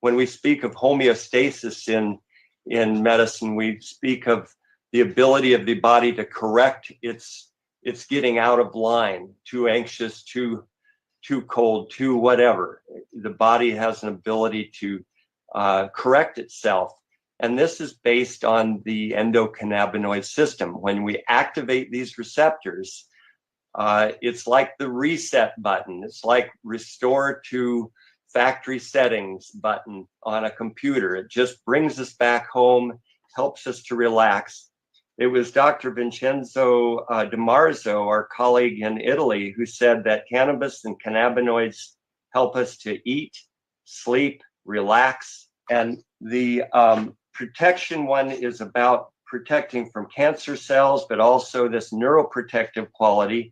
When we speak of homeostasis in medicine, we speak of the ability of the body to correct its getting out of line, too anxious, too cold, too whatever. The body has an ability to correct itself. And this is based on the endocannabinoid system. When we activate these receptors, it's like the reset button. It's like restore to factory settings button on a computer. It just brings us back home, helps us to relax. It was Dr. Vincenzo Di Marzo, our colleague in Italy, who said that cannabis and cannabinoids help us to eat, sleep, relax. And the protection one is about protecting from cancer cells, but also this neuroprotective quality.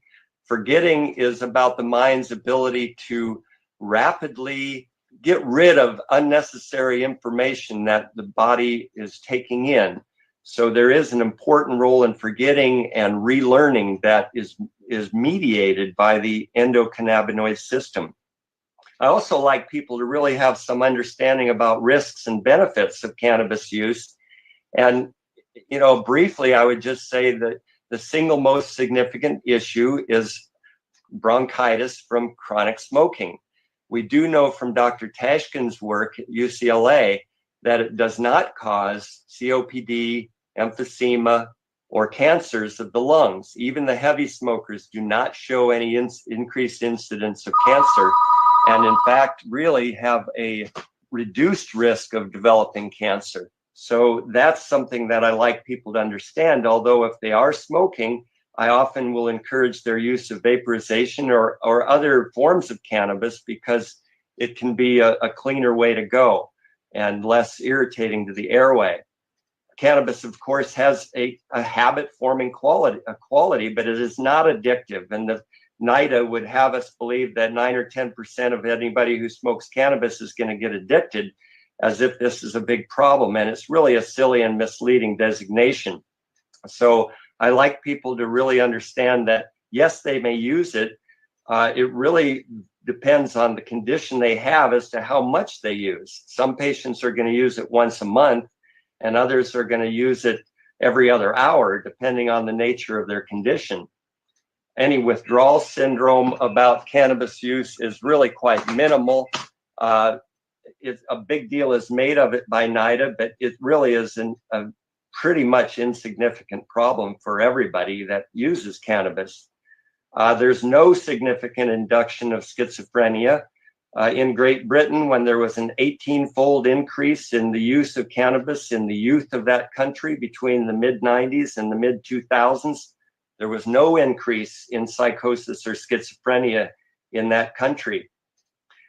Forgetting is about the mind's ability to rapidly get rid of unnecessary information that the body is taking in. So there is an important role in forgetting and relearning that is mediated by the endocannabinoid system. I also like people to really have some understanding about risks and benefits of cannabis use. And, you know, briefly, I would just say that the single most significant issue is bronchitis from chronic smoking. We do know from Dr. Tashkin's work at UCLA that it does not cause COPD, emphysema, or cancers of the lungs. Even the heavy smokers do not show any increased incidence of cancer, and in fact really have a reduced risk of developing cancer. So that's something that I like people to understand. Although if they are smoking, I often will encourage their use of vaporization or other forms of cannabis, because it can be a cleaner way to go and less irritating to the airway. Cannabis, of course, has a habit-forming quality, but it is not addictive. And the NIDA would have us believe that 9 or 10% of anybody who smokes cannabis is going to get addicted, as if this is a big problem. And it's really a silly and misleading designation. So I like people to really understand that, yes, they may use it. It really depends on the condition they have as to how much they use. Some patients are going to use it once a month, and others are going to use it every other hour, depending on the nature of their condition. Any withdrawal syndrome about cannabis use is really quite minimal. It's a big deal is made of it by NIDA, but it really is a pretty much insignificant problem for everybody that uses cannabis. There's no significant induction of schizophrenia. In Great Britain, when there was an 18-fold increase in the use of cannabis in the youth of that country between the mid-90s and the mid-2000s, there was no increase in psychosis or schizophrenia in that country.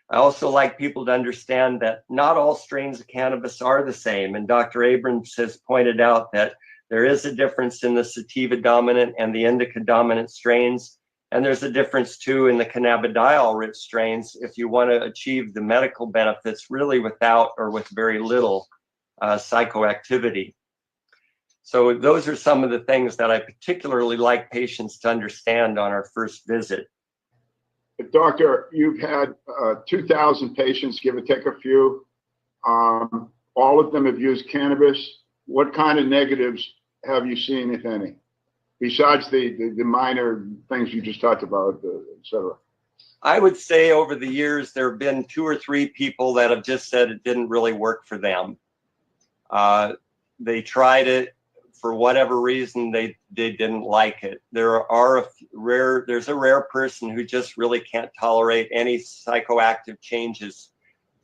I also like people to understand that not all strains of cannabis are the same. And Dr. Abrams has pointed out that there is a difference in the sativa dominant and the indica dominant strains. And there's a difference too in the cannabidiol rich strains if you want to achieve the medical benefits really without or with very little psychoactivity. So those are some of the things that I particularly like patients to understand on our first visit. Doctor, you've had 2,000 patients, give or take a few. All of them have used cannabis. What kind of negatives have you seen, if any, besides the minor things you just talked about, et cetera? I would say over the years, there have been 2 or 3 people that have just said it didn't really work for them. They tried it. For whatever reason, they didn't like it. There's a rare person who just really can't tolerate any psychoactive changes.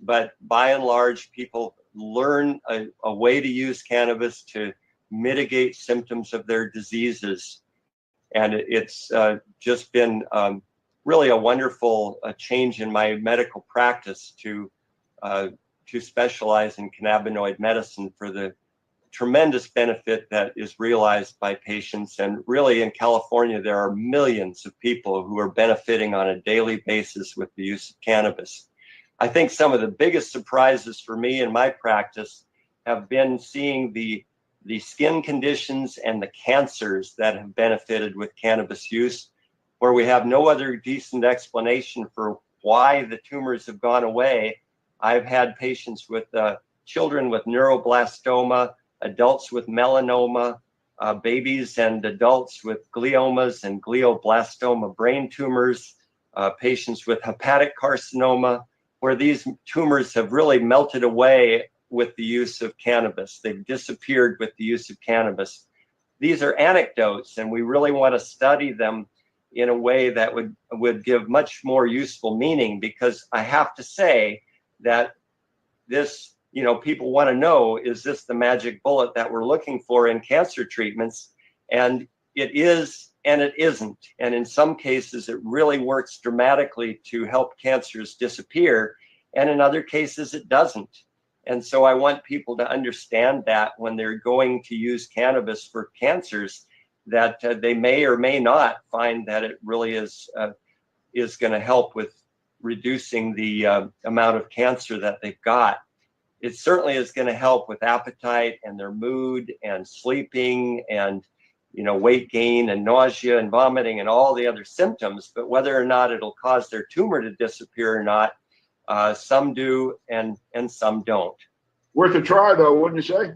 But by and large, people learn a way to use cannabis to mitigate symptoms of their diseases. And it's just been really a wonderful change in my medical practice to specialize in cannabinoid medicine for the tremendous benefit that is realized by patients. And really in California, there are millions of people who are benefiting on a daily basis with the use of cannabis. I think some of the biggest surprises for me in my practice have been seeing the skin conditions and the cancers that have benefited with cannabis use, where we have no other decent explanation for why the tumors have gone away. I've had patients with children with neuroblastoma, adults with melanoma, babies and adults with gliomas and glioblastoma brain tumors, patients with hepatic carcinoma, where these tumors have really melted away with the use of cannabis. They've disappeared with the use of cannabis. These are anecdotes, and we really want to study them in a way that would give much more useful meaning, because I have to say that this, people want to know, is this the magic bullet that we're looking for in cancer treatments? And it is and it isn't. And in some cases, it really works dramatically to help cancers disappear. And in other cases, it doesn't. And so I want people to understand that when they're going to use cannabis for cancers, that they may or may not find that it really is going to help with reducing the amount of cancer that they've got. It certainly is going to help with appetite and their mood and sleeping and weight gain and nausea and vomiting and all the other symptoms. But whether or not it'll cause their tumor to disappear or not, some do and some don't. Worth a try, though, wouldn't you say?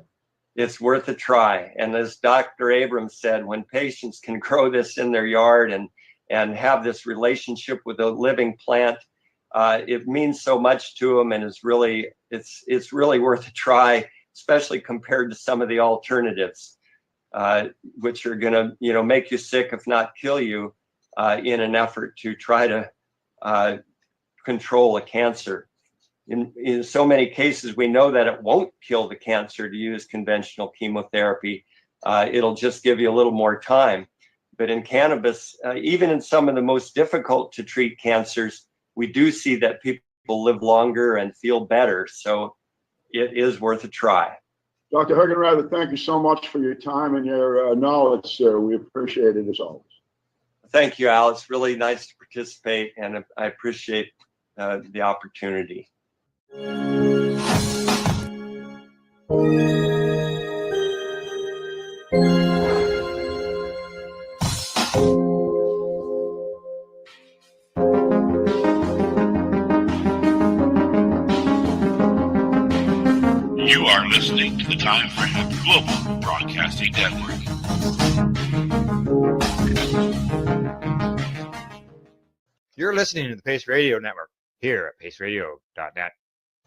It's worth a try. And as Dr. Abrams said, when patients can grow this in their yard and have this relationship with a living plant, it means so much to them, and it's really worth a try, especially compared to some of the alternatives, which are going to make you sick, if not kill you, in an effort to try to control a cancer. In so many cases, we know that it won't kill the cancer to use conventional chemotherapy. It'll just give you a little more time. But in cannabis, even in some of the most difficult to treat cancers, we do see that people live longer and feel better. So it is worth a try. Dr. Hergenrather, thank you so much for your time and your knowledge, sir. We appreciate it as always. Thank you, Al. It's really nice to participate, and I appreciate the opportunity. You are listening to the Time for Hemp Global Broadcasting Network. You're listening to the Pace Radio Network here at paceradio.net.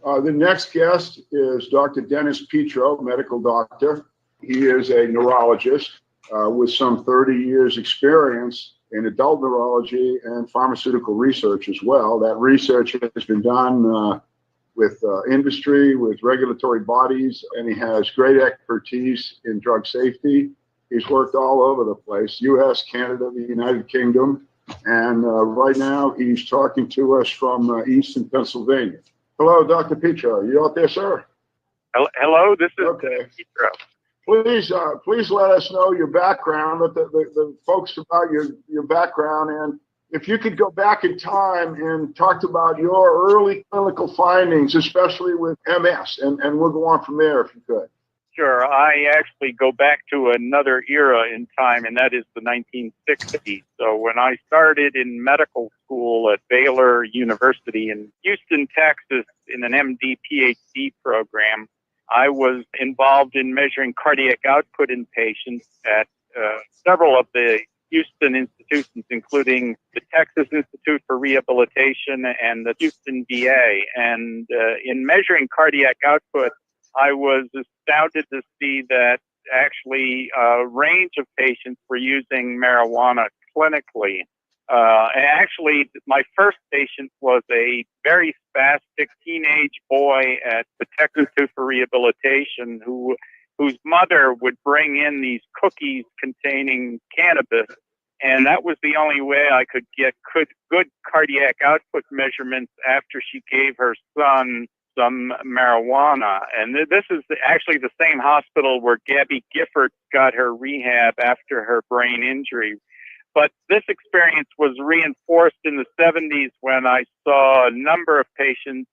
The next guest is Dr. Dennis Petro, medical doctor. He is a neurologist with some 30 years experience in adult neurology and pharmaceutical research as well. That research has been done with industry, with regulatory bodies, and he has great expertise in drug safety. He's worked all over the place, U.S., Canada, the United Kingdom, and right now he's talking to us from Eastern Pennsylvania. Hello, Dr. Petro. You out there, sir? Hello, this is okay. Petro. Please let us know your background, let the folks about your background, and if you could go back in time and talk about your early clinical findings, especially with MS, and we'll go on from there if you could. Sure. I actually go back to another era in time, and that is the 1960s. So when I started in medical school at Baylor University in Houston, Texas, in an MD PhD program, I was involved in measuring cardiac output in patients at several of the Houston institutions, including the Texas Institute for Rehabilitation and the Houston VA. And in measuring cardiac output, I was astounded to see that actually a range of patients were using marijuana clinically. Actually, my first patient was a very spastic teenage boy at the Texas Institute for Rehabilitation whose mother would bring in these cookies containing cannabis. And that was the only way I could get good cardiac output measurements after she gave her son some marijuana. And this is actually the same hospital where Gabby Gifford got her rehab after her brain injury. But this experience was reinforced in the 70s when I saw a number of patients,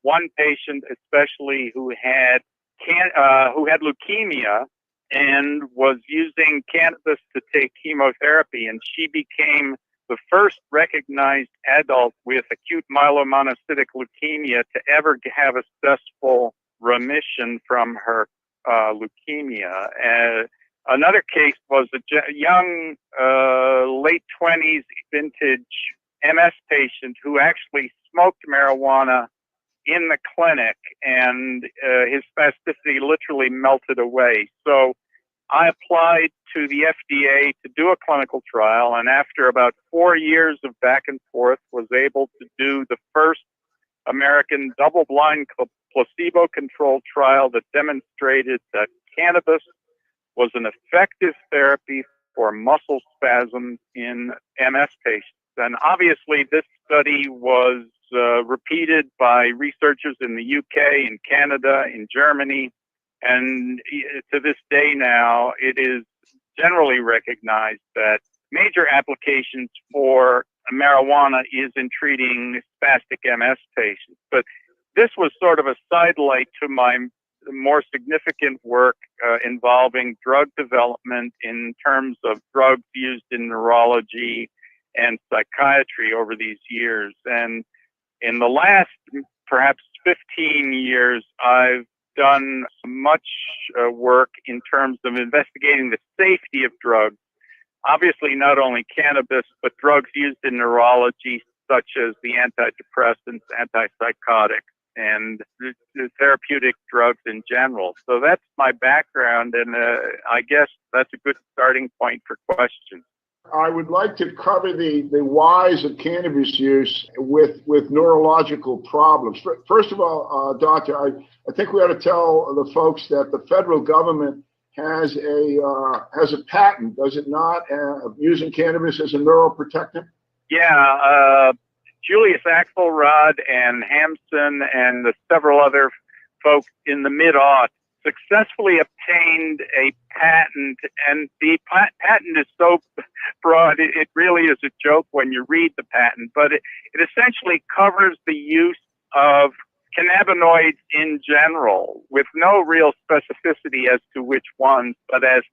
one patient especially who had leukemia and was using cannabis to take chemotherapy, and she became the first recognized adult with acute myelomonocytic leukemia to ever have a successful remission from her leukemia. Another case was a young, late 20s vintage MS patient who actually smoked marijuana in the clinic, and his spasticity literally melted away. So I applied to the FDA to do a clinical trial, and after about 4 years of back and forth, was able to do the first American double-blind placebo-controlled trial that demonstrated that cannabis was an effective therapy for muscle spasms in MS patients. And obviously, this study was repeated by researchers in the UK, in Canada, in Germany, and to this day now, it is generally recognized that major applications for marijuana is in treating spastic MS patients. But this was sort of a sidelight to my more significant work involving drug development in terms of drugs used in neurology and psychiatry over these years. And in the last perhaps 15 years, I've done much work in terms of investigating the safety of drugs. Obviously, not only cannabis, but drugs used in neurology, such as the antidepressants, antipsychotics, and the therapeutic drugs in general. So that's my background, and I guess that's a good starting point for questions. I would like to cover the whys of cannabis use with neurological problems. First of all, Doctor, I think we ought to tell the folks that the federal government has a patent, does it not, using cannabis as a neuroprotectant? Yeah, Julius Axelrod and Hampson and several other folks in the mid-aughts successfully obtained a patent, and the patent is so broad, it really is a joke when you read the patent, but it essentially covers the use of cannabinoids in general with no real specificity as to which ones, but as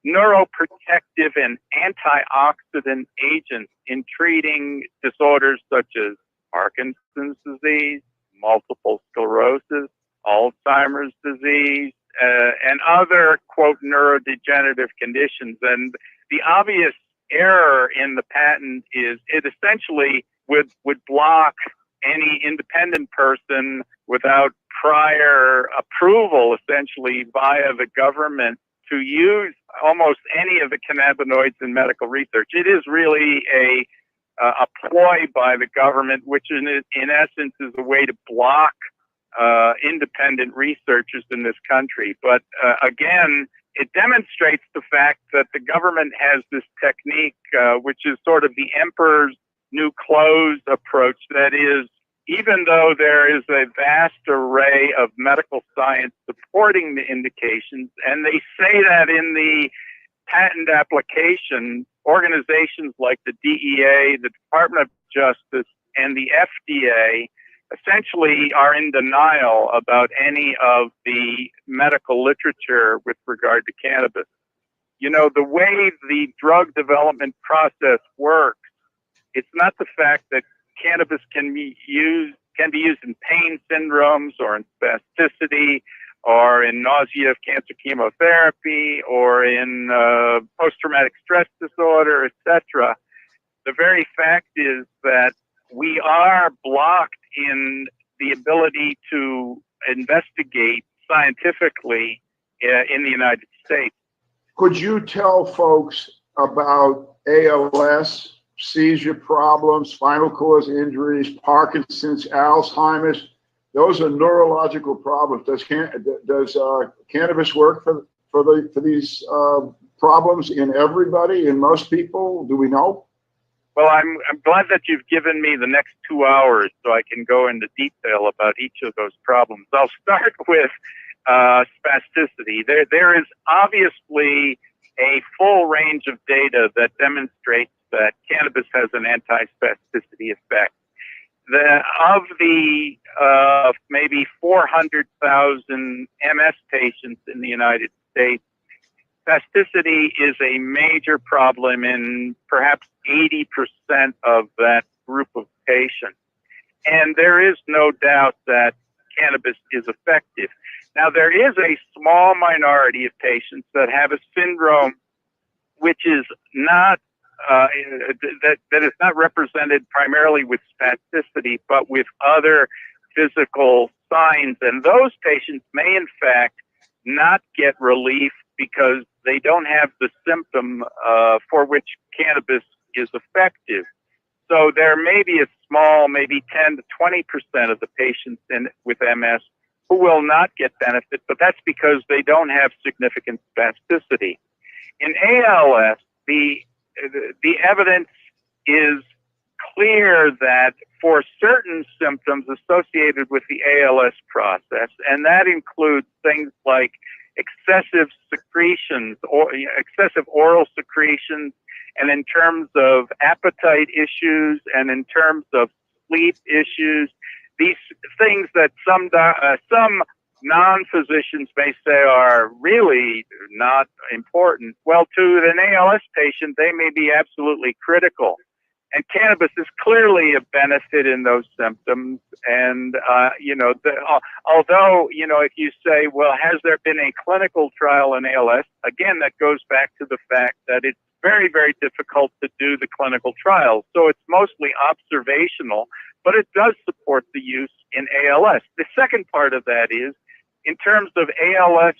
neuroprotective and antioxidant agents in treating disorders such as Parkinson's disease, multiple sclerosis, Alzheimer's disease, and other, quote, neurodegenerative conditions. And the obvious error in the patent is it essentially would block any independent person without prior approval, essentially via the government, to use almost any of the cannabinoids in medical research. It is really a ploy by the government, which in essence is a way to block independent researchers in this country. But again, it demonstrates the fact that the government has this technique, which is sort of the emperor's new clothes approach. That is, even though there is a vast array of medical science supporting the indications, and they say that in the patent application, organizations like the DEA, the Department of Justice, and the FDA essentially are in denial about any of the medical literature with regard to cannabis. You know, the way the drug development process works, it's not the fact that cannabis can be used in pain syndromes or in spasticity or in nausea of cancer chemotherapy or in post-traumatic stress disorder, etc. The very fact is that we are blocked in the ability to investigate scientifically in the United States. Could you tell folks about ALS, seizure problems, spinal cord injuries, Parkinson's, Alzheimer's? Those are neurological problems. Does cannabis work for these problems in everybody, in most people? Do we know? Well, I'm glad that you've given me the next 2 hours so I can go into detail about each of those problems. I'll start with spasticity. There is obviously a full range of data that demonstrates that cannabis has an anti-spasticity effect. Of the maybe 400,000 MS patients in the United States, spasticity is a major problem in perhaps 80% of that group of patients. And there is no doubt that cannabis is effective. Now, there is a small minority of patients that have a syndrome which is not that is not represented primarily with spasticity, but with other physical signs. And those patients may, in fact, not get relief because they don't have the symptom for which cannabis is effective. So there may be a small, maybe 10 to 20% of the patients with MS who will not get benefit, but that's because they don't have significant spasticity. In ALS, the evidence is clear that for certain symptoms associated with the ALS process, and that includes things like excessive secretions or excessive oral secretions, and in terms of appetite issues, and in terms of sleep issues, these things that some non-physicians may say are really not important. Well, to an ALS patient, they may be absolutely critical. And cannabis is clearly a benefit in those symptoms. And, although, if you say, well, has there been a clinical trial in ALS? Again, that goes back to the fact that it's very, very difficult to do the clinical trials. So it's mostly observational, but it does support the use in ALS. The second part of that is, in terms of ALS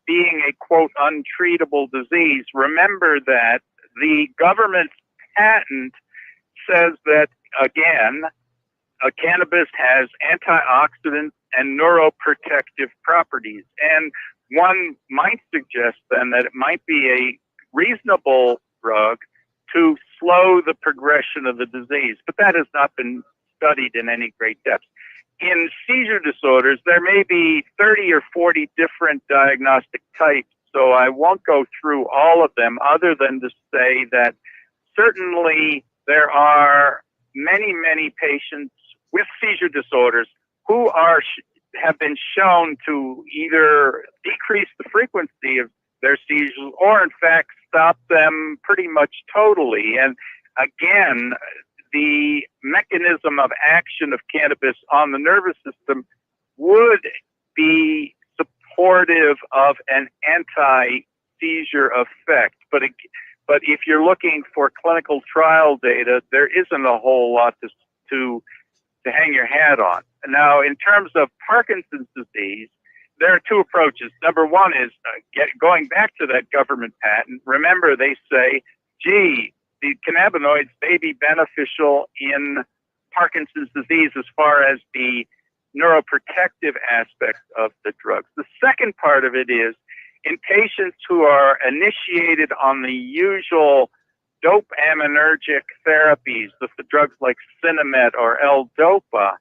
being a, quote, untreatable disease, remember that the government's patent says that, again, cannabis has antioxidant and neuroprotective properties. And one might suggest then that it might be a reasonable drug to slow the progression of the disease, but that has not been studied in any great depth. In seizure disorders, there may be 30 or 40 different diagnostic types, so I won't go through all of them other than to say that certainly there are many, many patients with seizure disorders who have been shown to either decrease the frequency of their seizures or, in fact, stop them pretty much totally. And again, the mechanism of action of cannabis on the nervous system would be supportive of an anti-seizure effect. But if you're looking for clinical trial data, there isn't a whole lot to hang your hat on. Now, in terms of Parkinson's disease, there are two approaches. Number one is going back to that government patent. Remember, they say, gee, the cannabinoids may be beneficial in Parkinson's disease as far as the neuroprotective aspect of the drugs. The second part of it is in patients who are initiated on the usual dopaminergic therapies, the drugs like Sinemet or L-Dopa,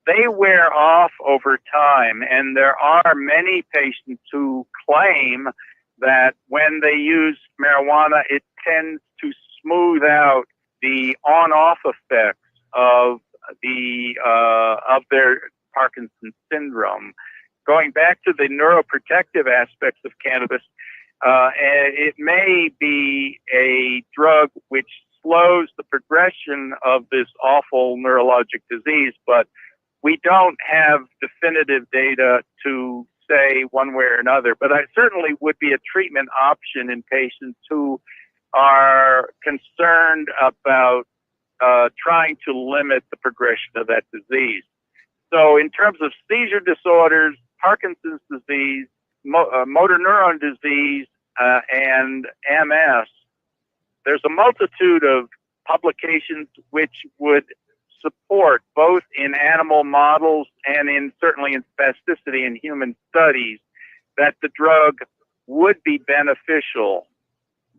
they wear off over time, and there are many patients who claim that when they use marijuana, it tends to smooth out the on-off effects of their Parkinson's syndrome. Going back to the neuroprotective aspects of cannabis, it may be a drug which slows the progression of this awful neurologic disease, but we don't have definitive data to say one way or another. But it certainly would be a treatment option in patients who are concerned about trying to limit the progression of that disease. So in terms of seizure disorders, Parkinson's disease, motor neuron disease, and MS, there's a multitude of publications which would support both in animal models and certainly in spasticity in human studies that the drug would be beneficial.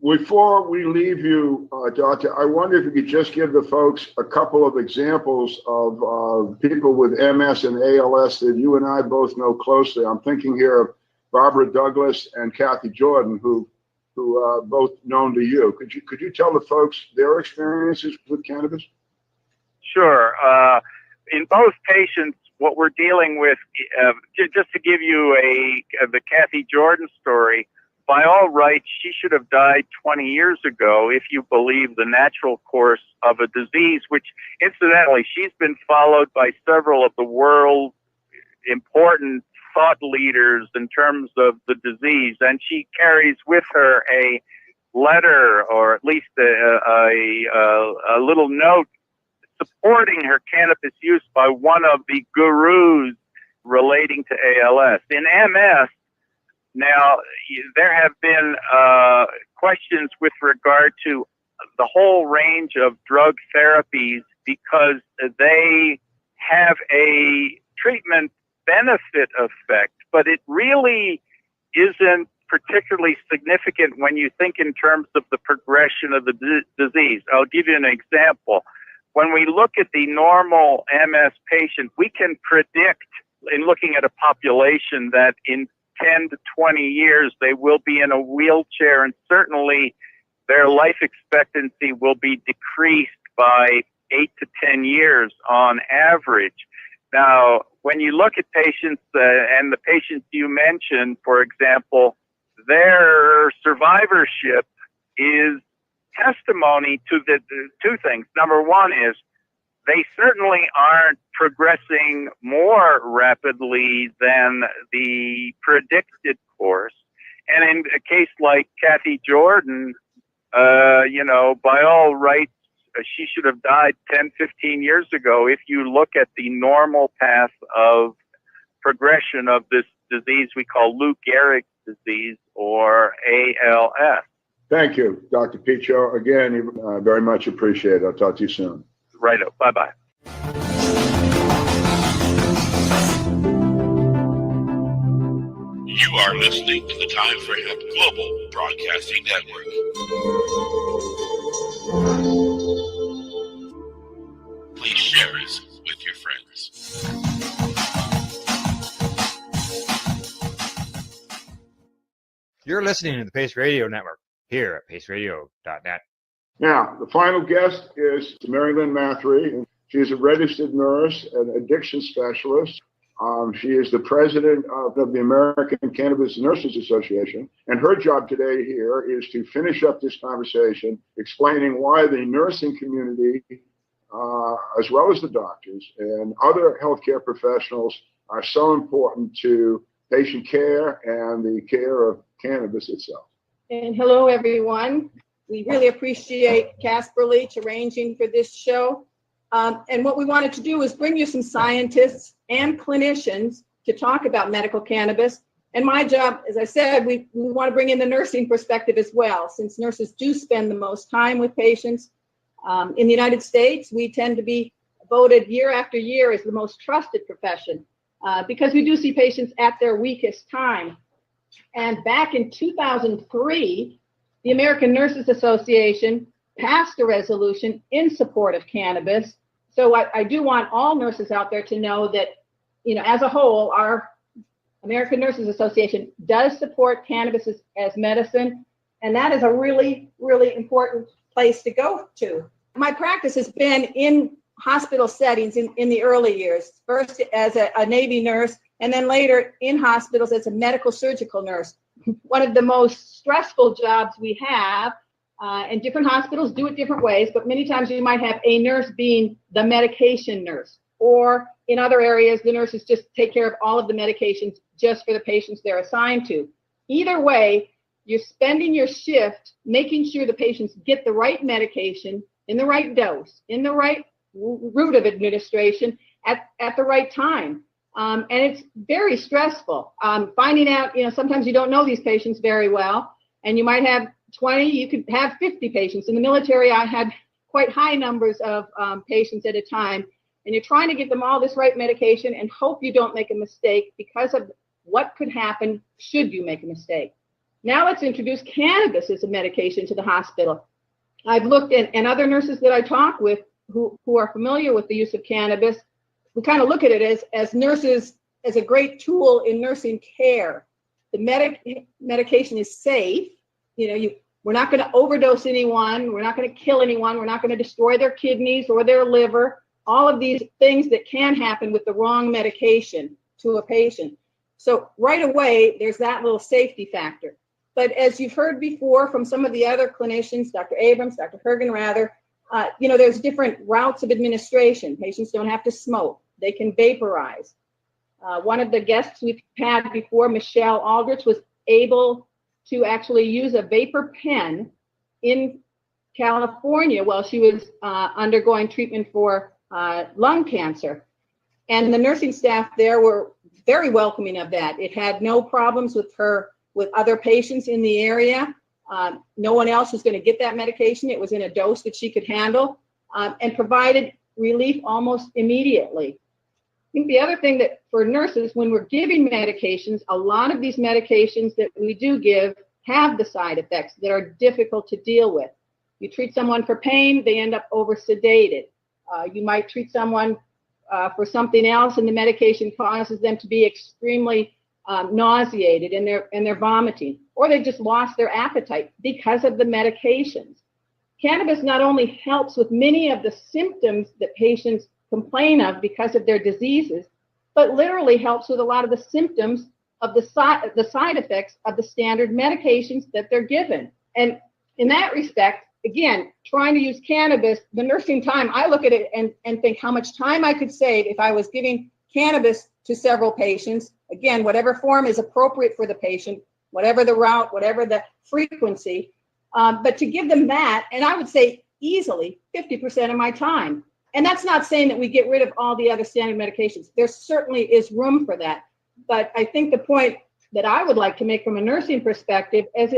Before we leave you, Doctor, I wonder if you could just give the folks a couple of examples of people with MS and ALS that you and I both know closely. I'm thinking here of Barbara Douglas and Kathy Jordan, who are both known to you. Could you tell the folks their experiences with cannabis? Sure. In both patients, what we're dealing with, just to give you the Kathy Jordan story, by all rights, she should have died 20 years ago if you believe the natural course of a disease, which incidentally, she's been followed by several of the world's important thought leaders in terms of the disease. And she carries with her a letter, or at least a little note supporting her cannabis use by one of the gurus relating to ALS. In MS, now, there have been questions with regard to the whole range of drug therapies because they have a treatment benefit effect, but it really isn't particularly significant when you think in terms of the progression of the disease. I'll give you an example. When we look at the normal MS patient, we can predict, in looking at a population, that in 10 to 20 years they will be in a wheelchair, and certainly their life expectancy will be decreased by 8 to 10 years on average. Now, when you look at patients, and the patients you mentioned, for example, their survivorship is testimony to the two things. Number one is they certainly aren't progressing more rapidly than the predicted course. And in a case like Kathy Jordan, by all rights, she should have died 10, 15 years ago if you look at the normal path of progression of this disease we call Lou Gehrig's disease, or ALS. Thank you, Dr. Picho. Again, very much appreciated. I'll talk to you soon. Righto. Bye-bye. You are listening to the Time for Hemp Global Broadcasting Network. Please share us with your friends. You're listening to the Pace Radio Network here at paceradio.net. Now, the final guest is Mary Lynn Mathry. She is a registered nurse and addiction specialist. She is the president of the American Cannabis Nurses Association. And her job today here is to finish up this conversation, explaining why the nursing community, as well as the doctors and other healthcare professionals, are so important to patient care and the care of cannabis itself. And hello, everyone. We really appreciate Casper Leach arranging for this show. And what we wanted to do is bring you some scientists and clinicians to talk about medical cannabis. And my job, as I said, we want to bring in the nursing perspective as well, since nurses do spend the most time with patients. In the United States, we tend to be voted year after year as the most trusted profession because we do see patients at their weakest time. And back in 2003, the American Nurses Association passed a resolution in support of cannabis. So I do want all nurses out there to know that, as a whole, our American Nurses Association does support cannabis as medicine. And that is a really, really important place to go to. My practice has been in hospital settings in the early years, first as a Navy nurse, and then later in hospitals as a medical surgical nurse. One of the most stressful jobs we have, and different hospitals do it different ways, but many times you might have a nurse being the medication nurse, or in other areas, the nurses just take care of all of the medications just for the patients they're assigned to. Either way, you're spending your shift making sure the patients get the right medication in the right dose, in the right route of administration at the right time. And it's very stressful. Finding out, sometimes you don't know these patients very well, and you might have 20, you could have 50 patients. In the military, I had quite high numbers of patients at a time, and you're trying to get them all this right medication and hope you don't make a mistake because of what could happen should you make a mistake. Now let's introduce cannabis as a medication to the hospital. I've looked at, and other nurses that I talk with who are familiar with the use of cannabis, we kind of look at it as nurses, as a great tool in nursing care. The medication is safe. We're not going to overdose anyone. We're not going to kill anyone. We're not going to destroy their kidneys or their liver. All of these things that can happen with the wrong medication to a patient. So right away, there's that little safety factor. But as you've heard before from some of the other clinicians, Dr. Abrams, Dr. Hergen rather, there's different routes of administration. Patients don't have to smoke. They can vaporize. One of the guests we've had before, Michelle Aldrich, was able to actually use a vapor pen in California while she was undergoing treatment for lung cancer. And the nursing staff there were very welcoming of that. It had no problems with her, with other patients in the area. No one else was going to get that medication. It was in a dose that she could handle, and provided relief almost immediately. think the other thing that for nurses, when we're giving medications, a lot of these medications that we do give have the side effects that are difficult to deal with. You treat someone for pain, they end up over sedated. You might treat someone for something else, and the medication causes them to be extremely nauseated and they're vomiting, or they just lost their appetite because of the medications. Cannabis not only helps with many of the symptoms that patients complain of because of their diseases, but literally helps with a lot of the symptoms of the side effects of the standard medications that they're given. And in that respect, again, trying to use cannabis, the nursing time, I look at it and think how much time I could save if I was giving cannabis to several patients. Again, whatever form is appropriate for the patient, whatever the route, whatever the frequency, but to give them that, and I would say easily 50% of my time. And that's not saying that we get rid of all the other standard medications. There certainly is room for that. But I think the point that I would like to make from a nursing perspective is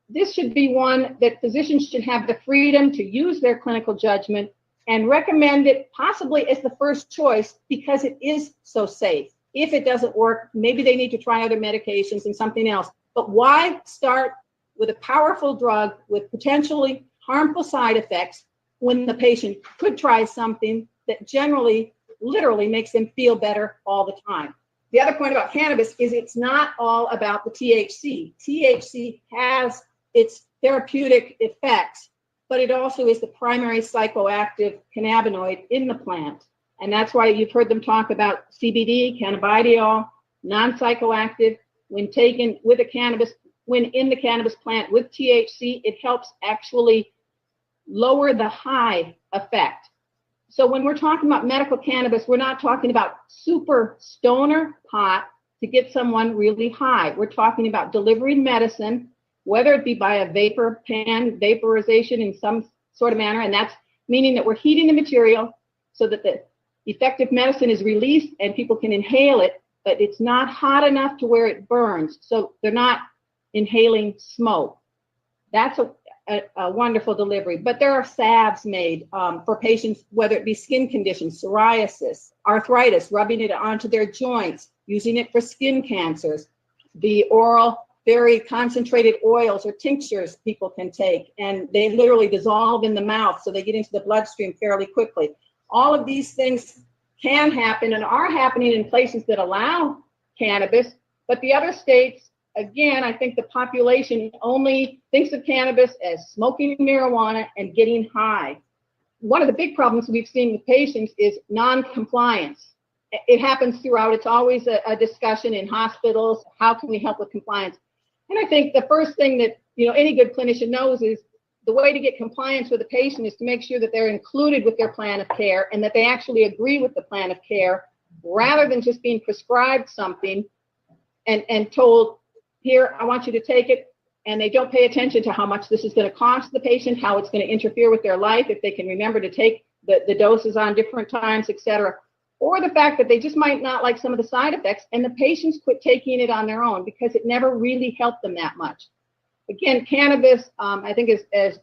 this should be one that physicians should have the freedom to use their clinical judgment and recommend it possibly as the first choice because it is so safe. If it doesn't work, maybe they need to try other medications and something else. But why start with a powerful drug with potentially harmful side effects when the patient could try something that generally, literally makes them feel better all the time? The other point about cannabis is it's not all about the THC. THC has its therapeutic effects, but it also is the primary psychoactive cannabinoid in the plant. And that's why you've heard them talk about CBD, cannabidiol, non-psychoactive. When taken with a cannabis, when in the cannabis plant with THC, it helps actually lower the high effect. So when we're talking about medical cannabis, we're not talking about super stoner pot to get someone really high. We're talking about delivering medicine, whether it be by a vapor pen, vaporization in some sort of manner, and that's meaning that we're heating the material so that the effective medicine is released and people can inhale it, but it's not hot enough to where it burns, so they're not inhaling smoke. That's a wonderful delivery. But there are salves made for patients, whether it be skin conditions, psoriasis, arthritis, rubbing it onto their joints, using it for skin cancers. The oral, very concentrated oils or tinctures people can take, and they literally dissolve in the mouth, so they get into the bloodstream fairly quickly. All of these things can happen and are happening in places that allow cannabis, but the other states, again, I think the population only thinks of cannabis as smoking marijuana and getting high. One of the big problems we've seen with patients is non-compliance. It happens throughout. It's always a discussion in hospitals. How can we help with compliance? And I think the first thing that any good clinician knows is the way to get compliance with a patient is to make sure that they're included with their plan of care and that they actually agree with the plan of care, rather than just being prescribed something and told, here, I want you to take it, and they don't pay attention to how much this is going to cost the patient, how it's going to interfere with their life, if they can remember to take the doses on different times, et cetera. Or the fact that they just might not like some of the side effects, and the patients quit taking it on their own because it never really helped them that much. Again, cannabis, I think as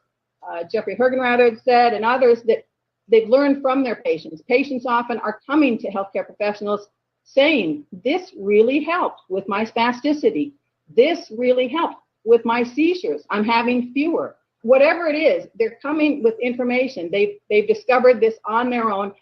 Jeffrey Hergenrather said, and others, that they've learned from their patients. Patients often are coming to healthcare professionals saying, this really helped with my spasticity. This really helped with my seizures. I'm having fewer. Whatever it is, they're coming with information. They've discovered this on their own,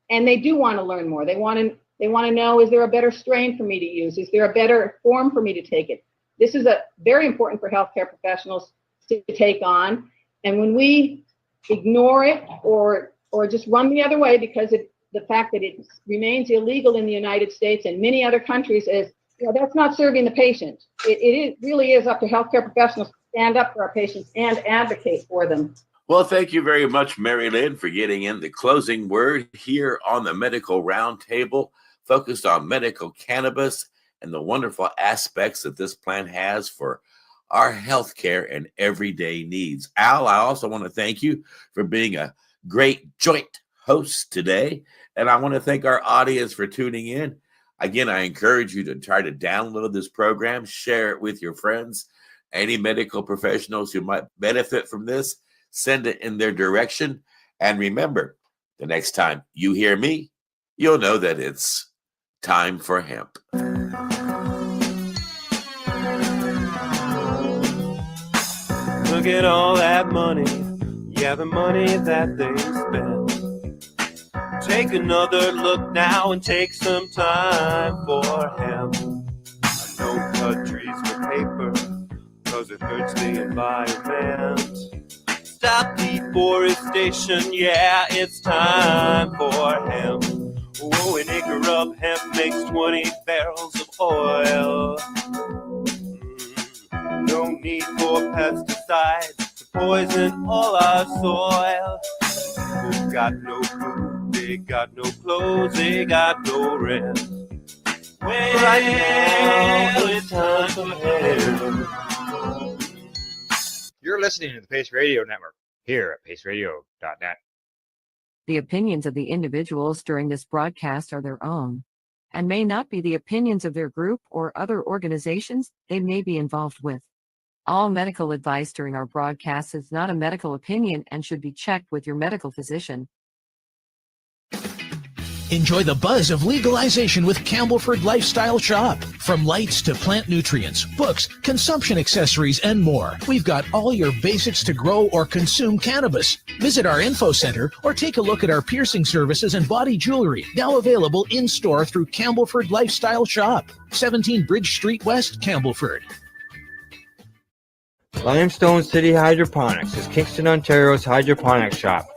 and they do want to learn more. They want to know, is there a better strain for me to use? Is there a better form for me to take it? This is very important for healthcare professionals to take on. And when we ignore it or just run the other way because of the fact that it remains illegal in the United States and many other countries, is that's not serving the patient. It really is up to healthcare professionals to stand up for our patients and advocate for them. Well, thank you very much, Mary Lynn, for getting in the closing word here on the Medical Roundtable, focused on medical cannabis and the wonderful aspects that this plant has for our healthcare and everyday needs. Al, I also want to thank you for being a great joint host today, and I want to thank our audience for tuning in. Again, I encourage you to try to download this program, share it with your friends, any medical professionals who might benefit from this, send it in their direction. And remember, the next time you hear me, you'll know that it's time for hemp. Look at all that money, yeah, the money that they spend. Take another look now and take some time for hemp. Don't cut trees for paper, cause it hurts the environment. Stop deforestation, yeah, it's time for hemp. Oh, an acre of hemp makes 20 barrels of oil. No need for pesticides to poison all our soil. People got no food, they got no clothes, they got no rest. Well, right now it's time for hemp. You're listening to the Pace Radio Network here at paceradio.net. The opinions of the individuals during this broadcast are their own and may not be the opinions of their group or other organizations they may be involved with. All medical advice during our broadcast is not a medical opinion and should be checked with your medical physician. Enjoy the buzz of legalization with Campbellford Lifestyle Shop. From lights to plant nutrients, books, consumption accessories, and more, we've got all your basics to grow or consume cannabis. Visit our info center or take a look at our piercing services and body jewelry, now available in-store through Campbellford Lifestyle Shop, 17 Bridge Street West, Campbellford. Limestone City Hydroponics is Kingston, Ontario's hydroponics shop.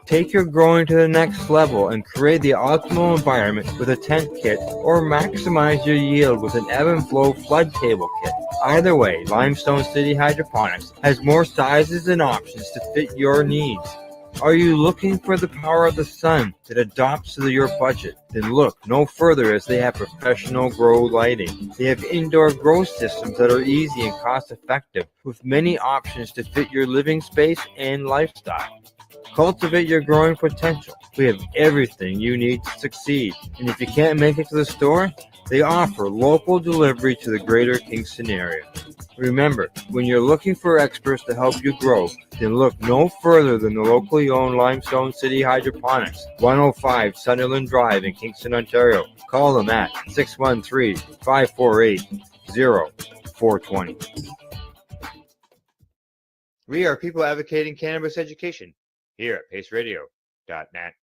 Take your growing to the next level and create the optimal environment with a tent kit or maximize your yield with an ebb and flow flood table kit. Either way, Limestone City Hydroponics has more sizes and options to fit your needs. Are you looking for the power of the sun that adapts to your budget? Then look no further, as they have professional grow lighting. They have indoor grow systems that are easy and cost effective with many options to fit your living space and lifestyle. Cultivate your growing potential. We have everything you need to succeed. And if you can't make it to the store, they offer local delivery to the greater Kingston area. Remember, when you're looking for experts to help you grow, then look no further than the locally owned Limestone City Hydroponics, 105 Sunderland Drive in Kingston, Ontario. Call them at 613-548-0420. We are people advocating cannabis education here at paceradio.net.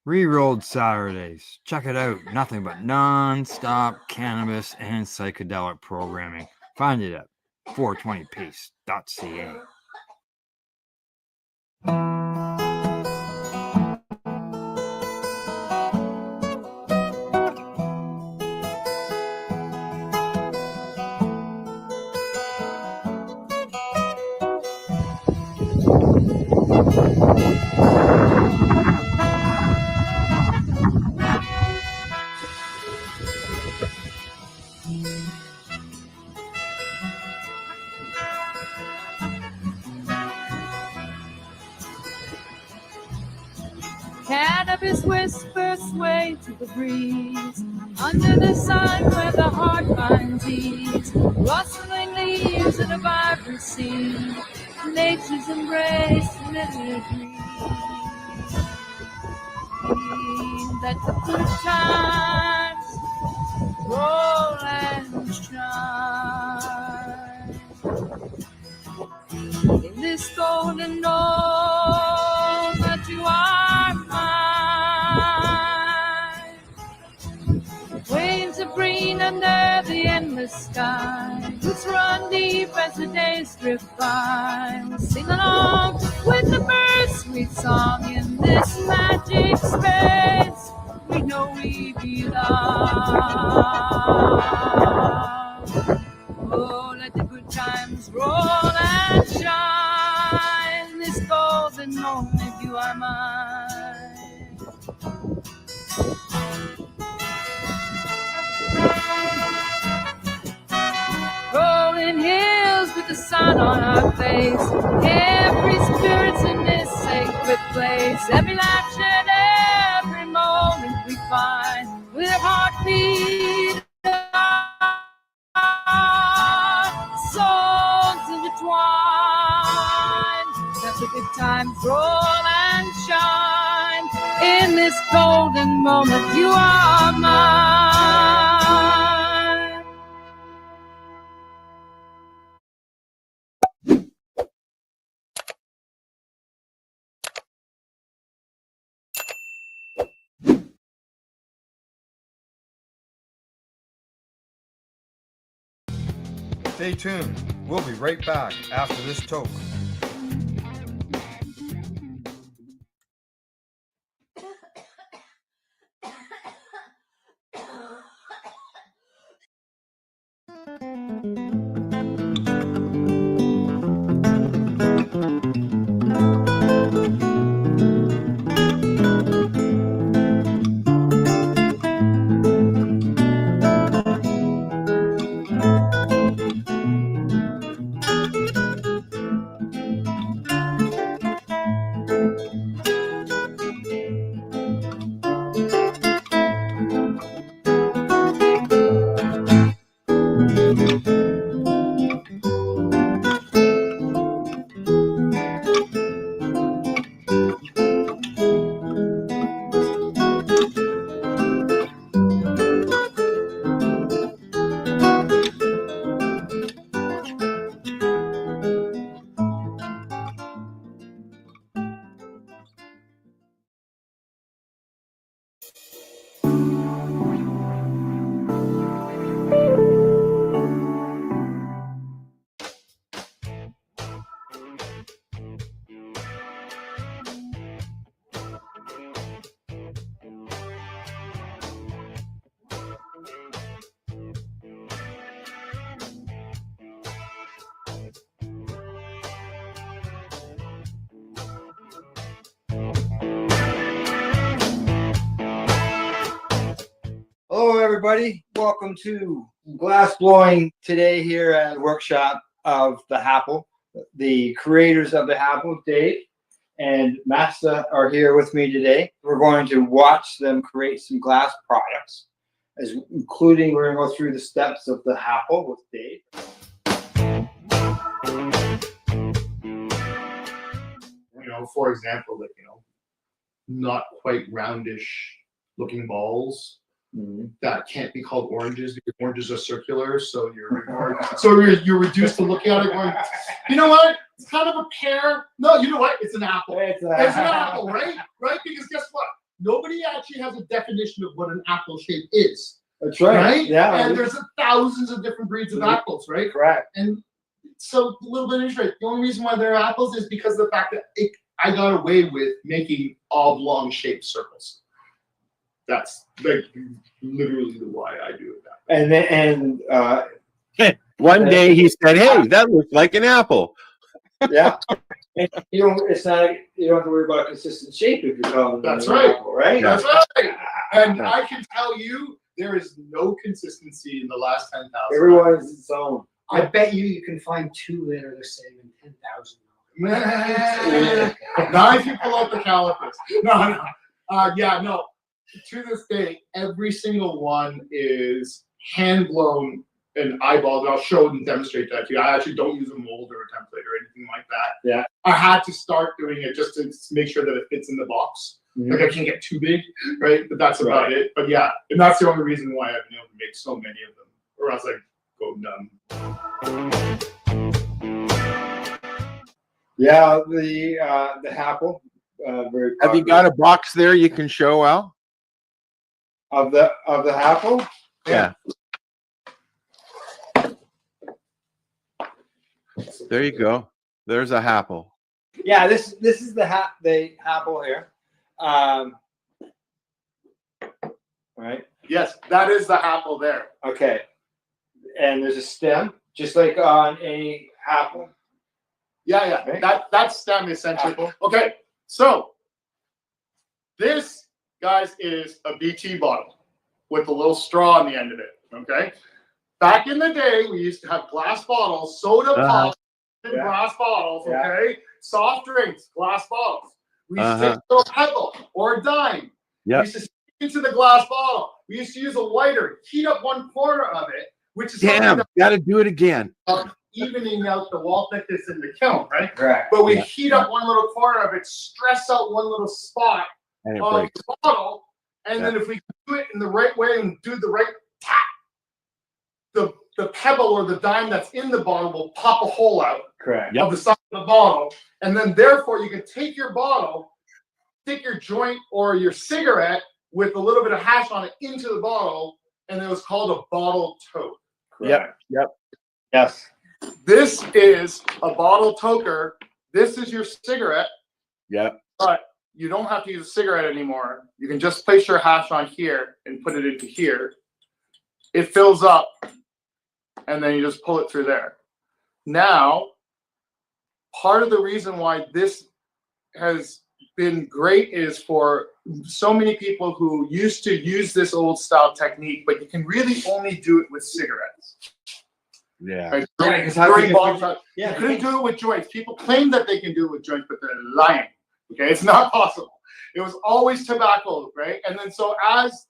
Rerolled Saturdays. Check it out. Nothing but non-stop cannabis and psychedelic programming. Find it at 420pace.ca. Cannabis whispers sway to the breeze, under the sun where the heart finds ease, rustling leaves in a vibrant scene, nature's embrace, many agree that the good times roll and shine in this golden dawn that you are mine. Waves of green under the endless sky, roots run deep as the days drift by. We'll sing along with the birds' sweet song in this magic space. We know we belong. Oh, let the good times roll and shine. This golden moment, you are mine. Rolling hills with the sun on our face. Every spirit's in this sacred place. Every latch and every moment we find with a heartbeat. Souls intertwined. Let the good times roll and shine in this golden moment, you are mine. Stay tuned. We'll be right back after this toke. Hello, everybody. Welcome to glass blowing today here at the workshop of the Apple. The creators of the Apple, Dave and Masta, are here with me today. We're going to watch them create some glass products, including we're going to go through the steps of the Apple with Dave. You know, for example, like, you know, not quite roundish looking balls. That can't be called oranges because oranges are circular, so you're reduced to looking at it going, you know what? It's kind of a pear. No, you know what? It's an apple. It's an apple, right? Right? Because guess what? Nobody actually has a definition of what an apple shape is. That's right. Right? Yeah. And there's thousands of different breeds of apples, right? Correct. And so a little bit interesting. The only reason why they're apples is because of the fact that I got away with making oblong shaped circles. That's like literally the why I do it that way. One day he said, "Hey, that looks like an apple." Yeah. You don't have to worry about a consistent shape if you're calling That's an right. apple, right? That's right. And I can tell you, there is no consistency in the last 10,000. Everyone is its own. I bet you can find two that are the same in 10,000. Not if you pull out the calipers. No. Yeah, no. To this day, every single one is hand blown and eyeballed. I'll show and demonstrate that to you. I actually don't use a mold or a template or anything like that. Yeah. I had to start doing it just to make sure that it fits in the box. Like I can't get too big, right? But that's about it. But yeah, and that's the only reason why I've been able to make so many of them, or else I go numb. Yeah, the apple. Very Have you got a box there you can show, Al? Of the apple? Yeah. There you go. There's a apple. Yeah, this is the apple here. Right. Yes, that is the apple there. Okay. And there's a stem, just like on a apple. Yeah. Right. That stem essentially. Okay, so this, guys, is a BT bottle with a little straw on the end of it. Okay. Back in the day, we used to have glass bottles, soda pop in glass bottles. Okay. Soft drinks, glass bottles. We used to take a little pebble or a dime. We used to stick into the glass bottle. We used to use a lighter, heat up one corner of it, which is Damn, got to do it again. Evening out the wall thickness in the kiln, right? Correct. But we heat up one little corner of it, stress out one little spot And it of breaks. the bottle. And then if we do it in the right way and do the right tap, the pebble or the dime that's in the bottle will pop a hole out of the side of the bottle. And then therefore you can take your bottle, stick your joint or your cigarette with a little bit of hash on it into the bottle, and it was called a bottle toke. Yep. Yes. This is a bottle toker. This is your cigarette. Yep. But you don't have to use a cigarette anymore. You can just place your hash on here and put it into here. It fills up, and then you just pull it through there. Now, part of the reason why this has been great is for so many people who used to use this old style technique, but you can really only do it with cigarettes. Yeah. Right? Yeah, 'cause You couldn't do it with joints. People claim that they can do it with joints, but they're lying. Okay, it's not possible. It was always tobacco, right? And then so as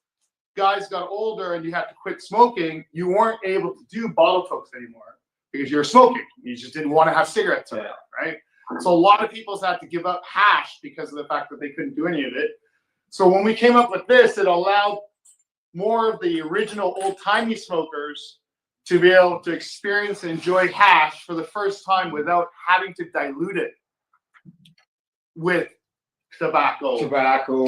guys got older and you had to quit smoking, you weren't able to do bottle tokes anymore because you were smoking. You just didn't want to have cigarettes around, right? So a lot of people had to give up hash because of the fact that they couldn't do any of it. So when we came up with this, it allowed more of the original old-timey smokers to be able to experience and enjoy hash for the first time without having to dilute it with tobacco,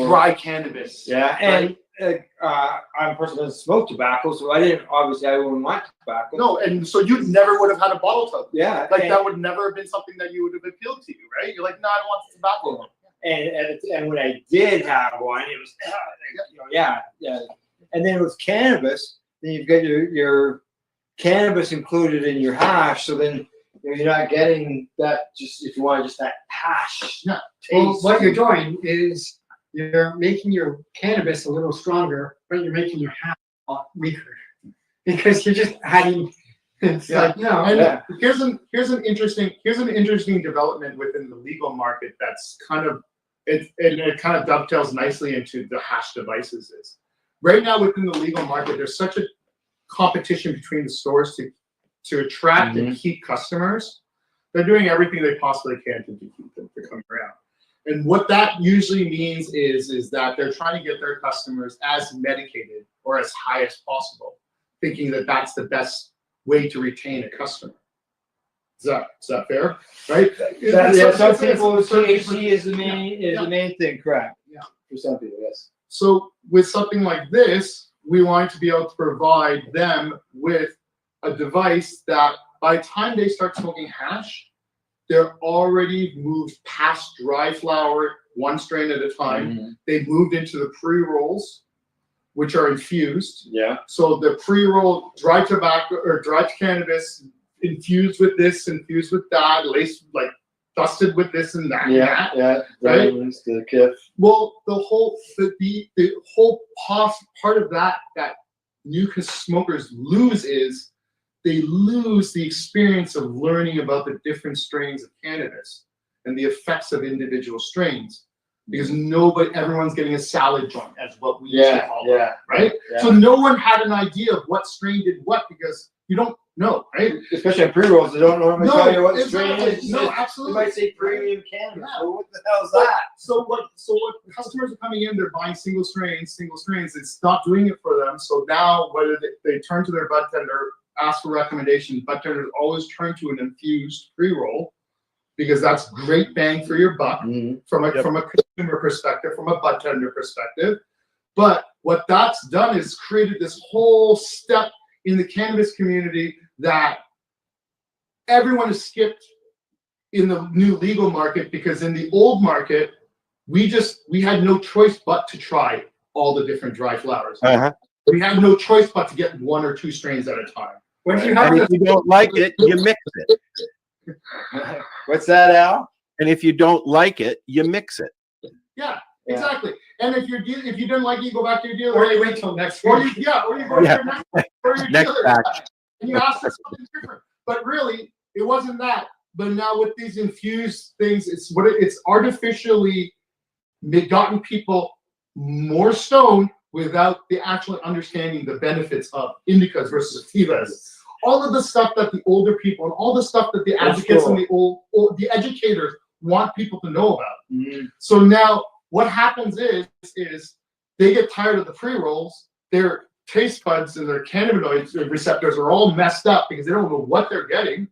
dry cannabis. Yeah, and I'm a person that doesn't smoke tobacco, so I wouldn't want tobacco. No, and so you never would have had a bottle toke. Yeah, like that would never have been something that you would have appealed to you, right? You're like, no, I don't want the tobacco. And when I did have one, it was yeah. And then with cannabis, then you've got your cannabis included in your hash, so then you're not getting that. Just if you want just that hash taste. Well, what you're doing is you're making your cannabis a little stronger, but you're making your hash a lot weaker because you're just adding. It's like no. And here's an interesting development within the legal market that's kind of it kind of dovetails nicely into the hash devices. Is right now within the legal market, there's such a competition between the stores to attract and keep customers. They're doing everything they possibly can to keep them to come around. And what that usually means is that they're trying to get their customers as medicated or as high as possible, thinking that that's the best way to retain a customer. Is that fair? Right? Some people THC is the main thing, correct? Yeah. For some people, yes. So with something like this, we want to be able to provide them with a device that by the time they start smoking hash, they're already moved past dry flower, one strain at a time. They've moved into the pre-rolls, which are infused. Yeah. So the pre-roll dry tobacco or dry cannabis infused with this, infused with that, laced like dusted with this and that. Right. The kiff. Well, the whole part of that new smokers lose is they lose the experience of learning about the different strains of cannabis and the effects of individual strains, because everyone's getting a salad joint, as what we used to call it, right? Yeah. So no one had an idea of what strain did what because you don't know, right? Especially in pre-rolls, they don't normally tell you what strain exactly. it is. No, absolutely. They might say premium cannabis. Yeah. Well, what the hell is that? So what customers are coming in, they're buying single strains. It's not doing it for them. So now whether they turn to their bud tender, ask for recommendations, bud tenders always turn to an infused pre-roll because that's great bang for your buck from a consumer perspective, from a bud tender perspective. But what that's done is created this whole step in the cannabis community that everyone has skipped in the new legal market, because in the old market, we had no choice but to try all the different dry flowers. We had no choice but to get one or two strains at a time. And if you don't like it, you mix it. What's that, Al? And if you don't like it, you mix it. Yeah, exactly. And if you didn't like it, you go back to your dealer. Or you wait till next week. Or you go to your Next dealer. batch. And you ask for something different. But really, it wasn't that. But now with these infused things, it's artificially gotten people more stoned without the actually understanding the benefits of indicas versus sativas. All of the stuff that the older people and all the stuff that the advocates and the educators want people to know about. So now what happens is they get tired of the pre-rolls. Their taste buds and their cannabinoid receptors are all messed up because they don't know what they're getting.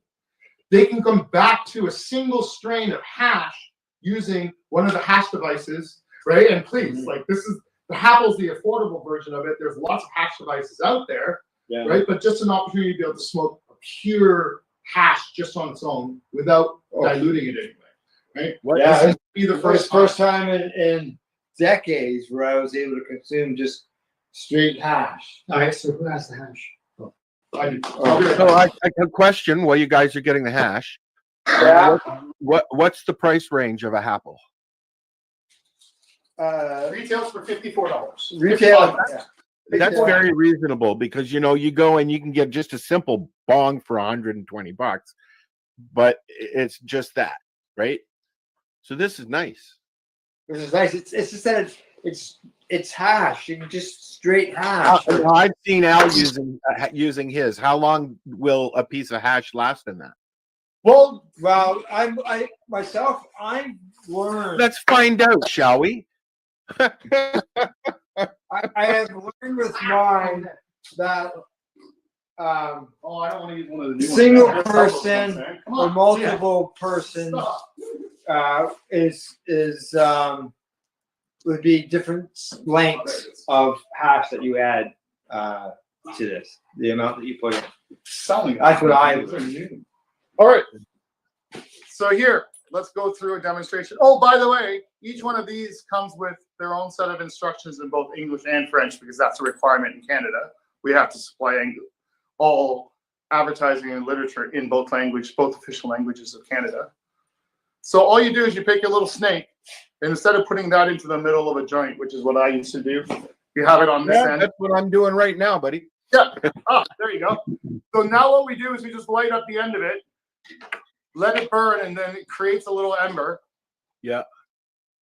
They can come back to a single strain of hash using one of the hash devices, right? And please, like, this is the Happle's the affordable version of it. There's lots of hash devices out there, right? But just an opportunity to be able to smoke a pure hash just on its own without diluting it anyway, right? Yeah, This would be the first time in decades where I was able to consume just straight hash. All right, so who has the hash? I do. So I have a question while you guys are getting the hash. Yeah. What's the price range of a Apple? Retails for $54. Retail. That's very reasonable because you go and you can get just a simple bong for $120, but it's just that, right? So this is nice. This is nice. It's just that it's hash. You can just straight hash. I've seen Al using his. How long will a piece of hash last in that? Well, I'm learned. Let's find out, shall we? I have learned with mine that I don't want to use one of the new single ones. person or multiple persons would be different lengths of hash that you add to this. The amount that you put in. That's what I learned. All right. So here, let's go through a demonstration. Oh, by the way, each one of these comes with their own set of instructions in both English and French because that's a requirement in Canada. We have to supply all advertising and literature in both official languages of Canada. So all you do is you pick your little snake, and instead of putting that into the middle of a joint, which is what I used to do, you have it on this end. That's what I'm doing right now, buddy. Yeah. There you go. So now what we do is we just light up the end of it, let it burn, and then it creates a little ember. Yeah.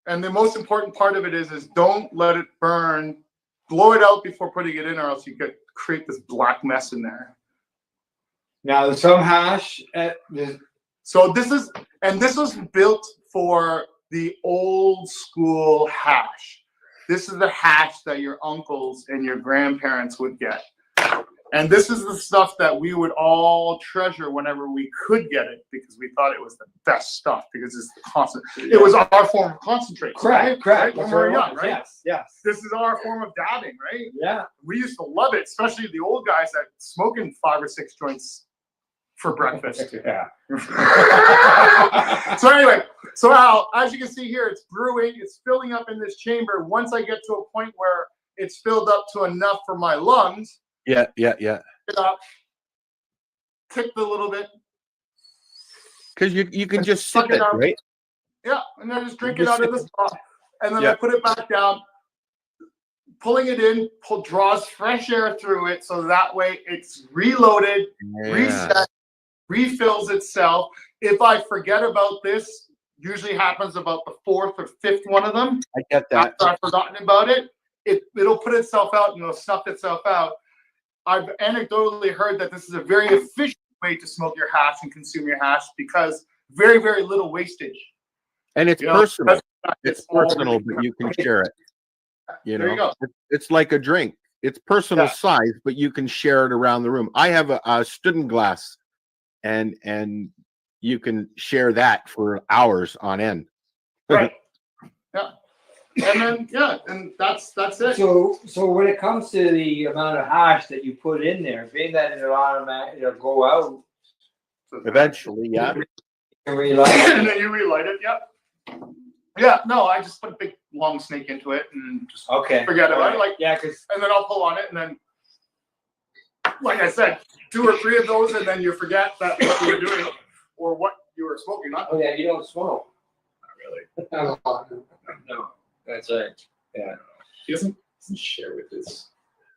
And the most important part of it is don't let it burn. Blow it out before putting it in, or else you could create this black mess in there. Now, there's some hash. So this was built for the old school hash. This is the hash that your uncles and your grandparents would get. And this is the stuff that we would all treasure whenever we could get it because we thought it was the best stuff because it's the constant. It was our form of concentrate. Correct. Right? When we were young, right? Yes. This is our form of dabbing, right? Yeah. We used to love it, especially the old guys that smoking 5 or 6 joints for breakfast. Yeah. So anyway, so Al, as you can see here, it's brewing, it's filling up in this chamber. Once I get to a point where it's filled up to enough for my lungs, Yeah. it up, tick a little bit. Because you can just sip it, out. right? Yeah, and then just drink You it just out of sip the straw. And then Yeah. I put it back down, pulling it in, draws fresh air through it, so that way it's reloaded, reset, refills itself. If I forget about this, usually happens about the 4th or 5th one of them. I get that. After I've forgotten about it, it'll put itself out and it'll snuff itself out. I've anecdotally heard that this is a very efficient way to smoke your hash and consume your hash because very, very little wastage. And it's personal. It's personal, but you can share it. There you go. It's like a drink. It's personal Yeah. size, but you can share it around the room. I have a Student glass, and you can share that for hours on end. Right. Yeah. And then and that's it. So when it comes to the amount of hash that you put in there, being that it'll go out Eventually, yeah. and relight And then you relight it. Yep. Yeah. No, I just put a big long snake into it and just forget about it. Like and then I'll pull on it and then, like I said, 2 or 3 of those, and then you forget that what you were doing or what you were smoking. Not. Oh yeah, you don't smoke. Not really. No, that's right. Yeah. He doesn't share with his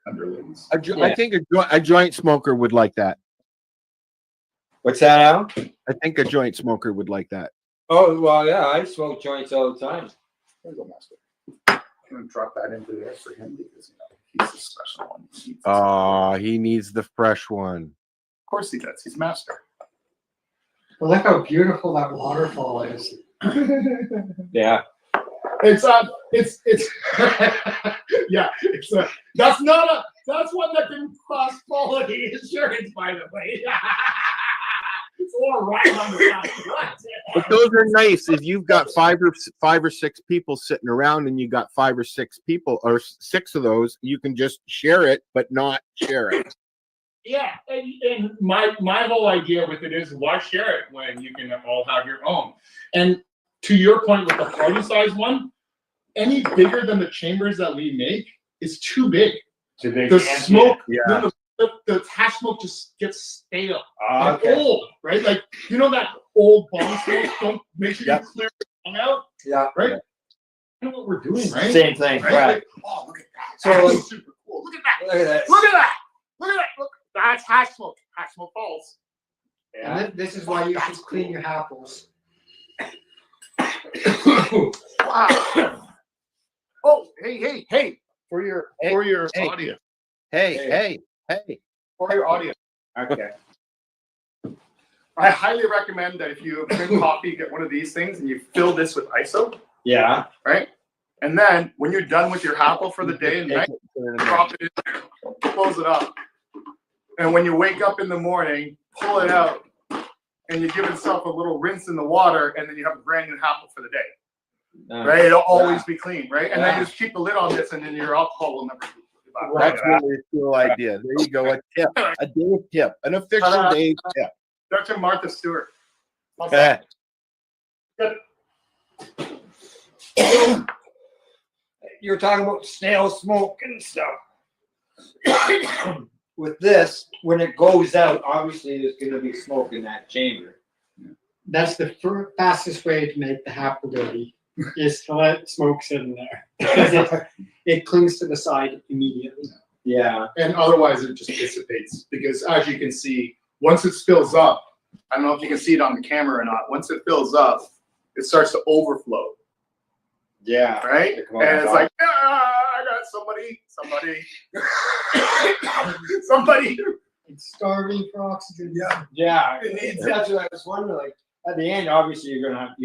underlings. I think a joint smoker would like that. What's that, Al? I think a joint smoker would like that. Oh well, yeah, I smoke joints all the time. There you go, Master. I'm gonna drop that into there for him because he's a special one. He needs the fresh one. Of course he does. He's master. But look how beautiful that waterfall is. Yeah. It's yeah, that's one that can cost quality insurance, by the way. It's all right on the side. But those are nice if you've got five or six people sitting around and you got 5 or 6 people or 6 of those, you can just share it but not share it. Yeah, and my whole idea with it is why share it when you can all have your own. And to your point with the party size one, any bigger than the chambers that we make is too big. Too big. The smoke, Yeah. the hash smoke just gets stale Ah, and old, right? Like, you know that old bomb smoke? Don't make sure you clear it out. Yeah. Right? You know what we're doing, right? Same thing, right. Like, oh, look at that. So, That's super cool. Look at that. Look at that. Look at that. Look at that. Look, that's hash smoke. Hash smoke falls. And this is why you should clean your apples. Wow. Oh, hey. For your audience. Hey. For your audience. Okay. I highly recommend that if you drink coffee, get one of these things and you fill this with ISO. Yeah. Right? And then when you're done with your apple for the day and night, drop it in there, close it up. And when you wake up in the morning, pull it out and you give yourself a little rinse in the water, and then you have a brand new apple for the day. Right? It'll always be clean, right? And then you just keep the lid on this, and then your alcohol will never be. That's really a cool idea. There you go. A tip. A Dave tip. An official Dave tip. Dr. Martha Stewart. Okay. You were talking about snail smoke and stuff. With this, when it goes out, obviously there's going to be smoke in that chamber. That's the fastest way to make the apple dirty, is to let smoke sit in there. Because it clings to the side immediately. Yeah. And otherwise it just dissipates, because as you can see, once it spills up, I don't know if you can see it on the camera or not, once it fills up, it starts to overflow. Yeah. Right? And it's like, I got somebody. It's starving for oxygen. Yeah. That's what I was wondering. Like, at the end, obviously you're gonna have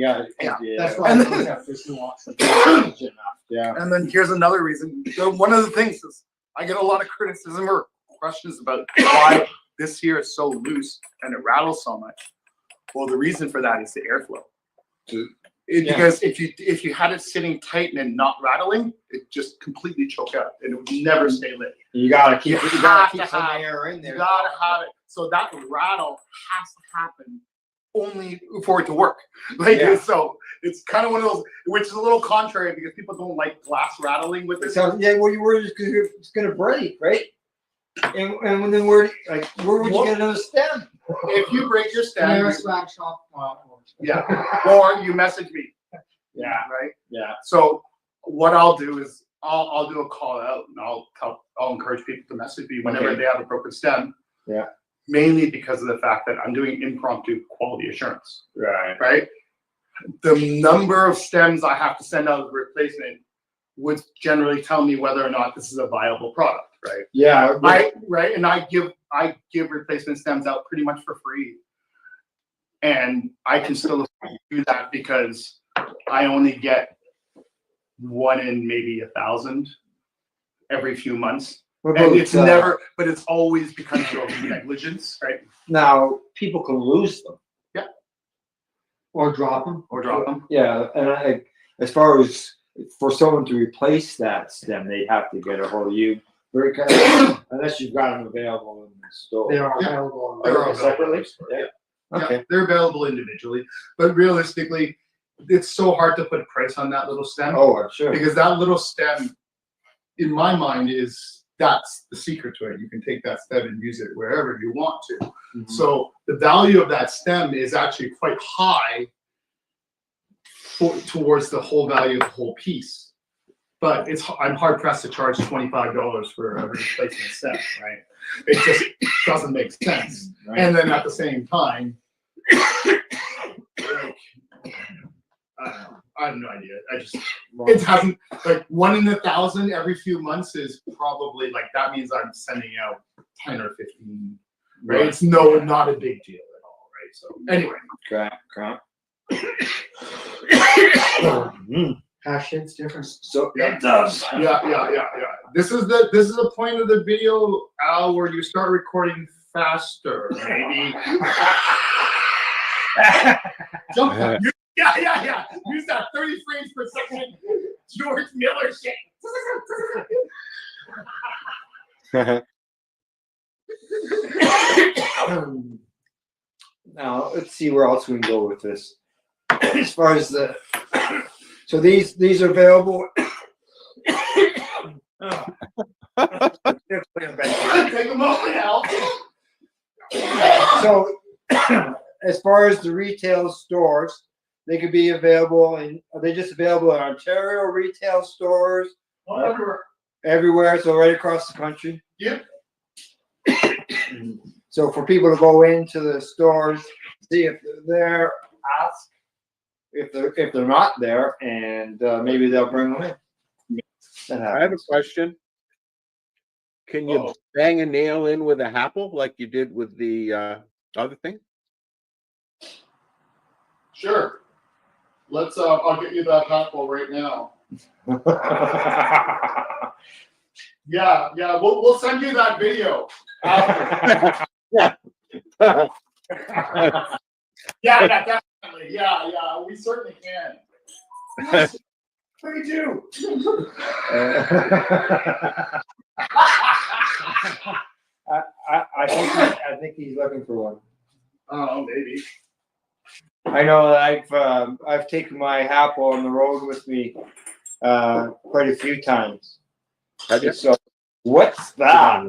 That's why And I then- have there's no oxygen. Yeah. And then here's another reason. So one of the things is I get a lot of criticism or questions about why this here is so loose and it rattles so much. Well, the reason for that is the airflow. Because if you had it sitting tight and not rattling, it just completely choke out and it would never stay lit. You gotta keep some air in there. You gotta have it. So that rattle has to happen only for it to work. So it's kind of one of those, which is a little contrary because people don't like glass rattling with it. So yeah, well, you were just because it's gonna break, right? And then where would you get another stem? If you break your stem, Yeah. or you message me. Yeah. Right. Yeah. So what I'll do is I'll do a call out and I'll encourage people to message me whenever they have a broken stem. Yeah. Mainly because of the fact that I'm doing impromptu quality assurance. Right. Right. The number of stems I have to send out as a replacement would generally tell me whether or not this is a viable product. Right. Yeah. Right. And I give replacement stems out pretty much for free. And I can still do that because I only get 1 in maybe 1,000 every few months. And it's never, but it's always because of negligence, right? Now people can lose them. Yeah. Or drop them. Yeah, and as far as for someone to replace that stem, they have to get a hold of you. Very unless you've got them available in the store. They are available. They're all separately. Yeah. Okay. Yeah, they're available individually, but realistically, it's so hard to put a price on that little stem. Oh, I'm sure. Because that little stem, in my mind, that's the secret to it. You can take that stem and use it wherever you want to. Mm-hmm. So the value of that stem is actually quite high towards the whole value of the whole piece. But I'm hard pressed to charge $25 for a replacement stem, right? It just doesn't make sense. Right. And then at the same time, I have no idea. It hasn't, like 1 in 1,000 every few months is probably like, that means I'm sending out 10 or 15, right? It's not a big deal at all, right? So anyway. Crap. Hash shapes different. So Yeah. it does. Yeah. This is the point of the video, Al, where you start recording faster, maybe. Jump. Yeah. Use that 30 frames per second George Miller shit. Now let's see where else we can go with this. As far as the, so these are available. Take a moment, Al. So, as far as the retail stores, they could be available, and are they just available in Ontario retail stores? Everywhere. Everywhere, so right across the country. Yep. So for people to go into the stores, see if they're there, ask if they're not there, and maybe they'll bring them in. I have a question. Can you bang a nail in with a apple like you did with the other thing? Sure. Let's. I'll get you that apple right now. Yeah. We'll send you that video after. Yeah, definitely. Yeah. We certainly can. Yes, we do. I think he's looking for one. Oh, maybe. I know that I've taken my apple on the road with me quite a few times. So what's that?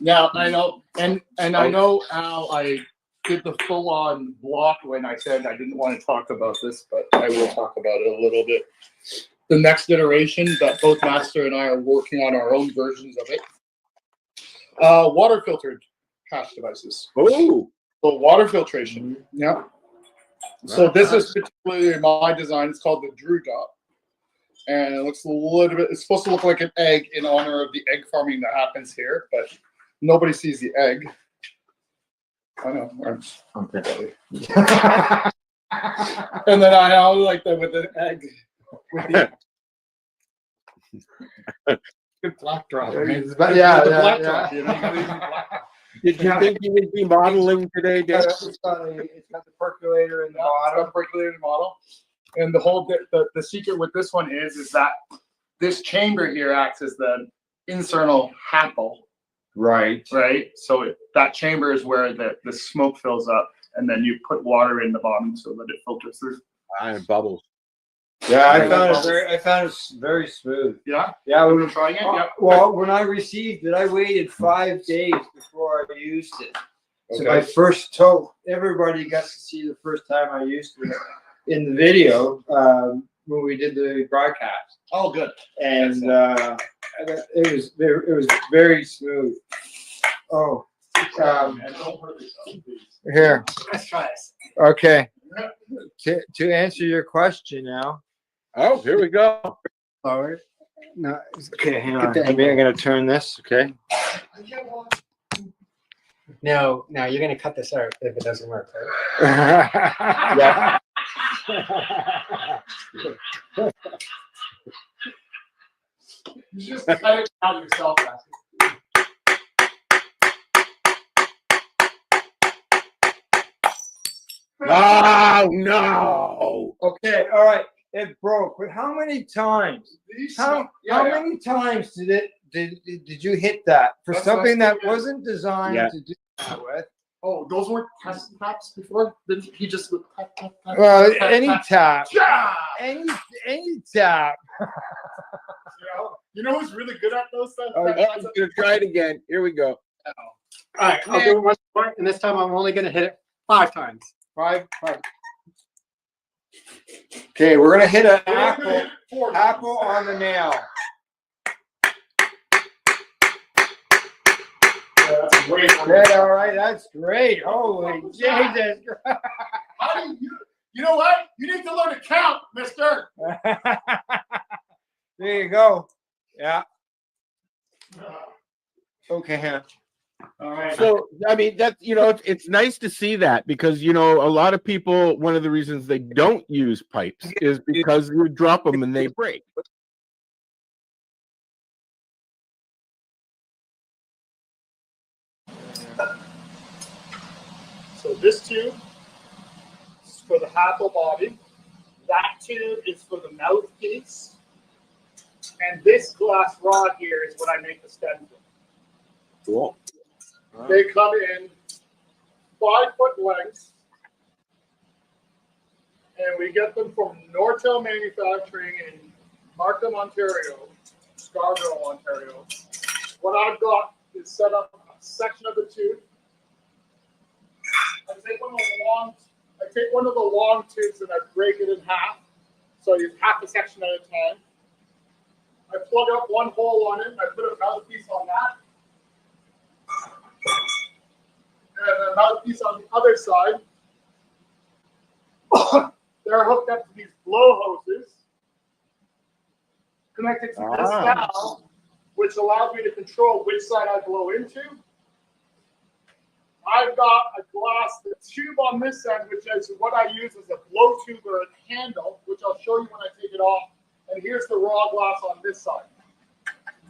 Now I know, and I know, Al, I did the full-on block when I said I didn't want to talk about this, but I will talk about it a little bit. The next iteration that both Master and I are working on our own versions of it. Water filtered hash devices. Oh, so water filtration. Yeah. So this is particularly my design. It's called the Drew Dot, and it looks a little bit. It's supposed to look like an egg in honor of the egg farming that happens here, but nobody sees the egg. I know. Okay. And then I like that with the egg. With the good black drop. Yeah. Did you think you would be modeling today, Dave? It's got the percolator in the bottom. Percolator model. And the whole the secret with this one is that this chamber here acts as the internal handle. Right. So that chamber is where the smoke fills up, and then you put water in the bottom so that it filters through. And bubbles. Yeah, I found it very smooth. Yeah. Yeah, we were trying it. Yeah. Well, when I received it, I waited 5 days before I used it. So my first toke, everybody got to see the first time I used it in the video when we did the broadcast. Oh, good. And it was very smooth. Oh, here. Let's try this. Okay. To answer your question now. Oh, here we go. Forward. No. Okay, hang on. I'm gonna turn this. Okay. No, you're gonna cut this out if it doesn't work, right? Yeah. You just cut it out yourself. Oh no! Okay, all right. It broke. But how many times? How many times did you hit that for something that wasn't designed to do that with? Oh, those weren't test taps before? Then he just would tap. Well, any tap. Any tap. You know who's really good at those stuff? I'm gonna try it again. Here we go. All right, I'll do it once more, and this time I'm only gonna hit it 5 times. Five. Okay, we're gonna hit an apple on the nail. Yeah, that's great. Okay, all right, that's great. Holy Jesus! How do you know what? You need to learn to count, mister. There you go. Yeah. Okay. All right. So, I mean, that's, it's nice to see that because, a lot of people, one of the reasons they don't use pipes is because you drop them and they break. So this tube is for the handle body. That tube is for the mouthpiece. And this glass rod here is what I make the stem with. Cool. They come in 5-foot lengths. And we get them from Nortel Manufacturing in Markham, Ontario, Scarborough, Ontario. What I've got is set up a section of the tube. I take one of the long tubes and I break it in half. So I use half a section at a time. I plug up one hole on it and I put a mouthpiece on that. And a mouthpiece on the other side. They're hooked up to these blow hoses connected to this valve, which allows me to control which side I blow into. I've got a glass tube on this end, which is what I use as a blow tube or a handle, which I'll show you when I take it off. And here's the raw glass on this side.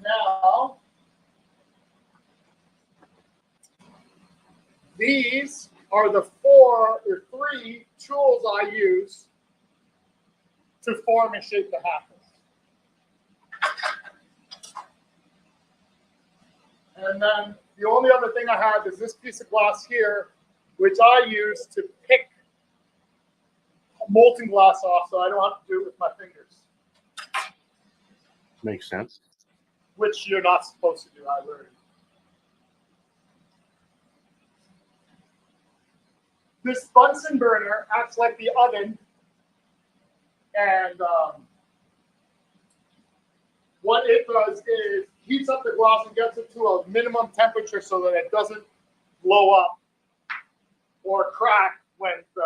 Now, these are the 3 tools I use to form and shape the handle. And then the only other thing I have is this piece of glass here, which I use to pick molten glass off so I don't have to do it with my fingers. Makes sense. Which you're not supposed to do, I learned. This Bunsen burner acts like the oven, and what it does is heats up the glass and gets it to a minimum temperature so that it doesn't blow up or crack when the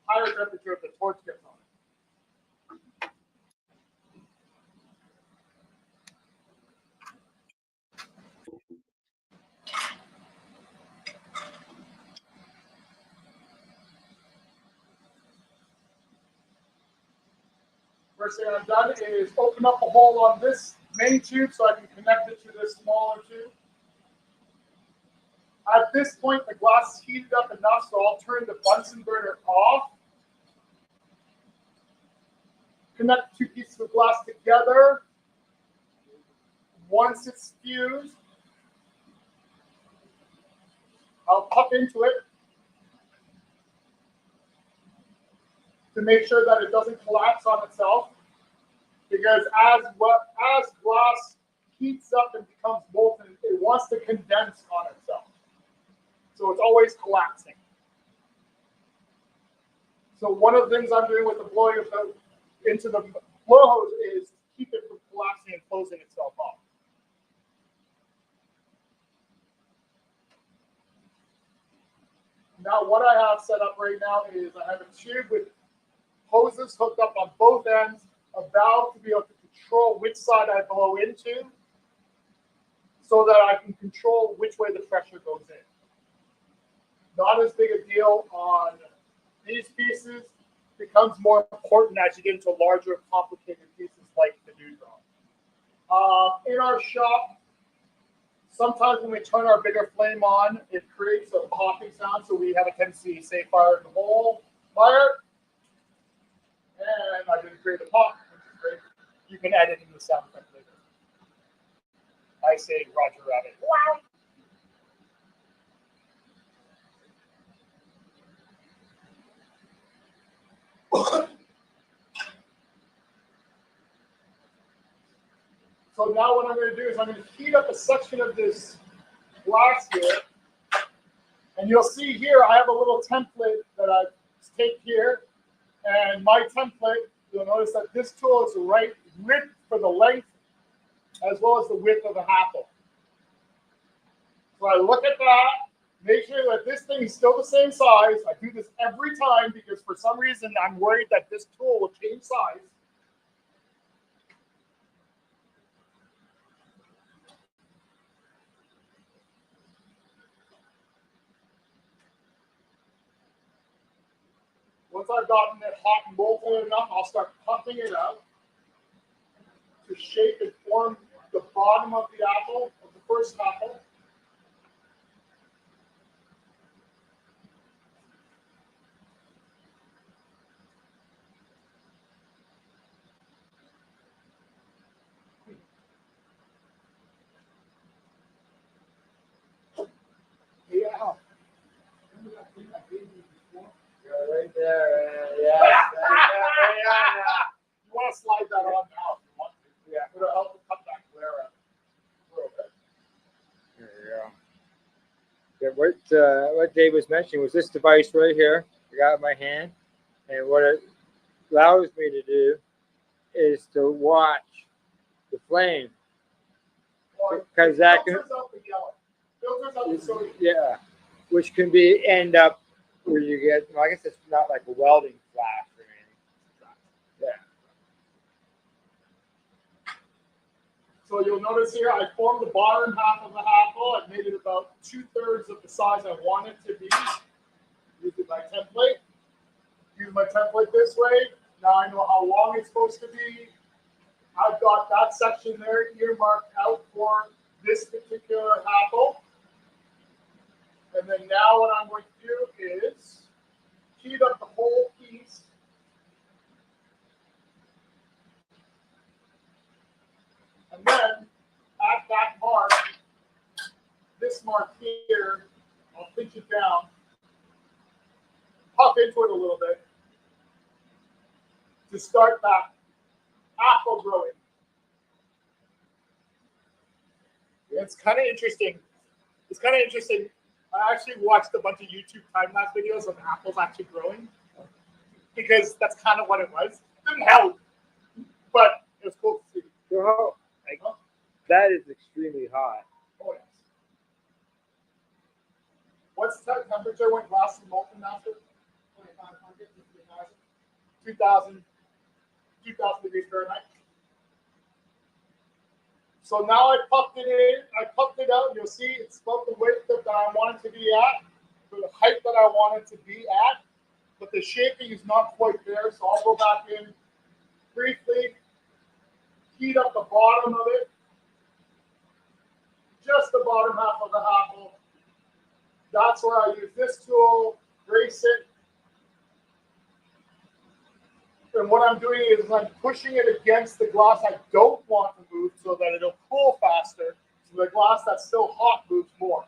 higher temperature of the torch gets on. First thing I've done is open up a hole on this main tube so I can connect it to this smaller tube. At this point, the glass is heated up enough, so I'll turn the Bunsen burner off. Connect 2 pieces of glass together. Once it's fused, I'll pop into it to make sure that it doesn't collapse on itself. Because as glass heats up and becomes molten, it wants to condense on itself. So it's always collapsing. So one of the things I'm doing with the blowing into the blow hose is to keep it from collapsing and closing itself off. Now what I have set up right now is I have a tube with hoses hooked up on both ends, a valve to be able to control which side I blow into so that I can control which way the pressure goes in. Not as big a deal on these pieces. Becomes more important as you get into larger, complicated pieces like the dewdrop. In our shop, sometimes when we turn our bigger flame on, it creates a popping sound, so we have a tendency to say fire in the hole, fire. And I didn't create a pop, which is great. You can edit in the sound effect later. I say Roger Rabbit. Wow. So now what I'm going to do is I'm going to heat up a section of this glass here. And you'll see here I have a little template that I've taped here. And my template, you'll notice that this tool is the right width for the length as well as the width of the handle. So I look at that, make sure that this thing is still the same size. I do this every time because for some reason I'm worried that this tool will change size. Once I've gotten it hot and molten enough, I'll start pumping it out to shape and form the bottom of the apple, of the first apple. Yeah. Right there. Yeah. You want to slide that on now if you want to. Yeah. It'll help to cut that glare out a little bit. There you go. Yeah, what Dave was mentioning was this device right here. I got it in my hand, and what it allows me to do is to watch the flame, because that can, filters out the yellow. Filters out the sodium. yeah, which can be end up where you get. Well, I guess it's not like a welding flash or anything. Yeah. So you'll notice here, I formed the bottom half of the apple. I made it about 2/3 of the size I want it to be. Using my template. Use my template this way. Now I know how long it's supposed to be. I've got that section there earmarked out for this particular apple. And then now what I'm going to do is heat up the whole piece. And then at that mark, this mark here, I'll pinch it down, puff into it a little bit to start that apple growing. It's kind of interesting. It's kind of interesting. I actually watched a bunch of YouTube time-lapse videos of apples actually growing because that's kind of what it was. It didn't help, but it was cool to see. So that is extremely hot. Oh, yes. What's the temperature when glass is molten master? 2,500, 2,000 degrees Fahrenheit. So now I puffed it in, I puffed it out. You'll see it's about the width that I want it to be at, for the height that I want it to be at, but the shaping is not quite there. So I'll go back in briefly, heat up the bottom of it, just the bottom half of the apple. That's where I use this tool, brace it. And what I'm doing is I'm pushing it against the glass I don't want to move so that it'll cool faster. So the glass that's still hot moves more.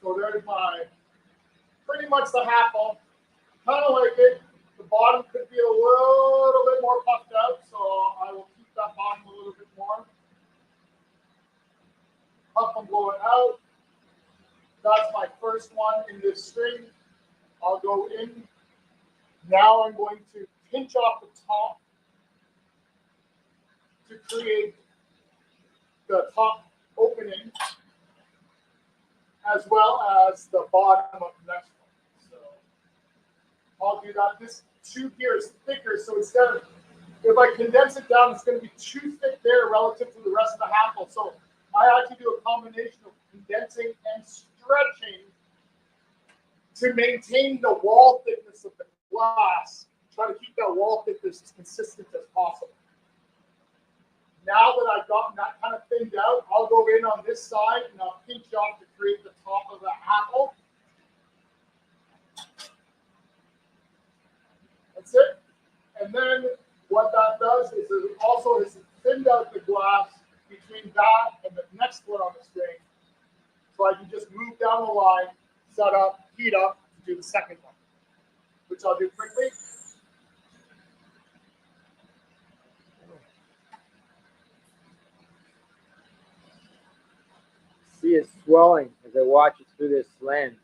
So there's my, pretty much the apple. Kind of like it. The bottom could be a little bit more puffed out, so I will keep that bottom a little bit more. Puff and blow it out. That's my first one in this string. I'll go in. Now I'm going to pinch off the top to create the top opening as well as the bottom of the next one. So I'll do that. This tube here is thicker, so instead of, if I condense it down, it's going to be too thick there relative to the rest of the apple. So I actually do a combination of condensing and stretching to maintain the wall thickness of the glass. Try to keep that wall thickness as consistent as possible. Now that I've gotten that kind of thinned out, I'll go in on this side and I'll pinch off to create the top of the apple. That's it. And then what that does is it also has thinned out the glass between that and the next one on the string. So I can just move down the line, set up, heat up, to do the second one, which I'll do quickly. See it swelling as I watch it through this lens.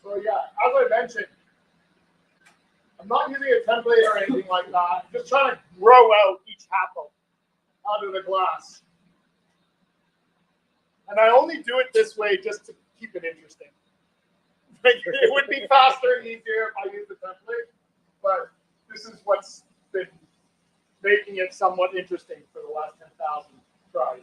So yeah, as I mentioned, I'm not using a template or anything like that. I'm just trying to grow out each apple out of the glass. And I only do it this way just to keep it interesting. Like, it would be faster and easier if I used the template, but this is what's been making it somewhat interesting for the last 10,000 tries.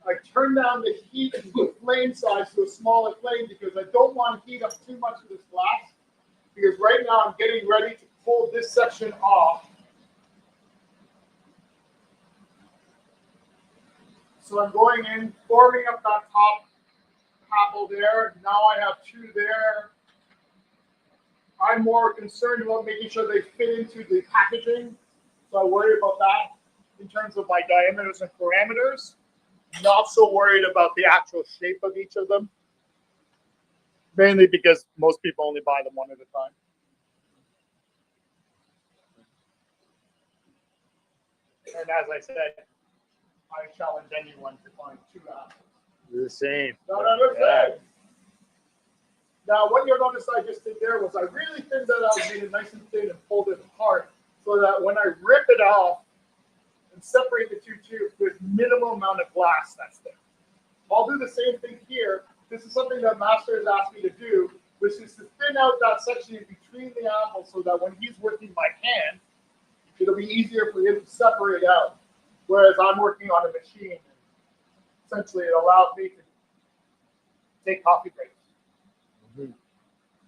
I turn down the heat and the flame size to a smaller flame because I don't want to heat up too much of this glass. Because right now I'm getting ready to pull this section off. So I'm going in, forming up that top apple there. Now I have two there. I'm more concerned about making sure they fit into the packaging. So I worry about that in terms of my diameters and parameters. Not so worried about the actual shape of each of them. Mainly because most people only buy them one at a time. And as I said, I challenge anyone to find two apples. The same. Yeah. Now, what you'll notice I just did there was I really thinned that out, made it nice and thin, and pulled it apart so that when I rip it off and separate the two tubes, there's minimal amount of glass that's there. I'll do the same thing here. This is something that Master has asked me to do, which is to thin out that section in between the apples so that when he's working by hand, it'll be easier for him to separate out. Whereas I'm working on a machine, and essentially it allows me to take coffee breaks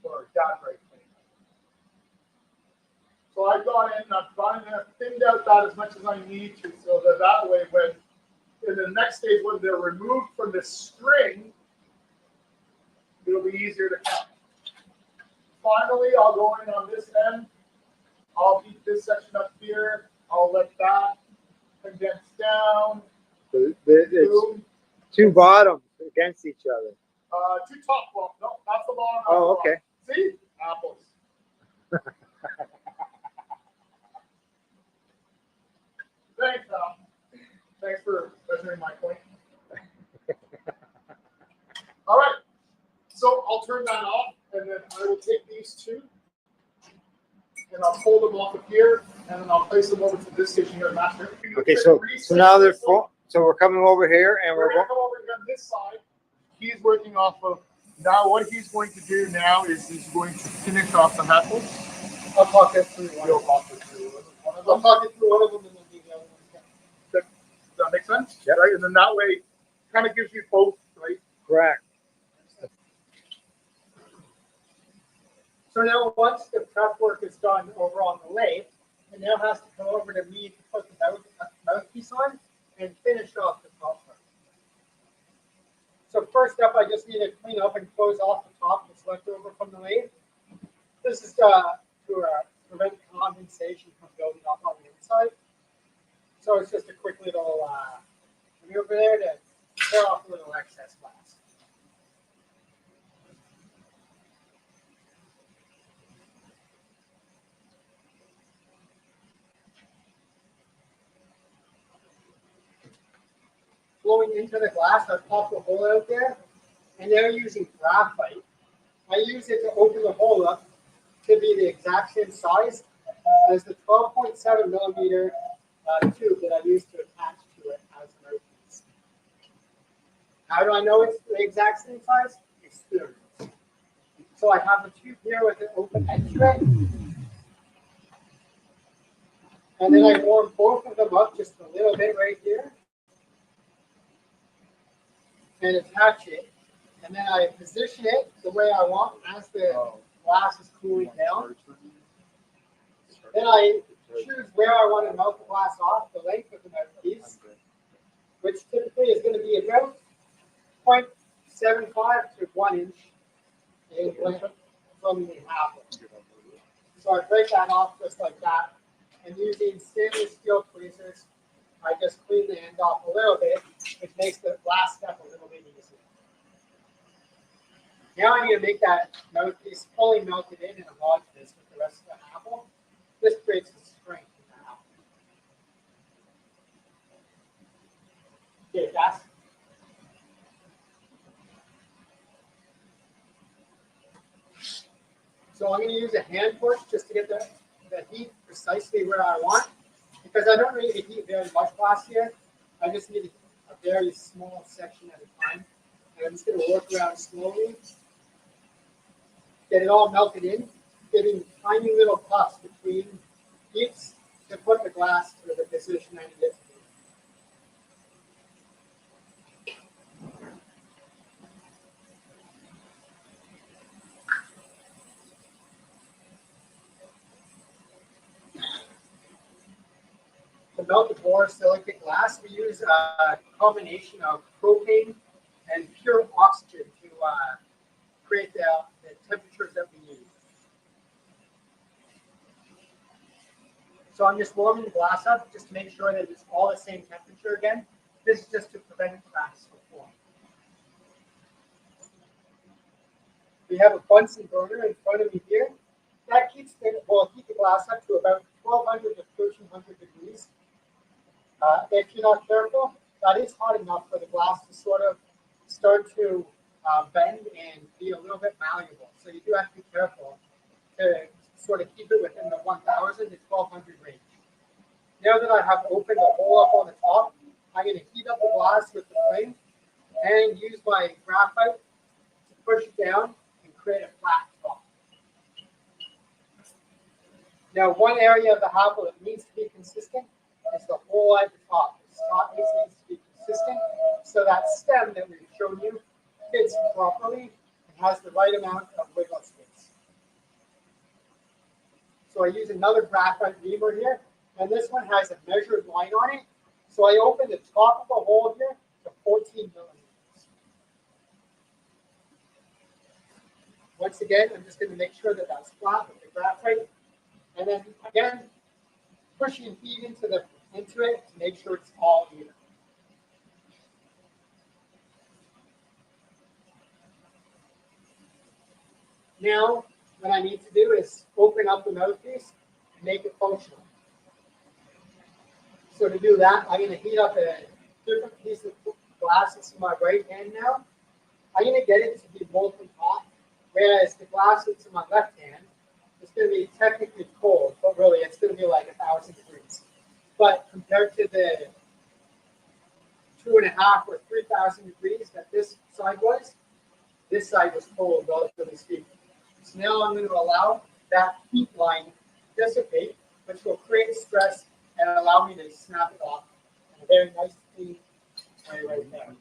or dad breaks. So I've gone in and I've gone in and thinned out that as much as I need to, so that way when in the next stage when they're removed from the string, it'll be easier to cut. Finally, I'll go in on this end. I'll heat this section up here. I'll let that condense down. It's two bottoms against each other. Two top. Well, no, that's the bottom. Oh, okay. See? Apples. Thanks, Al. Thanks for measuring my point. All right. So I'll turn that off, and then I will take these two, and I'll pull them off of here, and then I'll place them over to this station here at Master. Okay, so now they're full. So we're coming over here, and we're going to come over here on this side. He's working off of, now what he's going to do now is he's going to finish off the apples. I'll talk it through one. You'll talk it through one of them. I'll talk it through one of them and then do the other one. Does that make sense? Yeah. Right? And then that way, kind of gives you both, right? Correct. So now once the prep work is done over on the lathe, it now has to come over to me to put the mouthpiece on and finish off the top part. So first up, I just need to clean up and close off the top that's left over from the lathe. This is to prevent condensation from building up on the inside. So it's just a quick little maneuver there to tear off a little excess glass. Flowing into the glass, I popped a hole out there, and they're using graphite. I use it to open the hole up to be the exact same size as the 12.7 millimeter tube that I used to attach to it as an mouthpiece. How do I know it's the exact same size? Experience. So I have a tube here with an open edge to it. And then I warm both of them up just a little bit right here. And attach it, and then I position it the way I want as the glass is cooling down. Then I choose where I want to melt the glass off, the length of the mouthpiece, which typically is going to be about 0.75 to 1 inch in length from the apple. So I break that off just like that, and using stainless steel tweezers, I just clean the end off a little bit, which makes the last step a little bit easier. Now I need to make that mouthpiece fully melted in and lodge this with the rest of the apple. This creates the strength of the apple. use a hand push just to get the heat precisely where I want, because I don't need to heat very much glass here. I just need a very small section at a time. And I'm just going to work around slowly, get it all melted in, getting tiny little puffs between heats to put the glass to the position I need it to be. To melt the borosilicate glass, we use a combination of propane and pure oxygen to create the temperatures that we need. So I'm just warming the glass up just to make sure that it's all the same temperature again. This is just to prevent cracks from forming. We have a Bunsen burner in front of me here. That keeps will heat the glass up to about 1200 to 1300 degrees. If you're not careful, that is hot enough for the glass to sort of start to bend and be a little bit malleable. So you do have to be careful to sort of keep it within the 1000 to 1200 range. Now that I have opened the hole up on the top, I'm going to heat up the glass with the flame and use my graphite to push it down and create a flat top. Now, one area of the apple that needs to be consistent is the hole at the top. The top needs to be consistent so that stem that we've shown you fits properly and has the right amount of wiggle space. So I use another graphite reamer here, and this one has a measured line on it. So I open the top of the hole here to 14 millimeters. Once again, I'm just going to make sure that that's flat with the graphite. And then again, pushing heat into it to make sure it's all even. Now, what I need to do is open up the mouthpiece and make it functional. So to do that, I'm going to heat up a different piece of glass. It's in my right hand now. I'm going to get it to be molten hot, whereas the glass that's in my left hand is going to be technically cold, but really it's going to be like 1000 degrees. But compared to the 2.5 or 3000 degrees that this side was cold, relatively speaking. So now I'm going to allow that heat line to dissipate, which will create stress and allow me to snap it off in a very nice, clean way right there.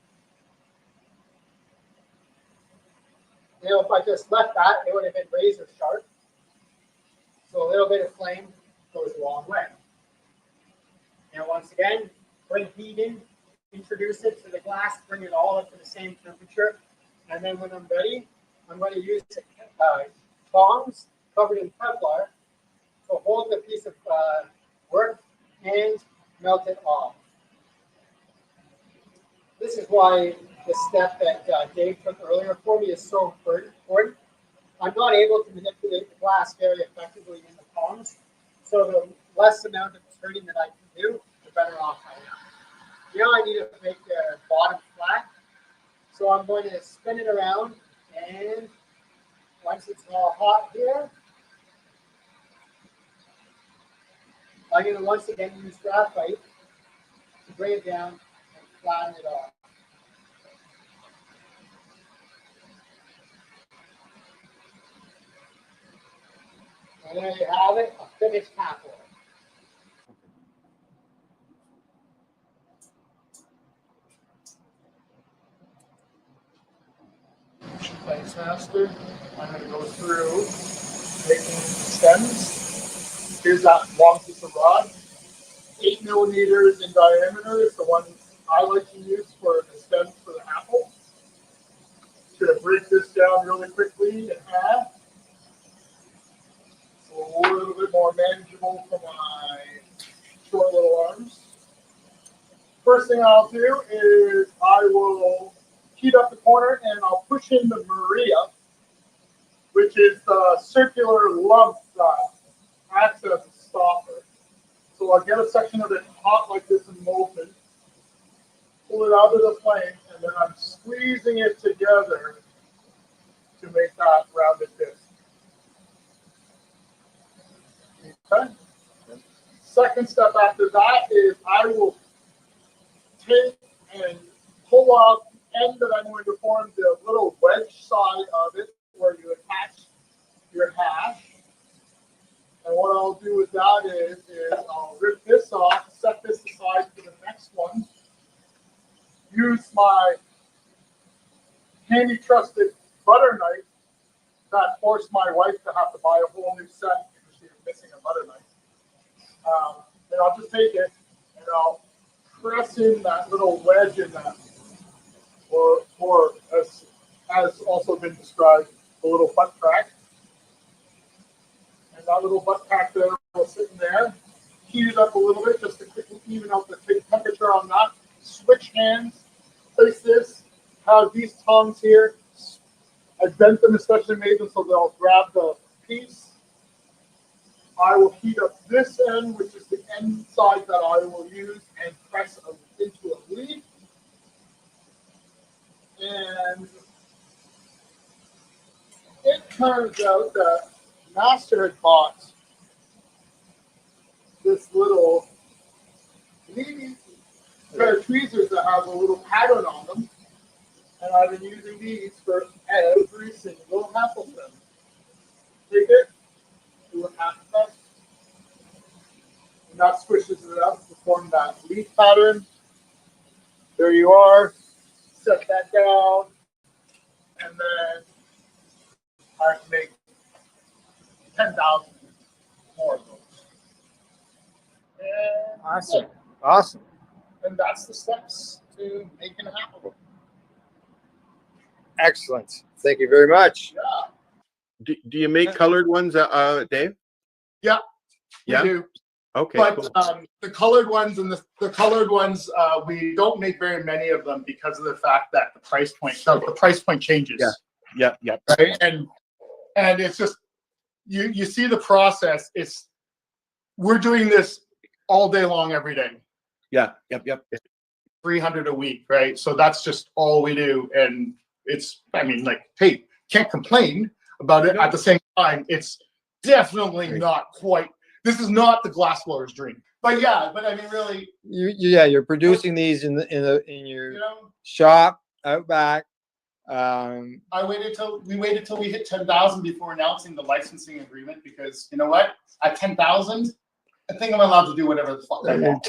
Now, if I just left that, it would have been razor sharp. So a little bit of flame goes a long way. Now, once again, bring heat in, introduce it to the glass, bring it all up to the same temperature. And then when I'm ready, I'm going to use tongs covered in Kevlar to hold the piece of work and melt it off. This is why the step that Dave took earlier for me is so important. I'm not able to manipulate the glass very effectively in the tongs, so the less amount of turning that I can do, the better off I am. Now I need to make the bottom flat, so I'm going to spin it around, and once it's all hot here, I'm going to once again use graphite to bring it down and flatten it off. And there you have it, a finished apple. Place faster. I'm going to go through making stems. Here's that long piece of rod. 8 millimeters in diameter is the one I like to use for the stems for the apple. Just going to break this down really quickly in half. So a little bit more manageable for my short little arms. First thing I'll do is I will heat up the corner and I'll push in the Maria, which is the circular lump that acts as a stopper. So I'll get a section of it hot like this and molten, pull it out of the flame, and then I'm squeezing it together to make that rounded disc. Okay. Second step after that is I will take and pull out the end that I'm going to form the little wedge side of it where you attach your hash. And what I'll do with that is I'll rip this off, set this aside for the next one. Use my handy trusted butter knife that forced my wife to have to buy a whole new set because she was missing a butter knife. And I'll just take it and I'll press in that little wedge in that, or as has also been described, a little butt crack. And that little butt crack there will sit in there. Heat it up a little bit just to quickly even out the temperature on that. Switch hands, place this, have these tongs here. I bent them, especially made them so they'll grab the piece. I will heat up this end, which is the end side that I will use, and press into a leaf. And it turns out that Master had bought this little leaf pair of tweezers that have a little pattern on them. And I've been using these for every single apple stem. Take it, do a half cut, and that squishes it up to form that leaf pattern. There you are. Set that down, and then I can make 10,000 more of those. And Awesome. Awesome. And that's the steps to making an apple. Excellent. Thank you very much. Yeah. Do you make colored ones, Dave? Yeah. Yeah. We do. Okay. But Cool. the colored ones and the colored ones, we don't make very many of them because of the fact that the price point changes. Yeah. Yeah. Right. And it's just you see the process. We're doing this all day long, every day. Yeah. Yep. 300 a week, right? So that's just all we do, and it's. I mean, like, hey, can't complain about it. At the same time, it's definitely not quite. This is not the glassblower's dream. But yeah, I mean, really. You're producing these in your shop out back. We waited till we hit 10,000 before announcing the licensing agreement because you know what? At 10,000, I think I'm allowed to do whatever the fuck I want.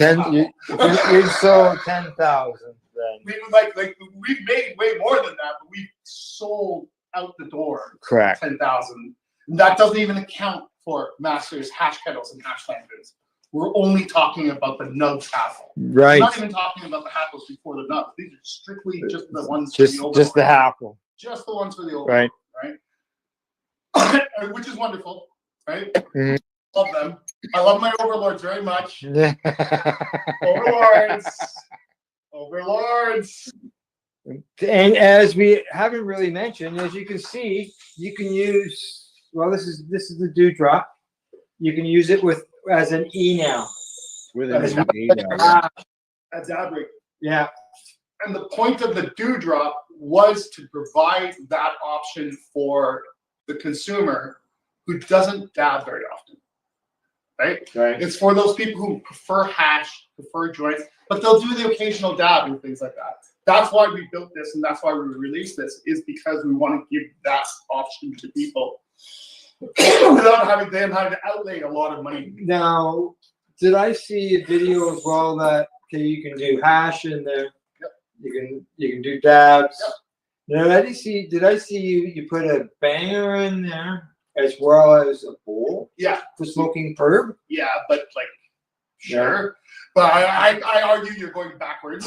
You sold 10,000 then. We've made way more than that, but we've sold out the door. Correct. 10,000. That doesn't even account for Masters, hash kettles, and hash lanterns. We're only talking about the nugs hassle. Right. We're not even talking about the hackles before the nugs. These are strictly just the ones Just for the the hackle. Just the ones for the overlord, right? Which is wonderful, right? Mm-hmm. Love them. I love my overlords very much. Overlords. And as we haven't really mentioned, as you can see, you can use. Well, this is the dewdrop. You can use it as an E now. With an E now. A dab rig. Yeah. And the point of the dewdrop was to provide that option for the consumer who doesn't dab very often. Right? It's for those people who prefer hash, prefer joints, but they'll do the occasional dab and things like that. That's why we built this and that's why we released this, is because we want to give that option to people without having them having to outlay a lot of money. Now, did I see a video as well that you can do hash in there? Yep. You can do dabs. Yep. Now, did I see you put a banger in there as well as a bowl? Yeah. For smoking herb? Yeah, but sure. But I argue you're going backwards.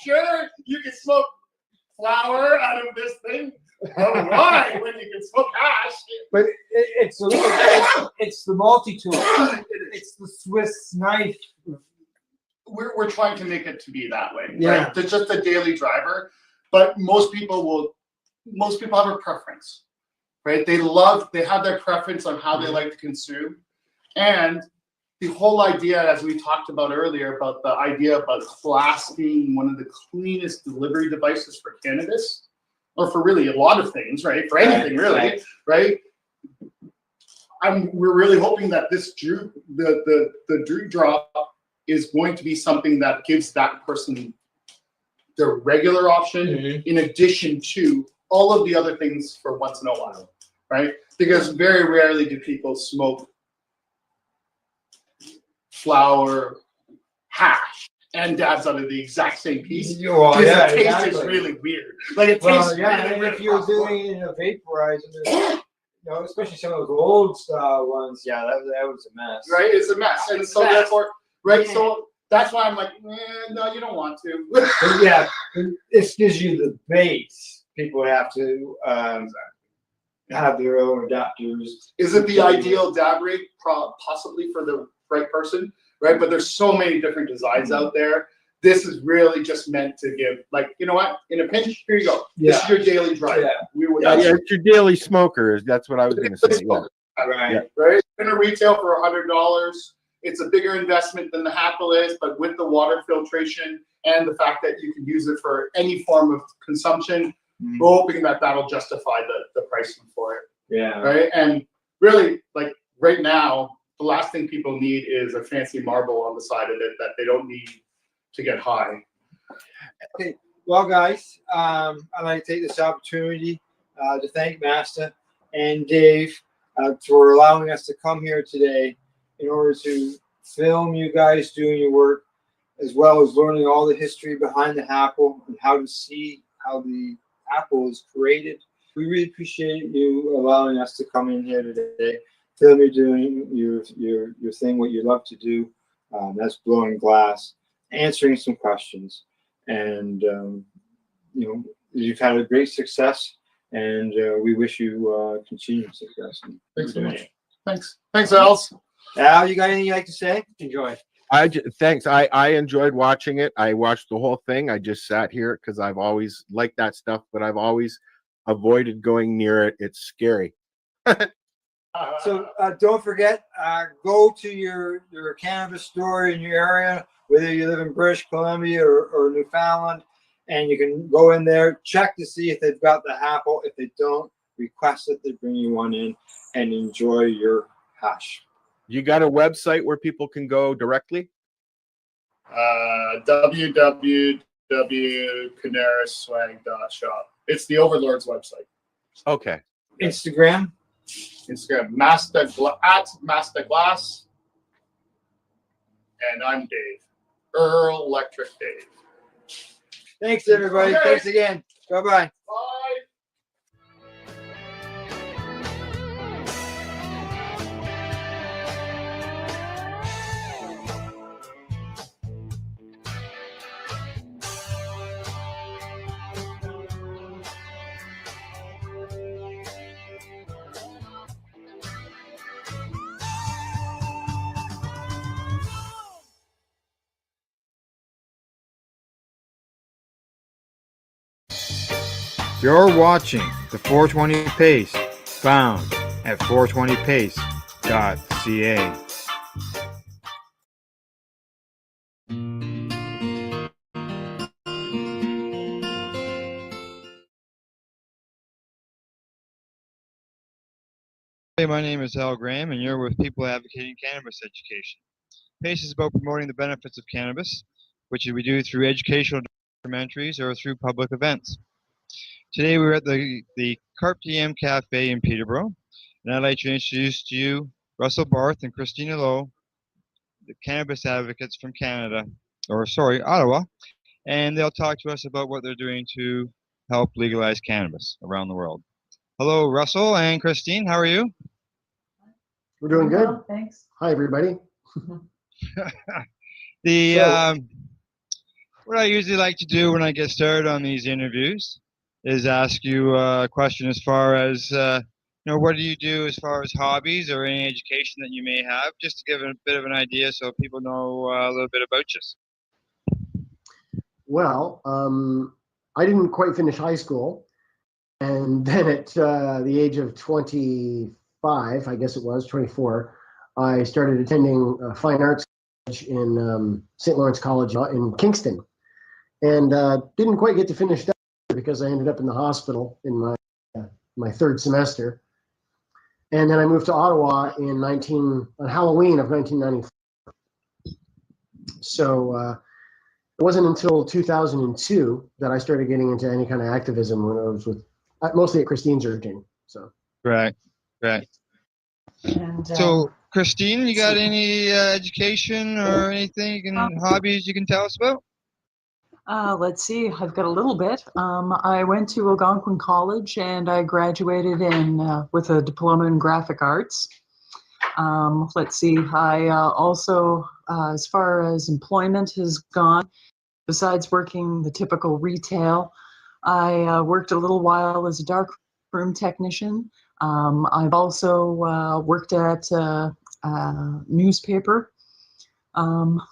Sure, you can smoke flour out of this thing. Oh, why? When you can smoke hash. But it's the multi-tool. It's the Swiss knife. We're trying to make it to be that way. Yeah. Right? It's just a daily driver. But most people have a preference. Right? They have their preference on how they like to consume. And the whole idea, as we talked about earlier, about the idea about glass being one of the cleanest delivery devices for cannabis, or for really a lot of things, right? For anything, really, right? we're really hoping that this Drew, the Drew drop is going to be something that gives that person the regular option in addition to all of the other things for once in a while, right? Because very rarely do people smoke flour, hash, and dabs out of the exact same piece. Well, Because yeah, the taste exactly. is really weird. Like it Well, tastes yeah, really and weird. if you're doing it in a vaporizer, you know, especially some of those old style ones, yeah, that was a mess. Right, it's a mess, and so therefore, right, so that's why I'm like, no, you don't want to. But yeah, this gives you the base. People have to have their own adapters. Is it the ideal dab rig? Possibly for the right person, right? But there's so many different designs out there. This is really just meant to give, like, you know what? In a pinch, here you go. This is your daily drive. Yeah, it's your daily smoker. That's what I was going to say. Yeah. Right. Yeah. Right. It's going to retail for $100. It's a bigger investment than the Happel is, but with the water filtration and the fact that you can use it for any form of consumption, we're hoping that that'll justify the pricing for it. Yeah. Right. And really, like right now, the last thing people need is a fancy marble on the side of it that they don't need to get high. Okay, well, guys, I'd like to take this opportunity to thank Master and Dave for allowing us to come here today in order to film you guys doing your work, as well as learning all the history behind the Happel and how to see how the Happel is created. We really appreciate you allowing us to come in here today, film you doing your thing, what you love to do. That's blowing glass, answering some questions, and you know, you've had a great success, and we wish you continued success. Thanks so much. Thanks, Als. Al, you got anything you'd like to say? Enjoy. Thanks. I enjoyed watching it. I watched the whole thing. I just sat here because I've always liked that stuff, but I've always avoided going near it. It's scary. So don't forget, go to your cannabis store in your area, whether you live in British Columbia or Newfoundland, and you can go in there, check to see if they've got the Happel. If they don't, request that they bring you one in and enjoy your hash. You got a website where people can go directly? www.canaraswag.shop. It's the Overlord's website. Okay. Instagram, Masterglass, and I'm Dave, Earl Electric Dave. Thanks, everybody. Okay. Thanks again. Bye-bye. Bye. You're watching the 420 Pace, found at 420pace.ca. Hey, my name is Al Graham, and you're with People Advocating Cannabis Education. PACE is about promoting the benefits of cannabis, which we do through educational documentaries or through public events. Today we're at the Carp DM Cafe in Peterborough, and I'd like to introduce to you Russell Barth and Christina Lowe, the cannabis advocates from Canada, Ottawa, and they'll talk to us about what they're doing to help legalize cannabis around the world. Hello, Russell and Christine, how are you? We're doing good. Well, thanks. Hi, everybody. What I usually like to do when I get started on these interviews is ask you a question as far as what do you do as far as hobbies or any education that you may have, just to give a bit of an idea so people know a little bit about you. Well, I didn't quite finish high school, and then at the age of 25, I guess it was 24, I started attending fine arts college in St. Lawrence College in Kingston, and didn't quite get to finish that because I ended up in the hospital in my third semester. And then I moved to Ottawa on Halloween of 1994. So it wasn't until 2002 that I started getting into any kind of activism when I was mostly at Christine's urging. So Right. And So, Christine, you got any education or anything, hobbies you can tell us about? let's see, I've got a little bit. I went to Algonquin College and I graduated with a diploma in graphic arts. Let's see, I also, as far as employment has gone, besides working the typical retail, I worked a little while as a darkroom technician. I've also worked at a newspaper.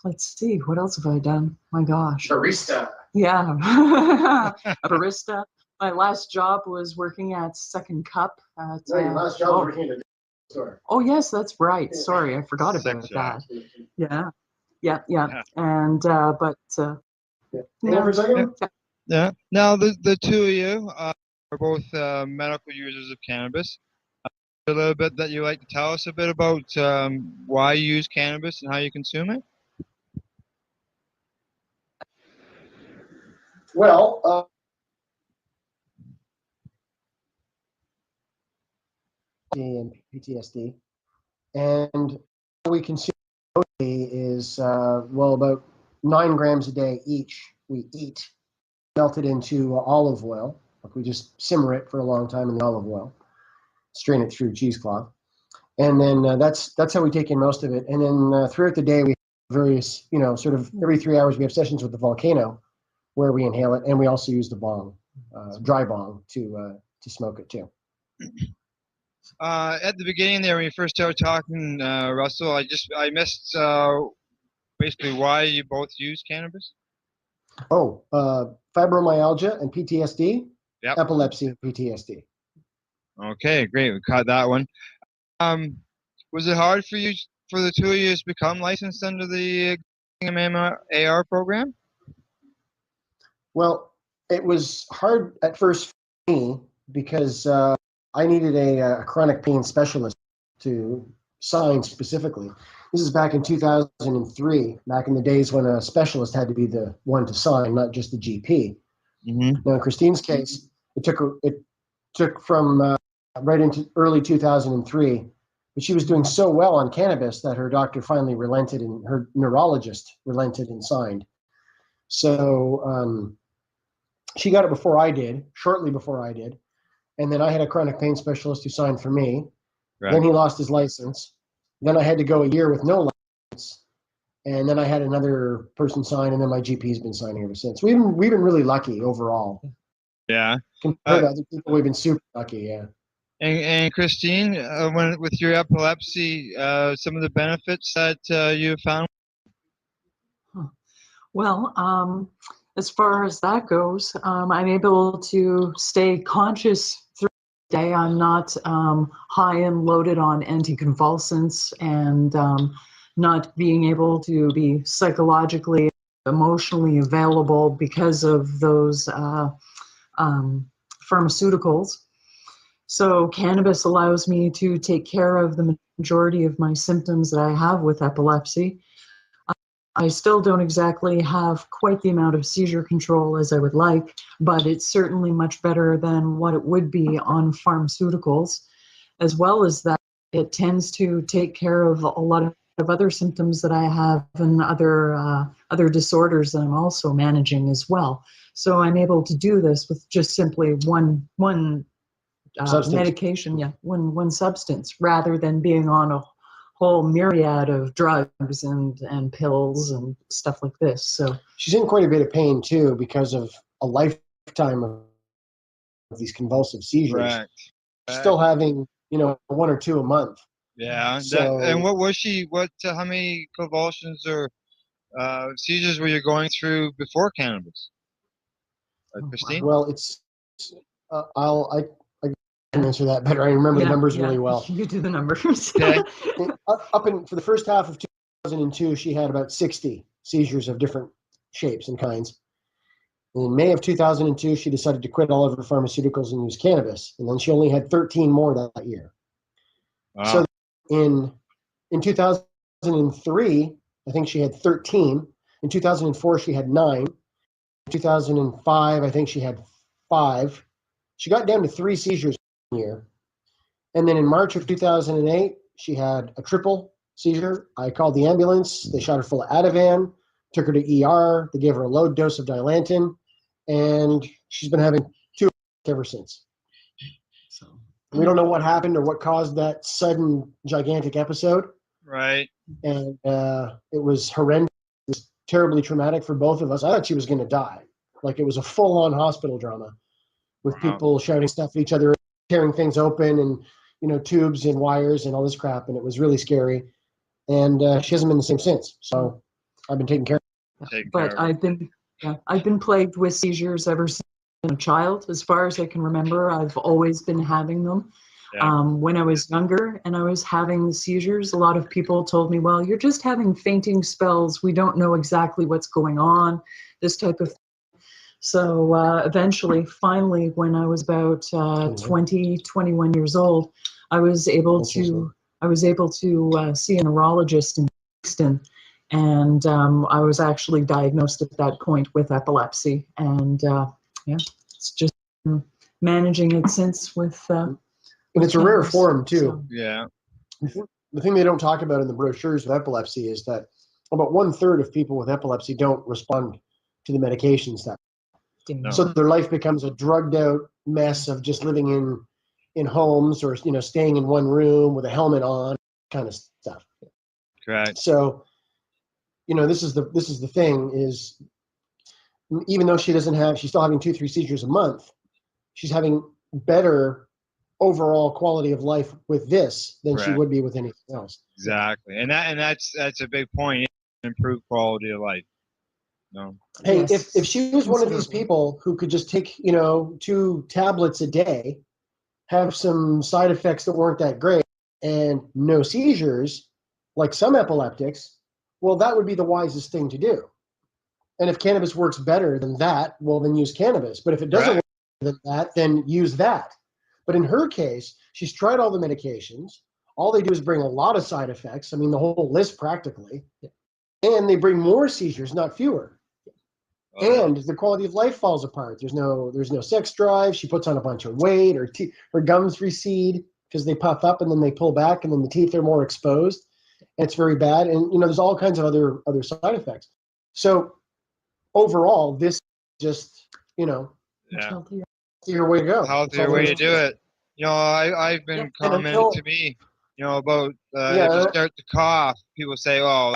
Let's see, what else have I done? My gosh. Barista. Yeah, a barista. My last job was working at Second Cup. Your last job was working at a store. Oh yes, that's right. Sorry, I forgot about that. Yeah. And Hang on for a second. Yeah. Now, the two of you are both medical users of cannabis. A little bit that you like to tell us a bit about why you use cannabis and how you consume it? Well, and PTSD, and we consume is about 9 grams a day each. We eat melted into olive oil. We just simmer it for a long time in the olive oil, strain it through cheesecloth, and then that's how we take in most of it. And then throughout the day, we have various, sort of every 3 hours, we have sessions with the volcano where we inhale it, and we also use the bong, dry bong, to smoke it too. At the beginning there, when you first started talking, Russell, I missed basically why you both use cannabis. Oh, fibromyalgia and PTSD. Yep. Epilepsy and PTSD. Okay, great. We caught that one. Was it hard for the two of you to become licensed under the AR program? Well, it was hard at first for me because I needed a chronic pain specialist to sign specifically. This is back in 2003, back in the days when a specialist had to be the one to sign, not just the GP. Mm-hmm. Now, in Christine's case, it took from right into early 2003, but she was doing so well on cannabis that her doctor finally relented, and her neurologist relented and signed. So she got it before I did, shortly before I did. And then I had a chronic pain specialist who signed for me. Right. Then he lost his license. Then I had to go a year with no license. And then I had another person sign, and then my GP's been signing ever since. We've been really lucky overall. Yeah. Compared to other people, we've been super lucky, yeah. And Christine, with your epilepsy, some of the benefits that you found? Well, as far as that goes, I'm able to stay conscious through the day. I'm not high and loaded on anticonvulsants, and not being able to be psychologically, emotionally available because of those pharmaceuticals. So cannabis allows me to take care of the majority of my symptoms that I have with epilepsy. I still don't exactly have quite the amount of seizure control as I would like, but it's certainly much better than what it would be on pharmaceuticals. As well as that, it tends to take care of a lot of other symptoms that I have and other disorders that I'm also managing as well. So I'm able to do this with just simply one medication, one substance, rather than being on a whole myriad of drugs and pills and stuff like this. So she's in quite a bit of pain too because of a lifetime of these convulsive seizures. Right. Still having, 1 or 2 a month. Yeah. So, and what was she? How many convulsions or seizures were you going through before cannabis, Christine? Well, it's I can answer that better. I remember the numbers really well. You do the numbers. Okay. For the first half of 2002, she had about 60 seizures of different shapes and kinds. In May of 2002, she decided to quit all of her pharmaceuticals and use cannabis, and then she only had 13 more that year. So in 2003, I think she had 13. In 2004, she had 9. In 2005, I think she had 5. She got down to 3 seizures a year. And then in March of 2008, she had a triple seizure. I called the ambulance. They shot her full of Ativan, took her to ER. They gave her a low dose of Dilantin, and she's been having 2 ever since. So we don't know what happened or what caused that sudden gigantic episode. Right. And it was horrendous. It was terribly traumatic for both of us. I thought she was going to die. Like, it was a full-on hospital drama with people shouting stuff at each other, tearing things open, and tubes and wires and all this crap. And it was really scary. And she hasn't been the same since. So I've been taking care of her. But I've been plagued with seizures ever since I was a child. As far as I can remember, I've always been having them. When I was younger and I was having the seizures, a lot of people told me, well, you're just having fainting spells. We don't know exactly what's going on, this type of thing. So eventually, finally, when I was about 20, 21 years old, I was able to see a neurologist in Kingston, and I was actually diagnosed at that point with epilepsy. And it's just managing it since with. And it's a rare form too. So, yeah. The thing they don't talk about in the brochures with epilepsy is that about 1/3 of people with epilepsy don't respond to the medications that. No. So their life becomes a drugged out mess of just living in homes or staying in one room with a helmet on, kind of stuff. Correct. So, this is the thing is, even though she's still having 2-3 seizures a month, she's having better overall quality of life with this than she would be with anything else. Exactly. And that's a big point. Improve quality of life. No. Hey, if she was one of these people who could just take 2 tablets a day, have some side effects that weren't that great, and no seizures, like some epileptics, well, that would be the wisest thing to do. And if cannabis works better than that, well, then use cannabis. But if it doesn't work better than that, then use that. But in her case, she's tried all the medications. All they do is bring a lot of side effects. I mean, the whole list practically. And they bring more seizures, not fewer. And the quality of life falls apart. There's no sex drive. She puts on a bunch of weight. Her gums recede because they puff up and then they pull back, and then the teeth are more exposed. And it's very bad. And there's all kinds of other side effects. So overall, this just healthier way to go. Healthier way to do it. I've been commented to me, about if you start to cough, people say, "Oh,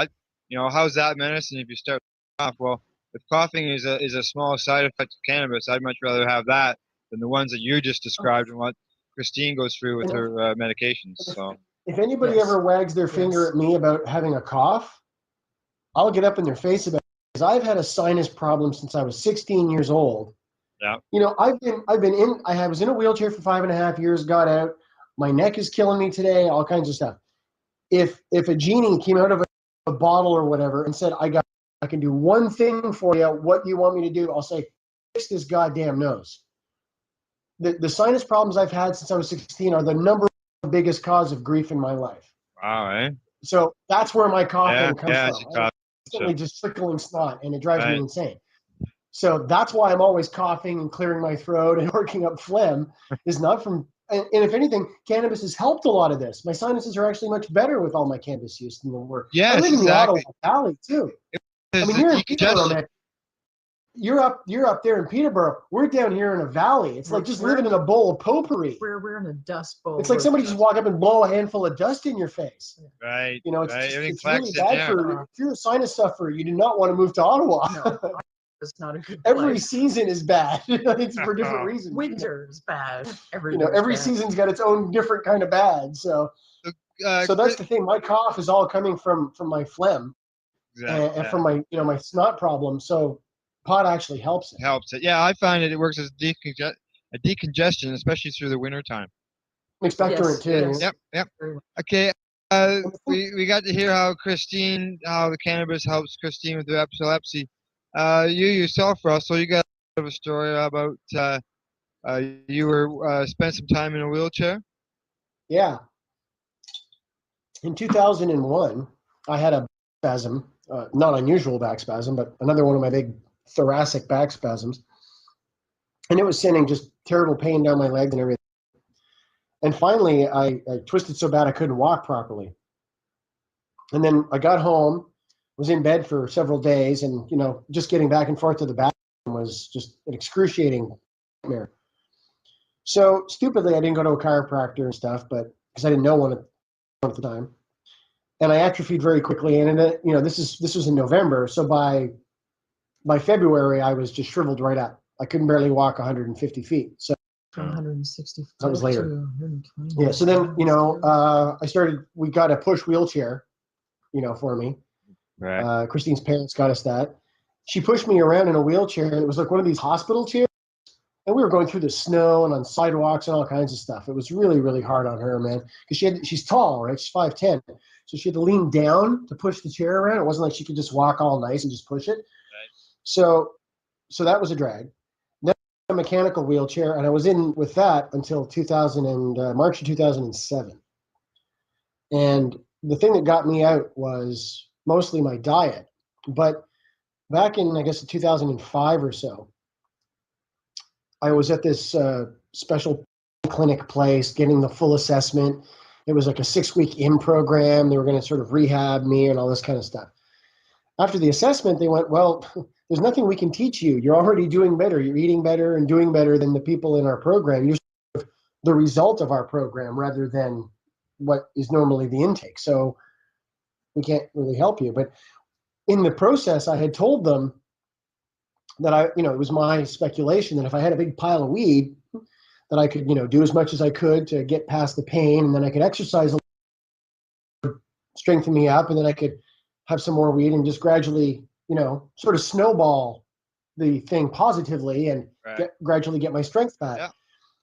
how's that medicine if you start to cough?" Well, if coughing is a small side effect of cannabis, I'd much rather have that than the ones that you just described and what Christine goes through with her medications. So, if anybody ever wags their finger at me about having a cough, I'll get up in their face about it, because I've had a sinus problem since I was 16 years old. Yeah. I was in a wheelchair for 5.5 years, got out. My neck is killing me today, all kinds of stuff. If a genie came out of a bottle or whatever and said, I can do one thing for you, what do you want me to do? I'll say, fix this goddamn nose. The sinus problems I've had since I was 16 are the number one biggest cause of grief in my life. Wow, eh? So that's where my coughing comes from. I'm constantly just trickling snot, and it drives me insane. So that's why I'm always coughing and clearing my throat and working up phlegm, is not from, and if anything, cannabis has helped a lot of this. My sinuses are actually much better with all my cannabis use than they were. Yes, I live in the exactly. Ottawa Valley too. I mean, you're in Peterborough, man. You're up there in Peterborough. We're down here in a valley. It's like just living in a bowl of potpourri. We're in a dust bowl. It's like somebody just walk up and blow a handful of dust in your face. Right. It's really bad for, if you're a sinus sufferer, you do not want to move to Ottawa. No, it's not a good Every place. season is bad. It's for different reasons. Winter is bad. Every season's got its own different kind of bad. So that's the thing. My cough is all coming from my phlegm and from my my snot problem. So pot actually helps it. Helps it. Yeah, I find it works as a decongestion, especially through the winter time. Expectorant too. Yep. Okay. We got to hear how the cannabis helps Christine with the epilepsy. You yourself, Russell, you got a bit of a story about you were spent some time in a wheelchair. Yeah. In 2001, I had a spasm, not unusual back spasm, but another one of my big thoracic back spasms. And it was sending just terrible pain down my legs and everything. And finally, I twisted so bad I couldn't walk properly. And then I got home, was in bed for several days, and just getting back and forth to the bathroom was just an excruciating nightmare. So stupidly, I didn't go to a chiropractor and stuff, but because I didn't know one at the time, and I atrophied very quickly. And this was in November, so by February, I was just shriveled right up. I couldn't barely walk 150 feet. So 160. that was later. 120. Yeah. So then, we got a push wheelchair, for me. Right. Christine's parents got us that. She pushed me around in a wheelchair, and it was like one of these hospital chairs. And we were going through the snow and on sidewalks and all kinds of stuff. It was really, really hard on her, man, because she's tall, right? She's 5'10", so she had to lean down to push the chair around. It wasn't like she could just walk all nice and just push it. Right. So that was a drag. Then a mechanical wheelchair, and I was in with that until March of 2007. And the thing that got me out was mostly my diet. But back in, I guess, 2005 or so, I was at this special clinic place getting the full assessment. It was like a 6-week in program. They were going to sort of rehab me and all this kind of stuff. After the assessment, they went, well, there's nothing we can teach you. You're already doing better. You're eating better and doing better than the people in our program. You're sort of the result of our program rather than what is normally the intake. So we can't really help you. But in the process, I had told them that it was my speculation that if I had a big pile of weed, that I could, do as much as I could to get past the pain, and then I could exercise a little, strengthen me up, and then I could have some more weed and just gradually, sort of snowball the thing positively and gradually get my strength back. Yeah.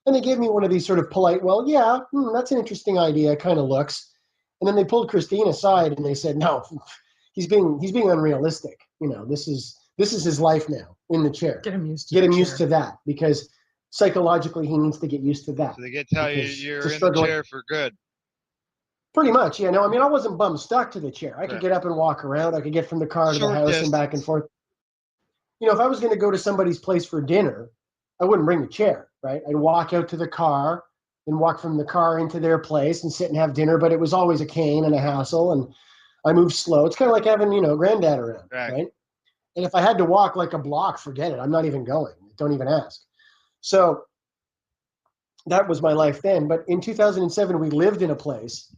And they gave me one of these sort of polite, well, yeah, that's an interesting idea, kind of looks. And then they pulled Christine aside and they said, no, he's being unrealistic. This is his life now in the chair. Get him used to that, because psychologically he needs to get used to that. So they get tell you you're in the chair for good. Pretty much, yeah. No, I mean, I wasn't bum stuck to the chair. I could get up and walk around. I could get from the car to the house and back and forth. If I was going to go to somebody's place for dinner, I wouldn't bring the chair, right? I'd walk out to the car and walk from the car into their place and sit and have dinner, but it was always a cane and a hassle, and I moved slow. It's kind of like having, granddad around, right? And if I had to walk like a block, forget it. I'm not even going. Don't even ask. So that was my life then. But in 2007, we lived in a place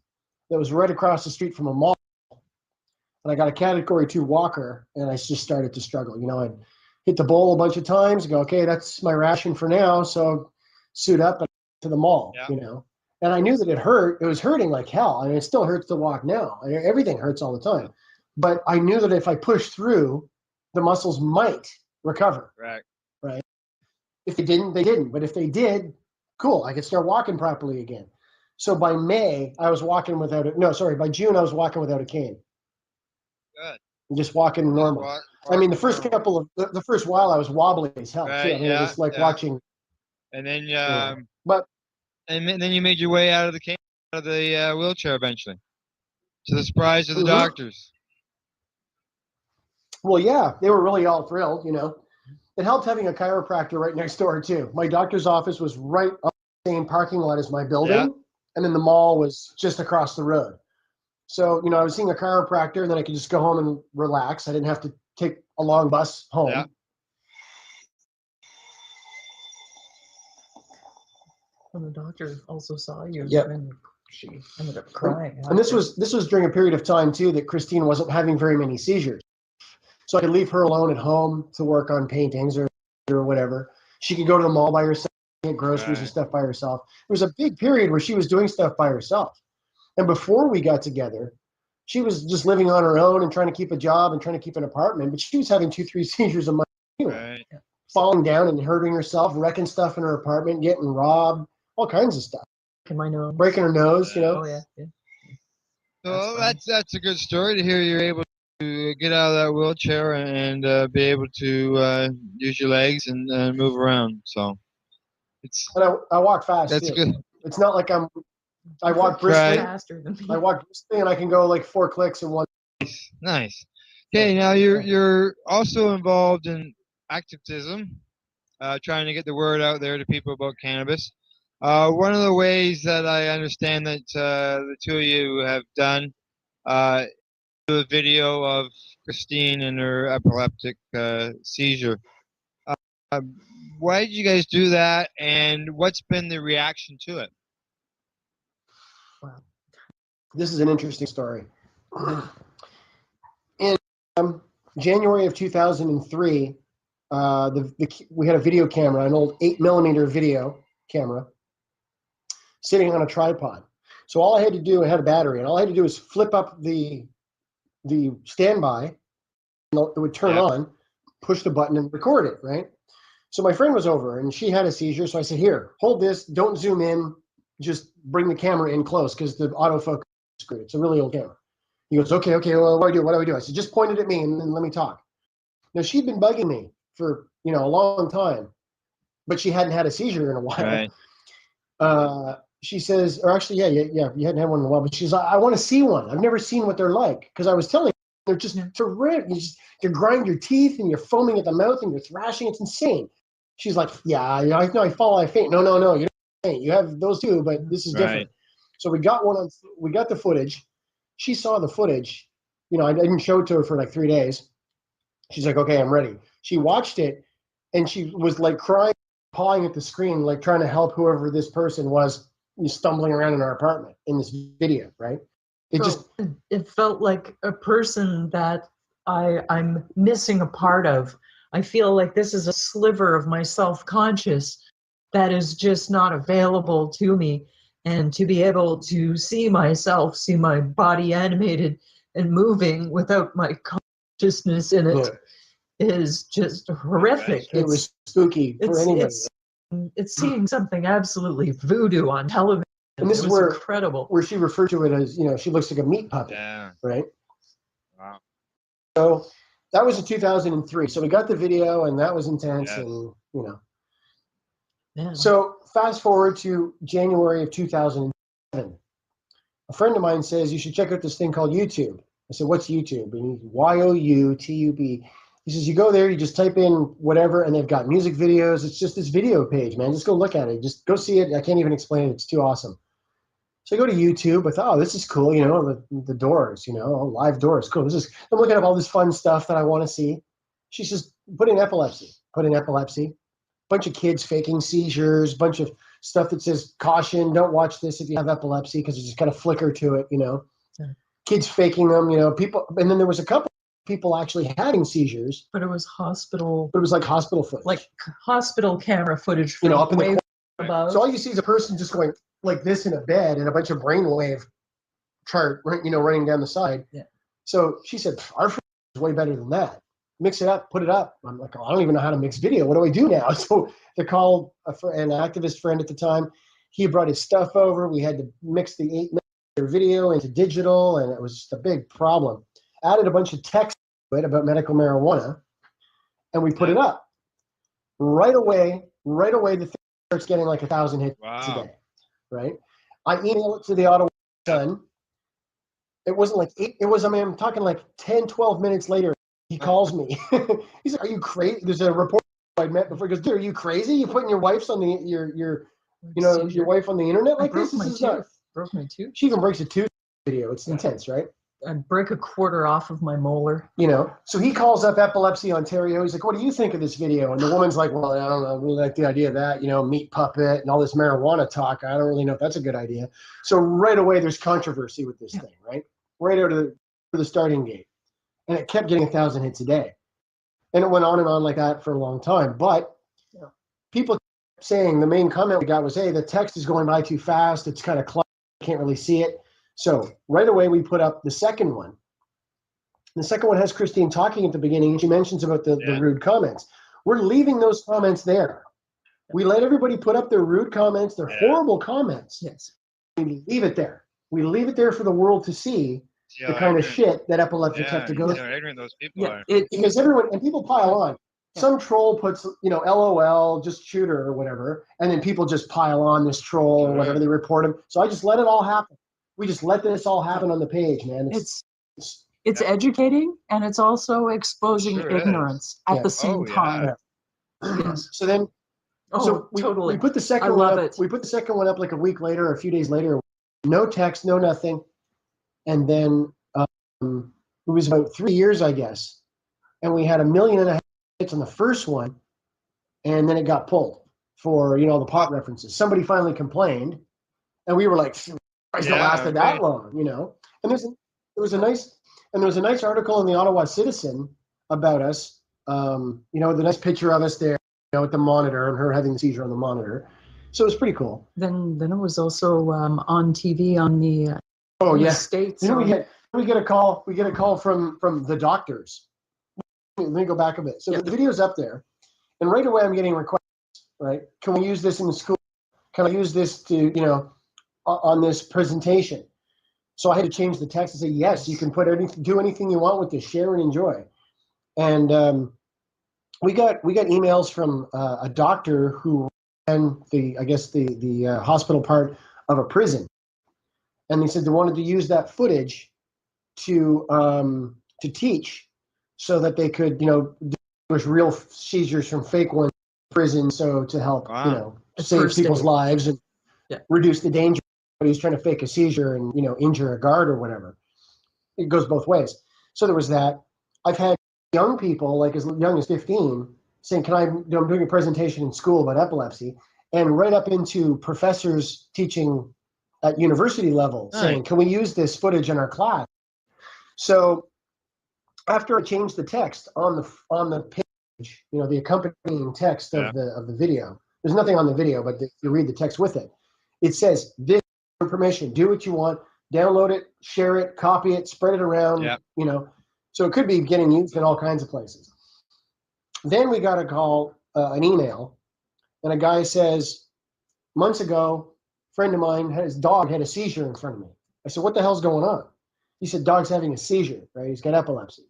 that was right across the street from a mall. And I got a Category 2 walker, and I just started to struggle. I'd hit the bowl a bunch of times, go, okay, that's my ration for now. So suit up and to the mall, And I knew that it hurt. It was hurting like hell. I mean, it still hurts to walk now. Everything hurts all the time. But I knew that if I pushed through, the muscles might recover. Right. If they didn't, they didn't. But if they did, cool, I could start walking properly again. So by May, I was walking by June, I was walking without a cane. Good. Just walking normal. I mean, the first while I was wobbly as hell, too. I mean, it was like watching. And then, then you made your way out of the cane, out of the wheelchair eventually, to the surprise of the doctors. Well, yeah, they were really all thrilled, It helped having a chiropractor right next door, too. My doctor's office was right up the same parking lot as my building, and then the mall was just across the road. So, I was seeing a chiropractor, and then I could just go home and relax. I didn't have to take a long bus home. Yeah. And the doctor also saw you, Yep. and she ended up crying. And this was during a period of time, too, that Christine wasn't having very many seizures. So I could leave her alone at home to work on paintings or whatever. She could go to the mall by herself, get groceries and stuff by herself. There was a big period where she was doing stuff by herself. And before we got together, she was just living on her own and trying to keep a job and trying to keep an apartment. But she was having 2-3 seizures a month anyway. Right. Falling down and hurting herself, wrecking stuff in her apartment, getting robbed, all kinds of stuff. Breaking her nose, Oh, yeah. So that's a good story to hear. You're able to get out of that wheelchair and be able to use your legs and move around. So and I walk fast. That's too. good. It's not like I'm I walk Right. briskly. Faster than me. I walk briskly, and I can go like 4 clicks in one. Nice. Okay, now you're also involved in activism, trying to get the word out there to people about cannabis. One of the ways that I understand that the two of you have done a video of Christine and her epileptic seizure. Why did you guys do that, and what's been the reaction to it? This is an interesting story. In January of 2003, we had a video camera, an old 8mm video camera, sitting on a tripod. So all I had to do, I had a battery, and all I had to do was flip up the standby, and it would turn on, push the button, and record it, right? So my friend was over, and she had a seizure, so I said, here, hold this, don't zoom in, just bring the camera in close, because the autofocus is screwed. It's a really old camera. He goes, okay, well, what do I do? I said, just point it at me, and then let me talk. Now, she'd been bugging me for, a long time, but she hadn't had a seizure in a while. Right. She says, or actually, yeah, you hadn't had one in a while, but she's like, I want to see one. I've never seen what they're like, because I was telling you, they're just terrific. You grind your teeth, and you're foaming at the mouth, and you're thrashing. It's insane. She's like, yeah, I know, I fall, I faint. No, you don't faint. You have those too, but this is different. So we got the footage. She saw the footage. I didn't show it to her for like 3 days. She's like, okay, I'm ready. She watched it, and she was like crying, pawing at the screen, like trying to help whoever this person was stumbling around in our apartment in this video, right? It felt like a person that I'm missing a part of. I feel like this is a sliver of my self-conscious that is just not available to me. And to be able to see myself, see my body animated and moving without my consciousness in it is just horrific. It was spooky for anybody. It's seeing something absolutely voodoo on television. And this It is was where incredible. Where she referred to it as, she looks like a meat puppet, right? Wow. So that was in 2003. So we got the video, and that was intense, and Yeah. So fast forward to January of 2007. A friend of mine says, you should check out this thing called YouTube. I said, what's YouTube? And he's YOUTUB. He says, you go there, you just type in whatever, and they've got music videos. It's just this video page, man. Just go look at it. Just go see it. I can't even explain it. It's too awesome. So I go to YouTube. I thought, oh, this is cool. The doors, live doors. Cool. I'm looking up all this fun stuff that I want to see. She says, put in epilepsy. Bunch of kids faking seizures, bunch of stuff that says, caution, don't watch this if you have epilepsy, because it's just got a flicker to it, Yeah. Kids faking them, people. And then there was a couple of people actually having seizures. But it was hospital. But it was like hospital footage. Like hospital camera footage. From up in the way corner. above. So all you see is a person just going like this in a bed, and a bunch of brainwave chart, running down the side. Yeah. So she said, our is way better than that. Mix it up, put it up. I'm like, oh, I don't even know how to mix video. What do I do now? So they called an activist friend at the time. He brought his stuff over. We had to mix the 8mm video into digital, and it was just a big problem. Added a bunch of text to it about medical marijuana, and we put it up. Right away, the thing starts getting like 1,000 hits a day, right? I email it to the Ottawa Sun. It wasn't like I'm talking like 10, 12 minutes later. He calls me. He's like, "Are you crazy?" There's a reporter I met before. He goes, "Dude, are you crazy? You putting your wife's on your wife on the internet like this? This is not." Broke my tooth. She even breaks a tooth video. It's intense, right? I break a quarter off of my molar. So he calls up Epilepsy Ontario. He's like, "What do you think of this video?" And the woman's like, "Well, I don't know. I really like the idea of that, meat puppet and all this marijuana talk. I don't really know if that's a good idea." So right away, there's controversy with this thing, right? Right out of the starting gate. And it kept getting 1,000 hits a day. And it went on and on like that for a long time. But people kept saying, the main comment we got was, hey, the text is going by too fast. It's kind of cluttered. I can't really see it. So right away, we put up the second one. The second one has Christine talking at the beginning. She mentions about the rude comments. We're leaving those comments there. We let everybody put up their rude comments, their horrible comments. Yes. We leave it there. We leave it there for the world to see. The kind of shit that epileptics have to go through. Ignorant those people are. Because people pile on. Some troll puts, LOL, just shoot her or whatever, and then people just pile on this troll or whatever. They report him. So I just let it all happen. We just let this all happen on the page, man. It's educating, and it's also exposing ignorance at the same time. Yes. So then, totally. we put the second I one love up. it. We put the second one up like a week later, or a few days later. No text, no nothing, and then it was about 3 years, I guess, and we had 1.5 million hits on the first one, and then it got pulled for the pot references. Somebody finally complained, and we were like, "Christ, it lasted that long," And there was a nice article in the Ottawa Citizen about us. The nice picture of us there, at the monitor, and her having the seizure on the monitor. So it was pretty cool. Then it was also on TV on the States. We get a call. We get a call from the doctors. Let me go back a bit. So the video's up there, and right away I'm getting requests. Right? Can we use this in the school? Can I use this to on this presentation? So I had to change the text and say yes. You can do anything you want with this. Share and enjoy. And we got emails from a doctor who ran the hospital part of a prison, and they said they wanted to use that footage to teach, so that they could distinguish real seizures from fake ones in prison, so to help save people's lives and reduce the danger. But he's trying to fake a seizure and injure a guard or whatever. It goes both ways. So there was that. I've had young people, like as young as 15, saying, I'm doing a presentation in school about epilepsy, and right up into professors teaching at university level saying, can we use this footage in our class? So after I changed the text on the page, the accompanying text of the video, there's nothing on the video, but you read the text with it. It says, this is your permission, do what you want, download it, share it, copy it, spread it around, So it could be getting used in all kinds of places. Then we got a call, an email, and a guy says, months ago, a friend of mine, his dog had a seizure in front of me. I said, what the hell's going on? He said, dog's having a seizure, right? He's got epilepsy.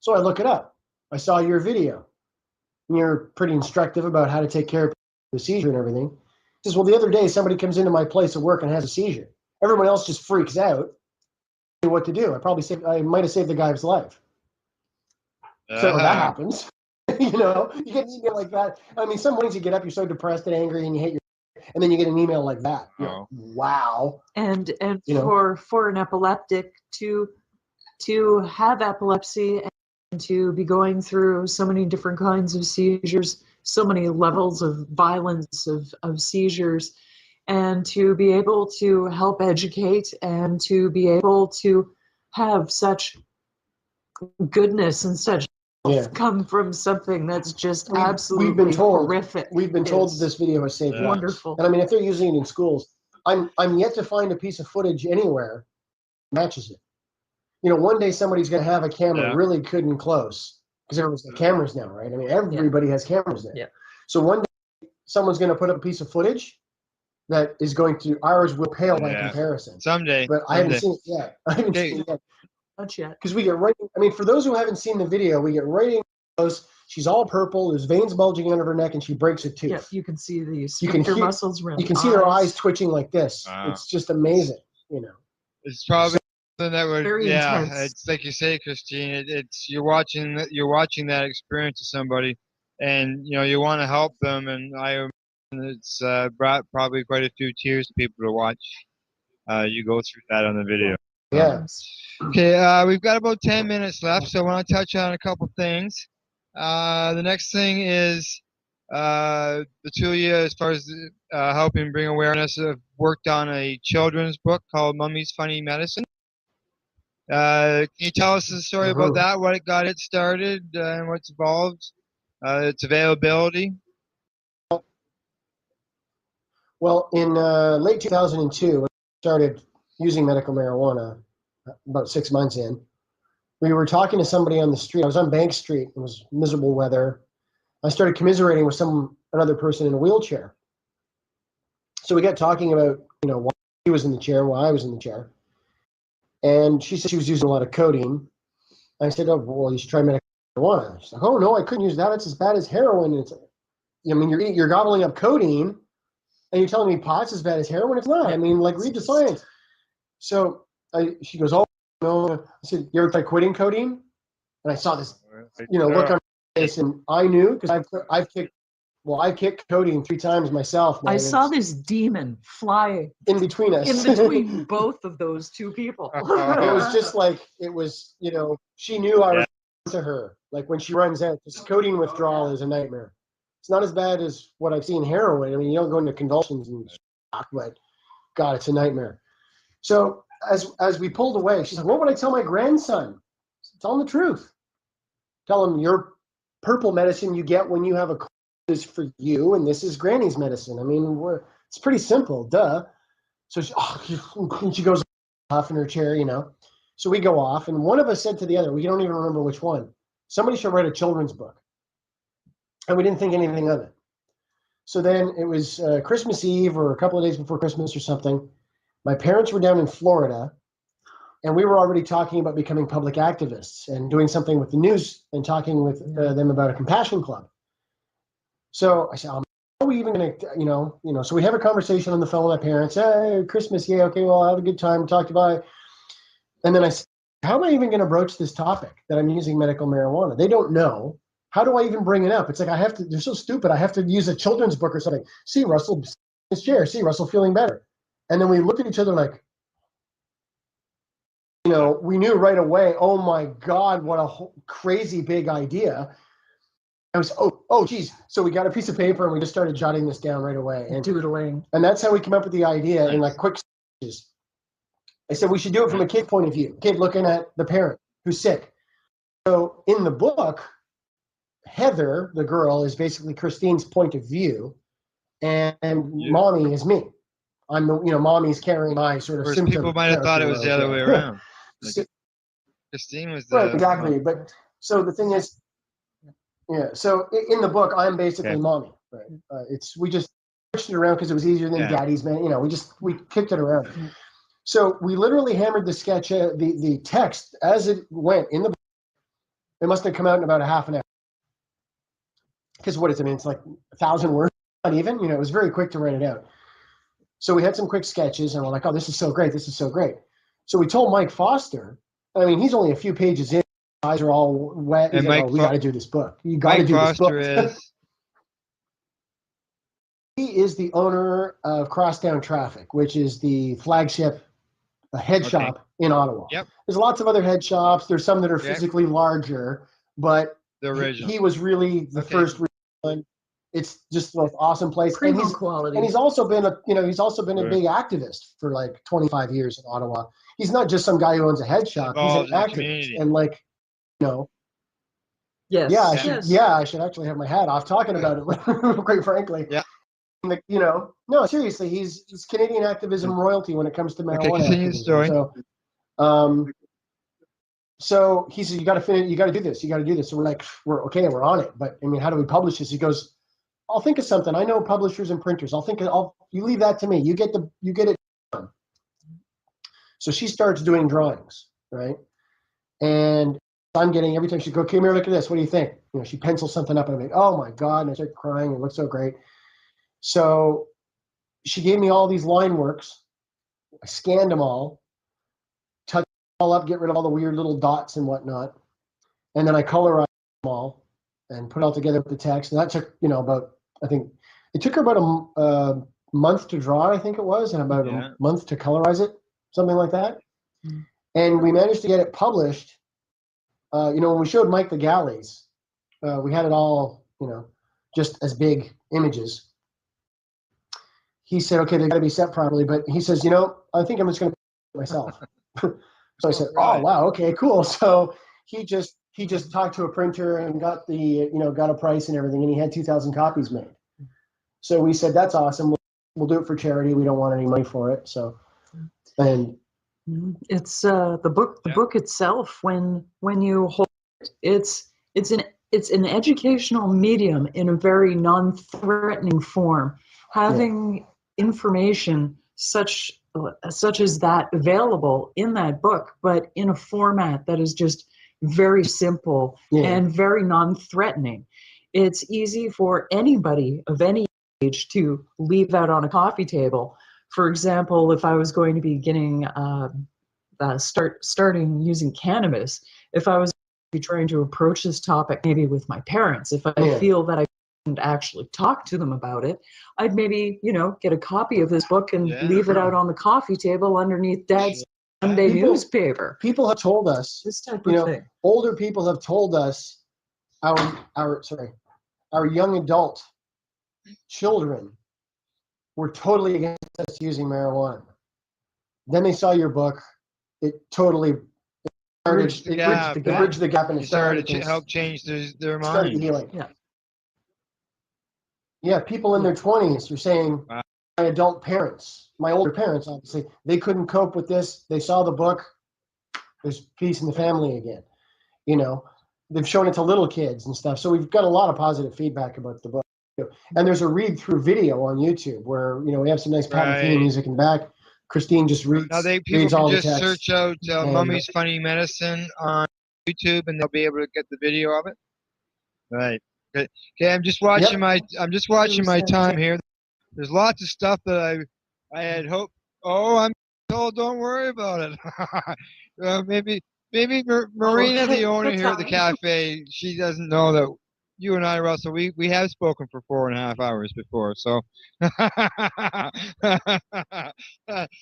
So I look it up. I saw your video. And you're pretty instructive about how to take care of the seizure and everything. He says, well, the other day, somebody comes into my place of work and has a seizure. Everyone else just freaks out. What to do? I might have saved the guy's life. So that happens. You get an email like that. I mean, some mornings you get up, you're so depressed and angry, and you hate and then you get an email like that. Wow. And for an epileptic to have epilepsy and to be going through so many different kinds of seizures, so many levels of violence of seizures, and to be able to help educate and to be able to have such goodness and such come from something that's just absolutely horrific. We've been told this video has saved lives. Wonderful. And I mean, if they're using it in schools, I'm yet to find a piece of footage anywhere that matches it. One day somebody's going to have a camera really good and close, because everyone's got cameras now, right? I mean, everybody has cameras now. Yeah. So one day someone's going to put up a piece of footage that is going to, ours will pale by comparison. Someday. But I haven't seen it yet. Not yet. Because we get right, I mean, for those who haven't seen the video, we get right in close. She's all purple. There's veins bulging under her neck, and she breaks a tooth. Yeah, you can see the sphincter muscles. You can see her eyes twitching like this. It's just amazing. It's probably something that would, very intense. It's like you say, Christine. It's you're watching that experience of somebody, and you want to help them, and it's brought probably quite a few tears to people to watch. You go through that on the video. Yeah. Okay, we've got about 10 minutes left, so I want to touch on a couple things. The next thing is the two of you, as far as helping bring awareness, have worked on a children's book called Mummy's Funny Medicine. Can you tell us the story about that, what it got it started, and what's involved, its availability? Well, in late 2002, I started using medical marijuana about 6 months in. We were talking to somebody on the street. I was on Bank Street. It was miserable weather. I started commiserating with another person in a wheelchair. So we got talking about, why he was in the chair, why I was in the chair. And she said she was using a lot of codeine. I said, oh, well, you should try medical marijuana. She's like, oh no, I couldn't use that. It's as bad as heroin. It's, I mean, you're gobbling up codeine, and you're telling me pot's as bad as heroin? It's not. I mean, like, read the science. So she goes, oh no. I said, you ever try quitting codeine? And I saw this, look on her face, and I knew because I've kicked codeine 3 times myself. I saw this demon fly in between us. in between both of those two people. It was just like, it was, she knew I was to her. Like when she runs out, this codeine withdrawal is a nightmare. It's not as bad as what I've seen heroin. I mean, you don't go into convulsions and shock, but God, it's a nightmare. So as we pulled away, she's like, what would I tell my grandson? I said, tell him the truth. Tell him your purple medicine you get when you have a cold is for you, and this is Granny's medicine. I mean, it's pretty simple, duh. So she goes off in her chair, So we go off, and one of us said to the other, we don't even remember which one, somebody should write a children's book. And we didn't think anything of it. So then it was Christmas Eve or a couple of days before Christmas or something. My parents were down in Florida, and we were already talking about becoming public activists and doing something with the news and talking with them about a compassion club. So I said, how are we even going to, so we have a conversation on the phone with my parents. Hey, Christmas, yeah, okay, well, have a good time, talk to bye. And then I said, how am I even going to broach this topic that I'm using medical marijuana? They don't know. How do I even bring it up? It's like they're so stupid. I have to use a children's book or something. See, Russell, his chair. See, Russell feeling better. And then we looked at each other like, we knew right away, oh my God, what a crazy big idea. I was, geez. So we got a piece of paper and we just started jotting this down right away. And doodling. And that's how we came up with the idea in like quick stages. I said we should do it from a kid point of view. Kid looking at the parent who's sick. So in the book, Heather, the girl, is basically Christine's point of view, and mommy is me. I'm the, mommy's carrying my sort of symptom. People might have thought it was the other way around. Like, Christine was the... Right, exactly. But so the thing is, so in the book, I'm basically mommy. Right? We just switched it around because it was easier than daddy's man. We kicked it around. So we literally hammered the sketch, the text as it went in the book. It must have come out in about a half an hour. Because what is it? I mean, it's like 1,000 words, not even. It was very quick to write it out. So we had some quick sketches, and we're like, oh, this is so great. This is so great. So we told Mike Foster. I mean, he's only a few pages in. His eyes are all wet. He's like, we got to do this book. You got to do this book. He is the owner of Crosstown Traffic, which is the flagship head shop in Ottawa. Yep. There's lots of other head shops. There's some that are physically larger, but the original. He was really the first one. It's just like awesome place. Premium quality. And he's also been a big activist for like 25 years in Ottawa. He's not just some guy who owns a head shop. He's an activist. And Yes. I should actually have my hat off talking about it, quite frankly. Yeah. No, seriously, he's Canadian activism royalty when it comes to marijuana. Okay, continue the story. So he said, you got to finish. You got to do this. You got to do this. So we're like, we're on it. But I mean, how do we publish this? He goes, I'll think of something. I know publishers and printers. You leave that to me. You get it done. So she starts doing drawings, right? And I'm getting, every time she goes, come here, look at this. What do you think? She pencils something up and I'm like, oh my God. And I start crying. It looks so great. So she gave me all these line works. I scanned them all, touched them all up, get rid of all the weird little dots and whatnot. And then I colorized them all and put it all together with the text. And that took, it took her about a month to draw, I think it was, and about a month to colorize it, something like that. Mm-hmm. And we managed to get it published. When we showed Mike the galleys, we had it all, just as big images. He said, okay, they got to be set properly. But he says, I think I'm just going to do it myself. So I said, oh, wow, okay, cool. So he just talked to a printer and got got a price and everything. And he had 2,000 copies made. So we said, that's awesome. We'll do it for charity. We don't want any money for it. So, and it's the book itself, when you hold it, it's an educational medium in a very non-threatening form. Having information such as that available in that book, but in a format that is just very simple Yeah. and very non-threatening. It's easy for anybody of any age to leave that on a coffee table. For example, if I was going to be getting starting using cannabis, if I was be trying to approach this topic maybe with my parents, if I Yeah. feel that I couldn't actually talk to them about it, I'd maybe, get a copy of this book and leave it out on the coffee table underneath Dad's Sunday newspaper. People have told us, this type of thing. older people have told us, our young adult children were totally against us using marijuana. Then they saw your book. It totally bridged the gap, and it started to help change their started mind. healing. Yeah, people in their 20s are saying, my adult parents, my older parents, obviously, they couldn't cope with this. They saw the book. There's peace in the family again. They've shown it to little kids and stuff. So we've got a lot of positive feedback about the book. And there's a read-through video on YouTube where, we have some nice patent theme music in the back. Christine just reads, Now people reads all can the just text. search out And- Mummy's Funny Medicine on YouTube, and they'll be able to get the video of it. Right. Okay. I'm just watching my time here. There's lots of stuff that I had hoped. Oh, I'm told don't worry about it. Maybe Marina, the owner here at the cafe, she doesn't know that you and I, Russell, we have spoken for 4.5 hours before, so We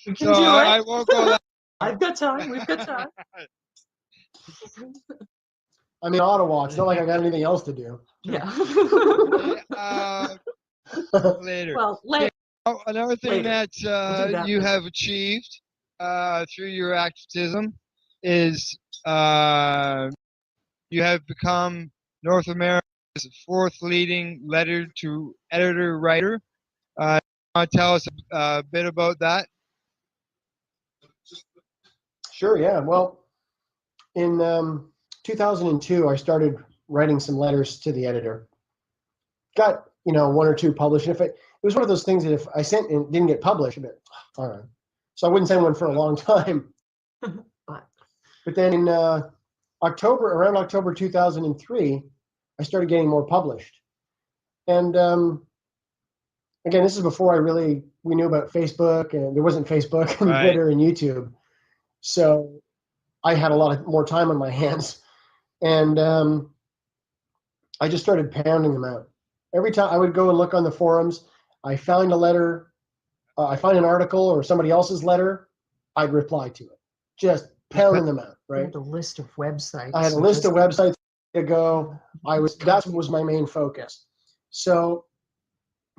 can so do I it. won't go that. I've got time. We've got time. I'm in Ottawa. It's not like I got anything else to do. Yeah. Later. Well, later. Another thing Later. that, We'll do that you later. have achieved through your activism is you have become North America's 4th leading letter to editor writer. Want to tell us a bit about that? Sure, yeah. Well, in 2002, I started writing some letters to the editor. Got, 1 or 2 published. It was one of those things that if I sent and didn't get published, all right. So I wouldn't send one for a long time. But then in around October 2003, I started getting more published. And again, this is before we knew about Facebook, and there wasn't Facebook and Twitter and YouTube. So I had a lot more time on my hands. And I just started pounding them out. Every time I would go and look on the forums, I found a letter, I find an article or somebody else's letter, I'd reply to it. Just pounding them out, I right? had a list of websites. I had a list of websites to go. That was my main focus. So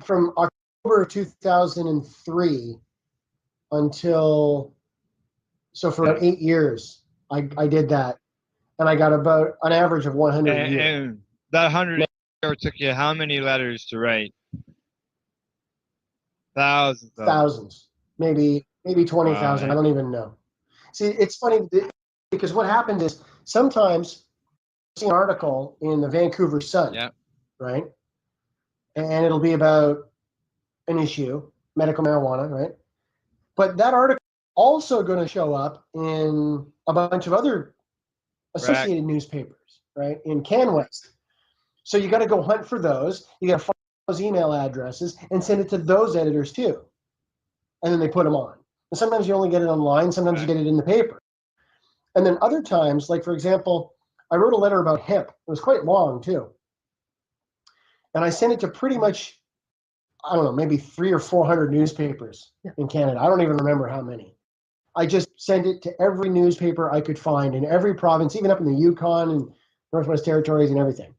from October 2003 for about 8 years, I did that. And I got about an average of 100 a year. And that 100 took you how many letters to write? Thousands. Thousands, maybe 20,000. I don't even know. See, it's funny because what happened is sometimes I see an article in the Vancouver Sun, right? And it'll be about an issue, medical marijuana, right? But that article also going to show up in a bunch of other associated newspapers, right? In CanWest. So you got to go hunt for those. You got to find those email addresses and send it to those editors too. And then they put them on. And sometimes you only get it online. Sometimes you get it in the paper. And then other times, like for example, I wrote a letter about hemp. It was quite long too. And I sent it to pretty much, I don't know, maybe 300 or 400 newspapers in Canada. I don't even remember how many. I just sent it to every newspaper I could find in every province, even up in the Yukon and Northwest Territories and everything.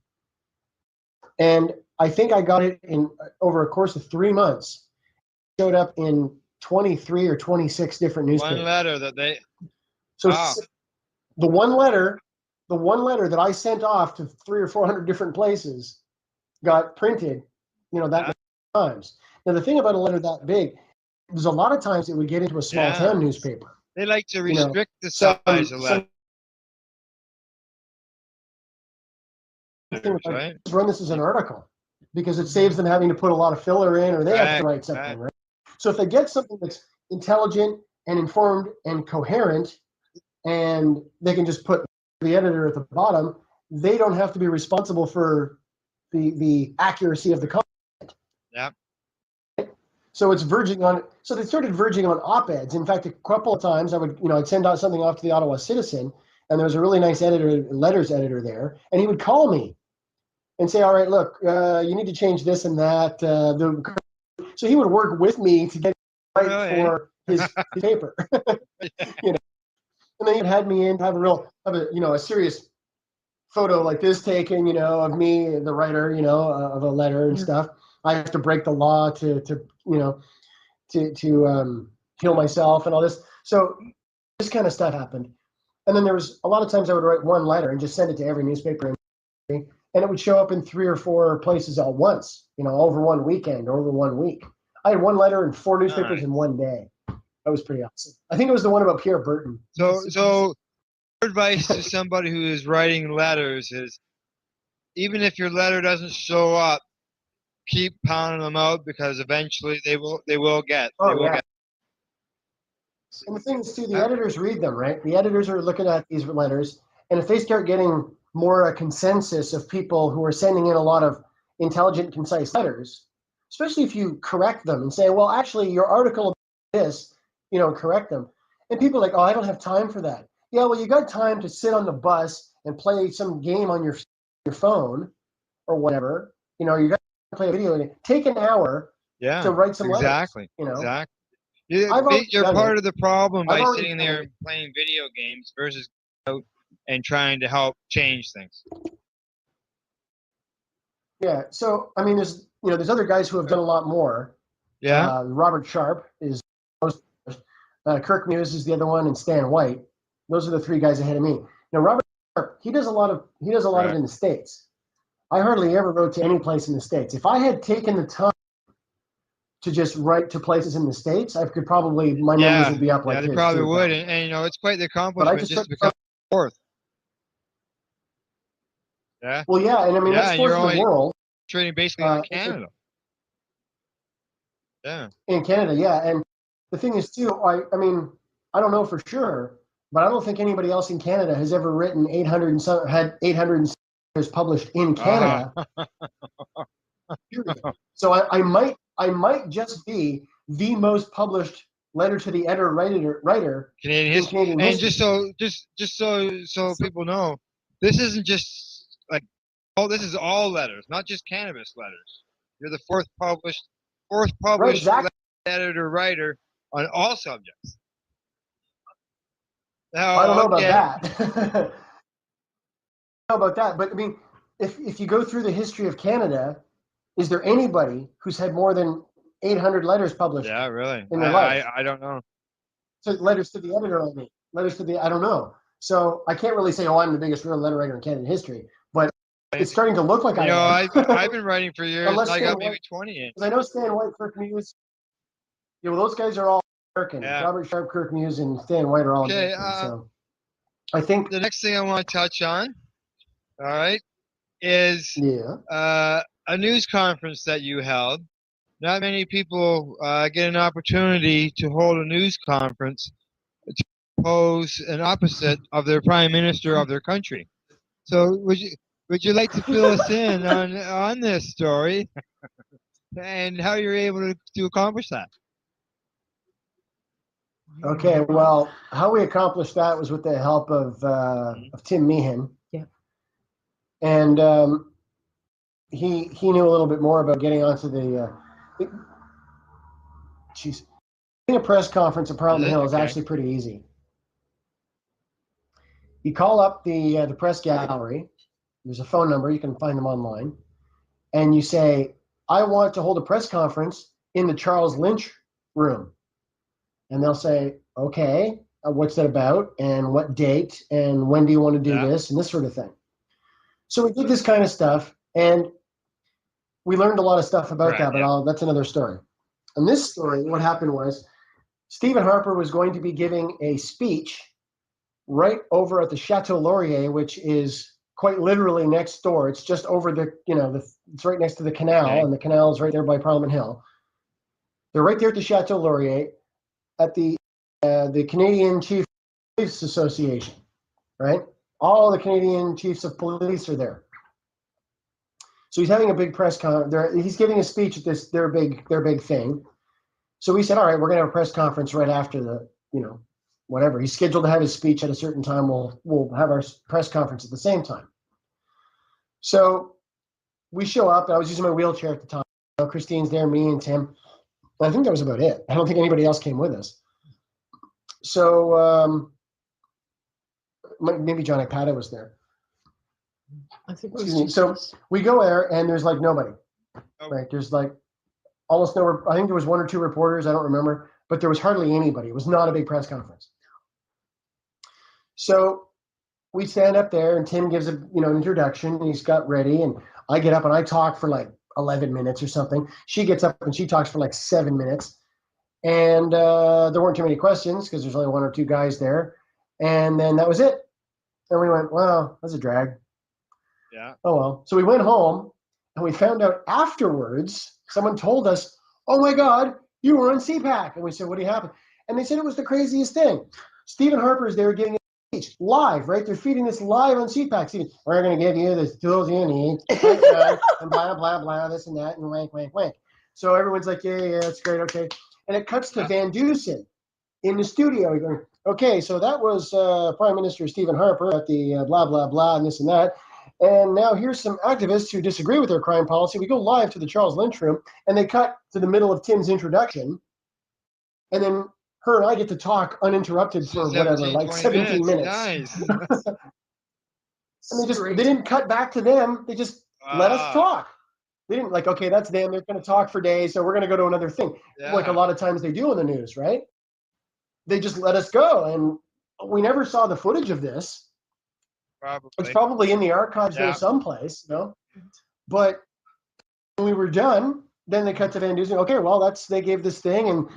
And I think I got it in over a course of 3 months. It showed up in 23 or 26 different newspapers. One letter that they. So the one letter that I sent off to 300 or 400 different places got printed, that many times. Now the thing about a letter that big, there's a lot of times it would get into a small town newspaper. They like to restrict the size of letters. Right? Just run this as an article because it saves them having to put a lot of filler in, or they have to write something, right? So if they get something that's intelligent and informed and coherent, and they can just put the editor at the bottom, they don't have to be responsible for the accuracy of the content. Yeah. So it's verging on. So they started verging on op-eds. In fact, a couple of times I'd send out something off to the Ottawa Citizen, and there was a really nice letters editor there, and he would call me and say, "All right, look, you need to change this and that." So he would work with me to get it right for his paper. And then he had me in, have a serious photo like this taken, of me, the writer, of a letter and stuff. I have to break the law to kill myself and all this. So this kind of stuff happened. And then there was a lot of times I would write one letter and just send it to every newspaper, and it would show up in 3 or 4 places at once, over one weekend, over 1 week. I had one letter in 4 newspapers in one day. That was pretty awesome. I think it was the one about Pierre Burton. So advice to somebody who is writing letters is, even if your letter doesn't show up, keep pounding them out, because eventually they will get. And the thing is, too, the editors read them, right? The editors are looking at these letters, and if they start getting more a consensus of people who are sending in a lot of intelligent, concise letters, especially if you correct them and say, well, actually, your article about this, correct them. And people are like, oh, I don't have time for that. Yeah, well, you got time to sit on the bus and play some game on your phone or whatever. You got to play a video game. Take an hour to write some letters. Exactly. You're part of the problem by sitting there and playing video games versus out and trying to help change things. Yeah. So there's other guys who have done a lot more. Yeah. Robert Sharp is Kirk Muse is the other one, and Stan White. Those are the 3 guys ahead of me. Now Robert Sharp, he does a lot of it in the States. I hardly ever wrote to any place in the States. If I had taken the time to just write to places in the States, I could probably, my numbers would be up like they his, probably too, would, and it's quite the accomplishment just to become 4th. Yeah. Well, yeah, and that's 4th in the world. Trading basically in Canada. Yeah. In Canada, yeah, and the thing is too, I don't know for sure, but I don't think anybody else in Canada has ever written 800 and some had 800 and some published in Canada. So I might just be the most published letter to the editor writer Canadian in history. Canadian And history. just so people know, this isn't just this is all letters, not just cannabis letters. You're the fourth published exactly. editor writer on all subjects. Now, I don't know about that. I don't know about that, but if you go through the history of Canada, is there anybody who's had more than 800 letters published? Yeah, really. In their life? I don't know. So letters to the editor, I don't know. So I can't really say, I'm the biggest real letter writer in Canadian history, but it's starting to look like I am. I've been writing for years. And I got maybe 20 in. Because I know Stan White, Kirk Muse. Those guys are all American. Yeah. Robert Sharp, Kirk Muse, and Stan White are all American. So I think the next thing I want to touch on, all right, is a news conference that you held. Not many people get an opportunity to hold a news conference to oppose an opposite of their prime minister of their country. So would you like to fill us in on this story and how you're able to accomplish that? Okay, well, how we accomplished that was with the help of Tim Meehan. Yeah. And he knew a little bit more about getting onto the a press conference at Parliament Hill is actually pretty easy. You call up the press gallery. There's a phone number. You can find them online. And you say, I want to hold a press conference in the Charles Lynch room. And they'll say, okay, what's that about? And what date? And when do you want to do this? And this sort of thing. So we did this kind of stuff. And we learned a lot of stuff about that, but that's another story. And this story, what happened was Stephen Harper was going to be giving a speech right over at the Chateau Laurier, which is quite literally next door. It's just over it's right next to the canal, and the canal is right there by Parliament Hill. They're right there at the Chateau Laurier at the Canadian Chiefs Association, right? All the Canadian chiefs of police are there. So he's having a big press conference. He's giving a speech at their big thing. So we said, all right, we're going to have a press conference right after the, whatever. He's scheduled to have his speech at a certain time. We'll have our press conference at the same time. So we show up. I was using my wheelchair at the time. Christine's there, me and Tim. I think that was about it. I don't think anybody else came with us. So maybe John Ipata was there. I think it Excuse was me. So we go there, and there's like nobody. Oh. Right? There's like almost no. I think there was one or two reporters. I don't remember, but there was hardly anybody. It was not a big press conference. So we stand up there, and Tim gives an introduction. And he's got ready, and I get up and I talk for like 11 minutes or something. She gets up and she talks for like 7 minutes, and there weren't too many questions because there's only one or two guys there, and then that was it. And we went, wow, that's a drag. Yeah. Oh, well. So we went home, and we found out afterwards, someone told us, oh, my God, you were on CPAC. And we said, what happened? And they said it was the craziest thing. Stephen Harper's there giving a speech live, right? They're feeding this live on CPAC. Stephen, we're going to give you the tools you need, and blah, blah, blah, this and that, and wank, wank, wank. So everyone's like, yeah, it's great, okay. And it cuts to Van Dusen in the studio. We're going, okay, so that was Prime Minister Stephen Harper at the blah, blah, blah, and this and that. And now here's some activists who disagree with their crime policy. We go live to the Charles Lynch room, and they cut to the middle of Tim's introduction. And then her and I get to talk uninterrupted for whatever, like 17 minutes. Nice. And they didn't cut back to them. They just let us talk. They didn't like, okay, that's them. They're going to talk for days, so we're going to go to another thing. Yeah. Like a lot of times they do in the news, right? They just let us go. And we never saw the footage of this. Probably. It's probably in the archives there someplace, But when we were done, then they cut to Van Dusen. Okay, well, they gave this thing and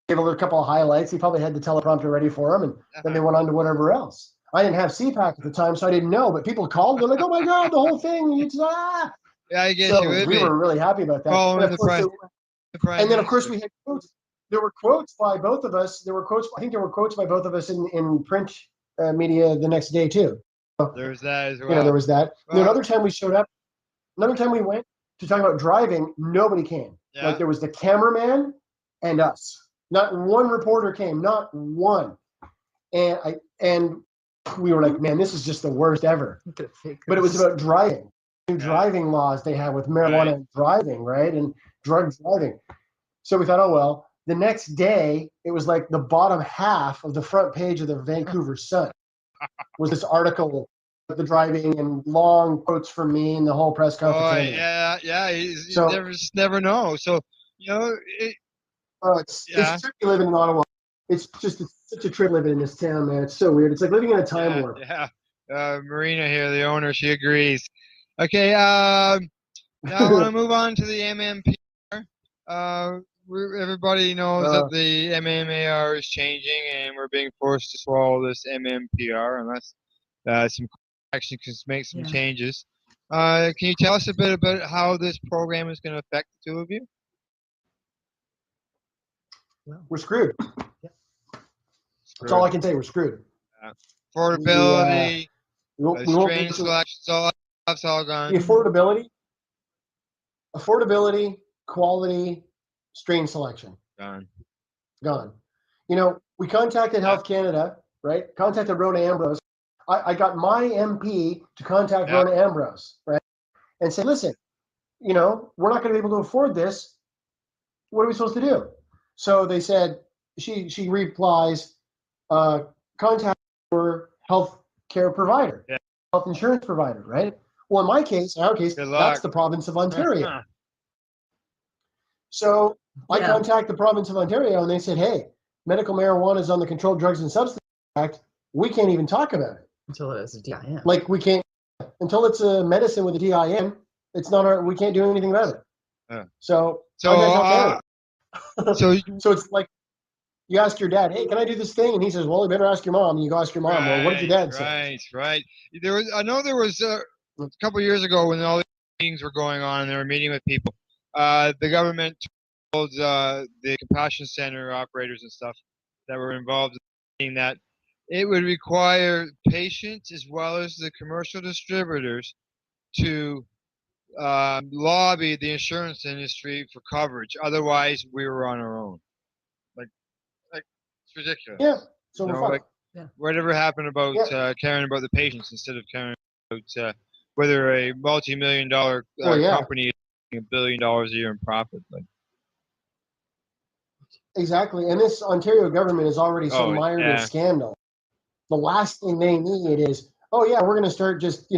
gave a couple of highlights. He probably had the teleprompter ready for him, and then they went on to whatever else. I didn't have CPAC at the time, so I didn't know. But people called. They're like, "Oh my God, the whole thing!" It's Yeah, I guess so you would we be. were really happy about that. Following And the of course, Prime and then of course Minister. we had quotes. There were quotes by both of us. There were quotes. I think there were quotes by both of us in print media the next day too. There's that as well. There was that. Well, Another time we showed up, another time we went to talk about driving, nobody came. Yeah. Like there was the cameraman and us. Not one reporter came, not one. And we were like, man, this is just the worst ever. But it was about driving. New driving laws they have with marijuana driving, right? And drug driving. So we thought, oh well. The next day, it was like the bottom half of the front page of the Vancouver Sun was this article about the driving and long quotes from me and the whole press conference. Oh, and everything. yeah. You never know. So, it's tricky living in Ottawa. It's such a trip living in this town, man. It's so weird. It's like living in a time warp. Yeah. Marina here, the owner, she agrees. Okay. Now I want to move on to the MMPR. Everybody knows that the MMAR is changing, and we're being forced to swallow this MMPR unless some action can make some changes. Can you tell us a bit about how this program is going to affect the two of you? We're screwed. That's all I can say. We're screwed. Affordability, strain selection, that's all gone. The affordability, quality, strain selection. Gone. We contacted Health Canada, right? Contacted Rona Ambrose. I got my MP to contact Rona Ambrose, right? And say, listen, we're not going to be able to afford this. What are we supposed to do? So they said, she replies, contact your health care provider, health insurance provider, right? Well, in our case, that's the province of Ontario. So I contact the province of Ontario, and they said, hey, medical marijuana is on the Controlled Drugs and Substances Act. We can't even talk about it. Until it has a DIN. Like we can't, until it's a medicine with a DIN, it's not we can't do anything about it. So it's like you ask your dad, hey, can I do this thing? And he says, well, you better ask your mom. And you go ask your mom, well, what did your dad say? Right. I know there was a couple of years ago when all these meetings were going on and they were meeting with people. The government told the compassion center operators and stuff that were involved in that it would require patients as well as the commercial distributors to lobby the insurance industry for coverage. Otherwise, we were on our own. Like it's ridiculous. Yeah. So You we're know, fine. like Yeah. whatever happened about Yeah. caring about the patients instead of caring about whether a multi-million-dollar Well, yeah. company is making $1 billion a year in profit. Like, Exactly. And this Ontario government is already so mired in yeah. scandal. The last thing they need is, oh yeah, we're going to start just,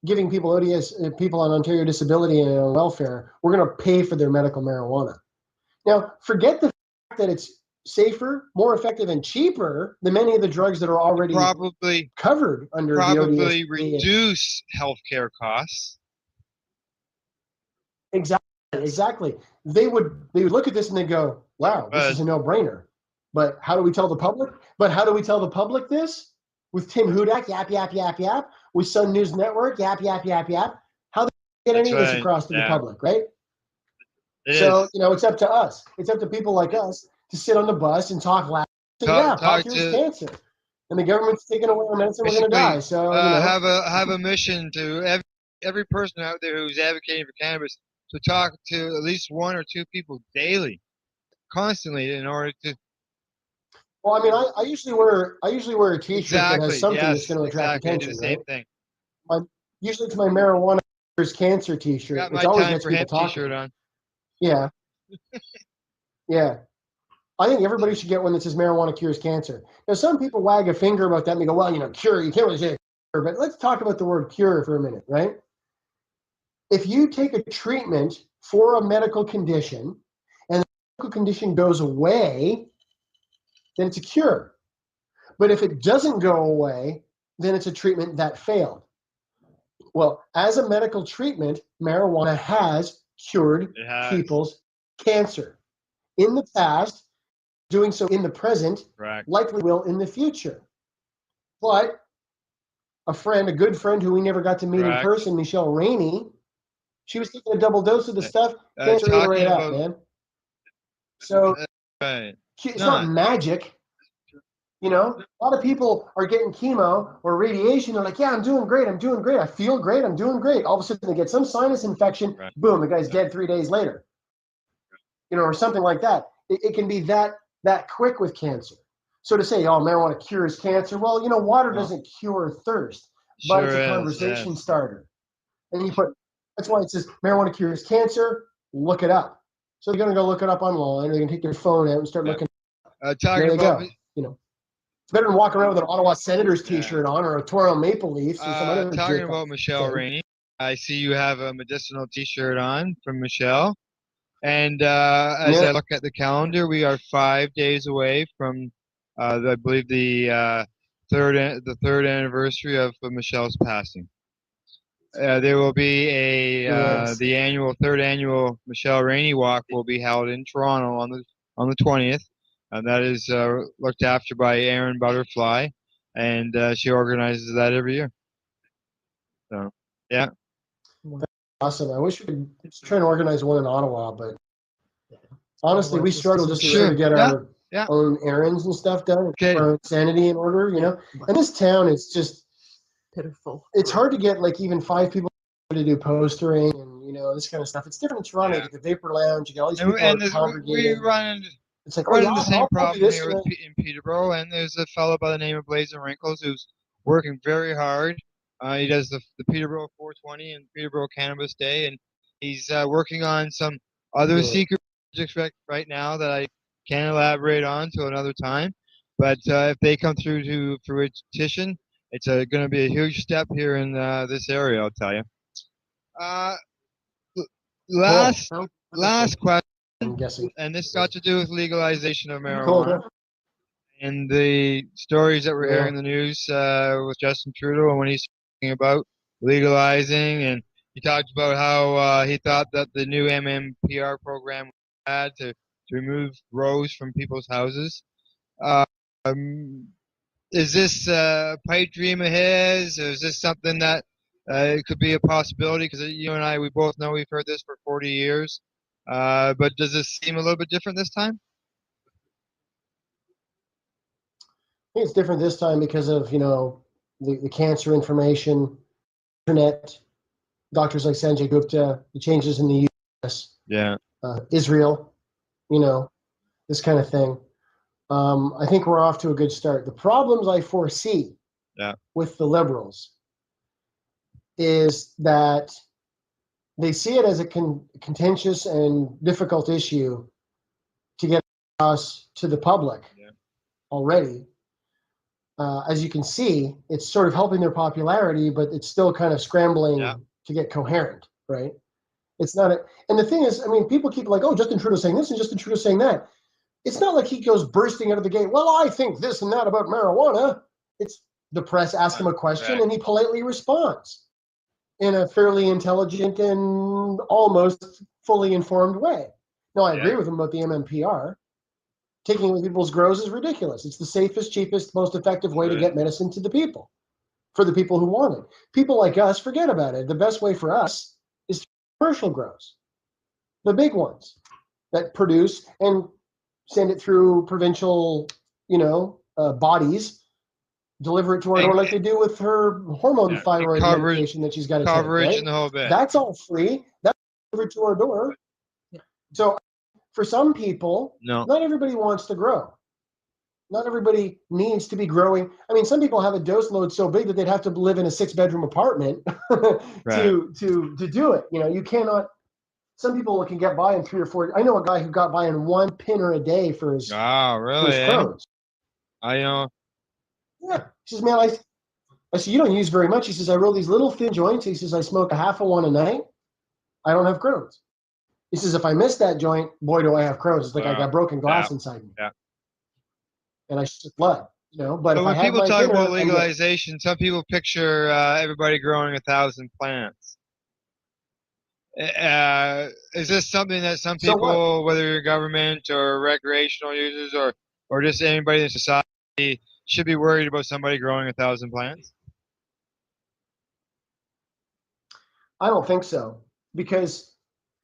giving people ODS, people on Ontario disability and welfare, we're going to pay for their medical marijuana. Now, forget the fact that it's safer, more effective, and cheaper than many of the drugs that are already probably covered under the ODS. reduce healthcare costs. Exactly. They would look at this and they go, wow, this is a no-brainer. But how do we tell the public this? With Tim Hudak, yap, yap, yap, yap. With Sun News Network, yap, yap, yap, yap. How do we get any of this across to the public, right? It's up to us. It's up to people like us to sit on the bus and talk loud. Pot cures cancer. And the government's taking away our medicine, we're going to die. So, have a mission to every person out there who's advocating for cannabis to talk to at least one or two people daily, constantly, in order to. Well, I mean, I usually wear a T-shirt that has something that's going to attract attention. I do the same thing. Usually it's my marijuana cures cancer T-shirt. Got which my always time gets for people hemp talking. T-shirt on. Yeah. Yeah. I think everybody should get one that says marijuana cures cancer. Now, some people wag a finger about that and they go, well, cure, you can't really say cure, but let's talk about the word cure for a minute, right? If you take a treatment for a medical condition and the medical condition goes away, then it's a cure. But if it doesn't go away, then it's a treatment that failed. Well, as a medical treatment, marijuana has cured people's cancer. In the past, doing so in the present, likely will in the future. But a good friend who we never got to meet in person, Michelle Rainey, she was taking a double dose of the stuff, cancer ate her right up, man. So it's not magic. A lot of people are getting chemo or radiation. They're like, yeah, I'm doing great. I feel great. I'm doing great. All of a sudden they get some sinus infection. Boom, the guy's dead 3 days later. Or something like that. It can be that quick with cancer. So to say, oh, marijuana cures cancer. Well, water doesn't cure thirst, but it's a conversation starter. And that's why it says marijuana cures cancer. Look it up. So they're going to go look it up online, or they can take their phone out and start looking. There you go. It's better than walking around with an Ottawa Senators T-shirt on or a Toronto Maple Leafs or some other. Talking about Michelle Rainey, I see you have a medicinal T-shirt on from Michelle, and as I look at the calendar, we are 5 days away from, I believe, the third anniversary of Michelle's passing. There will be the third annual Michelle Rainey Walk will be held in Toronto on the 20th. And that is looked after by Erin Butterfly, and she organizes that every year. So, yeah. Awesome. I wish we could try to organize one in Ottawa, but honestly, we struggle just to get our own errands and stuff done, our own sanity in order, And this town is just pitiful. It's hard to get even 5 people to do postering and this kind of stuff. It's different in Toronto. You get the Vapor Lounge, you get all these people congregated. It's like, running the same problem here in Peterborough, and there's a fellow by the name of Blazer Wrinkles who's working very hard. He does the Peterborough 420 and Peterborough Cannabis Day, and he's working on some other secret projects right now that I can't elaborate on till another time. But if they come through to fruition, it's going to be a huge step here in this area, I'll tell you. Last question. I'm guessing. And this got to do with legalization of marijuana. And the stories that we're hearing in the news with Justin Trudeau and when he's talking about legalizing, and he talked about how he thought that the new MMPR program had to remove grows from people's houses. Is this a pipe dream of his? Or is this something that it could be a possibility? Because you and I, we both know we've heard this for 40 years. But does this seem a little bit different this time? think it's different this time because of, the cancer information, internet, doctors like Sanjay Gupta, the changes in the U.S., Yeah. Israel, this kind of thing. I think we're off to a good start. The problems I foresee with the liberals is that they see it as a contentious and difficult issue to get across to the public already. As you can see, it's sort of helping their popularity, but it's still kind of scrambling to get coherent, right? It's not and the thing is, I mean, people keep like, oh, Justin Trudeau saying this and Justin Trudeau saying that. It's not like he goes bursting out of the gate, well, I think this and that about marijuana. It's the press asks him a question and he politely responds in a fairly intelligent and almost fully informed way. Now, I agree with him about the MMPR. Taking away people's grows is ridiculous. It's the safest, cheapest, most effective way to get medicine to the people, for the people who want it. People like us, forget about it. The best way for us is commercial grows, the big ones that produce and send it through provincial, bodies, deliver it to our door like they do with her hormone thyroid medication that she's got to take. Right? And the whole bit. That's all free. That's delivered to our door. So for some people, not everybody wants to grow. Not everybody needs to be growing. I mean, some people have a dose load so big that they'd have to live in a 6-bedroom apartment to do it. You cannot. Some people can get by in 3 or 4. I know a guy who got by in 1 pinner a day for his Crohn's. I know. Yeah. He says, man, I said, you don't use very much. He says, I roll these little thin joints. He says, I smoke a half of one a night. I don't have Crohn's. He says, if I miss that joint, boy, do I have Crohn's. It's like I got broken glass inside me. Yeah. And I shit blood, But if when I people talk dinner, about legalization, some people picture everybody growing 1,000 plants. Is this something that some people, whether you're government or recreational users or just anybody in society, should be worried about somebody growing 1,000 plants? I don't think so. Because,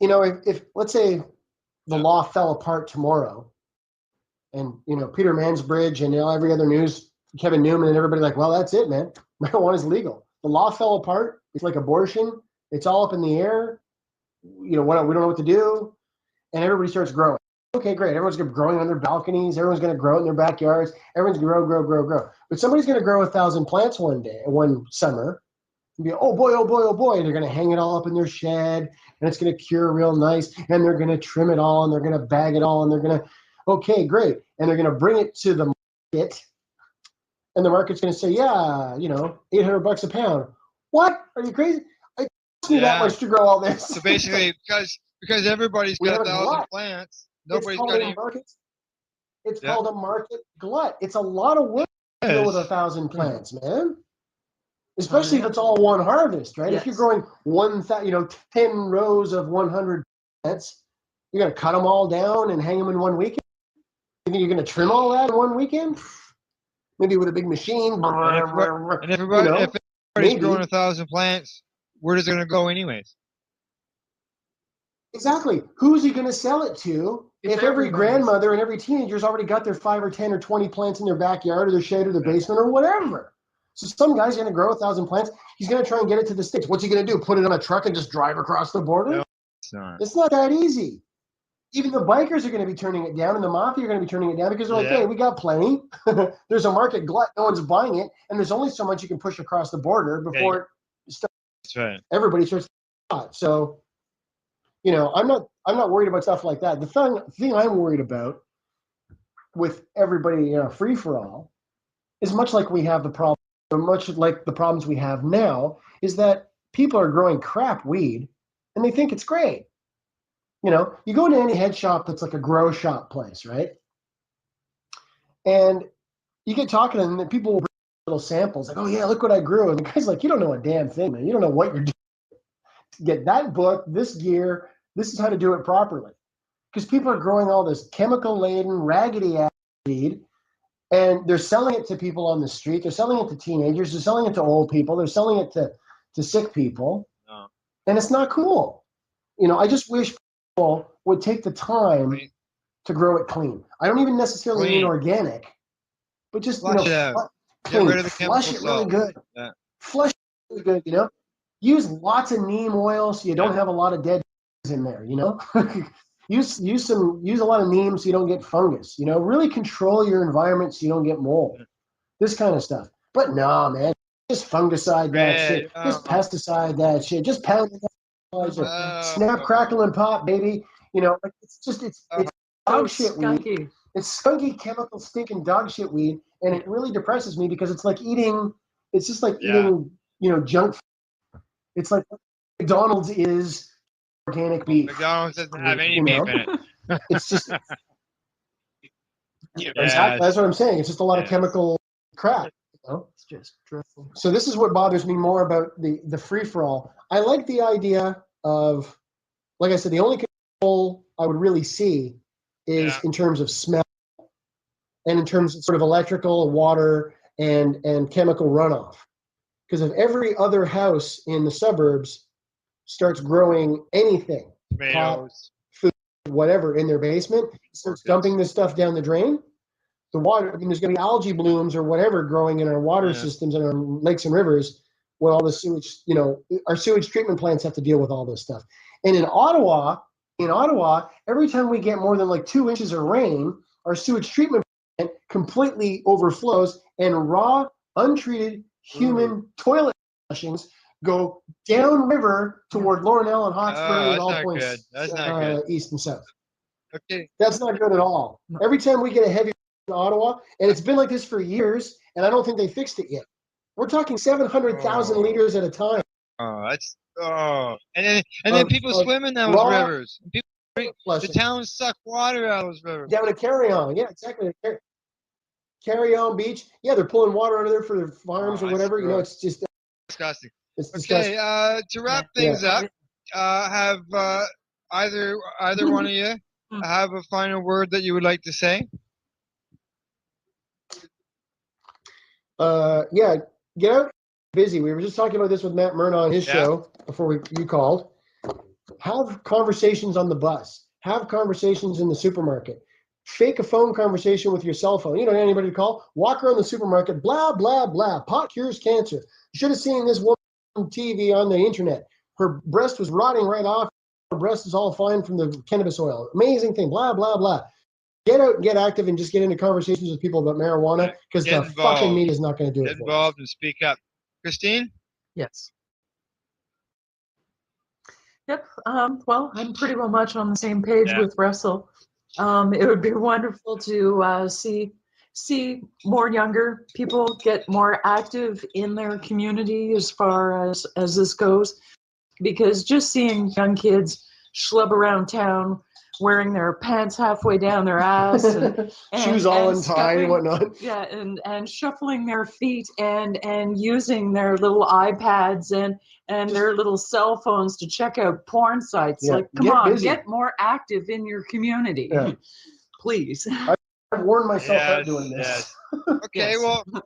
if let's say the law fell apart tomorrow and, Peter Mansbridge and every other news, Kevin Newman and everybody like, well, that's it, man. Marijuana is legal. The law fell apart. It's like abortion. It's all up in the air. We don't know what to do. And everybody starts growing. Okay, great. Everyone's going to be growing on their balconies. Everyone's going to grow in their backyards. Everyone's going to grow. But somebody's going to grow 1,000 plants one summer. And be, oh boy. And they're going to hang it all up in their shed. And it's going to cure real nice. And they're going to trim it all. And they're going to bag it all. And they're going to, okay, great. And they're going to bring it to the market. And the market's going to say, yeah, $800 a pound. What? Are you crazy? It costs me that much to grow all this. So basically, because everybody's got 1,000 plants, nobody's got any. It's called a market glut. It's a lot of work to deal with 1,000 plants, man. Especially if it's all one harvest, right? If you're growing 10 rows of 100 plants, you're going to cut them all down and hang them in one weekend. You think you're going to trim all that in one weekend? Maybe with a big machine. And if everybody's growing 1,000 plants, where is it going to go anyways? Exactly. Who's he going to sell it to if every grandmother and every teenager's already got their 5 or 10 or 20 plants in their backyard or their shed or their basement or whatever? So some guy's going to grow 1,000 plants. He's going to try and get it to the States. What's he going to do? Put it on a truck and just drive across the border? No, it's not that easy. Even the bikers are going to be turning it down, and the mafia are going to be turning it down because they're like, hey, we got plenty. There's a market glut. No one's buying it. And there's only so much you can push across the border before it starts. That's right. Everybody starts to buy. So, I'm not worried about stuff like that. The thing I'm worried about with everybody, free for all, is much like we have the problem, or much like the problems we have now, is that people are growing crap weed and they think it's great. You go into any head shop that's like a grow shop place, right? And you get talking to them, and people will bring little samples, like, oh yeah, look what I grew. And the guy's like, you don't know a damn thing, man. You don't know what you're doing. Get that book, this gear, this is how to do it properly. Because people are growing all this chemical-laden, raggedy-ass weed, and they're selling it to people on the street. They're selling it to teenagers. They're selling it to old people. They're selling it to sick people. No. And it's not cool. I just wish people would take the time to grow it clean. I don't even necessarily mean organic. but just Flush it out. Get clean. rid of the Flush chemical it really salt. good. Yeah. Flush it really good. Use lots of neem oil so you don't have a lot of dead in there. use a lot of neem so you don't get fungus. Really control your environment so you don't get mold. This kind of stuff. But no, man, just fungicide that shit. Just pesticide that shit. Just pound it. Snap, crackle, and pop, baby. It's dog shit weed. It's skunky, chemical, stinking dog shit weed, and it really depresses me because it's like eating. It's just like eating, junk. It's like McDonald's is organic beef. McDonald's doesn't have any beef in it. It's just exactly. That's what I'm saying. It's just a lot of chemical crap. It's just dreadful. So this is what bothers me more about the free for all. I like the idea of, like I said, the only control I would really see is in terms of smell and in terms of sort of electrical, water, and chemical runoff. Because if every other house in the suburbs starts growing anything, pot, food, whatever, in their basement, starts dumping this stuff down the drain, the water, there's going to be algae blooms or whatever growing in our water systems and our lakes and rivers. Well, all the sewage, our sewage treatment plants have to deal with all this stuff. And in Ottawa, every time we get more than like 2 inches of rain, our sewage treatment plant completely overflows and raw, untreated human toilet flushings go downriver toward Laurel and Hawkesbury and all points east and south. Okay. That's not good at all. Every time we get a heavy in Ottawa, and it's been like this for years, and I don't think they fixed it yet. We're talking 700,000 liters at a time. And then people swim in those rivers. People drink, the towns suck water out of those rivers. Down to Carry On, yeah, exactly. Carry On Beach, yeah, they're pulling water out of there for their farms or whatever. It's just disgusting. It's disgusting. Okay, to wrap things up, have either one of you have a final word that you would like to say? Yeah, get out busy. We were just talking about this with Matt Myrna on his show before you called. Have conversations on the bus. Have conversations in the supermarket. Fake a phone conversation with your cell phone. You don't have anybody to call. Walk around the supermarket, blah, blah, blah. Pot cures cancer. You should have seen this woman on TV on the internet. Her breast was rotting right off. Her breast is all fine from the cannabis oil. Amazing thing, blah, blah, blah. Get out and get active and just get into conversations with people about marijuana because the fucking media is not going to do it. Get involved and speak up. Christine? Yes. Yep. Well, I'm pretty well much on the same page with Russell. It would be wonderful to see more younger people get more active in their community as far as this goes, because just seeing young kids schlub around town wearing their pants halfway down their ass and shoes all untied and whatnot. Yeah, and shuffling their feet and using their little iPads and their little cell phones to check out porn sites. Yeah. Like, come on, busy. get more active in your community. Yeah. Please. I've worn myself out doing this. Okay, Yes. well, My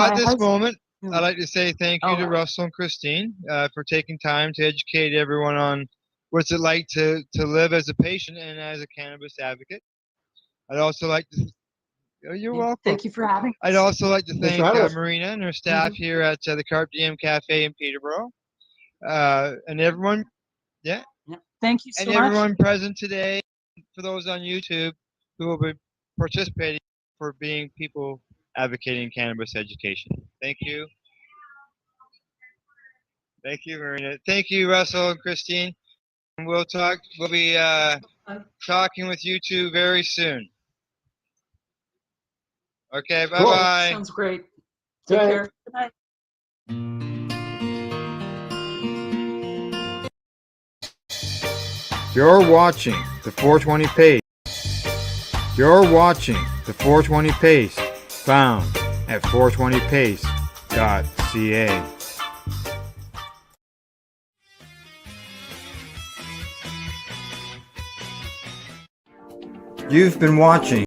at this husband- moment, I'd like to say thank you to Russell and Christine for taking time to educate everyone on what's it like to live as a patient and as a cannabis advocate. I'd also like to. Oh, you're welcome. Thank you for having us. I'd also like to Thanks thank for having us. Marina and her staff here at the Carp Diem Cafe in Peterborough, and everyone. Yeah. Thank you so and much. everyone present today, for those on YouTube who will be participating for being people advocating cannabis education. Thank you. Thank you, Marina. Thank you, Russell and Christine. And we'll be talking with you two very soon. Okay, bye-bye. Sounds great. Take care. Good night. You're watching the 420 Pace. You're watching the 420 Pace, found at 420pace.ca. You've been watching